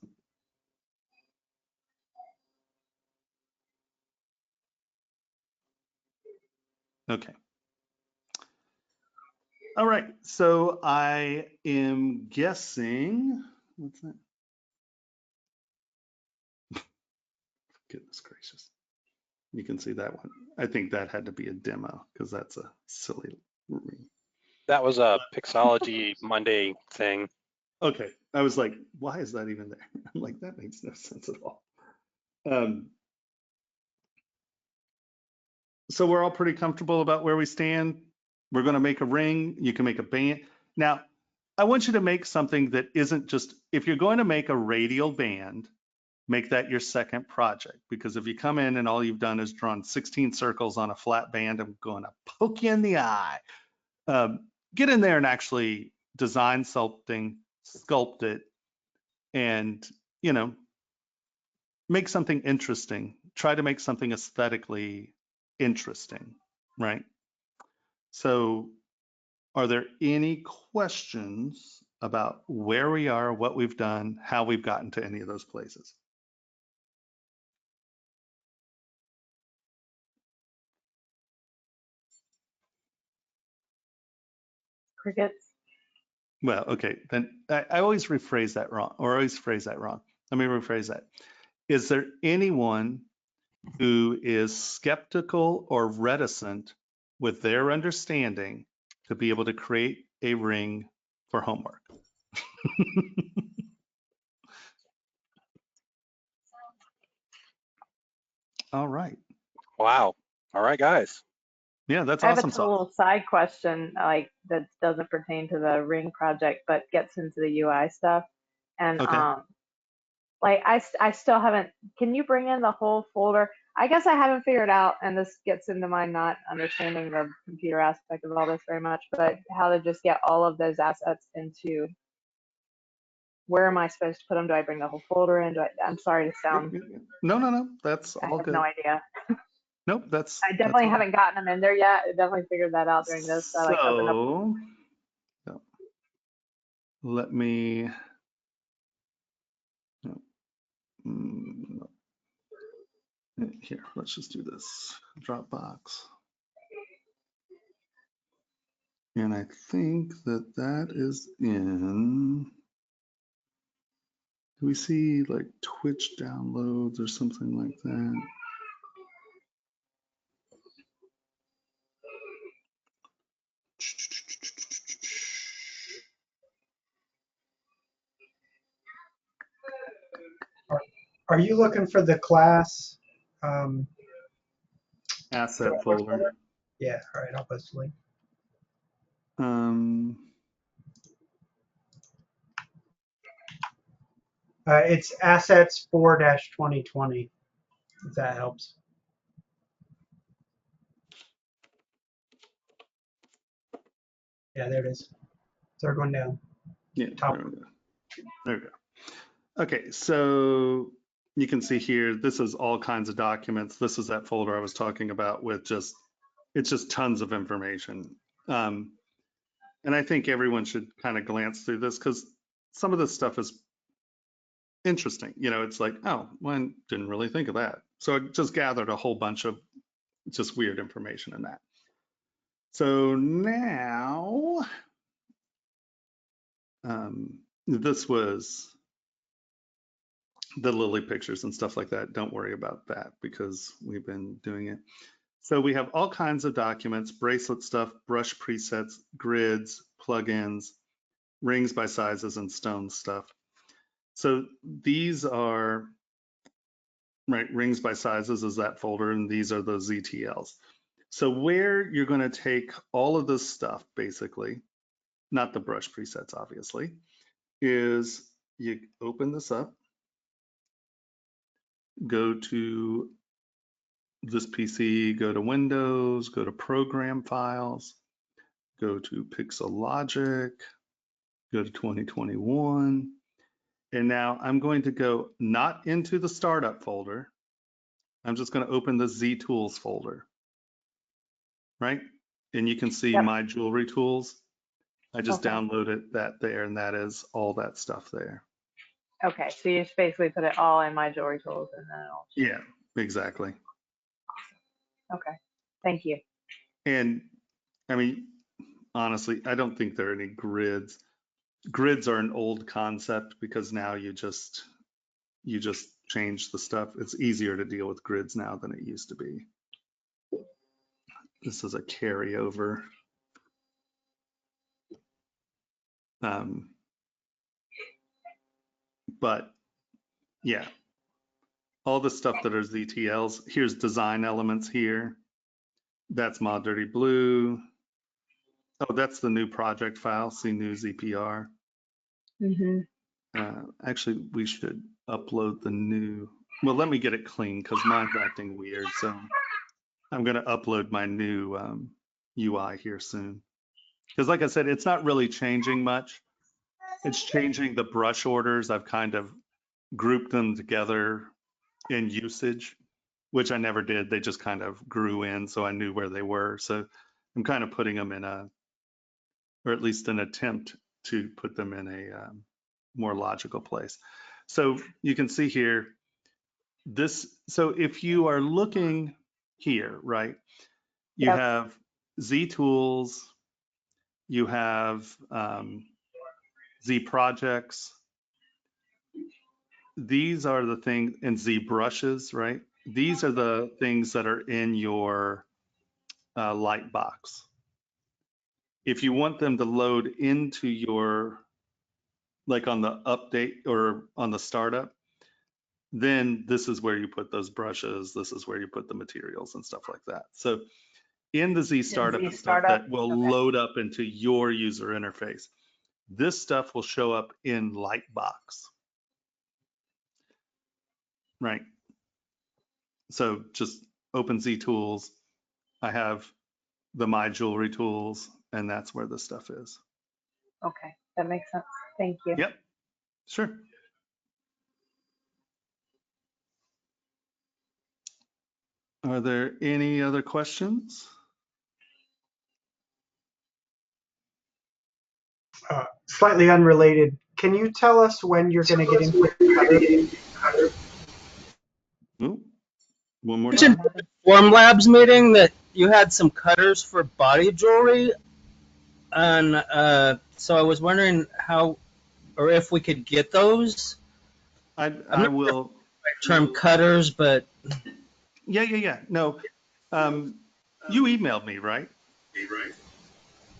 Okay. All right, so I am guessing, what's that? Goodness gracious. You can see that one. I think that had to be a demo because that's a silly ring. That was a Pixology Monday thing. Okay, I was like, why is that even there? I'm like, that makes no sense at all. So we're all pretty comfortable about where we stand. We're going to make a ring. You can make a band. Now, I want you to make something that isn't just, if you're going to make a radial band, make that your second project. Because if you come in and all you've done is drawn 16 circles on a flat band, I'm going to poke you in the eye. Get in there and actually design something, sculpt it, and, you know, make something interesting. Try to make something aesthetically interesting, right? So are there any questions about where we are, what we've done, how we've gotten to any of those places? Crickets. Well, okay, then I always rephrase that wrong, or always phrase that wrong. Let me rephrase that. Is there anyone who is skeptical or reticent with their understanding to be able to create a ring for homework? All right. Wow. All right, guys. Yeah, that's I have awesome a sauce. little side question, like that doesn't pertain to the ring project, but gets into the UI stuff. And Okay. like I still haven't. Can you bring in the whole folder? I guess I haven't figured out, and this gets into my not understanding the computer aspect of all this very much, but how to just get all of those assets into. Where am I supposed to put them? Do I bring the whole folder in? I'm sorry to sound. No. That's I all have good. no idea. Nope, that's I definitely all haven't gotten them in there yet. I definitely figured that out during this. I like opened up. So let me. Here, let's just do this. Dropbox. And I think that is in. Do we see like Twitch downloads or something like that? Are you looking for the class Asset folder. Yeah, all right, I'll post a link. It's assets 4-2020, if that helps. Yeah, there it is. Third one down. Yeah, Top. there we go. There we go. Okay, so you can see here, this is all kinds of documents. This is that folder I was talking about with just, it's just tons of information. And I think everyone should kind of glance through this because some of this stuff is interesting. You know, it's like, oh, well, I didn't really think of that. So I just gathered a whole bunch of just weird information in that. So now, this was the lily pictures and stuff like that. Don't worry about that because we've been doing it. So we have all kinds of documents, bracelet stuff, brush presets, grids, plugins, rings by sizes, and stone stuff. So these are, right, rings by sizes is that folder, and these are those ZTLs. So where you're going to take all of this stuff, basically, not the brush presets, obviously, is you open this up, go to this PC, go to Windows, go to Program Files, go to Pixel Logic, go to 2021. And now I'm going to go not into the startup folder. I'm just going to open the Z Tools folder, right? And you can see my jewelry tools. I just downloaded that there, and that is all that stuff there. Okay, so you just basically put it all in my jewelry tools and then it'll. Yeah, exactly. Okay, thank you. And I mean, honestly, I don't think there are any grids. Grids are an old concept because now you just change the stuff. It's easier to deal with grids now than it used to be. This is a carryover. But yeah, all the stuff that are ZTLs, here's design elements here. That's Mod Dirty Blue. Oh, that's the new project file, see new ZPR. Actually, we should upload the new. Well, let me get it clean because mine's acting weird. So I'm going to upload my new UI here soon. Because like I said, it's not really changing much. It's changing the brush orders. I've kind of grouped them together in usage, which I never did. They just kind of grew in, so I knew where they were. So I'm kind of putting them in a, or at least an attempt to put them in a more logical place. So you can see here, this, so if you are looking here, right, you Yep. have Z tools, you have Z projects. These are the things, and Z brushes, right? These are the things that are in your light box. If you want them to load into your, like on the update or on the startup, then this is where you put those brushes. This is where you put the materials and stuff like that. So in the Z startup, Z stuff startup, that will okay. load up into your user interface. This stuff will show up in Lightbox, right? So just open Z tools. I have the My Jewelry tools, and that's where this stuff is. Okay, that makes sense. Thank you. Yep, sure. Are there any other questions? Slightly unrelated. Can you tell us when you're going to get into Cutter? Ooh, one more You time. mentioned at the Form Labs meeting that you had some cutters for body jewelry, and so I was wondering how or if we could get those. I'm I not will. sure the term cutters, but Yeah. No, you emailed me, right?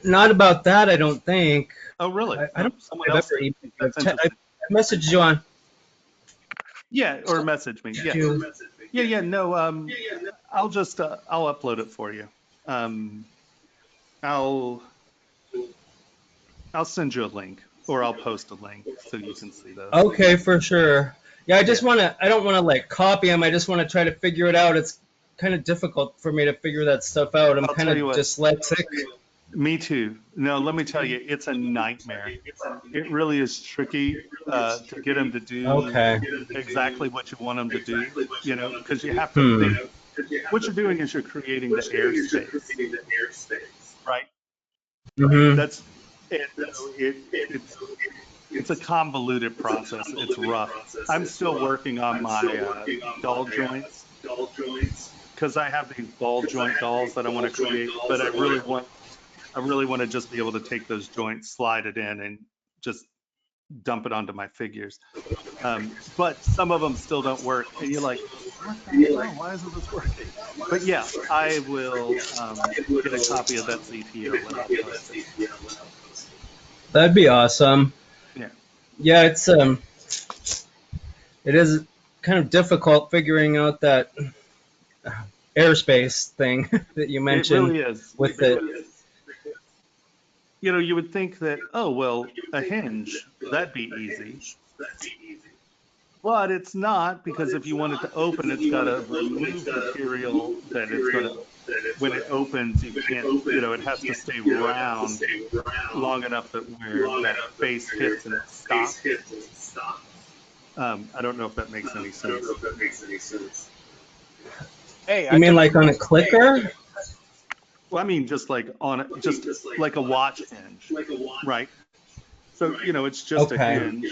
not about that. I don't think. Oh, really? I don't Someone think I've else ever did. emailed. That's I interesting. messaged you on. Yeah, or message me. Yeah. Yeah. No, I'll just I'll upload it for you. I'll send you a link, or I'll post a link so you can see those. Okay, for sure. Yeah, I just Yeah. want to. I don't want to like copy them. I just want to try to figure it out. It's kind of difficult for me to figure that stuff out. I'm I'll kind tell of you what. dyslexic. Me too. No, let me tell you, it's a nightmare. It really is tricky to get them to do Okay. exactly what you want them to do, you know, because you have to Hmm. think. What you're doing is you're creating the airspace, right? Mm-hmm. That's and so it's a convoluted process. It's rough. I'm still working on my doll joints because I have these ball joint dolls that I want to create, but I really want to just be able to take those joints, slide it in, and just dump it onto my figures. But some of them still don't work, and you're like, what the hell? Why isn't this working? But yeah, I will get a copy of that ZTO and I'll post it. That'd be awesome. Yeah. Yeah, it is kind of difficult figuring out that airspace thing that you It mentioned really is. with it. You know, you would think that, oh, well, a hinge, that'd be easy. But it's not, because if you want it to open, it's got to remove material that it's going to, when it opens, you can't, you know, it has to stay round long enough that where that face hits and it stops. I don't know if that makes any sense. Hey, You mean like on a clicker? Well, I mean, just like just like a watch hinge, right? So, you know, it's just a hinge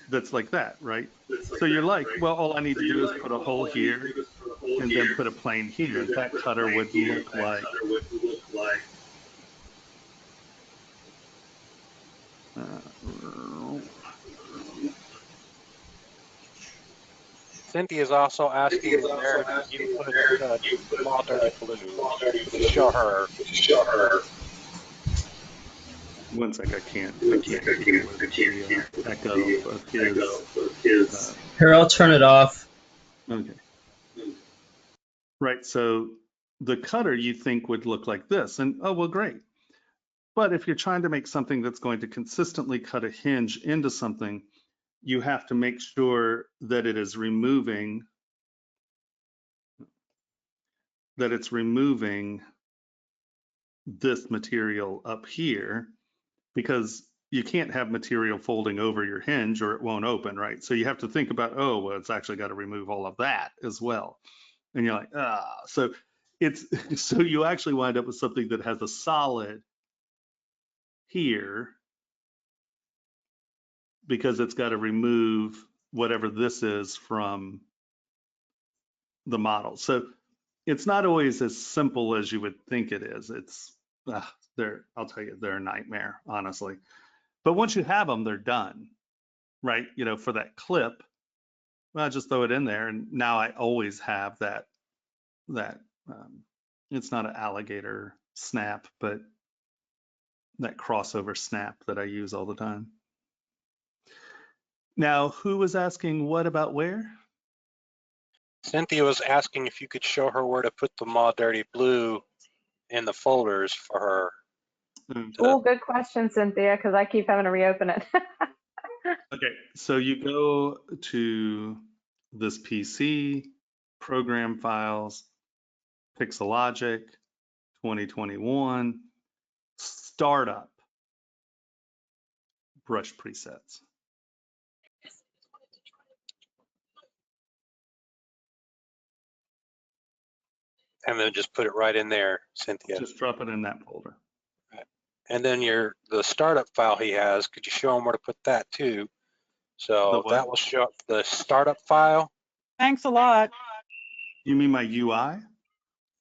that's like that, right? So you're like, well, all I need to do is put a hole here and then put a plane here. That cutter would look like Cynthia's also asking where you put the small dirty blue. Show her. one sec, I can't hear with the echo of his. Here, I'll turn it off. Okay. Right, so the cutter you think would look like this, and oh, well, great. But if you're trying to make something that's going to consistently cut a hinge into something, you have to make sure that it is removing, that it's removing this material up here, because you can't have material folding over your hinge or it won't open, right? So you have to think about, oh, well, it's actually got to remove all of that as well. And you're like, so it's, so you actually wind up with something that has a solid here because it's got to remove whatever this is from the model. So it's not always as simple as you would think it is. It's, I'll tell you, they're a nightmare, honestly. But once you have them, they're done, right? You know, for that clip, well, just throw it in there. And now I always have that, it's not an alligator snap, but that crossover snap that I use all the time. Now, who was asking what about where? Cynthia was asking if you could show her where to put the Ma Dirty Blue in the folders for her. Oh, good question, Cynthia, because I keep having to reopen it. Okay, so you go to this PC, program files, Pixelogic, 2021, startup, brush presets. And then just put it right in there, Cynthia. Just drop it in that folder. Right. And then the startup file he has, could you show him where to put that too? So that will show up the startup file. Thanks a lot. You mean my UI?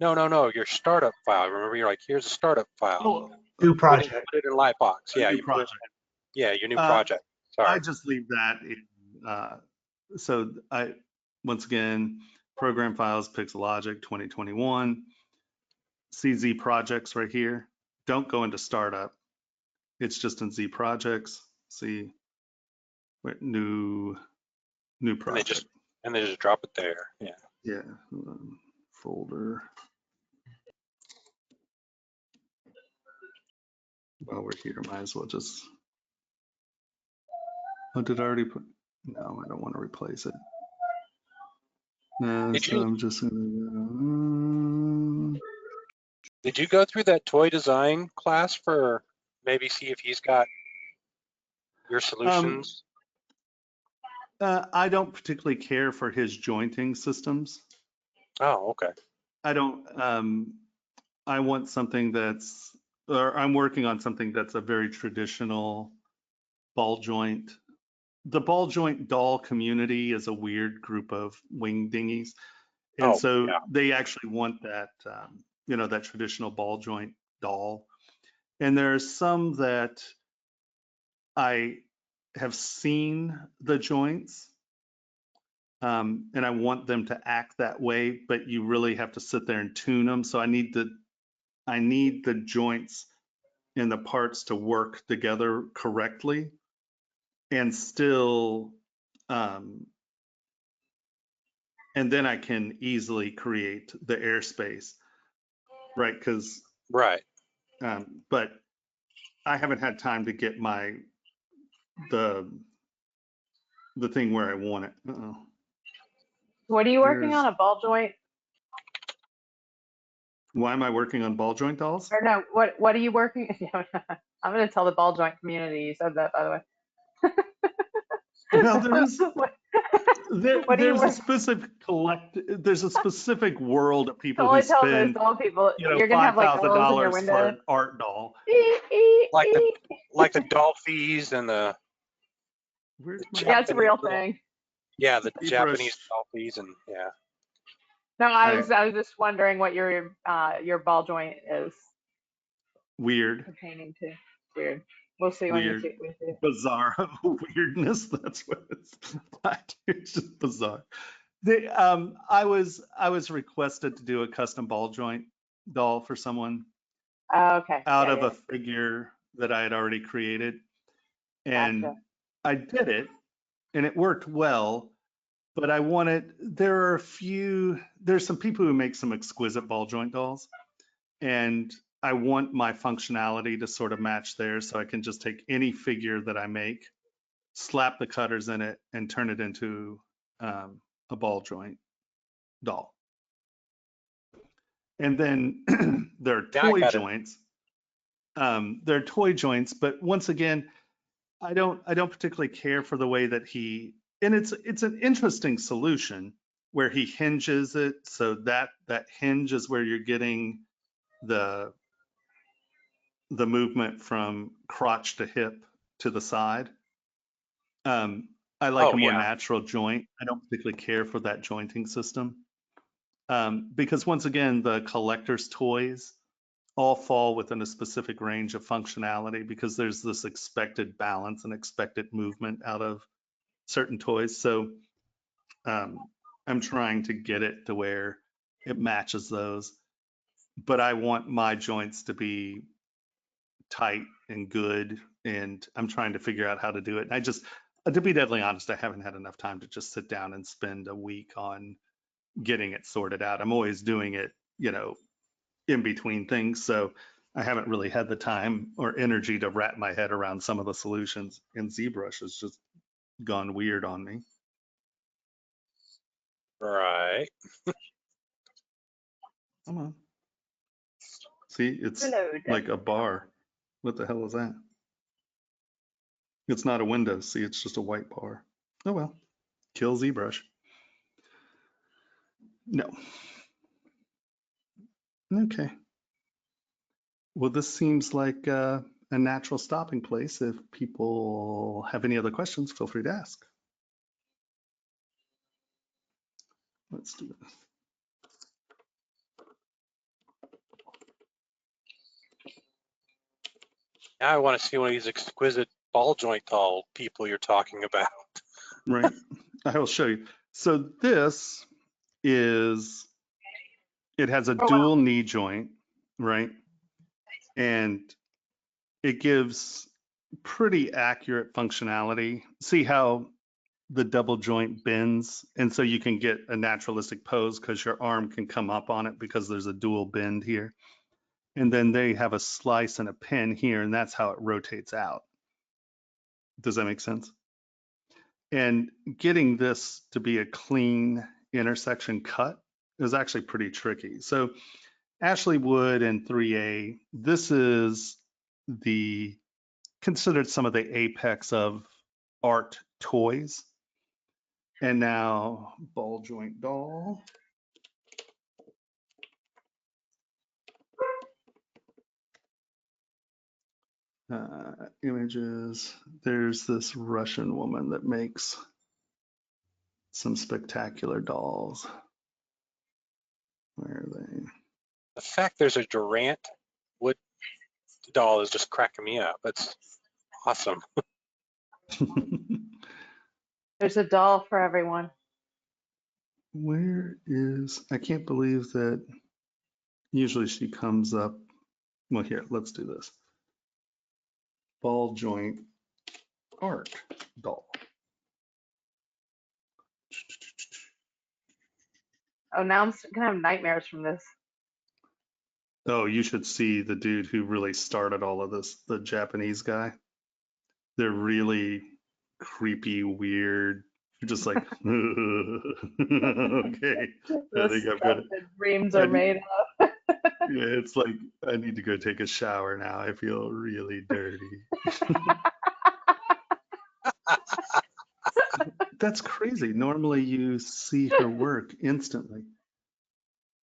No, your startup file. Remember, you're like, here's a startup file. Oh, new project. Put it in Lightbox. Yeah, you put it in, yeah, your new project. Sorry. I just leave that in, so I, once again, program files, Pixelogic 2021, CZ projects right here. Don't go into startup. It's just in Z projects. See, new project. And they just drop it there. Yeah. Yeah. Folder. While we're here, might as well just. Oh, did I already put? No, I don't want to replace it. No, so I'm just gonna. Did you go through that toy design class for maybe see if he's got your solutions? I don't particularly care for his jointing systems. Oh, okay. I don't. I want something that's, or I'm working on something that's a very traditional ball joint. The ball joint doll community is a weird group of wing dinghies. And they actually want that, you know, that traditional ball joint doll. And there's some that I have seen the joints, and I want them to act that way, but you really have to sit there and tune them. So I need the joints and the parts to work together correctly and still, and then I can easily create the airspace, right? Because but I haven't had time to get the thing where I want it. What are you working on? A ball joint? Why am I working on ball joint dolls? Or no, what are you working? I'm going to tell the ball joint community you said that, by the way. Well, there's a specific there's a specific world of people who spend people, you know, you're gonna have like dolls in your $5,000 window. for an art doll. like the doll fees and the yeah, it's a real thing. Yeah, the Japanese doll fees and yeah. No, I was just wondering what your ball joint is weird pertaining to. Weird. We'll see when you see it. Bizarre weirdness. That's what it's just bizarre. I was requested to do a custom ball joint doll for someone. Okay. Out of a figure that I had already created, and I did it, and it worked well. But there's some people who make some exquisite ball joint dolls, and I want my functionality to sort of match theirs, so I can just take any figure that I make, slap the cutters in it, and turn it into a ball joint doll. And then there are toy joints. There are toy joints, but once again, I don't particularly care for the way that and it's an interesting solution where he hinges it, so that hinge is where you're getting the movement from crotch to hip to the side. I like a more natural joint. I don't particularly care for that jointing system. Because once again, the collector's toys all fall within a specific range of functionality because there's this expected balance and expected movement out of certain toys. So I'm trying to get it to where it matches those, but I want my joints to be tight and good, and I'm trying to figure out how to do it. And I just, to be deadly honest, I haven't had enough time to just sit down and spend a week on getting it sorted out. I'm always doing it, in between things. So I haven't really had the time or energy to wrap my head around some of the solutions, and ZBrush has just gone weird on me. Right. Come on. See, it's like a bar. What the hell is that? It's not a window. See, it's just a white bar. Oh well. Kill ZBrush. No. Okay. Well, this seems like a natural stopping place. If people have any other questions, feel free to ask. Let's do this. Now I want to see one of these exquisite ball joint doll people you're talking about. Right. I will show you. So this is, it has a dual knee joint, right? And it gives pretty accurate functionality. See how the double joint bends? And so you can get a naturalistic pose because your arm can come up on it because there's a dual bend here. And then they have a slice and a pin here, and that's how it rotates out. Does that make sense? And getting this to be a clean intersection cut is actually pretty tricky. So Ashley Wood and 3A, this is considered some of the apex of art toys. And now ball joint doll. Images. There's this Russian woman that makes some spectacular dolls. Where are they? The fact there's a Durant wood doll is just cracking me up. That's awesome. There's a doll for everyone. Where is, I can't believe that usually she comes up. Well, here, let's do this. Ball joint art doll. Oh, now I'm gonna have nightmares from this. Oh, you should see the dude who really started all of this, the Japanese guy. They're really creepy, weird. You're just like, okay. I think I'm gonna. Dreams are made of. Yeah, it's like I need to go take a shower now. I feel really dirty. That's crazy. Normally you see her work instantly.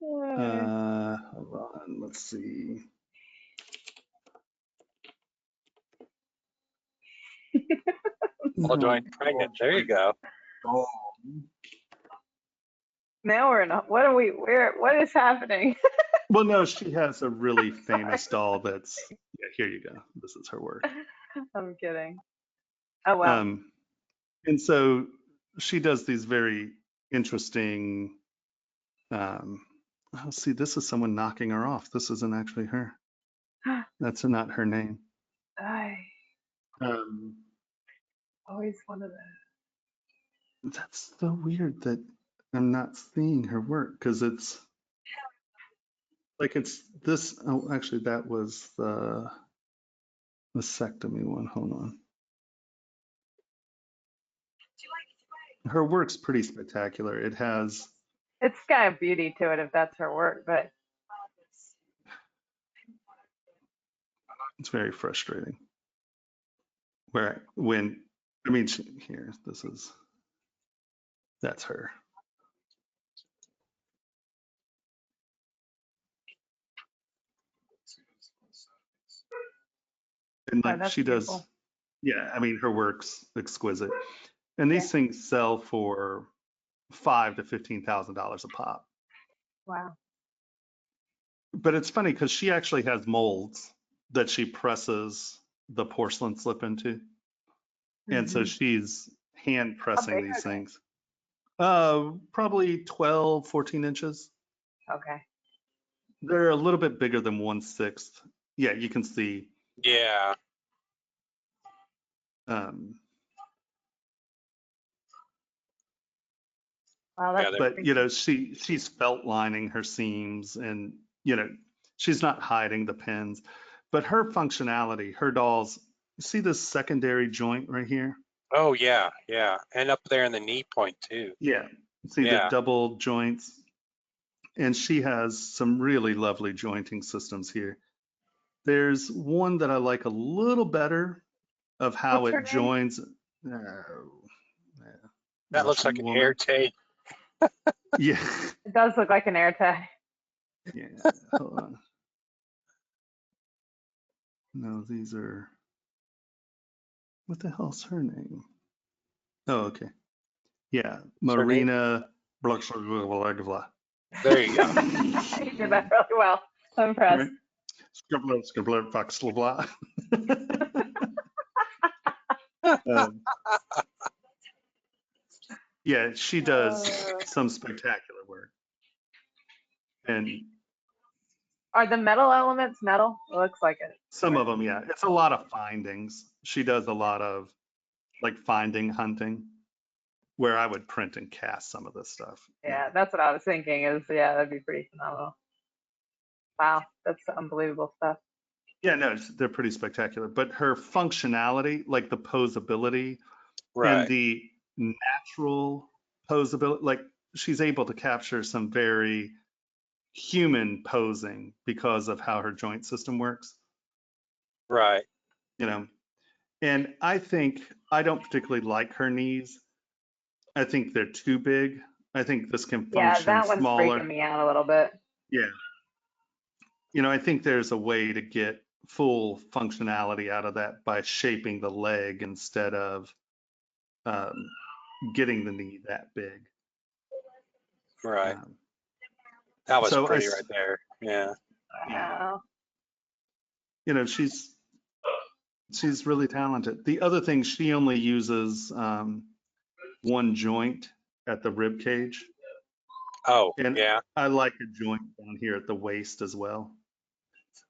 Hold on, let's see. Ball joint pregnant. There you go. Now we're in a, what is happening? Well, no, she has a really famous doll that's, yeah, here you go. This is her work. I'm kidding. Oh, wow. And so she does these very interesting, oh, see, this is someone knocking her off. This isn't actually her. That's not her name. Always one of those. That's so weird that I'm not seeing her work because it's, Like it's this, oh, actually that was the mastectomy one, hold on. Her work's pretty spectacular. It has, It's got a beauty to it if that's her work, but it's very frustrating. Where, when, I mean, here, this is, that's her. And oh, like that's she does, beautiful. yeah, I mean, her work's exquisite. And these things sell for $5,000 to $15,000 a pop. Wow. But it's funny because she actually has molds that she presses the porcelain slip into. And so she's hand pressing these things. Probably 12, 14 inches. Okay. They're a little bit bigger than 1/6. Yeah, you can see. Yeah. Wow, that's But you know, she's felt lining her seams, and you know, she's not hiding the pins. But her functionality, her dolls, you see this secondary joint right here? Oh yeah, yeah, and up there in the knee point too. Yeah, see the Yeah. double joints, and she has some really lovely jointing systems here. There's one that I like a little better of how What's her it name? joins. That looks like Russian an woman. air tape. Yeah. It does look like an air tag. Yeah. Hold on. No, these are. What the hell's her name? Oh, okay. Yeah, Marina. Blah, blah, blah, blah. There you go. You did that really well. I'm impressed. Right. Scribbler, scribbler, fox, blah, blah. Yeah, she does some spectacular work. And are the metal elements metal? It looks like it. some of them, yeah. It's a lot of findings. She does a lot of like finding hunting, where I would print and cast some of this stuff. Yeah, that's what I was thinking is, yeah, that'd be pretty phenomenal. Wow, that's unbelievable stuff. Yeah, no, they're pretty spectacular. But her functionality, like the posability Right. and the natural posability, like she's able to capture some very human posing because of how her joint system works. Right. You know, and I think I don't particularly like her knees. I think they're too big. I think this can Yeah, function that one's smaller. freaking me out a little bit. Yeah. You know, I think there's a way to get full functionality out of that by shaping the leg instead of getting the knee that big. Right. That was so pretty right there. Yeah. Wow. You know, she's really talented. The other thing, she only uses one joint at the rib cage. Oh, and yeah. I like a joint down here at the waist as well.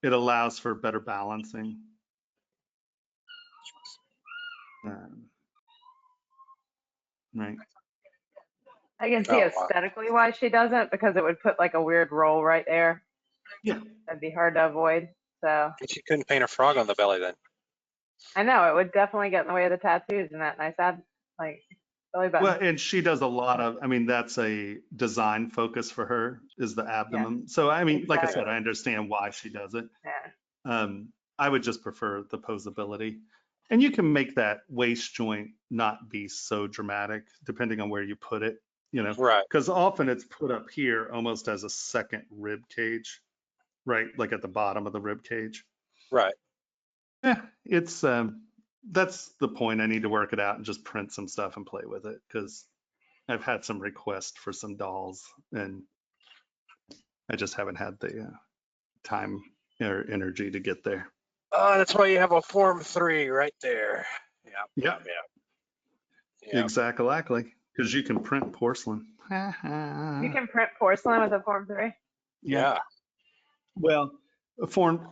It allows for better balancing. Right. I can see aesthetically why she doesn't, because it would put like a weird roll right there. Yeah. That'd be hard to avoid. So She couldn't paint a frog on the belly then. I know it would definitely get in the way of the tattoos and that nice like belly button. Well, and she does a lot of, I mean, that's a design focus for her, is the abdomen. Yeah. So, I mean, like I said, Exactly. I understand why she does it. Yeah. I would just prefer the posability. And you can make that waist joint not be so dramatic depending on where you put it, you know, Right. because often it's put up here almost as a second rib cage, right? Like at the bottom of the rib cage. Right. Yeah, it's, that's the point. I need to work it out and just print some stuff and play with it, because I've had some requests for some dolls and I just haven't had the time or energy to get there. Oh, that's why you have a Form 3 right there. Yeah. Exactly, because you can print porcelain. You can print porcelain with a Form 3? Yeah. Well, a form,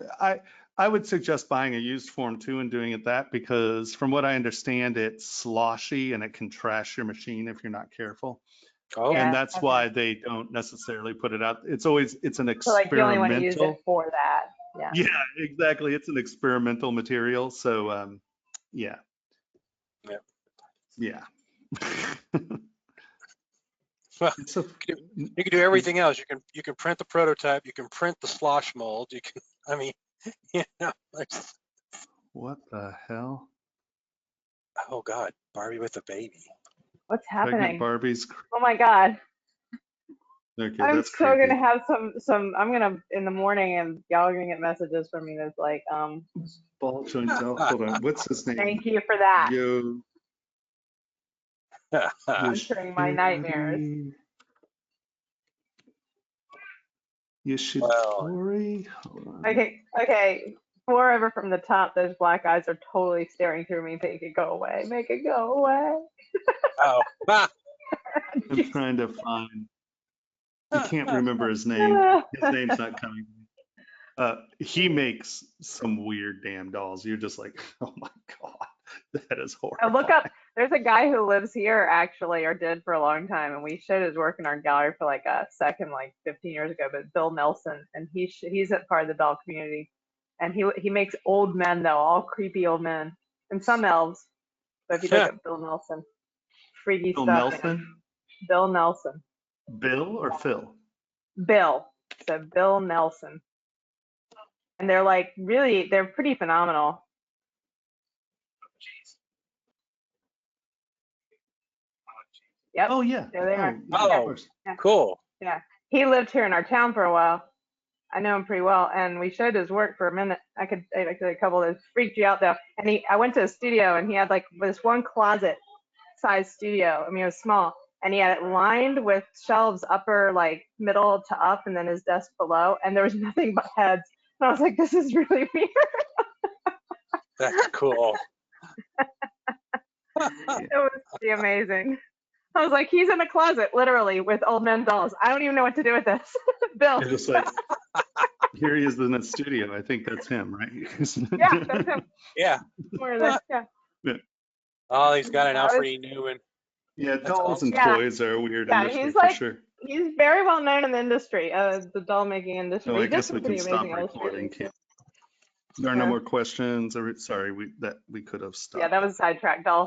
I would suggest buying a used Form 2 and doing it that, because from what I understand, it's sloshy and it can trash your machine if you're not careful. Oh, Yeah. And that's Okay. why they don't necessarily put it out. It's an So like you only want to use it experimental. for that. Yeah. Yeah, exactly. It's an experimental material. So, yeah. Yeah. Yeah. Well, It's a, you can do everything else. You can print the prototype. You can print the slosh mold. You can. I mean, you know. what the hell? Oh God, Barbie with a baby. What's Pregnant happening? Barbies. Oh my God. Okay, I'm that's so creepy. gonna have some I'm gonna in the morning and y'all are gonna get messages from me that's like, Ball joint cell. Hold on. What's his name? thank you for that. Answering my nightmares. Yoshitori. Hold on. Okay. 4 over from the top, those black eyes are totally staring through me. Make it go away. Make it go away. Oh. I'm trying to find. I can't remember his name. His name's not coming. He makes some weird damn dolls. You're just like, oh my God, that is horrible. Look up. There's a guy who lives here actually, or did for a long time, and we showed his work in our gallery for like a second, like 15 years ago. But Bill Nelson, and he's a part of the doll community, and he makes old men though, all creepy old men, and some elves. So if you look up Bill Nelson, freaky Bill stuff. Nelson? Man. Bill Nelson. Bill or Phil? Bill. So Bill Nelson. And they're like they're pretty phenomenal. Yep. Oh yeah. There they are. Oh, yeah. Cool. Yeah. He lived here in our town for a while. I know him pretty well, and we showed his work for a minute. I could a couple of those freaked you out though. And I went to a studio, and he had like this one closet size studio. I mean, it was small, and he had it lined with shelves, upper, like middle to up, and then his desk below, and there was nothing but heads. And I was like, this is really weird. That's cool. It was pretty amazing. I was like, he's in a closet, literally, with old men dolls. I don't even know what to do with this. Bill. It's just like, here he is in the studio. I think that's him, right? Yeah, that's him. Yeah. Where are they? Yeah. Oh, he's got an Alfred Newman. Yeah, dolls and Yeah. toys are a weird Yeah, industry he's for like, sure. he's very well known in the industry, the doll making industry. Oh, I He does guess some we can pretty stop amazing recording. illustrations. There are no Yeah. more questions. Sorry, we could have stopped. Yeah, that was sidetrack dolls.